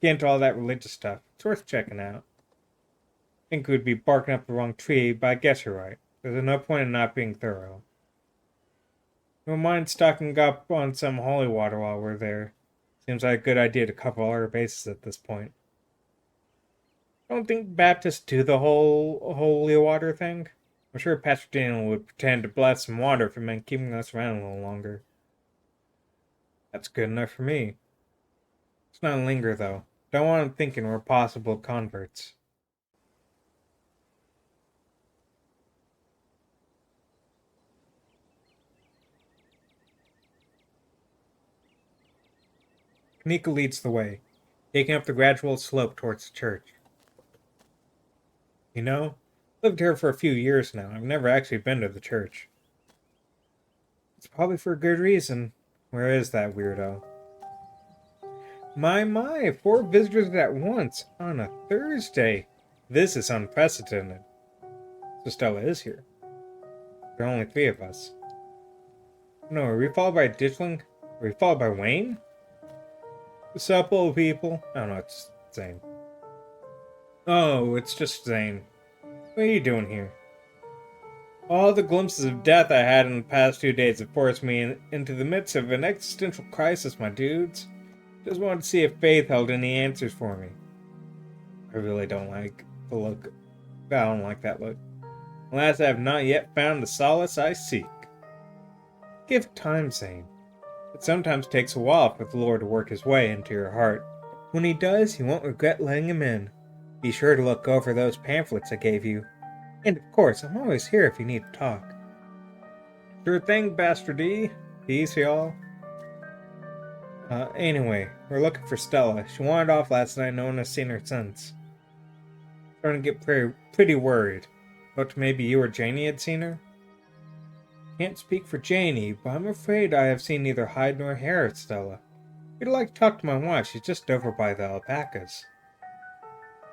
into all that religious stuff. It's worth checking out. I think we'd be barking up the wrong tree, but I guess you're right. There's no point in not being thorough. No mind stocking up on some holy water while we're there. Seems like a good idea to cover all our bases at this point. I don't think Baptists do the whole holy water thing. I'm sure Pastor Daniel would pretend to bless some water if it meant keeping us around a little longer. That's good enough for me. Let's not linger, though. Don't want him thinking we're possible converts. Kanika leads the way, taking up the gradual slope towards the church. You know, I've lived here for a few years now. I've never actually been to the church. It's probably for a good reason. Where is that weirdo? My, 4 visitors at once on a Thursday. This is unprecedented. So Stella is here. There are only 3 of us. No, are we followed by Ditchling? Are we followed by Wayne? What's up, old people? Oh no, it's Zane. Oh, it's just Zane. What are you doing here? All the glimpses of death I had in the past 2 days have forced me into the midst of an existential crisis, my dudes. Just wanted to see if Faith held any answers for me. I really don't like the look. I don't like that look. Alas, I have not yet found the solace I seek. Give time, Zane. It sometimes takes a while for the Lord to work his way into your heart. When he does, you won't regret letting him in. Be sure to look over those pamphlets I gave you. And of course, I'm always here if you need to talk. Sure thing, Bastard D. Peace, y'all. Anyway, we're looking for Stella. She wandered off last night, no one has seen her since. Starting to get pretty worried. Thought maybe you or Janie had seen her? Can't speak for Janie, but I'm afraid I have seen neither hide nor hair of Stella. If you'd like to talk to my wife, she's just over by the alpacas.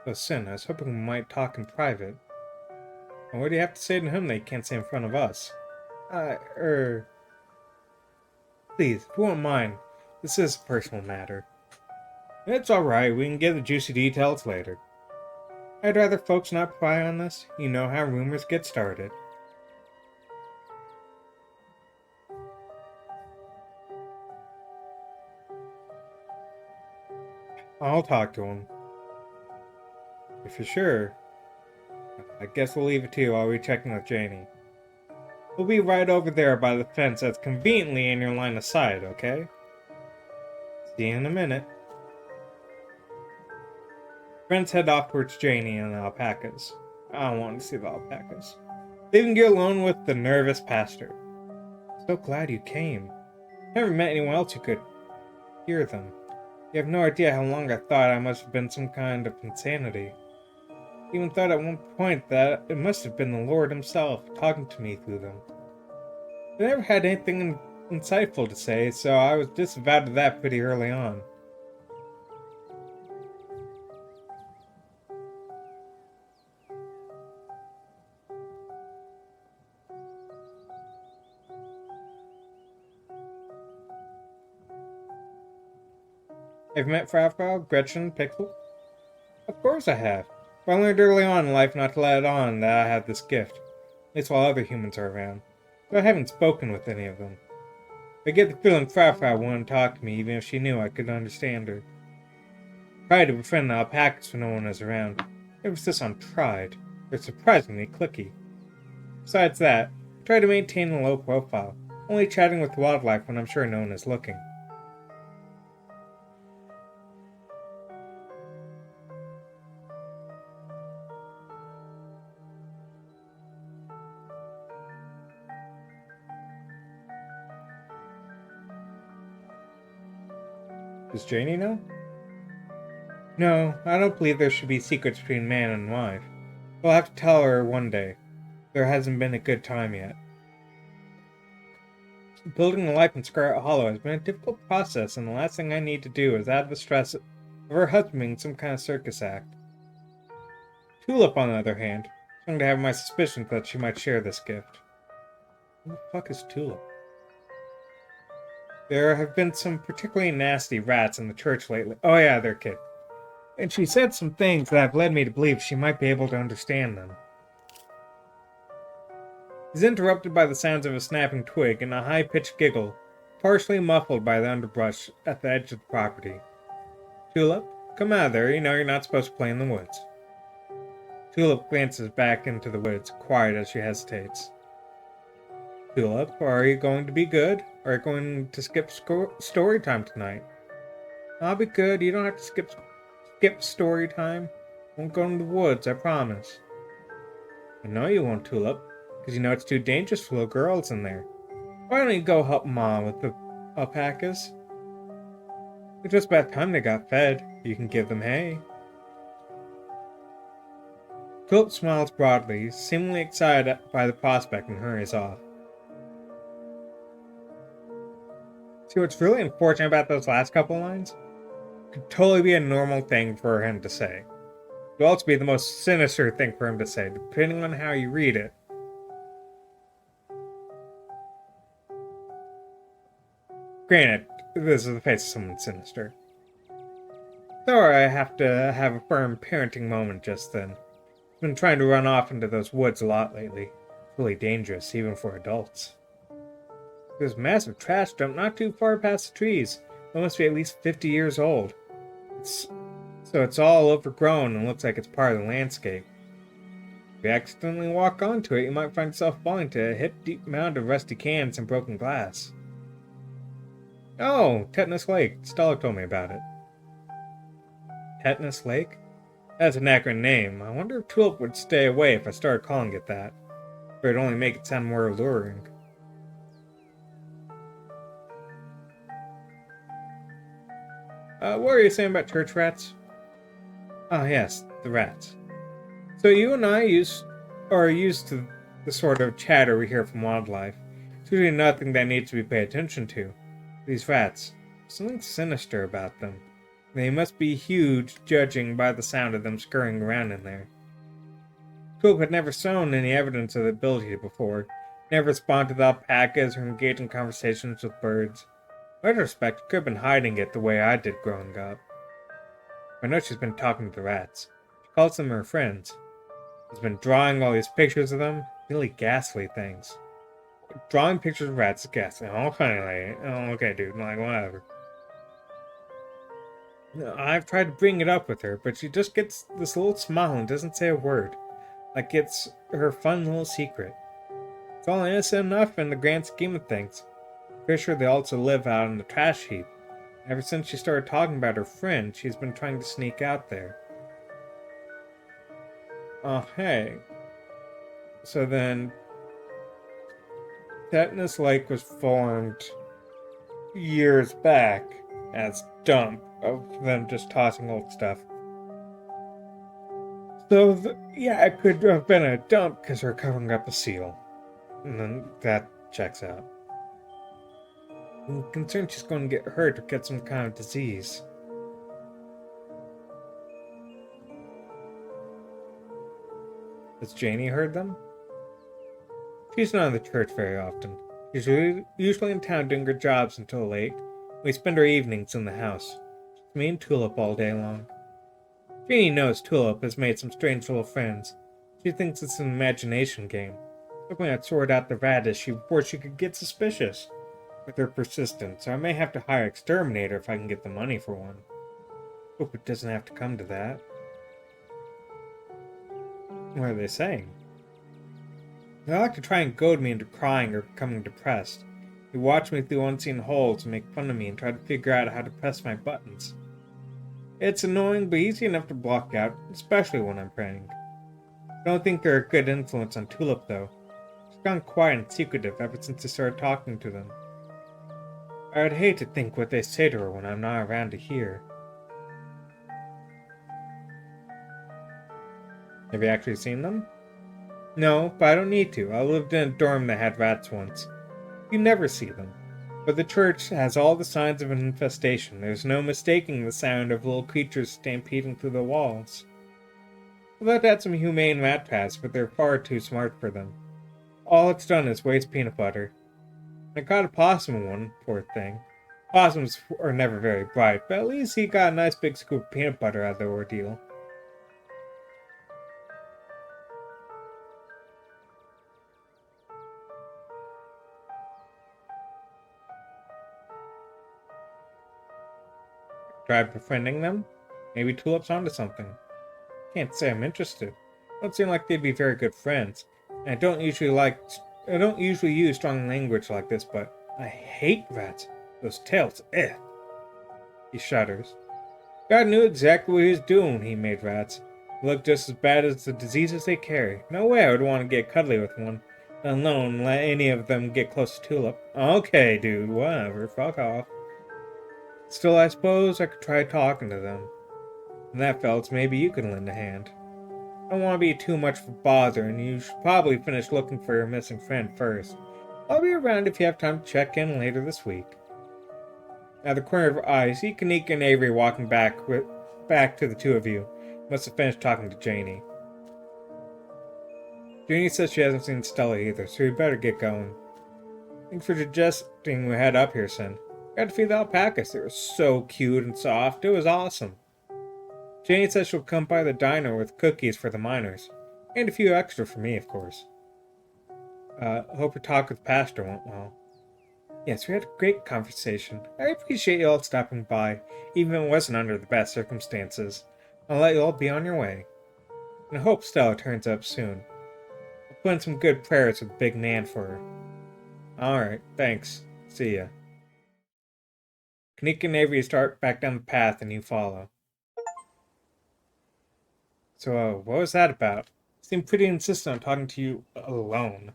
Oh, Sin, I was hoping we might talk in private. And what do you have to say to him that you can't say in front of us? Please, if you won't mind, this is a personal matter. It's alright, we can get the juicy details later. I'd rather folks not pry on this. You know how rumors get started. I'll talk to him. If you're sure, I guess we'll leave it to you while we're checking with Janie. We'll be right over there by the fence that's conveniently in your line of sight, okay? See you in a minute. Friends head off towards Janie and the alpacas. I don't want to see the alpacas. Leaving you alone with the nervous pastor. So glad you came. Never met anyone else who could hear them. You have no idea how long I thought I must have been some kind of insanity. Even thought at one point that it must have been the Lord himself talking to me through them. I never had anything insightful to say, so I was disavowed of that pretty early on. Have you met Frau, Gretchen, Pickle? Of course I have. But I learned early on in life not to let it on that I have this gift. At least while other humans are around. But I haven't spoken with any of them. I get the feeling Frau wouldn't talk to me even if she knew I could understand her. Tried to befriend the alpacas when no one is around. Emphasis on tried. They're surprisingly cliquey. Besides that, I try to maintain a low profile, only chatting with wildlife when I'm sure no one is looking. Does Janie know? No, I don't believe there should be secrets between man and wife. We'll have to tell her one day. There hasn't been a good time yet. Building a life in Scarlet Hollow has been a difficult process, and the last thing I need to do is add the stress of her husband being some kind of circus act. Tulip, on the other hand, is going to have my suspicions that she might share this gift. Who the fuck is Tulip? There have been some particularly nasty rats in the church lately. Oh yeah, they're kids. And she said some things that have led me to believe she might be able to understand them. He's interrupted by the sounds of a snapping twig and a high-pitched giggle, partially muffled by the underbrush at the edge of the property. Tulip, come out of there. You know you're not supposed to play in the woods. Tulip glances back into the woods, quiet as she hesitates. Tulip, are you going to be good? are going to skip story time tonight. I'll be good. You don't have to skip story time. Won't go in the woods, I promise. I know you won't, Tulip, because you know it's too dangerous for little girls in there. Why don't you go help Mom with the alpacas? It's just about time they got fed. You can give them hay. Tulip smiles broadly, seemingly excited by the prospect, and hurries off. See, what's really unfortunate about those last couple lines? Could totally be a normal thing for him to say. It could also be the most sinister thing for him to say, depending on how you read it. Granted, this is the face of someone sinister. Sorry, I have to have a firm parenting moment just then. I've been trying to run off into those woods a lot lately. It's really dangerous, even for adults. There's a massive trash dump not too far past the trees. It must be at least 50 years old. So it's all overgrown and looks like it's part of the landscape. If you accidentally walk onto it, you might find yourself falling to a hip-deep mound of rusty cans and broken glass. Oh, Tetanus Lake. Stella told me about it. Tetanus Lake? That's an accurate name. I wonder if Tulip would stay away if I started calling it that. Or it'd only make it sound more alluring. What were you saying about church rats? Ah, yes, the rats. So you and I are used to the sort of chatter we hear from wildlife. It's usually nothing that needs to be paid attention to. These rats, something sinister about them. They must be huge, judging by the sound of them scurrying around in there. Tulip had never shown any evidence of the ability before, never responded to the alpacas or engaged in conversations with birds. In retrospect, could have been hiding it the way I did growing up. I know she's been talking to the rats. She calls them her friends. She's been drawing all these pictures of them, really ghastly things. Drawing pictures of rats is ghastly. Okay, dude, like, whatever. I've tried to bring it up with her, but she just gets this little smile and doesn't say a word. Like it's her fun little secret. It's all innocent enough in the grand scheme of things. Pretty sure they also live out in the trash heap. Ever since she started talking about her friend, she's been trying to sneak out there. Oh, hey. So then, Tetanus Lake was formed years back as dump of them just tossing old stuff. So, yeah, it could have been a dump because they're covering up a seal. And then that checks out. I'm concerned she's going to get hurt or get some kind of disease. Has Janie heard them? She's not in the church very often. She's usually in town doing her jobs until late. We spend our evenings in the house. It's me and Tulip all day long. Janie knows Tulip has made some strange little friends. She thinks it's an imagination game. Hoping I'd sort out the rat issue before she could get suspicious. With her persistence, I may have to hire an exterminator if I can get the money for one. Hope it doesn't have to come to that. What are they saying? They like to try and goad me into crying or becoming depressed. They watch me through unseen holes and make fun of me and try to figure out how to press my buttons. It's annoying, but easy enough to block out, especially when I'm praying. I don't think they're a good influence on Tulip, though. She's gone quiet and secretive ever since I started talking to them. I would hate to think what they say to her when I'm not around to hear. Have you actually seen them? No, but I don't need to. I lived in a dorm that had rats once. You never see them. But the church has all the signs of an infestation. There's no mistaking the sound of little creatures stampeding through the walls. I thought had some humane rat traps, but they're far too smart for them. All it's done is waste peanut butter. I caught a possum one, poor thing. Possums are never very bright, but at least he got a nice big scoop of peanut butter out of the ordeal. Tried befriending them? Maybe Tulip's onto something. Can't say I'm interested. Don't seem like they'd be very good friends. And I don't usually use strong language like this, but I hate rats. Those tails, eh. He shudders. God knew exactly what he was doing when he made rats. They look just as bad as the diseases they carry. No way I would want to get cuddly with one, let alone let any of them get close to Tulip. Okay, dude, whatever, fuck off. Still, I suppose I could try talking to them. And that, fellas, maybe you can lend a hand. I don't want to be too much of a bother, and you should probably finish looking for your missing friend first. I'll be around if you have time to check in later this week. At the corner of her eye, you see Kanika and Avery walking back to the two of you. Must have finished talking to Janie. Janie says she hasn't seen Stella either, so we better get going. Thanks for suggesting we head up here, son. Got to feed the alpacas. They were so cute and soft. It was awesome. Janie says she'll come by the diner with cookies for the miners. And a few extra for me, of course. Hope your talk with Pastor went well. Yes, we had a great conversation. I appreciate you all stopping by, even if it wasn't under the best circumstances. I'll let you all be on your way. And I hope Stella turns up soon. I'll put in some good prayers with Big Nan for her. Alright, thanks. See ya. Kanika and Avery start back down the path and you follow. So, what was that about? He seemed pretty insistent on talking to you alone.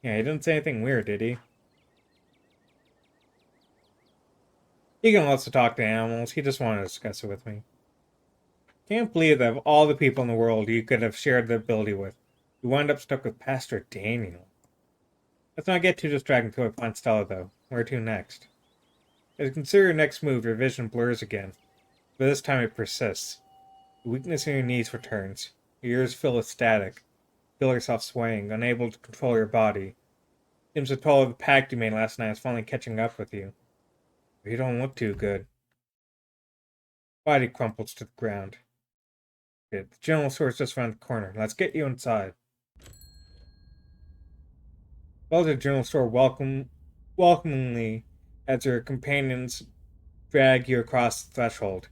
Yeah, he didn't say anything weird, did he? He can also talk to animals. He just wanted to discuss it with me. Can't believe that of all the people in the world you could have shared the ability with, you wound up stuck with Pastor Daniel. Let's not get too distracted until we find Stella, though. Where to next? As you consider your next move, your vision blurs again. But this time it persists. The weakness in your knees returns. Your ears fill with static. You feel yourself swaying, unable to control your body. Seems the toll of the pact you made last night is finally catching up with you. But you don't look too good. Body crumples to the ground. Good. The general store's just around the corner. Let's get you inside. Well, the general store welcomingly as her companions drag you across the threshold.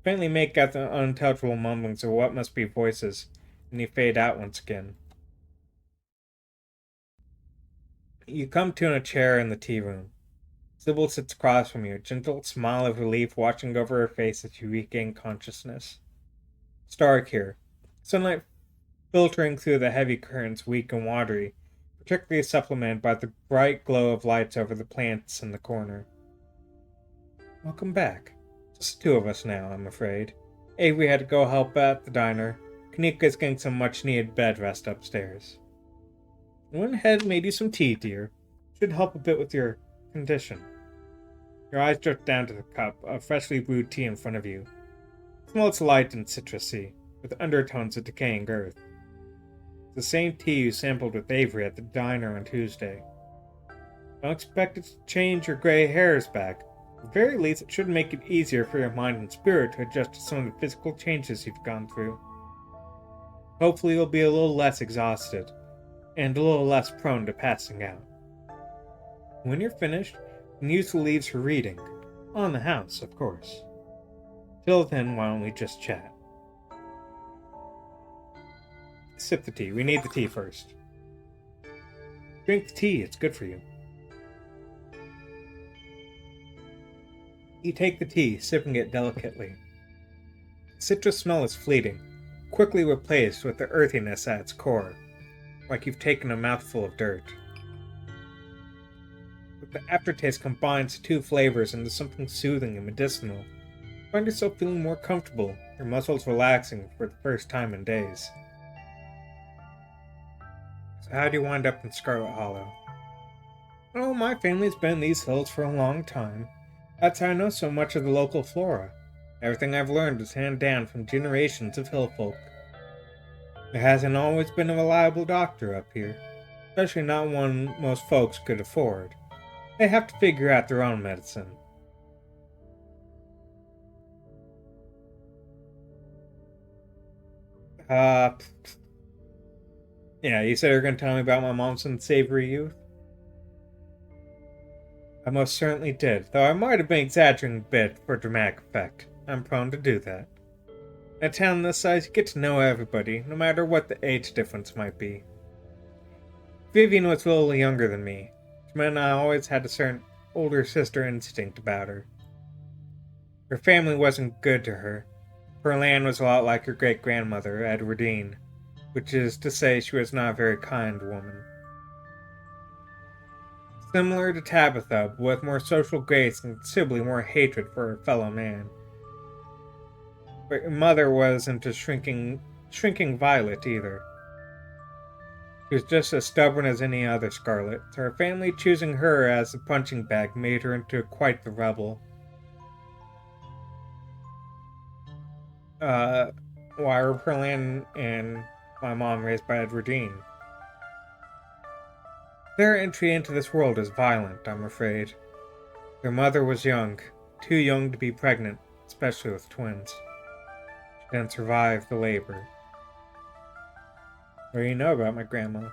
Faintly make out the unintelligible mumblings of what must be voices, and you fade out once again. You come to in a chair in the tea room. Sybil sits across from you, a gentle smile of relief watching over her face as you regain consciousness. It's dark here. Sunlight filtering through the heavy curtains, weak and watery, particularly supplemented by the bright glow of lights over the plants in the corner. Welcome back. Just the two of us now, I'm afraid. Avery had to go help at the diner. Kanika's getting some much-needed bed rest upstairs. I went ahead and made you some tea, dear. Should help a bit with your condition. Your eyes drift down to the cup of freshly brewed tea in front of you. It smells light and citrusy, with undertones of decaying earth. It's the same tea you sampled with Avery at the diner on Tuesday. Don't expect it to change your gray hairs back. At the very least, it should make it easier for your mind and spirit to adjust to some of the physical changes you've gone through. Hopefully you'll be a little less exhausted, and a little less prone to passing out. When you're finished, Musa leaves her reading. On the house, of course. Till then, why don't we just chat? Sip the tea. We need the tea first. Drink the tea. It's good for you. You take the tea, sipping it delicately. The citrus smell is fleeting, quickly replaced with the earthiness at its core, like you've taken a mouthful of dirt. But the aftertaste combines the two flavors into something soothing and medicinal. You find yourself feeling more comfortable, your muscles relaxing for the first time in days. So how do you wind up in Scarlet Hollow? Oh, my family's been in these hills for a long time. That's how I know so much of the local flora. Everything I've learned is handed down from generations of hill folk. There hasn't always been a reliable doctor up here, especially not one most folks could afford. They have to figure out their own medicine. Yeah, you said you were going to tell me about my mom's unsavory youth? I most certainly did, though I might have been exaggerating a bit for dramatic effect. I'm prone to do that. In a town this size, you get to know everybody, no matter what the age difference might be. Vivian was a little younger than me. meant I always had a certain older sister instinct about her. Her family wasn't good to her. Perlan was a lot like her great-grandmother, Edwardine, which is to say she was not a very kind woman. Similar to Tabitha, but with more social grace and considerably more hatred for her fellow man. But her mother wasn't a shrinking violet either. She was just as stubborn as any other Scarlet, so her family choosing her as a punching bag made her into quite the rebel. Why were Perlan and my mom raised by Edwardine? Their entry into this world is violent, I'm afraid. Their mother was young, too young to be pregnant, especially with twins. She didn't survive the labor. What do you know about my grandma?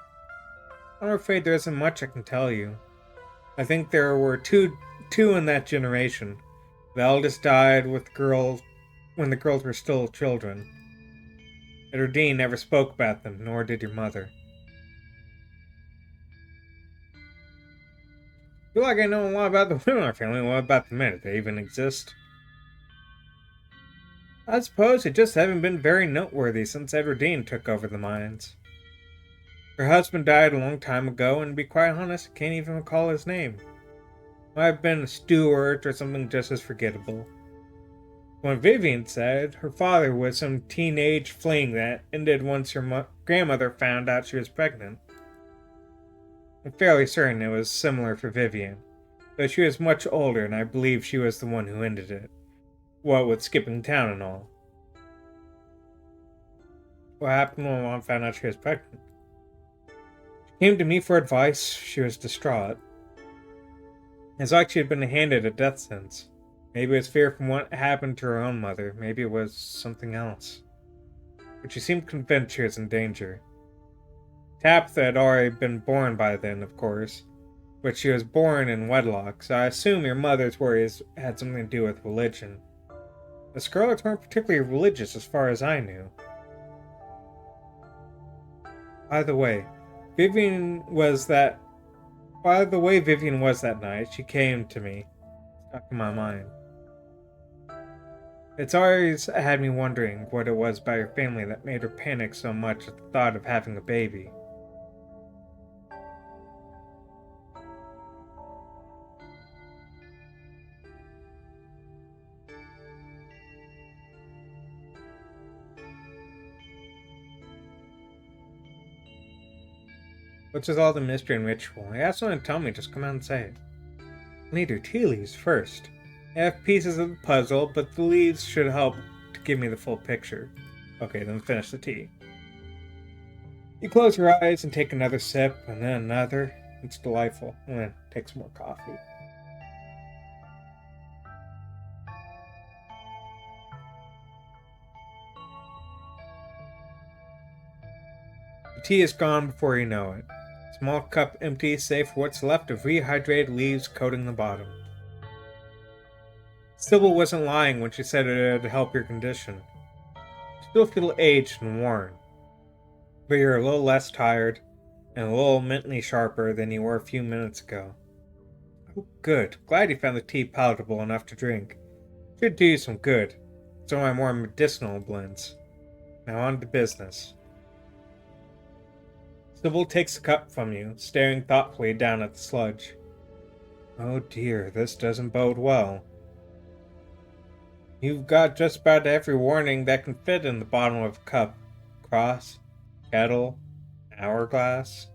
I'm afraid there isn't much I can tell you. I think there were two in that generation. The eldest died when the girls were still children. Edwardine never spoke about them, nor did your mother. I feel like I know a lot about the women in our family. What about the men? Do they even exist? I suppose they just haven't been very noteworthy since Edwardine took over the mines. Her husband died a long time ago, and to be quite honest, I can't even recall his name. Might have been a Stewart or something just as forgettable. When Vivian said, her father was some teenage fling that ended once her grandmother found out she was pregnant. I'm fairly certain it was similar for Vivian, though she was much older and I believe she was the one who ended it. What with skipping town and all. What happened when Mom found out she was pregnant? She came to me for advice. She was distraught. It's like she had been handed a death sentence. Maybe it was fear from what happened to her own mother. Maybe it was something else. But she seemed convinced she was in danger. Tabitha had already been born by then, of course, but she was born in wedlock, so I assume your mother's worries had something to do with religion. The Scarlets weren't particularly religious as far as I knew. By the way, Vivian was that night, she came to me. Stuck in my mind. It's always had me wondering what it was about your family that made her panic so much at the thought of having a baby. What's with all the mystery and ritual? You have something to tell me, just come out and say it. I need your tea leaves first. I have pieces of the puzzle, but the leaves should help to give me the full picture. Okay, then finish the tea. You close your eyes and take another sip, and then another. It's delightful. And then take some more coffee. The tea is gone before you know it. Small cup empty, save for what's left of rehydrated leaves coating the bottom. Sybil wasn't lying when she said it would help your condition. You still feel aged and worn, but you're a little less tired and a little mentally sharper than you were a few minutes ago. Oh, good. Glad you found the tea palatable enough to drink. Should do you some good. It's one of my more medicinal blends. Now on to business. Sybil takes the cup from you, staring thoughtfully down at the sludge. Oh dear, this doesn't bode well. You've got just about every warning that can fit in the bottom of a cup. Cross, kettle, hourglass.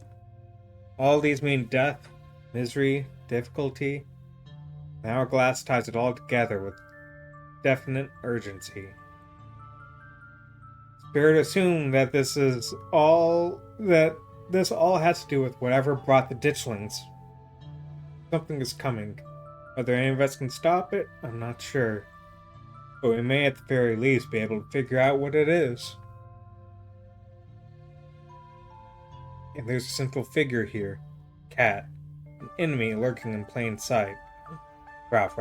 All these mean death, misery, difficulty. The hourglass ties it all together with definite urgency. Spirit assume that this all has to do with whatever brought the ditchlings. Something is coming. Whether any of us can stop it, I'm not sure. But we may at the very least be able to figure out what it is. And there's a central figure here. Cat. An enemy lurking in plain sight. Ralph.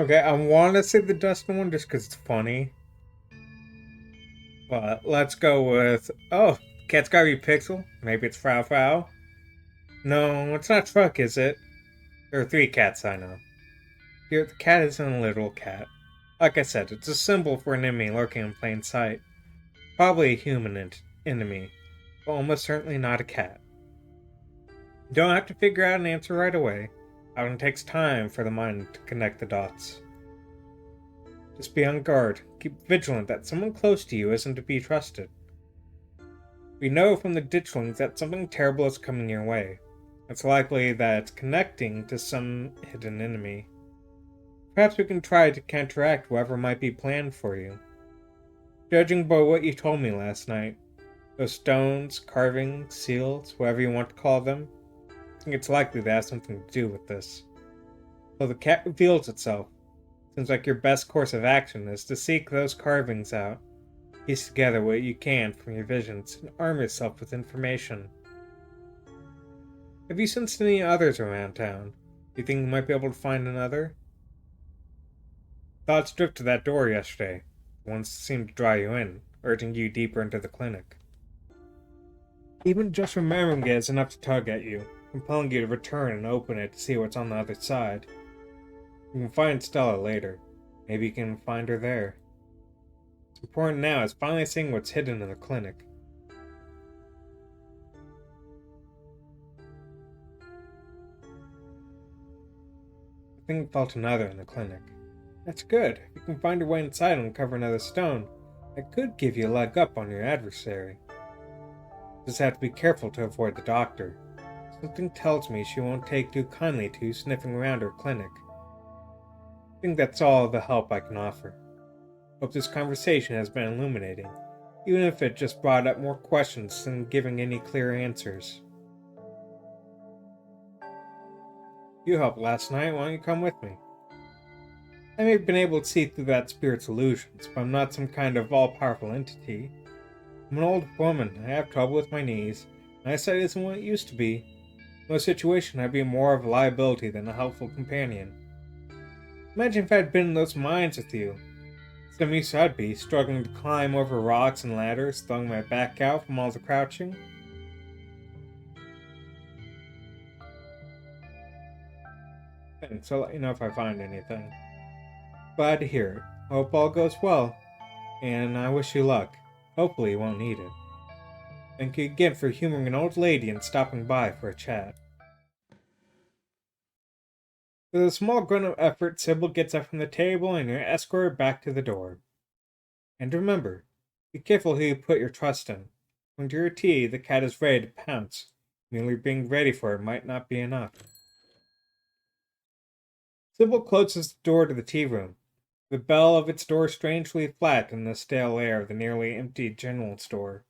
Okay, I want to say the Dustin one just because it's funny. But let's go with... Oh, cat's gotta be Pixel? Maybe it's Frau Frau? No, it's not Truck, is it? There are 3 cats I know. Here, the cat isn't a literal cat. Like I said, it's a symbol for an enemy lurking in plain sight. Probably a human enemy, but almost certainly not a cat. You don't have to figure out an answer right away. Often takes time for the mind to connect the dots. Just be on guard. Keep vigilant that someone close to you isn't to be trusted. We know from the ditchlings that something terrible is coming your way. It's likely that it's connecting to some hidden enemy. Perhaps we can try to counteract whatever might be planned for you. Judging by what you told me last night, those stones, carvings, seals, whatever you want to call them, I think it's likely they have something to do with this. So the cat reveals itself. Seems like your best course of action is to seek those carvings out, piece together what you can from your visions, and arm yourself with information. Have you sensed any others around town? Do you think you might be able to find another? Thoughts drift to that door yesterday. The ones seemed to draw you in, urging you deeper into the clinic. Even just remembering it is enough to tug at you, compelling you to return and open it to see what's on the other side. You can find Stella later. Maybe you can find her there. What's important now is finally seeing what's hidden in the clinic. I think I felt another in the clinic. That's good. If you can find your way inside and uncover another stone, that could give you a leg up on your adversary. Just have to be careful to avoid the doctor. Something tells me she won't take too kindly to you sniffing around her clinic. I think that's all the help I can offer. Hope this conversation has been illuminating, even if it just brought up more questions than giving any clear answers. You helped last night, why don't you come with me? I may have been able to see through that spirit's illusions, but I'm not some kind of all-powerful entity. I'm an old woman, I have trouble with my knees, my eyesight isn't what it used to be. In a situation, I'd be more of a liability than a helpful companion. Imagine if I'd been in those mines with you. Some use I'd be, struggling to climb over rocks and ladders, throwing my back out from all the crouching. Thanks, I'll let you know if I find anything. Glad to hear it. Hope all goes well, and I wish you luck. Hopefully you won't need it. Thank you again for humoring an old lady and stopping by for a chat. With a small grunt of effort, Sybil gets up from the table and you're escorted back to the door. And remember, be careful who you put your trust in. When to your tea, the cat is ready to pounce. Merely being ready for it might not be enough. Sybil closes the door to the tea room. The bell of its door strangely flat in the stale air of the nearly empty general store.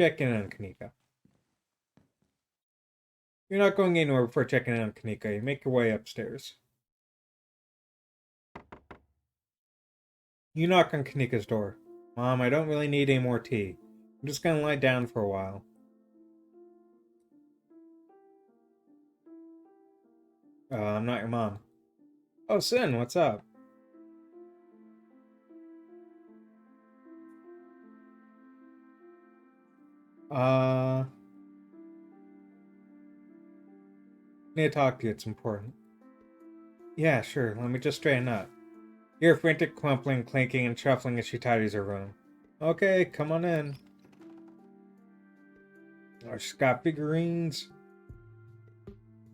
Check in on Kanika. You're not going anywhere before checking in on Kanika. You make your way upstairs. You knock on Kanika's door. Mom, I don't really need any more tea. I'm just gonna lie down for a while. I'm not your mom. Oh, Sin, what's up? I need to talk to you. It's important. Yeah, sure. Let me just straighten up. You hear frantic crumpling, clinking, and shuffling as she tidies her room. Okay, come on in. Oh, she's got figurines.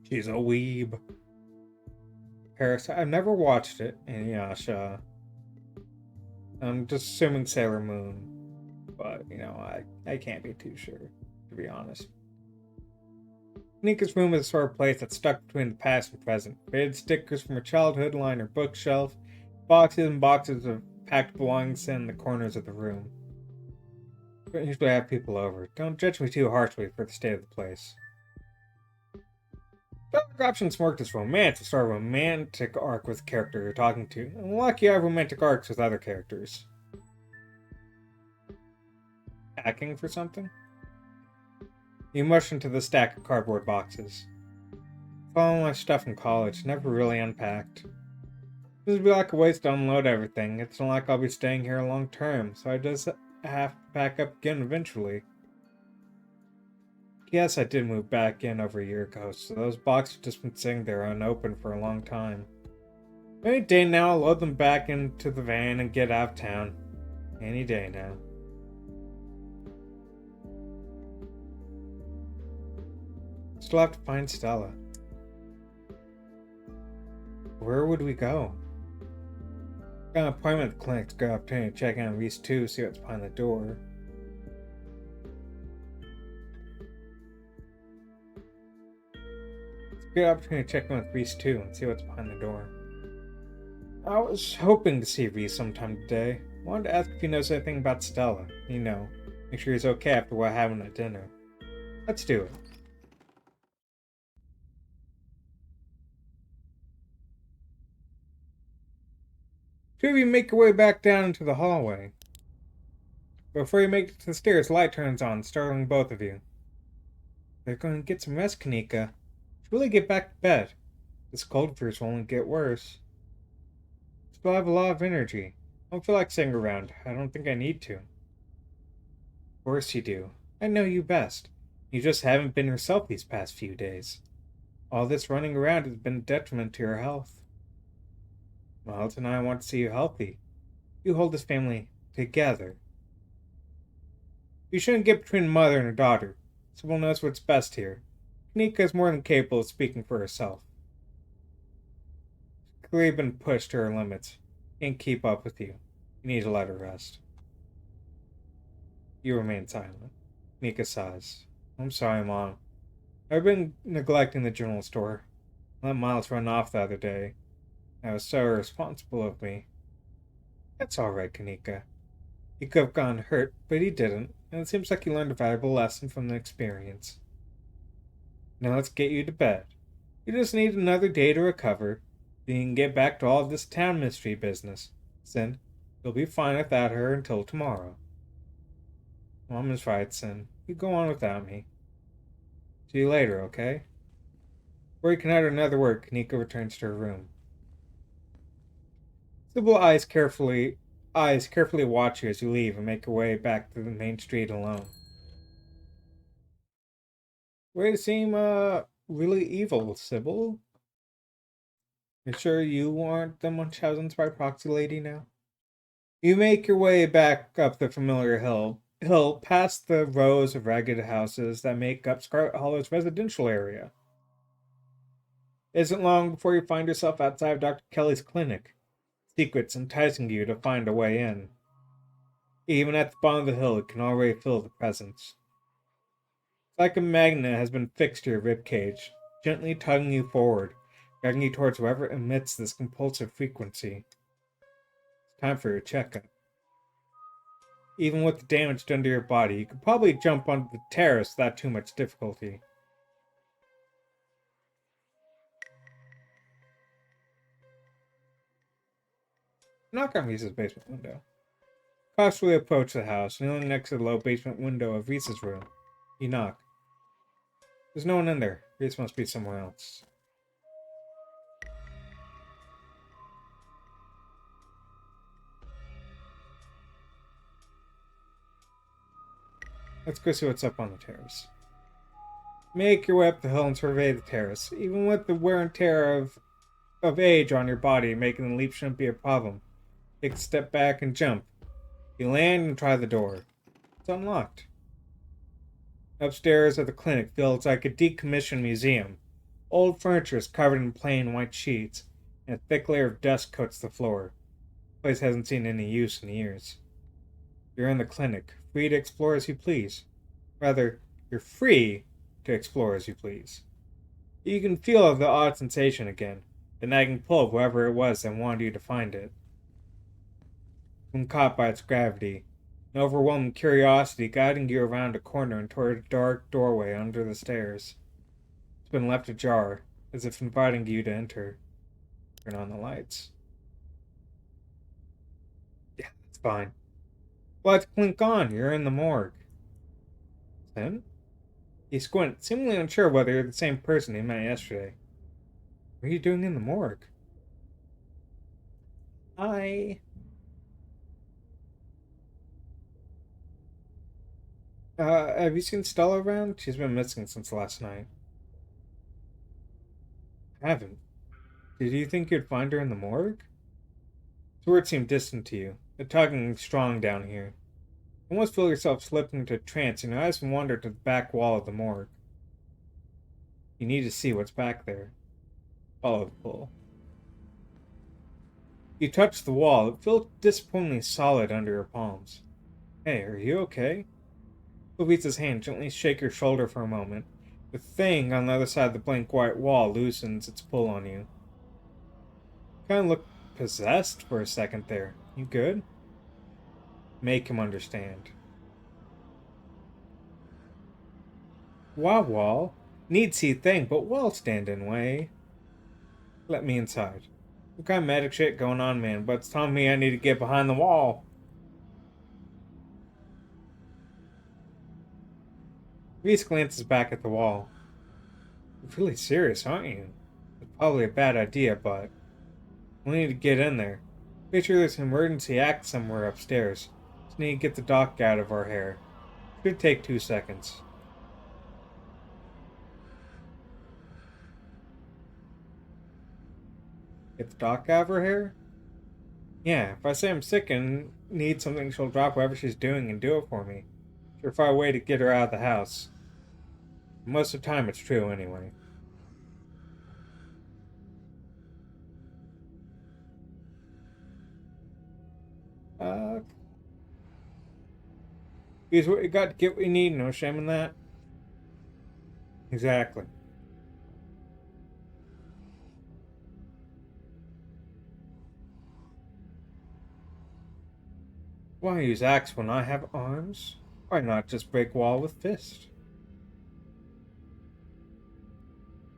She's a weeb. Paris, I've never watched it. And Yasha. I'm just assuming Sailor Moon. But, I can't be too sure, to be honest. Nika's room is the sort of place that's stuck between the past and present. Faded stickers from her childhood line her bookshelf, boxes and boxes of packed belongings in the corners of the room. Don't usually have people over. Don't judge me too harshly for the state of the place. Dark options work as romance to start a romantic arc with the character you're talking to, and lucky you have romantic arcs with other characters. Hacking for something? You mush into the stack of cardboard boxes. All my stuff from college, never really unpacked. This would be like a waste to unload everything. It's not like I'll be staying here long term, so I just have to pack up again eventually. Yes, I did move back in over a year ago, so those boxes have just been sitting there unopened for a long time. Any day now, I'll load them back into the van and get out of town. Any day now. Still have to find Stella. Where would we go? Got an appointment at the clinic to go up to and check in on Reese 2, see what's behind the door. It's a good opportunity to check in with Reese 2 and see what's behind the door. I was hoping to see Reese sometime today. Wanted to ask if he knows anything about Stella. You know, make sure he's okay after what happened at dinner. Let's do it. Two of you make your way back down into the hallway. Before you make it to the stairs, the light turns on, startling both of you. They're going to get some rest, Kanika. Should really get back to bed. This cold freeze will only get worse. Still have a lot of energy. I don't feel like sitting around. I don't think I need to. Of course you do. I know you best. You just haven't been yourself these past few days. All this running around has been a detriment to your health. Well, tonight I want to see you healthy. You hold this family together. You shouldn't get between a mother and her daughter. Sybil knows what's best here. Kanika is more than capable of speaking for herself. She's clearly been pushed to her limits. Can't keep up with you. You need to let her rest. You remain silent. Kanika sighs. I'm sorry, Mom. I've been neglecting the general store. I let Miles run off the other day. That was so irresponsible of me. That's all right, Kanika. He could have gotten hurt, but he didn't, and it seems like he learned a valuable lesson from the experience. Now let's get you to bed. You just need another day to recover. Then you can get back to all of this town mystery business. Sin, you'll be fine without her until tomorrow. Mom is right, Sin. You go on without me. See you later, okay? Before you can utter another word, Kanika returns to her room. Sybil eyes carefully watch you as you leave and make your way back to the main street alone. Way to seem, really evil, Sybil. You sure you aren't the Munchausen's by proxy lady now? You make your way back up the familiar hill past the rows of ragged houses that make up Scarlet Hollow's residential area. It isn't long before you find yourself outside of Dr. Kelly's clinic. Secrets enticing you to find a way in. Even at the bottom of the hill, you can already feel the presence. It's like a magnet has been fixed to your ribcage, gently tugging you forward, guiding you towards wherever emits this compulsive frequency. It's time for your checkup. Even with the damage done to your body, you could probably jump onto the terrace without too much difficulty. Knock on Reese's basement window. Cautiously approach the house, kneeling next to the low basement window of Reese's room. You knock. There's no one in there. Reese must be somewhere else. Let's go see what's up on the terrace. Make your way up the hill and survey the terrace. Even with the wear and tear of age on your body, making the leap shouldn't be a problem. Take a step back and jump. You land and try the door. It's unlocked. Upstairs at the clinic feels like a decommissioned museum. Old furniture is covered in plain white sheets, and a thick layer of dust coats the floor. The place hasn't seen any use in years. You're in the clinic, free to explore as you please. Rather, you're free to explore as you please. You can feel the odd sensation again, the nagging pull of whoever it was that wanted you to find it. When caught by its gravity, an overwhelming curiosity guiding you around a corner and toward a dark doorway under the stairs. It's been left ajar, as if inviting you to enter. Turn on the lights. Yeah, that's fine. Lights blink on. You're in the morgue. Sin? He squints, seemingly unsure whether you're the same person he met yesterday. What are you doing in the morgue? Hi. Have you seen Stella around? She's been missing since last night. Haven't. Did you think you'd find her in the morgue? The words seem distant to you. The tugging strong down here. You almost feel yourself slipping into a trance and your eyes wander to the back wall of the morgue. You need to see what's back there. Follow the pull. You touch the wall. It feels disappointingly solid under your palms. Hey, are you okay? Luisa's hand gently shake your shoulder for a moment. The thing on the other side of the blank white wall loosens its pull on you. You kind of look possessed for a second there. You good? Make him understand. Wow, wall. Need see thing, but wall stand in way. Let me inside. What kind of magic shit going on, man? But it's telling me I need to get behind the wall. Reese glances back at the wall. You're really serious, aren't you? It's probably a bad idea, but we need to get in there. Pretty sure there's an emergency act somewhere upstairs. Just need to get the doc out of our hair. Should take 2 seconds. Get the doc out of her hair? Yeah, if I say I'm sick and need something, she'll drop whatever she's doing and do it for me. Surefire way to get her out of the house. Most of the time it's true anyway. Use what you got to get what you need, no shame in that. Exactly. Why use axe when I have arms? Why not just break wall with fist?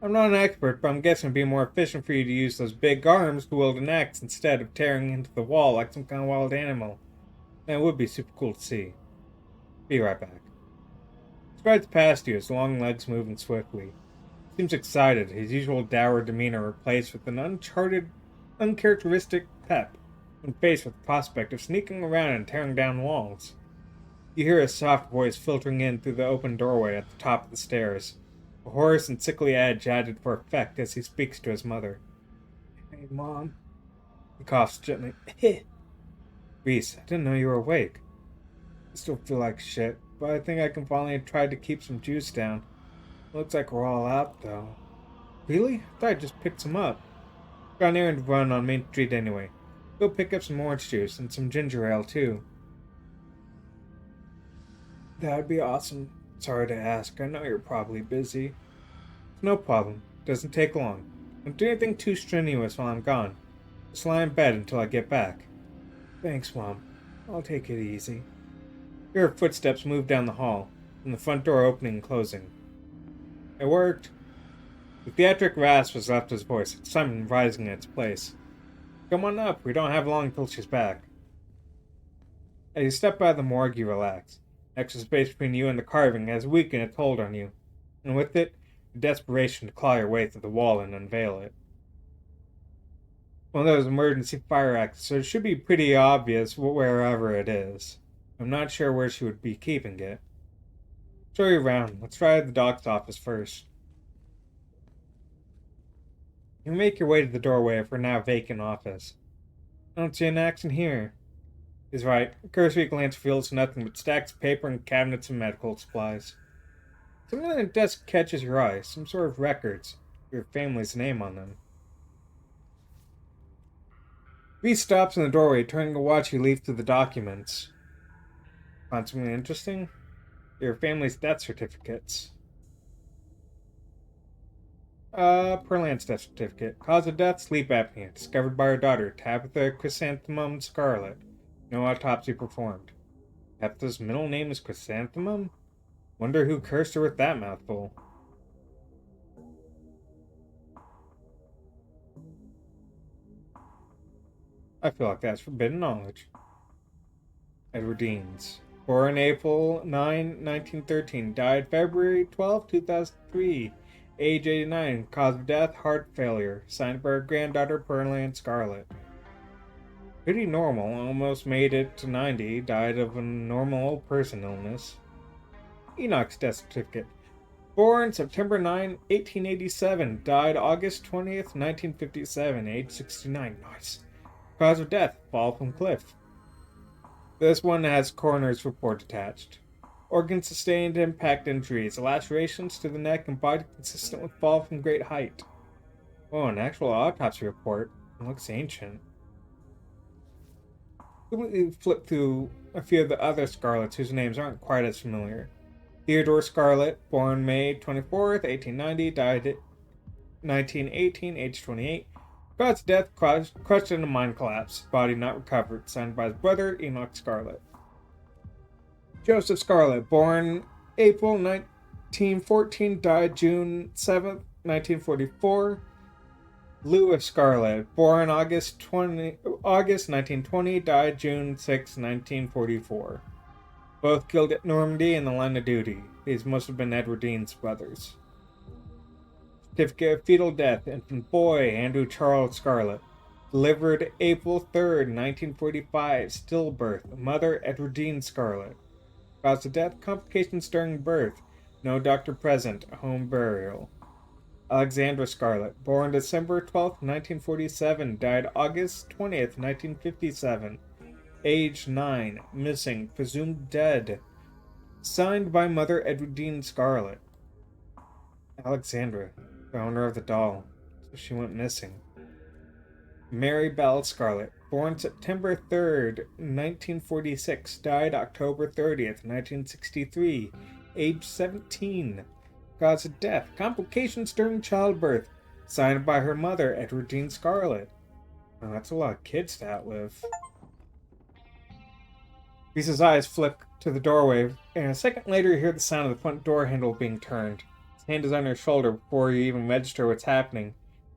I'm not an expert, but I'm guessing it'd be more efficient for you to use those big arms to wield an axe instead of tearing into the wall like some kind of wild animal. That would be super cool to see. Be right back. He strides past you, his long legs moving swiftly. He seems excited, his usual dour demeanor replaced with an uncharacteristic pep when faced with the prospect of sneaking around and tearing down walls. You hear a soft voice filtering in through the open doorway at the top of the stairs. A hoarse and sickly edge added for effect as he speaks to his mother. Hey, Mom. He coughs gently. Reese, I didn't know you were awake. I still feel like shit, but I think I can finally try to keep some juice down. Looks like we're all out, though. Really? I thought I just picked some up. Got an errand to run on Main Street anyway. Go pick up some orange juice and some ginger ale, too. That'd be awesome. Sorry to ask. I know you're probably busy. It's no problem. Doesn't take long. Don't do anything too strenuous while I'm gone. Just lie in bed until I get back. Thanks, Mom. I'll take it easy. Hear her footsteps move down the hall, and the front door opening and closing. It worked. The theatric rasp was left his voice, excitement rising in its place. Come on up. We don't have long until she's back. As you step out of the morgue, you relax. Extra space between you and the carving has weakened its hold on you, and with it, the desperation to claw your way through the wall and unveil it. One of those emergency fire exits, so it should be pretty obvious wherever it is. I'm not sure where she would be keeping it. Show you around. Let's try the doc's office first. You make your way to the doorway of her now vacant office. I don't see an axe in here. He's right. A cursory glance reveals nothing but stacks of paper and cabinets of medical supplies. Something on the desk catches your eye, some sort of records, your family's name on them. Reese stops in the doorway, turning to watch you leaf through the documents. Find something interesting? Your family's death certificates. Perlant's death certificate. Cause of death, sleep apnea. Discovered by her daughter, Tabitha Chrysanthemum Scarlet. No autopsy performed. Tabitha's middle name is Chrysanthemum? Wonder who cursed her with that mouthful. I feel like that's forbidden knowledge. Edward Deans. Born April 9, 1913. Died February 12, 2003. Age 89. Cause of death, heart failure. Signed by her granddaughter, Pearland Scarlet. Pretty normal, almost made it to 90, died of a normal old person illness. Enoch's death certificate. Born September 9, 1887, died August 20th, 1957, age 69. Nice. Cause of death, fall from cliff. This one has coroner's report attached. Organ sustained impact injuries, lacerations to the neck and body consistent with fall from great height. Oh, an actual autopsy report. It looks ancient. We flip through a few of the other Scarlets whose names aren't quite as familiar. Theodore Scarlett, born May 24th, 1890, died 1918, age 28. Cause of death, crushed in a mine collapse, body not recovered, signed by his brother, Enoch Scarlett. Joseph Scarlett, born April 1914, died June 7th, 1944. Louis Scarlett, born August 1920, died June 6, 1944. Both killed at Normandy in the line of duty. These must have been Edward Dean's brothers. Certificate of fetal death, infant boy Andrew Charles Scarlett. Delivered April 3rd, 1945, stillbirth, mother Edward Dean Scarlett. Cause of death, complications during birth, no doctor present, home burial. Alexandra Scarlett, born December 12th, 1947, died August 20th, 1957. Age 9, missing, presumed dead. Signed by mother Edward Dean Scarlett. Alexandra, the owner of the doll, so she went missing. Mary Bell Scarlett, born September 3rd, 1946, died October 30th, 1963, age 17. Cause of death, complications during childbirth, signed by her mother, Edward Dean Scarlett. Oh, that's a lot of kids to outlive. Lisa's eyes flick to the doorway, and a second later you hear the sound of the front door handle being turned. His hand is on her shoulder before you even register what's happening.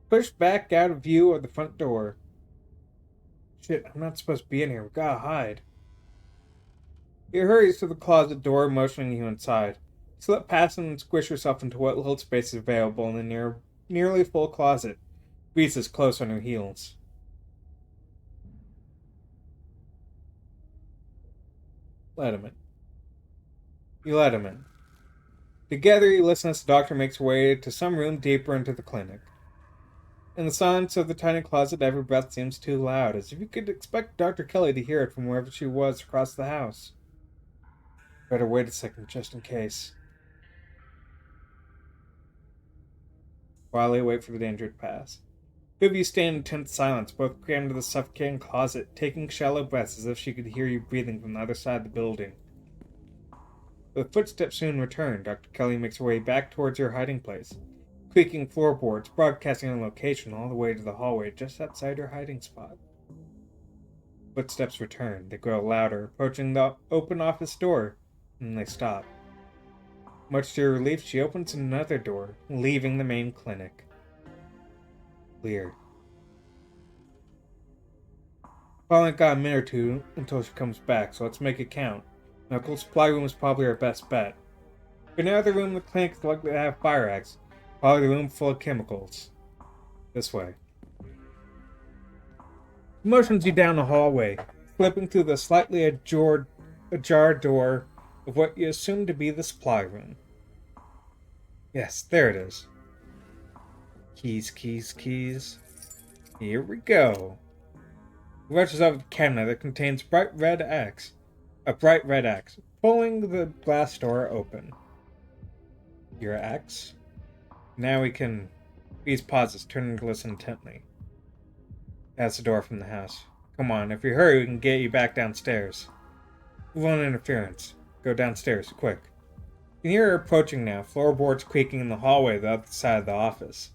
Pushed back out of view of the front door. Shit, I'm not supposed to be in here. We gotta hide. He hurries to the closet door, motioning you inside. Slip past him and squish yourself into what little space is available in the nearly full closet. Reese is close on her heels. Let him in. You let him in. Together you listen as the doctor makes her way to some room deeper into the clinic. In the silence of the tiny closet, every breath seems too loud, as if you could expect Dr. Kelly to hear it from wherever she was across the house. Better wait a second, just in case. While you wait for the danger to pass. Two of you stand in tense silence, both crammed into the suffocating closet, taking shallow breaths as if she could hear you breathing from the other side of the building. The footsteps soon return. Dr. Kelly makes her way back towards her hiding place, creaking floorboards, broadcasting her location all the way to the hallway just outside her hiding spot. Footsteps return. They grow louder, approaching the open office door, and then they stop. Much to her relief, she opens another door, leaving the main clinic. Clear. Probably got a minute or two until she comes back, so let's make it count. Medical supply room is probably our best bet. For any other room in the clinic is likely to have fire acts. Probably the room full of chemicals. This way. He motions you down the hallway, slipping through the slightly ajar door of what you assume to be the supply room. Yes, there it is. Keys, keys, keys. Here we go. He rushes over the cabinet that contains a bright red axe, pulling the glass door open. Your axe? Now we can... These pauses, turning to listen intently. That's the door from the house. Come on, if you hurry, we can get you back downstairs. Move on interference. Go downstairs, quick. You can hear her approaching now, floorboards creaking in the hallway the other side of the office.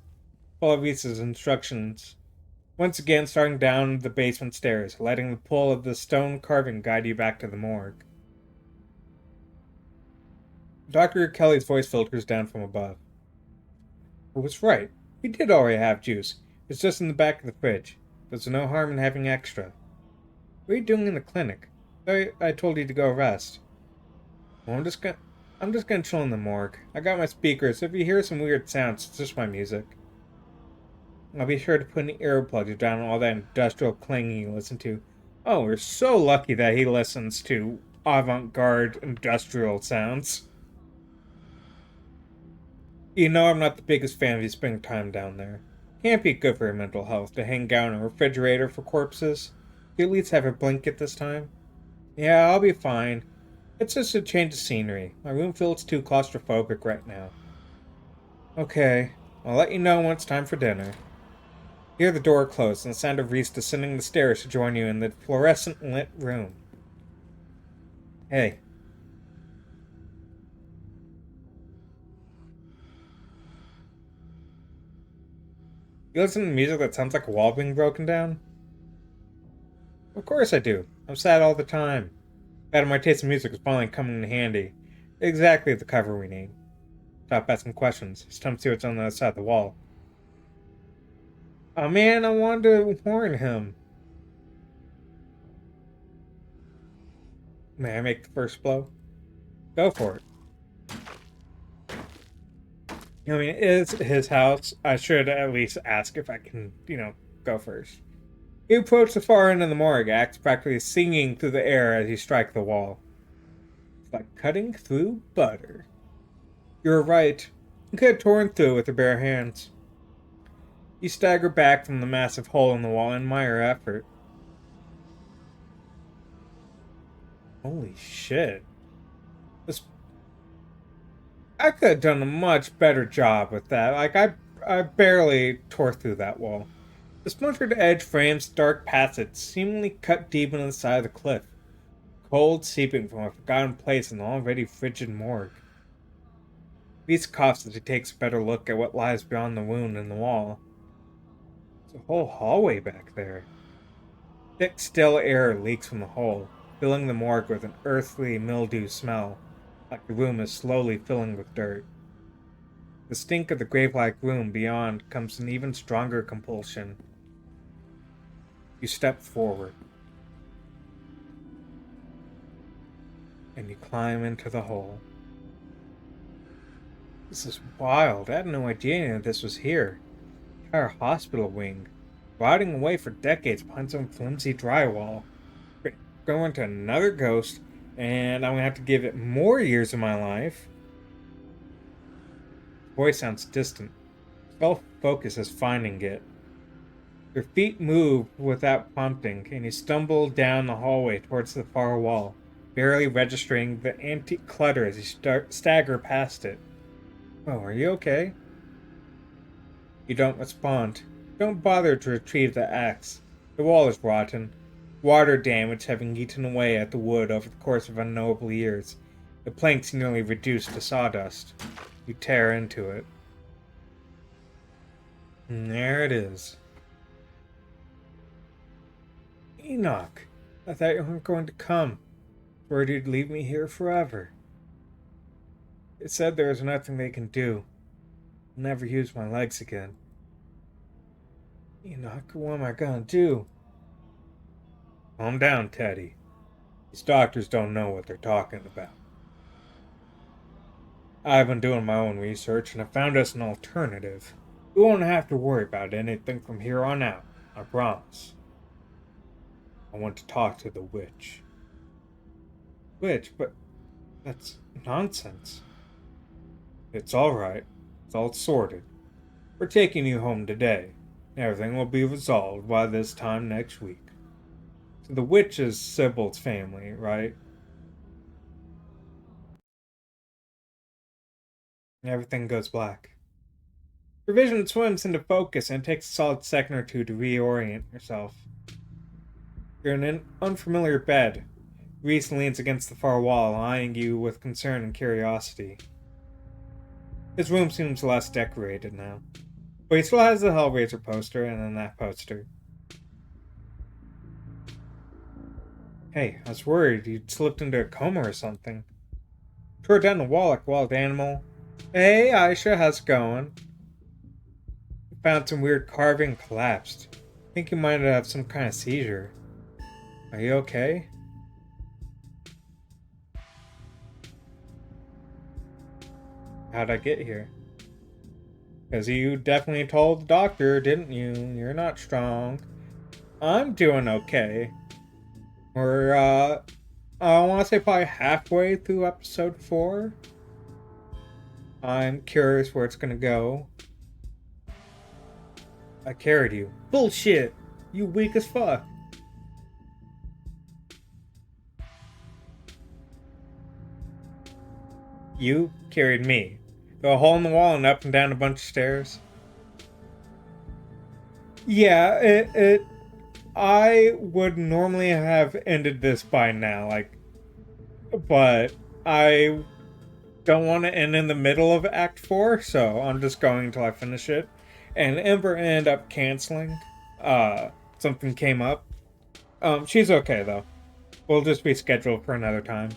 Follow Lisa's instructions. Once again, starting down the basement stairs, letting the pull of the stone carving guide you back to the morgue. Dr. Kelly's voice filters down from above. I was right. We did already have juice. It's just in the back of the fridge. There's no harm in having extra. What are you doing in the clinic? I told you to go rest. Well, I'm just gonna chill in the morgue. I got my speakers, so if you hear some weird sounds, it's just my music. I'll be sure to put an earplug down all that industrial clanging you listen to. Oh, we're so lucky that he listens to avant-garde industrial sounds. You know I'm not the biggest fan of you spending time down there. Can't be good for your mental health to hang out in a refrigerator for corpses. You at least have a blanket this time. Yeah, I'll be fine. It's just a change of scenery. My room feels too claustrophobic right now. Okay, I'll let you know when it's time for dinner. Hear the door close and the sound of Reese descending the stairs to join you in the fluorescent lit room. Hey. You listen to music that sounds like a wall being broken down? Of course I do. I'm sad all the time. That my taste in music is finally coming in handy. Exactly the cover we need. Stop asking questions. It's time to see what's on the other side of the wall. Oh man, I wanted to warn him. May I make the first blow? Go for it. I mean, it is his house. I should at least ask if I can, go first. You approach the far end of the morgue, acts practically singing through the air as you strike the wall. It's like cutting through butter. You're right. You could have torn through with your bare hands. You stagger back from the massive hole in the wall and admire your effort. Holy shit. This... I could have done a much better job with that. Like, I barely tore through that wall. The splintered edge frames dark passage, seemingly cut deep into the side of the cliff. Cold seeping from a forgotten place in the already frigid morgue. Reese coughs as he takes a better look at what lies beyond the wound in the wall. There's a whole hallway back there. Thick, still air leaks from the hole, filling the morgue with an earthly mildew smell, like the room is slowly filling with dirt. The stink of the grave-like room beyond comes in even stronger compulsion. You step forward, and you climb into the hole. This is wild. I had no idea any of this was here. Entire hospital wing, rotting away for decades behind some flimsy drywall. Going to another ghost, and I'm gonna have to give it more years of my life. The voice sounds distant. Self-focus is finding it. Your feet move without prompting, and you stumble down the hallway towards the far wall, barely registering the antique clutter as you stagger past it. Oh, are you okay? You don't respond. Don't bother to retrieve the axe. The wall is rotten, water damage having eaten away at the wood over the course of unknowable years. The planks nearly reduced to sawdust. You tear into it. And there it is. Enoch, I thought you weren't going to come. Worried you'd leave me here forever. It said there was nothing they can do. I'll never use my legs again. Enoch, what am I gonna do? Calm down, Teddy. These doctors don't know what they're talking about. I've been doing my own research and I found us an alternative. We won't have to worry about anything from here on out, I promise. I want to talk to the witch. Witch? But that's nonsense. It's alright. It's all sorted. We're taking you home today. Everything will be resolved by this time next week. So the witch is Sybil's family, right? Everything goes black. Your vision swims into focus and it takes a solid second or two to reorient yourself. You're in an unfamiliar bed. Reese leans against the far wall, eyeing you with concern and curiosity. His room seems less decorated now, but he still has the Hellraiser poster and then that poster. Hey, I was worried you'd slipped into a coma or something. Tore down the wall like a wild animal. Hey, Aisha, how's it going? Found some weird carving and collapsed. Think you might have some kind of seizure. Are you okay? How'd I get here? Because you definitely told the doctor, didn't you? You're not strong. I'm doing okay. We're, I want to say probably halfway through episode 4. I'm curious where it's gonna go. I carried you. Bullshit! You weak as fuck. You carried me. Through a hole in the wall and up and down a bunch of stairs. Yeah, I would normally have ended this by now, but I don't want to end in the middle of Act 4, so I'm just going until I finish it. And Ember ended up canceling. Something came up. She's okay, though. We'll just be scheduled for another time.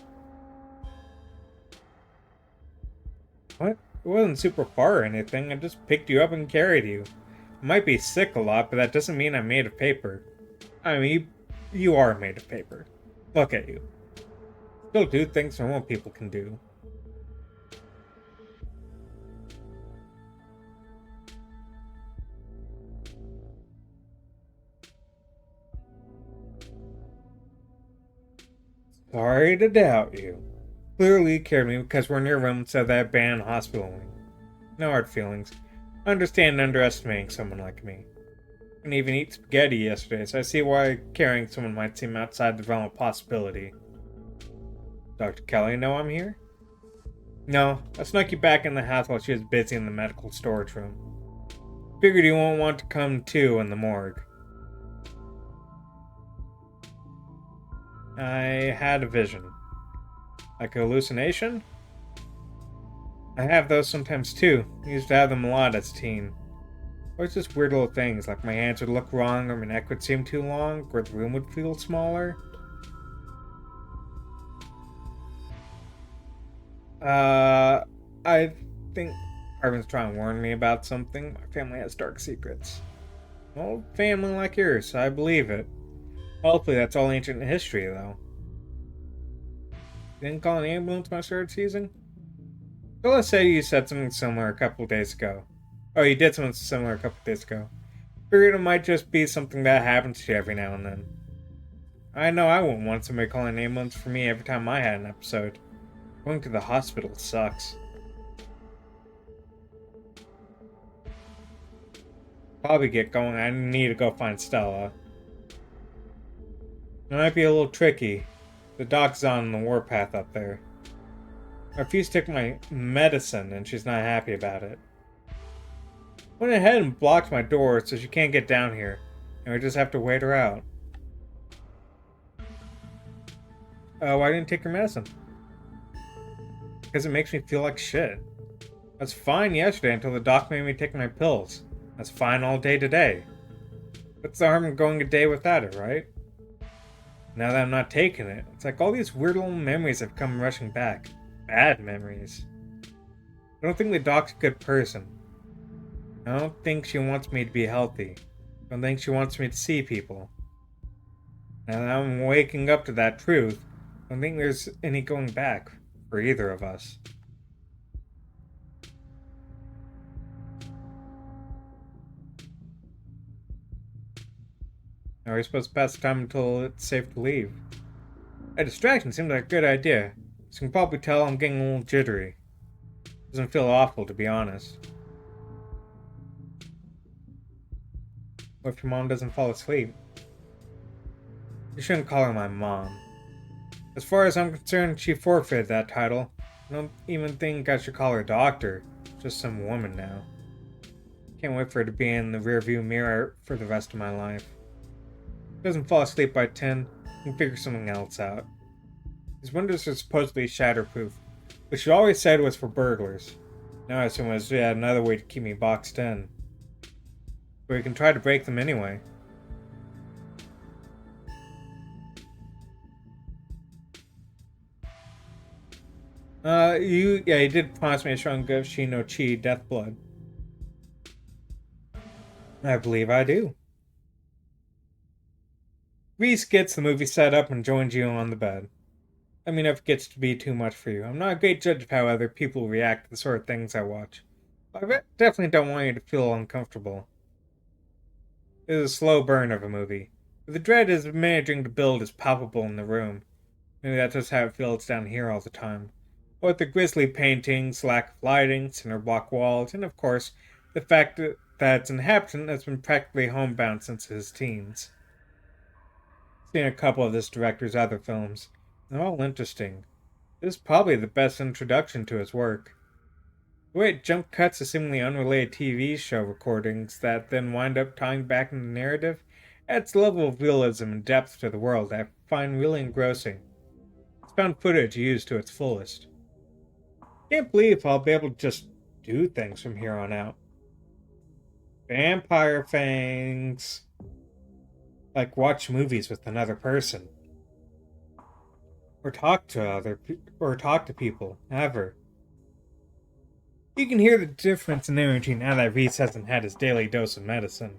What? It wasn't super far or anything. I just picked you up and carried you. I might be sick a lot, but that doesn't mean I'm made of paper. I mean, you are made of paper. Look at you. Still do things normal people can do. Sorry to doubt you. Clearly you cared me because we're in your room instead of that abandoned hospital wing. No hard feelings. I understand underestimating someone like me. I couldn't even eat spaghetti yesterday, so I see why carrying someone might seem outside the realm of possibility. Dr. Kelly know I'm here? No, I snuck you back in the house while she was busy in the medical storage room. Figured you won't want to come too in the morgue. I had a vision. Like a hallucination? I have those sometimes too. I used to have them a lot as a teen. Or it's just weird little things, like my hands would look wrong, or my neck would seem too long, or the room would feel smaller. I think Arvin's trying to warn me about something. My family has dark secrets. An old family like yours, I believe it. Hopefully that's all ancient history, though. You didn't call an ambulance when I started seizing? So let's say you said something similar a couple days ago. Oh, you did something similar a couple days ago. Figured it might just be something that happens to you every now and then. I know I wouldn't want somebody calling an ambulance for me every time I had an episode. Going to the hospital sucks. Probably get going. I need to go find Stella. It might be a little tricky. The doc's on the warpath up there. I refused to take my medicine and she's not happy about it. Went ahead and blocked my door so she can't get down here, and we just have to wait her out. Why didn't you take your medicine? Because it makes me feel like shit. I was fine yesterday until the doc made me take my pills. I was fine all day today. What's the harm in going a day without it, right? Now that I'm not taking it, it's like all these weird little memories have come rushing back. Bad memories. I don't think the doc's a good person. I don't think she wants me to be healthy. I don't think she wants me to see people. Now that I'm waking up to that truth, I don't think there's any going back for either of us. Now we're supposed to pass the time until it's safe to leave. A distraction seems like a good idea. As you can probably tell, I'm getting a little jittery. Doesn't feel awful, to be honest. What if your mom doesn't fall asleep? You shouldn't call her my mom. As far as I'm concerned, she forfeited that title. I don't even think I should call her doctor. Just some woman now. Can't wait for her to be in the rearview mirror for the rest of my life. If she doesn't fall asleep by 10, I can figure something else out. These windows are supposedly shatterproof, which she always said was for burglars. Now I assume it was yet another way to keep me boxed in. But we can try to break them anyway. You did promise me a strong Goshi no Chi death blood. I believe I do. Reese gets the movie set up and joins you on the bed. Let me know if it gets to be too much for you. I'm not a great judge of how other people react to the sort of things I watch. But I definitely don't want you to feel uncomfortable. It is a slow burn of a movie. But the dread is managing to build is palpable in the room. Maybe that's just how it feels down here all the time. Both the grisly paintings, lack of lighting, cinder block walls, and of course, the fact that its inhabitant has been practically homebound since his teens. I've seen a couple of this director's other films. They're all interesting. This is probably the best introduction to his work. The way it jump cuts to seemingly unrelated TV show recordings that then wind up tying back into the narrative adds a level of realism and depth to the world that I find really engrossing. It's found footage used to its fullest. Can't believe I'll be able to just do things from here on out. Vampire fangs. Like watch movies with another person. Or talk to people, ever. You can hear the difference in energy now that Reese hasn't had his daily dose of medicine.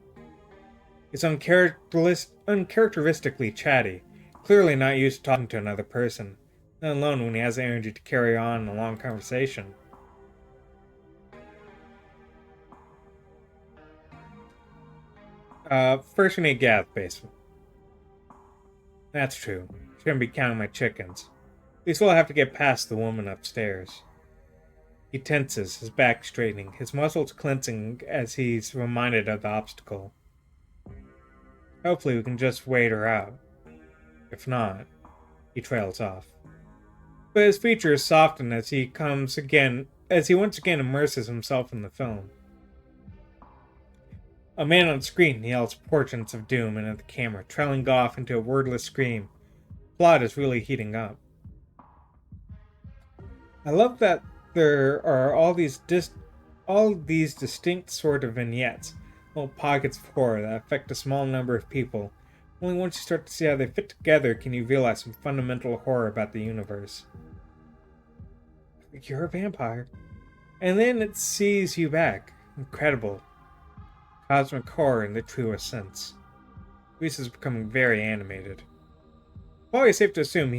He's uncharacteristically chatty, clearly not used to talking to another person, let alone when he has the energy to carry on a long conversation. First we need to get out of the basement. That's true. Shouldn't be counting my chickens. We still have to get past the woman upstairs. He tenses, his back straightening, his muscles clenching as he's reminded of the obstacle. Hopefully we can just wait her out. If not, he trails off. But his features soften as he once again immerses himself in the film. A man on screen yells portents of doom into the camera, trailing off into a wordless scream. Plot is really heating up. I love that there are all these distinct sort of vignettes, little pockets of horror that affect a small number of people. Only once you start to see how they fit together can you realize some fundamental horror about the universe. You're a vampire. And then it sees you back. Incredible. Cosmic horror in the truest sense. Reese is becoming very animated. Probably safe to assume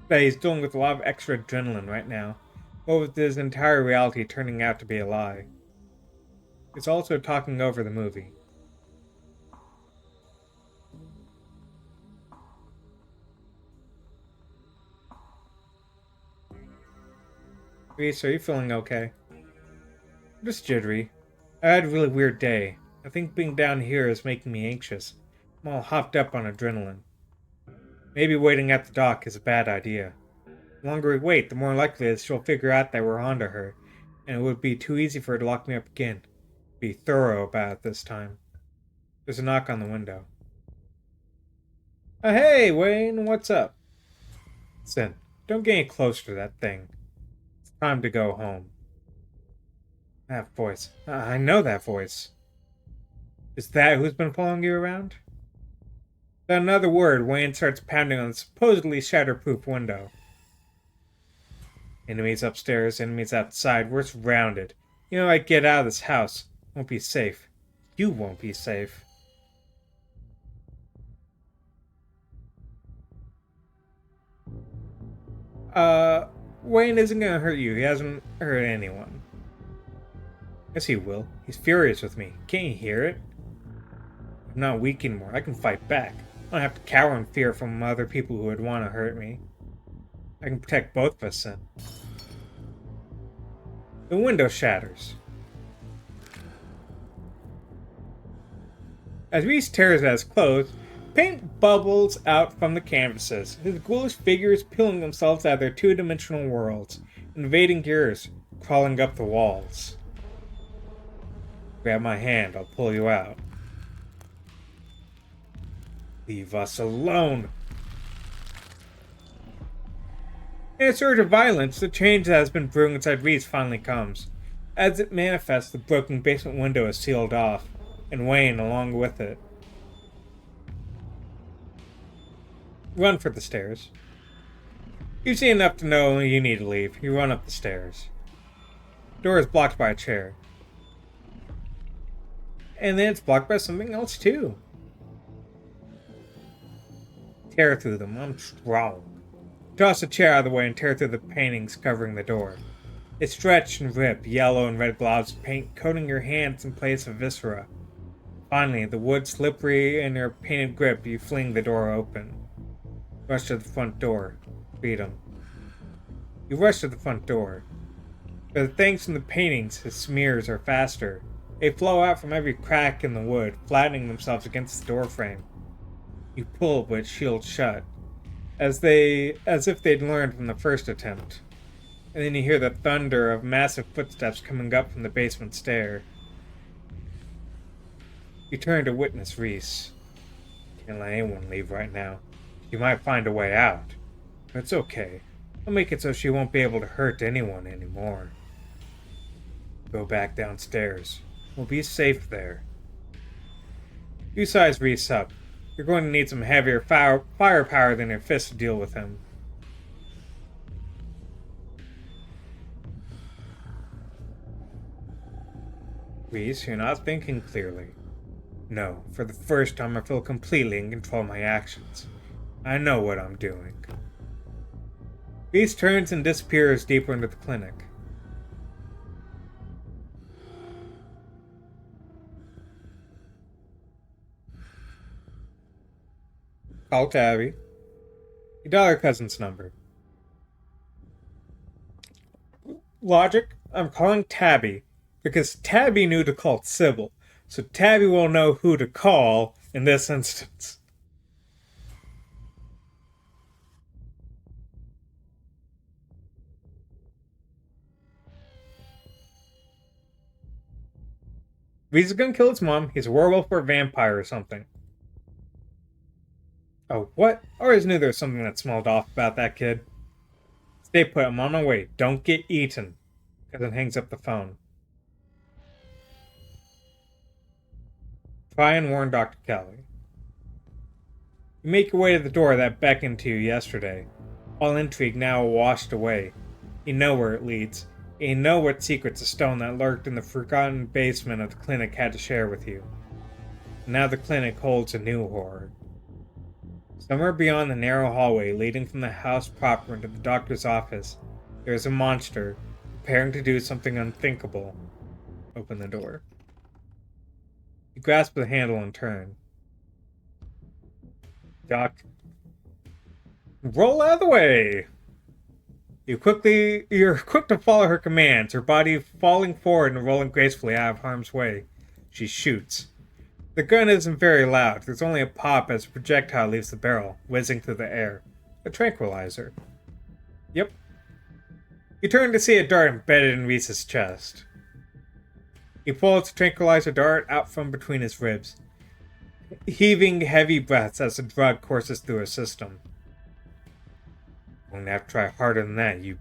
that he's dealing with a lot of extra adrenaline right now, but with his entire reality turning out to be a lie. He's also talking over the movie. Reese, are you feeling okay? I'm just jittery. I had a really weird day. I think being down here is making me anxious. I'm all hopped up on adrenaline. Maybe waiting at the dock is a bad idea. The longer we wait, the more likely it is she'll figure out that we're onto her, and it would be too easy for her to lock me up again. Be thorough about it this time. There's a knock on the window. Hey, Wayne, what's up? Listen, don't get any closer to that thing. It's time to go home. That voice. I know that voice. Is that who's been following you around? Without another word, Wayne starts pounding on the supposedly shatterproof window. Enemies upstairs, enemies outside. We're surrounded. You know, I get out of this house. Won't be safe. You won't be safe. Wayne isn't gonna hurt you. He hasn't hurt anyone. Yes, he will. He's furious with me. Can't you hear it? I'm not weak anymore. I can fight back. I don't have to cower in fear from other people who would want to hurt me. I can protect both of us then. The window shatters. As Reese tears at his clothes, paint bubbles out from the canvases, his ghoulish figures peeling themselves out of their two-dimensional worlds, invading yours, crawling up the walls. Grab my hand, I'll pull you out. Leave us alone! In a surge of violence, the change that has been brewing inside Reese finally comes. As it manifests, the broken basement window is sealed off, and Wayne along with it. Run for the stairs. You've seen enough to know you need to leave. You run up the stairs. The door is blocked by a chair. And then it's blocked by something else too. Tear through them. I'm strong. Toss a chair out of the way and tear through the paintings covering the door. They stretch and rip, yellow and red globs of paint coating your hands in place of viscera. Finally, the wood slippery in your painted grip, you fling the door open. Rush to the front door. Beat him. You rush to the front door. But the things from the paintings, his smears, are faster. They flow out from every crack in the wood, flattening themselves against the door frame. You pull, but it shields shut, as if they'd learned from the first attempt. And then you hear the thunder of massive footsteps coming up from the basement stair. You turn to witness Reese. Can't let anyone leave right now. You might find a way out. But it's okay. I'll make it so she won't be able to hurt anyone anymore. Go back downstairs. We'll be safe there. You size Reese up. You're going to need some heavier firepower than your fist to deal with him. Reese, you're not thinking clearly. No, for the first time I feel completely in control of my actions. I know what I'm doing. Reese turns and disappears deeper into the clinic. Call Tabby. You dial her cousin's number. Logic, I'm calling Tabby because Tabby knew to call Sybil, so Tabby will know who to call in this instance. Reese is gonna kill his mom. He's a werewolf or a vampire or something. Oh, what? I always knew there was something that smelled off about that kid. Stay put, I'm on my way. Don't get eaten. Cousin hangs up the phone. Try and warn Dr. Kelly. You make your way to the door that beckoned to you yesterday. All intrigue now washed away. You know where it leads. You know what secrets the stone that lurked in the forgotten basement of the clinic had to share with you. Now the clinic holds a new horror. Somewhere beyond the narrow hallway leading from the house proper into the doctor's office, there is a monster, preparing to do something unthinkable. Open the door. You grasp the handle and turn. Doc. Roll out of the way! You're quick to follow her commands, her body falling forward and rolling gracefully out of harm's way. She shoots. The gun isn't very loud. There's only a pop as a projectile leaves the barrel, whizzing through the air. A tranquilizer. Yep. You turn to see a dart embedded in Reese's chest. He pulls the tranquilizer dart out from between his ribs, heaving heavy breaths as the drug courses through his system. I'm gonna have to try harder than that, you...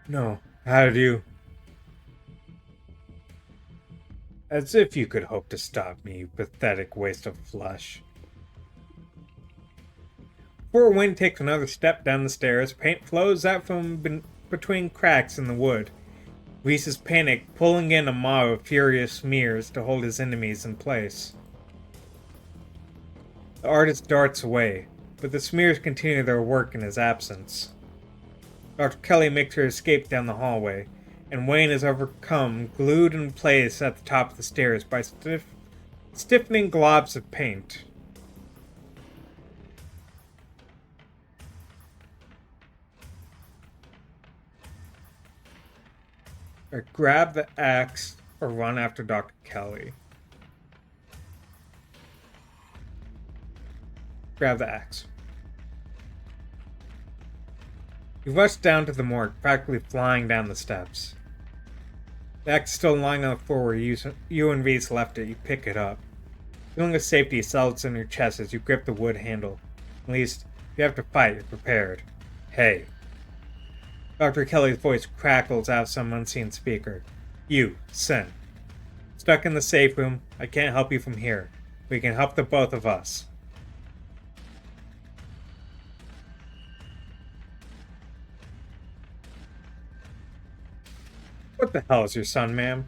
No, how did you... As if you could hope to stop me, you pathetic waste of flesh. Before Wynne takes another step down the stairs, paint flows out from between cracks in the wood. Reese is panicked, pulling in a mob of furious smears to hold his enemies in place. The artist darts away, but the smears continue their work in his absence. Dr. Kelly makes her escape down the hallway, and Wayne is overcome, glued in place at the top of the stairs by stiffening globs of paint. Or grab the axe or run after Dr. Kelly. Grab the axe. You rush down to the morgue, practically flying down the steps. The axe is still lying on the floor where you and Reese left it. You pick it up. Feeling of safety settles in your chest as you grip the wood handle. At least, if you have to fight, you're prepared. Hey. Dr. Kelly's voice crackles out of some unseen speaker. You, Sin. Stuck in the safe room. I can't help you from here. We can help the both of us. What the hell is your son, ma'am?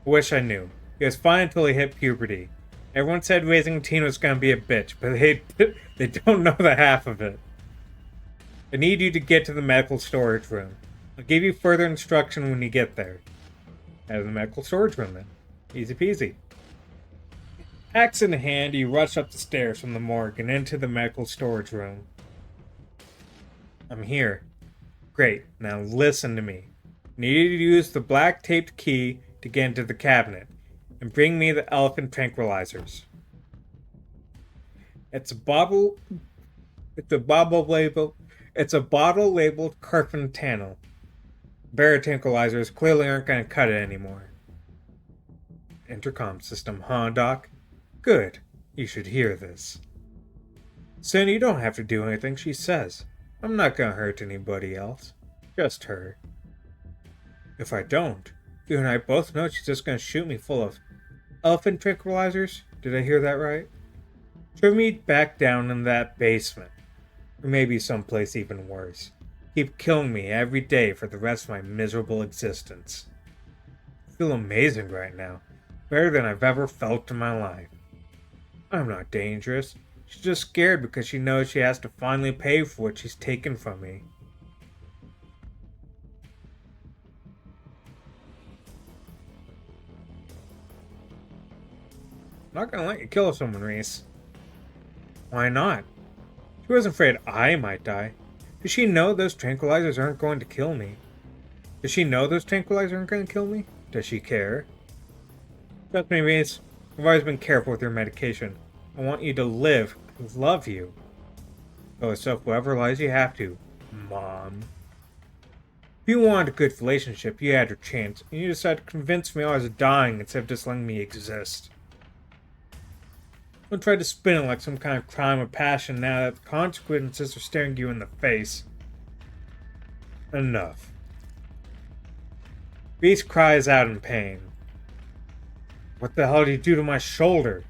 I wish I knew. He was fine until he hit puberty, Everyone said raising a teen was gonna be a bitch, but they don't know the half of it. I need you to get to the medical storage room. I'll give you further instruction when you get there. Head to the medical storage room then. Easy peasy. Axe in hand, you rush up the stairs from the morgue and into the medical storage room. I'm here. Great, now listen to me. I need you to use the black taped key to get into the cabinet, and bring me the elephant tranquilizers. It's a bottle labeled carfentanil. Bear tranquilizers clearly aren't going to cut it anymore. Intercom system, huh, Doc? Good. You should hear this. Son, you don't have to do anything she says. I'm not going to hurt anybody else. Just her. If I don't, you and I both know she's just going to shoot me full of elephant tranquilizers. Did I hear that right? Shove me back down in that basement. Or maybe someplace even worse. Keep killing me every day for the rest of my miserable existence. I feel amazing right now. Better than I've ever felt in my life. I'm not dangerous. She's just scared because she knows she has to finally pay for what she's taken from me. I'm not gonna let you kill someone, Reese. Why not? She wasn't afraid I might die. Does she know those tranquilizers aren't going to kill me? Does she know those tranquilizers aren't going to kill me? Does she care? Trust me, Reese. I've always been careful with your medication. I want you to live and love you. Go yourself whatever lies you have to, Mom. If you wanted a good relationship, you had your chance, and you decided to convince me I was dying instead of just letting me exist. Don't try to spin it like some kind of crime of passion now that the consequences are staring you in the face. Enough. Reese cries out in pain. What the hell did you do to my shoulder?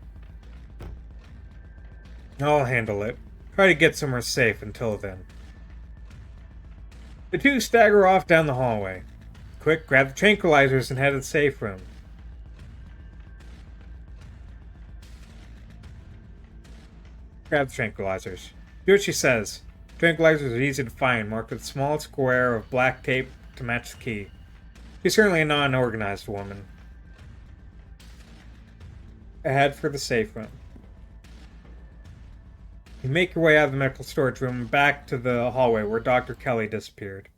I'll handle it. Try to get somewhere safe until then. The two stagger off down the hallway. Quick, grab the tranquilizers and head to the safe room. Grab the tranquilizers. Do what she says. Tranquilizers are easy to find, marked with a small square of black tape to match the key. She's certainly not an organized woman. Ahead for the safe room. You make your way out of the medical storage room and back to the hallway where Dr. Kelly disappeared.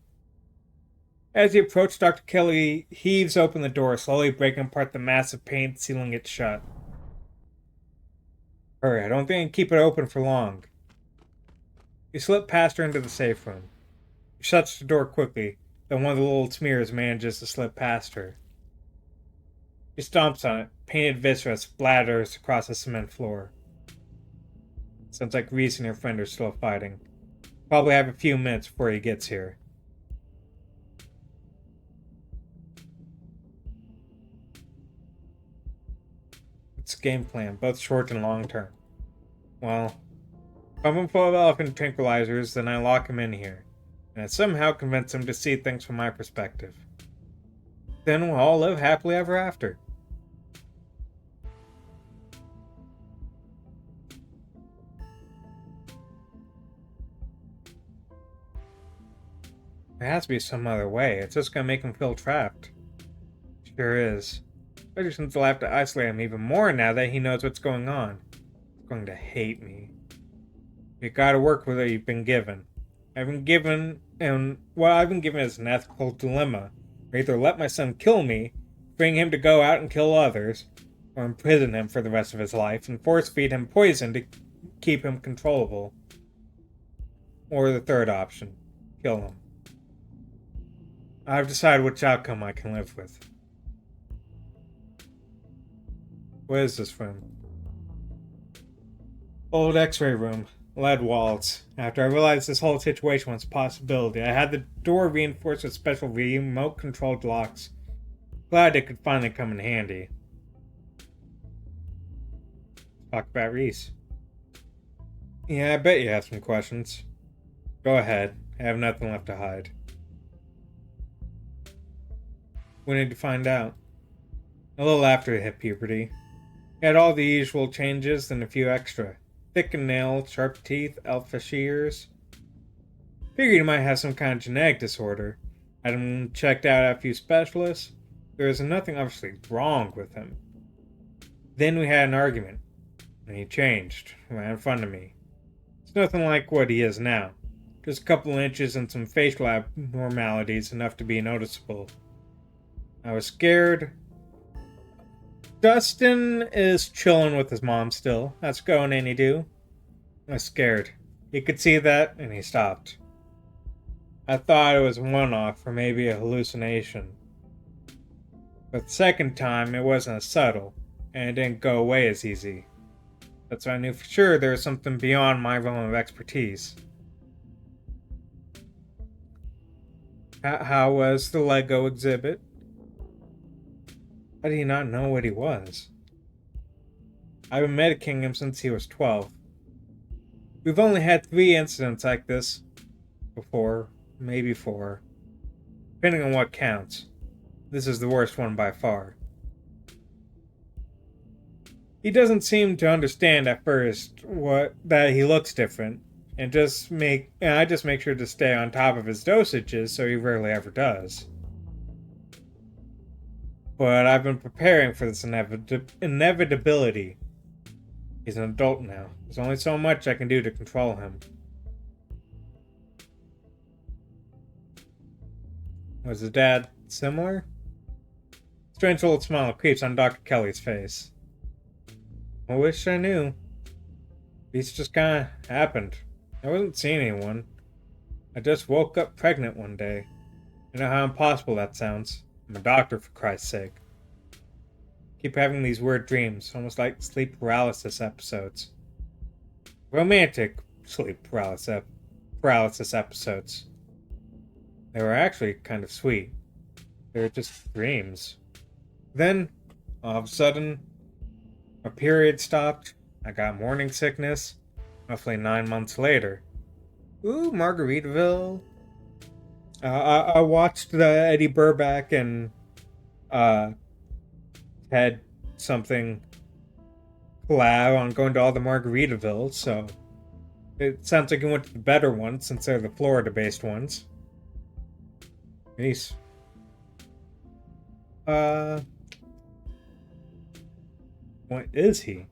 As you approach, Dr. Kelly heaves open the door, slowly breaking apart the massive paint sealing it shut. Hurry, I don't think I can keep it open for long. You slip past her into the safe room. She shuts the door quickly, then one of the little smears manages to slip past her. She stomps on it. Painted viscera splatters across the cement floor. Sounds like Reese and your friend are still fighting. Probably have a few minutes before he gets here. It's a game plan, both short and long term. Well, if I'm full of elephant tranquilizers, then I lock him in here, and I somehow convince him to see things from my perspective. Then we'll all live happily ever after. There has to be some other way. It's just gonna make him feel trapped. Sure is. Especially since I'll have to isolate him even more now that he knows what's going on. He's going to hate me. You gotta work with what you've been given. I've been given is an ethical dilemma. Either let my son kill me, bring him to go out and kill others, or imprison him for the rest of his life and force feed him poison to keep him controllable. Or the third option, kill him. I've decided which outcome I can live with. What is this room? Old x-ray room. Lead walls. After I realized this whole situation was a possibility, I had the door reinforced with special remote-controlled locks. Glad it could finally come in handy. Talk about Reese. Yeah, I bet you have some questions. Go ahead. I have nothing left to hide. When did you find out? A little after I hit puberty. He had all the usual changes and a few extra. Thickened nails, sharp teeth, elfish ears. Figured he might have some kind of genetic disorder. Had him checked out at a few specialists. There was nothing obviously wrong with him. Then we had an argument, and he changed, right in front of me. It's nothing like what he is now. Just a couple inches and some facial abnormalities, enough to be noticeable. I was scared. Dustin is chilling with his mom still. That's going any do. I was scared. He could see that, and he stopped. I thought it was a one-off or maybe a hallucination. But the second time, it wasn't as subtle, and it didn't go away as easy. That's why I knew for sure there was something beyond my realm of expertise. How was the Lego exhibit? How did he not know what he was? I've been medicating him since he was 12. We've only had 3 incidents like this before, maybe 4, depending on what counts. This is the worst one by far. He doesn't seem to understand at first that he looks different, and I just make sure to stay on top of his dosages, so he rarely ever does. But I've been preparing for this inevitability. He's an adult now. There's only so much I can do to control him. Was his dad similar? Strange little smile creeps on Dr. Kelly's face. I wish I knew. These just kinda happened. I wasn't seeing anyone. I just woke up pregnant one day. You know how impossible that sounds. I'm a doctor, for Christ's sake. Keep having these weird dreams, almost like sleep paralysis episodes. Romantic sleep paralysis episodes. They were actually kind of sweet. They were just dreams. Then, all of a sudden, my period stopped. I got morning sickness. Roughly 9 months later. Ooh, Margaritaville. I watched the Eddie Burback and had something collab on going to all the Margaritavilles, so it sounds like you went to the better ones since they're the Florida-based ones. Nice. What is he?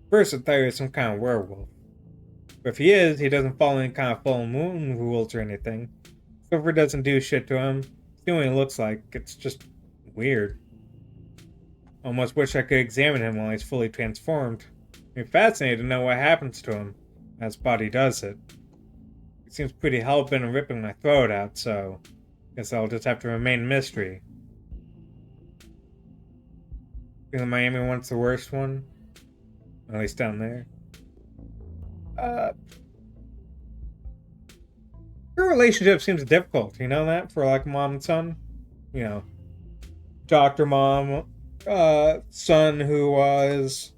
First, I thought he was some kind of werewolf. But if he is, he doesn't follow any kind of full moon rules or anything. Silver doesn't do shit to him. See what he looks like. It's just weird. Almost wish I could examine him while he's fully transformed. I'm fascinated to know what happens to him as body does it. He seems pretty hell-bent on ripping my throat out, so guess I'll just have to remain a mystery. Think the Miami one's the worst one? At least down there. Your relationship seems difficult, you know that? For like mom and son? You know, doctor mom, son who was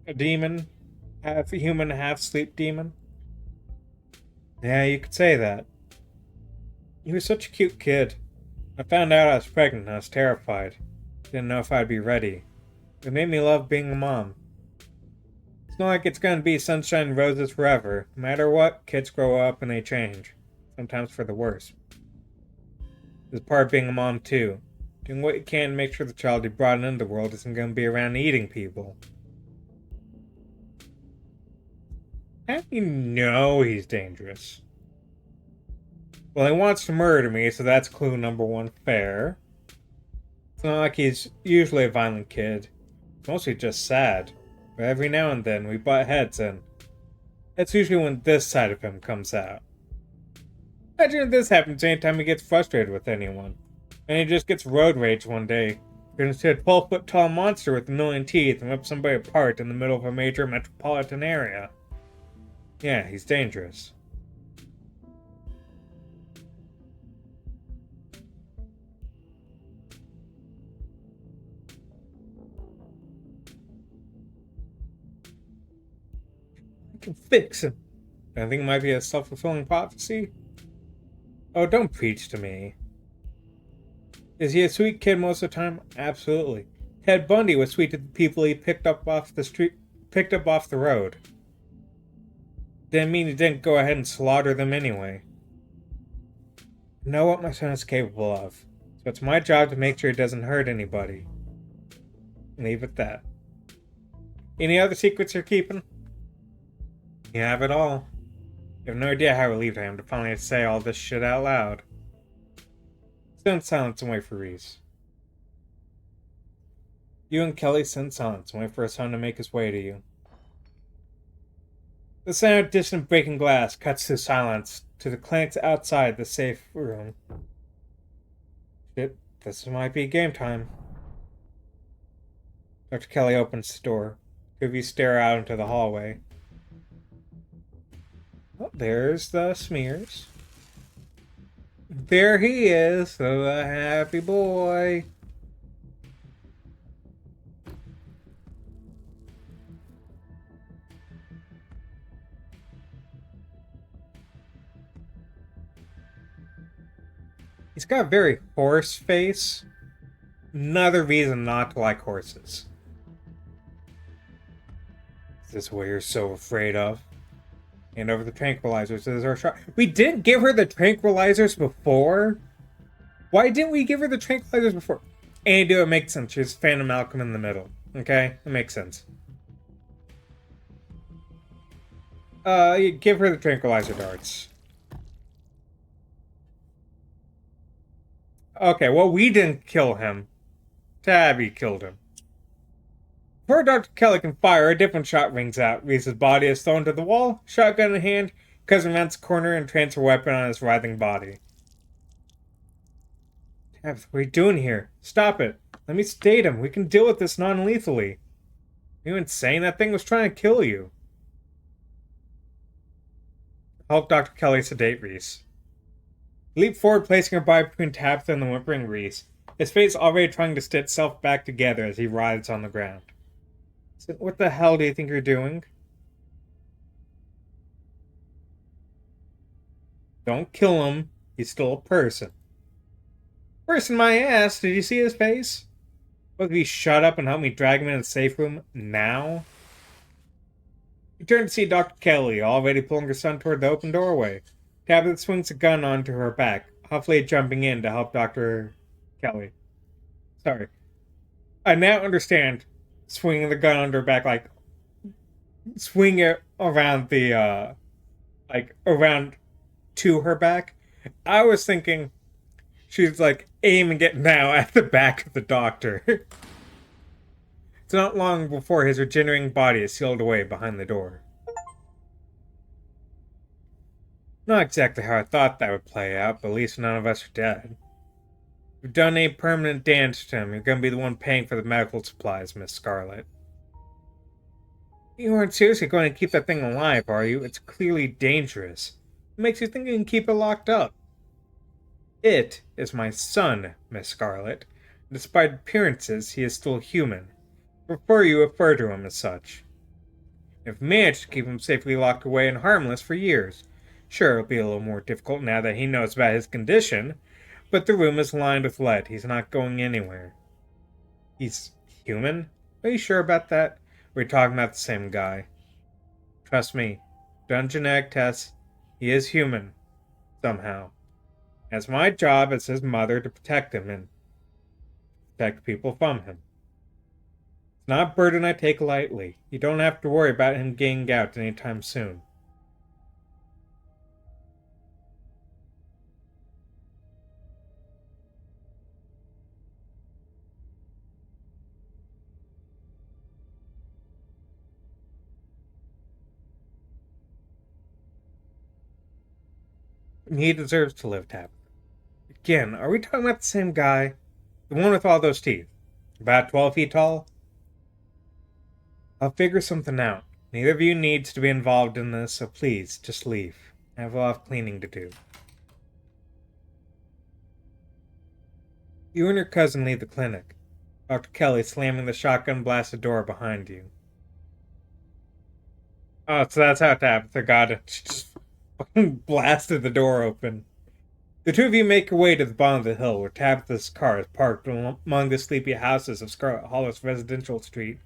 a demon, half human, half sleep demon. Yeah, you could say that. He was such a cute kid. I found out I was pregnant and I was terrified. Didn't know if I'd be ready. It made me love being a mom. It's not like it's gonna be sunshine and roses forever. No matter what, kids grow up and they change. Sometimes for the worse. There's part of being a mom too. Doing what you can to make sure the child you brought into the world isn't gonna be around eating people. How do you know he's dangerous? Well, he wants to murder me, so that's clue number 1. Fair. It's not like he's usually a violent kid. He's mostly just sad. But every now and then we butt heads, and that's usually when this side of him comes out. Imagine if this happens anytime he gets frustrated with anyone. And he just gets road rage one day. Turns into a 12-foot tall monster with a million teeth and rips somebody apart in the middle of a major metropolitan area. Yeah, he's dangerous. I can fix him. I think it might be a self-fulfilling prophecy. Oh, don't preach to me. Is he a sweet kid most of the time? Absolutely. Ted Bundy was sweet to the people he picked up off the road. Didn't mean he didn't go ahead and slaughter them anyway. I know what my son is capable of, so it's my job to make sure he doesn't hurt anybody. Leave it at that. Any other secrets you're keeping? You have it all. You have no idea how relieved I am to finally say all this shit out loud. Sit in silence and wait for Reese. You and Kelly sit in silence and wait for his son to make his way to you. The sound of distant breaking glass cuts through silence to the clinics outside the safe room. Shit, this might be game time. Dr. Kelly opens the door. Two of you stare out into the hallway. Oh, there's the Smears. There he is, the happy boy. He's got a very horse face. Another reason not to like horses. Is this what you're so afraid of? Hand over the tranquilizers. Is our shot? We did give her the tranquilizers before. Why didn't we give her the tranquilizers before? And do it makes sense. She's Phantom Malcolm in the middle. Okay, it makes sense. You give her the tranquilizer darts. Okay, well, we didn't kill him. Tabby killed him. Before Dr. Kelly can fire, a different shot rings out. Reese's body is thrown to the wall, shotgun in hand. Cousin mounts a corner and trains her weapon on his writhing body. Tabitha, what are you doing here? Stop it. Let me sedate him. We can deal with this non-lethally. Are you insane? That thing was trying to kill you. Help Dr. Kelly sedate Reese. Leap forward, placing her body between Tabitha and the whimpering Reese. His face already trying to stitch itself back together as he writhes on the ground. So what the hell do you think you're doing? Don't kill him. He's still a person. Person my ass. Did you see his face? Both of you shut up and help me drag him in the safe room now? You turn to see Dr. Kelly, already pulling her son toward the open doorway. Tabitha swings a gun onto her back, hopefully jumping in to help Dr. Kelly. Sorry. I now understand swinging the gun on her back, like, swing it around the, around to her back. I was thinking she's, like, aiming it now at the back of the doctor. It's not long before his regenerating body is sealed away behind the door. Not exactly how I thought that would play out, but at least none of us are dead. If you've done any permanent damage to him, you're going to be the one paying for the medical supplies, Miss Scarlet. You aren't seriously going to keep that thing alive, are you? It's clearly dangerous. What makes you think you can keep it locked up? It is my son, Miss Scarlet. Despite appearances, he is still human. Prefer you refer to him as such. I've managed to keep him safely locked away and harmless for years. Sure, it'll be a little more difficult now that he knows about his condition, but the room is lined with lead. He's not going anywhere. He's human? Are you sure about that? We're talking about the same guy. Trust me, done genetic tests. He is human. Somehow. It's my job as his mother to protect him and protect people from him. It's not a burden I take lightly. You don't have to worry about him getting out anytime soon. He deserves to live, Tabitha. Again, are we talking about the same guy? The one with all those teeth? About 12 feet tall? I'll figure something out. Neither of you needs to be involved in this, so please, just leave. I have a lot of cleaning to do. You and your cousin leave the clinic. Dr. Kelly slamming the shotgun-blasted door behind you. Oh, so that's how Tabitha got it. She just blasted the door open. The two of you make your way to the bottom of the hill where Tabitha's car is parked among the sleepy houses of Scarlet Hollow's residential street.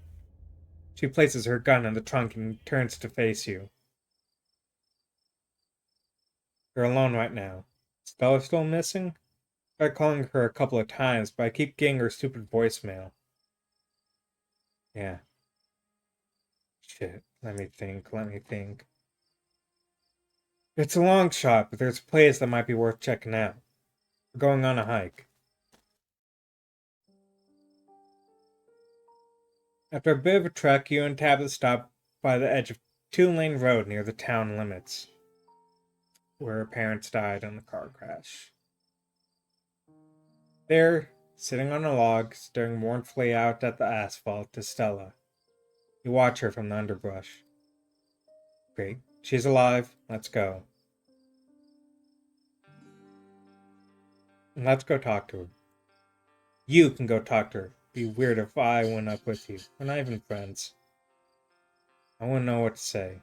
She places her gun in the trunk and turns to face you. You're alone right now. Stella still missing? I tried calling her a couple of times, but I keep getting her stupid voicemail. Yeah. Shit. Let me think. It's a long shot, but there's a place that might be worth checking out. We're going on a hike. After a bit of a trek, you and Tabitha stop by the edge of two-lane road near the town limits, where her parents died in a car crash. There, sitting on a log, staring mournfully out at the asphalt, is Stella. You watch her from the underbrush. Great. She's alive. Let's go. And let's go talk to her. You can go talk to her. Be weird if I went up with you. We're not even friends. I wouldn't know what to say.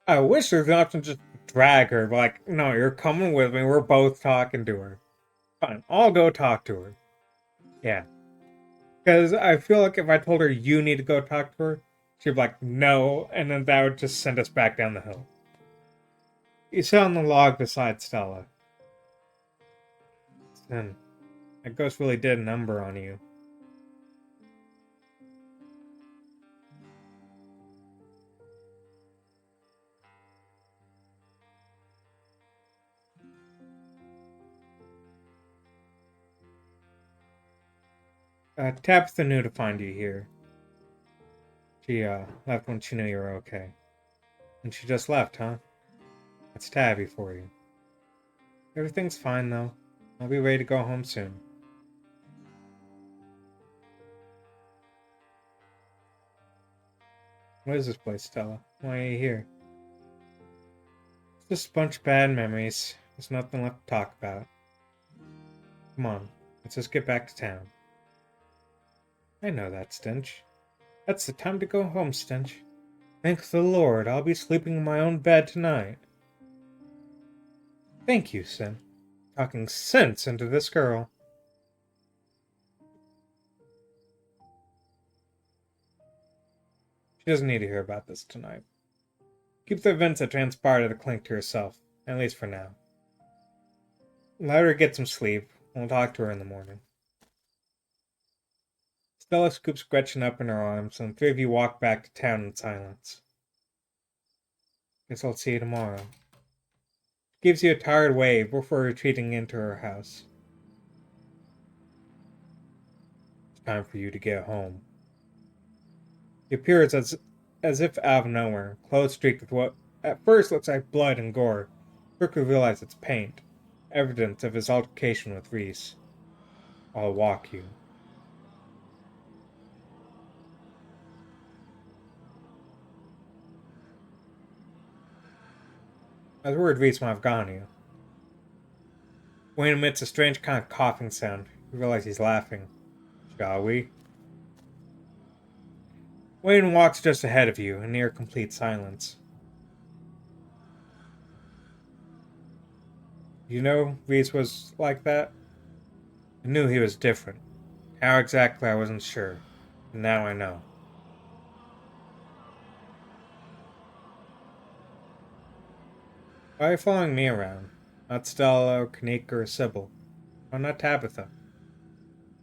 I wish there was an option to just drag her, but like, no, you're coming with me. We're both talking to her. Fine, I'll go talk to her. Yeah. Because I feel like if I told her you need to go talk to her, she'd be like, no, and then that would just send us back down the hill. You sit on the log beside Stella. And that ghost really did a number on you. Tabitha knew to find you here. She, left when she knew you were okay. And she just left, huh? That's Tabby for you. Everything's fine, though. I'll be ready to go home soon. What is this place, Stella? Why are you here? It's just a bunch of bad memories. There's nothing left to talk about. Come on, let's just get back to town. I know that, Stench. That's the time to go home, Stench. Thank the Lord, I'll be sleeping in my own bed tonight. Thank you, Sin. Talking sense into this girl. She doesn't need to hear about this tonight. Keep the events that transpired at the clink to herself, at least for now. Let her get some sleep. We'll talk to her in the morning. Stella scoops Gretchen up in her arms, and the three of you walk back to town in silence. Guess I'll see you tomorrow. She gives you a tired wave before retreating into her house. It's time for you to get home. He appears as if out of nowhere, clothes streaked with what at first looks like blood and gore. Quickly realize it's paint, evidence of his altercation with Reese. I'll walk you. I was worried Reese might have gotten you. Wayne emits a strange kind of coughing sound. You realize he's laughing. Shall we? Wayne walks just ahead of you in near complete silence. You know Reese was like that? I knew he was different. How exactly I wasn't sure. And now I know. Why are you following me around? Not Stella or Kanika or Sybil. Why not Tabitha?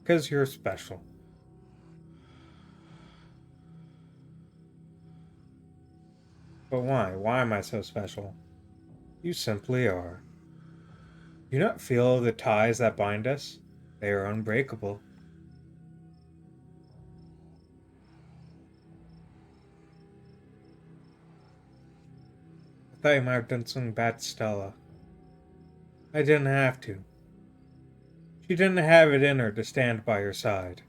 Because you're special. But why? Why am I so special? You simply are. Do you not feel the ties that bind us? They are unbreakable. I thought you might have done something bad to Stella. I didn't have to. She didn't have it in her to stand by your side.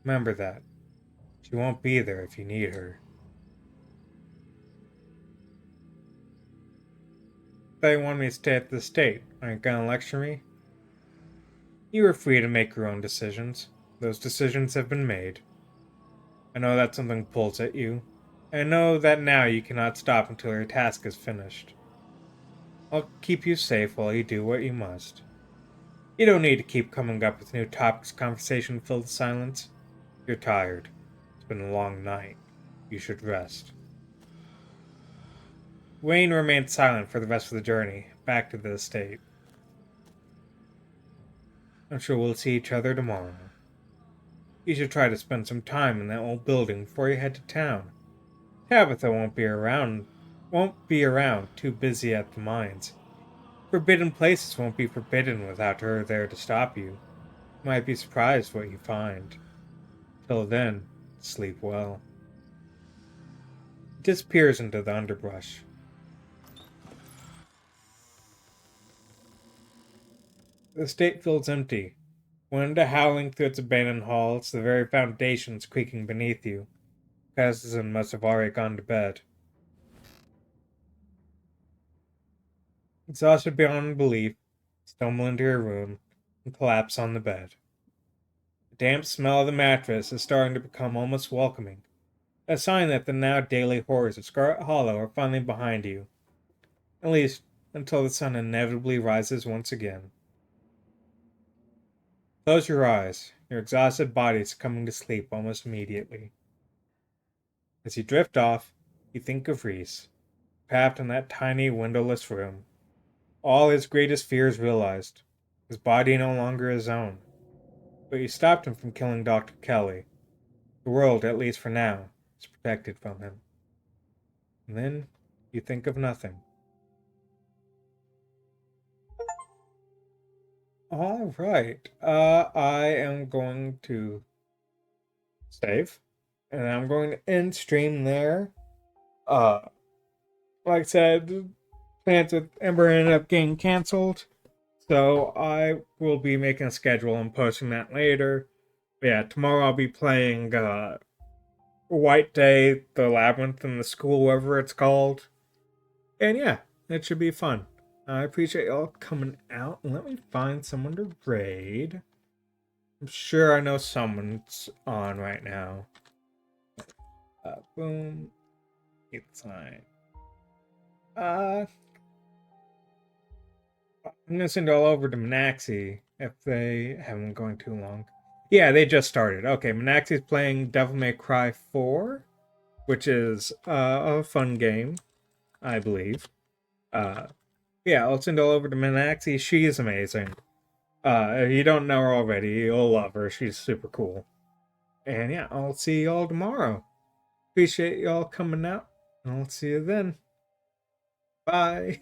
Remember that. She won't be there if you need her. I thought you wanted me to stay at the estate. Aren't you gonna lecture me? You are free to make your own decisions. Those decisions have been made. I know that something pulls at you. I know that now you cannot stop until your task is finished. I'll keep you safe while you do what you must. You don't need to keep coming up with new topics of conversation to fill the silence. You're tired. It's been a long night. You should rest. Wayne remained silent for the rest of the journey, back to the estate. I'm sure we'll see each other tomorrow. You should try to spend some time in that old building before you head to town. Tabitha won't be around, too busy at the mines. Forbidden places won't be forbidden without her there to stop you. You might be surprised what you find. Till then, sleep well. He disappears into the underbrush. The estate feels empty. Wind howling through its abandoned halls, the very foundations creaking beneath you. Cousin must have already gone to bed. Exhausted beyond belief, stumble into your room and collapse on the bed. The damp smell of the mattress is starting to become almost welcoming, a sign that the now daily horrors of Scarlet Hollow are finally behind you, at least until the sun inevitably rises once again. Close your eyes, your exhausted body succumbing to sleep almost immediately. As you drift off, you think of Reese, trapped in that tiny, windowless room. All his greatest fears realized, his body no longer his own. But you stopped him from killing Dr. Kelly. The world, at least for now, is protected from him. And then you think of nothing. All right. I am going to save, and I'm going to end stream there. Uh, like I said, plans with Ember ended up getting canceled, so I will be making a schedule and posting that later. But yeah, tomorrow I'll be playing White Day, the Labyrinth, and the School, whatever it's called. And yeah, it should be fun. I appreciate y'all coming out. Let me find someone to raid. I'm sure I know someone's on right now. Boom. It's fine. I'm gonna send it all over to Manaxi if they haven't going too long. Yeah, they just started. Okay, Manaxi's playing Devil May Cry 4, which is a fun game, I believe. Yeah, I'll send it all over to Manaxi. She is amazing. If you don't know her already, you'll love her. She's super cool. And yeah, I'll see y'all tomorrow. Appreciate y'all coming out. And I'll see you then. Bye.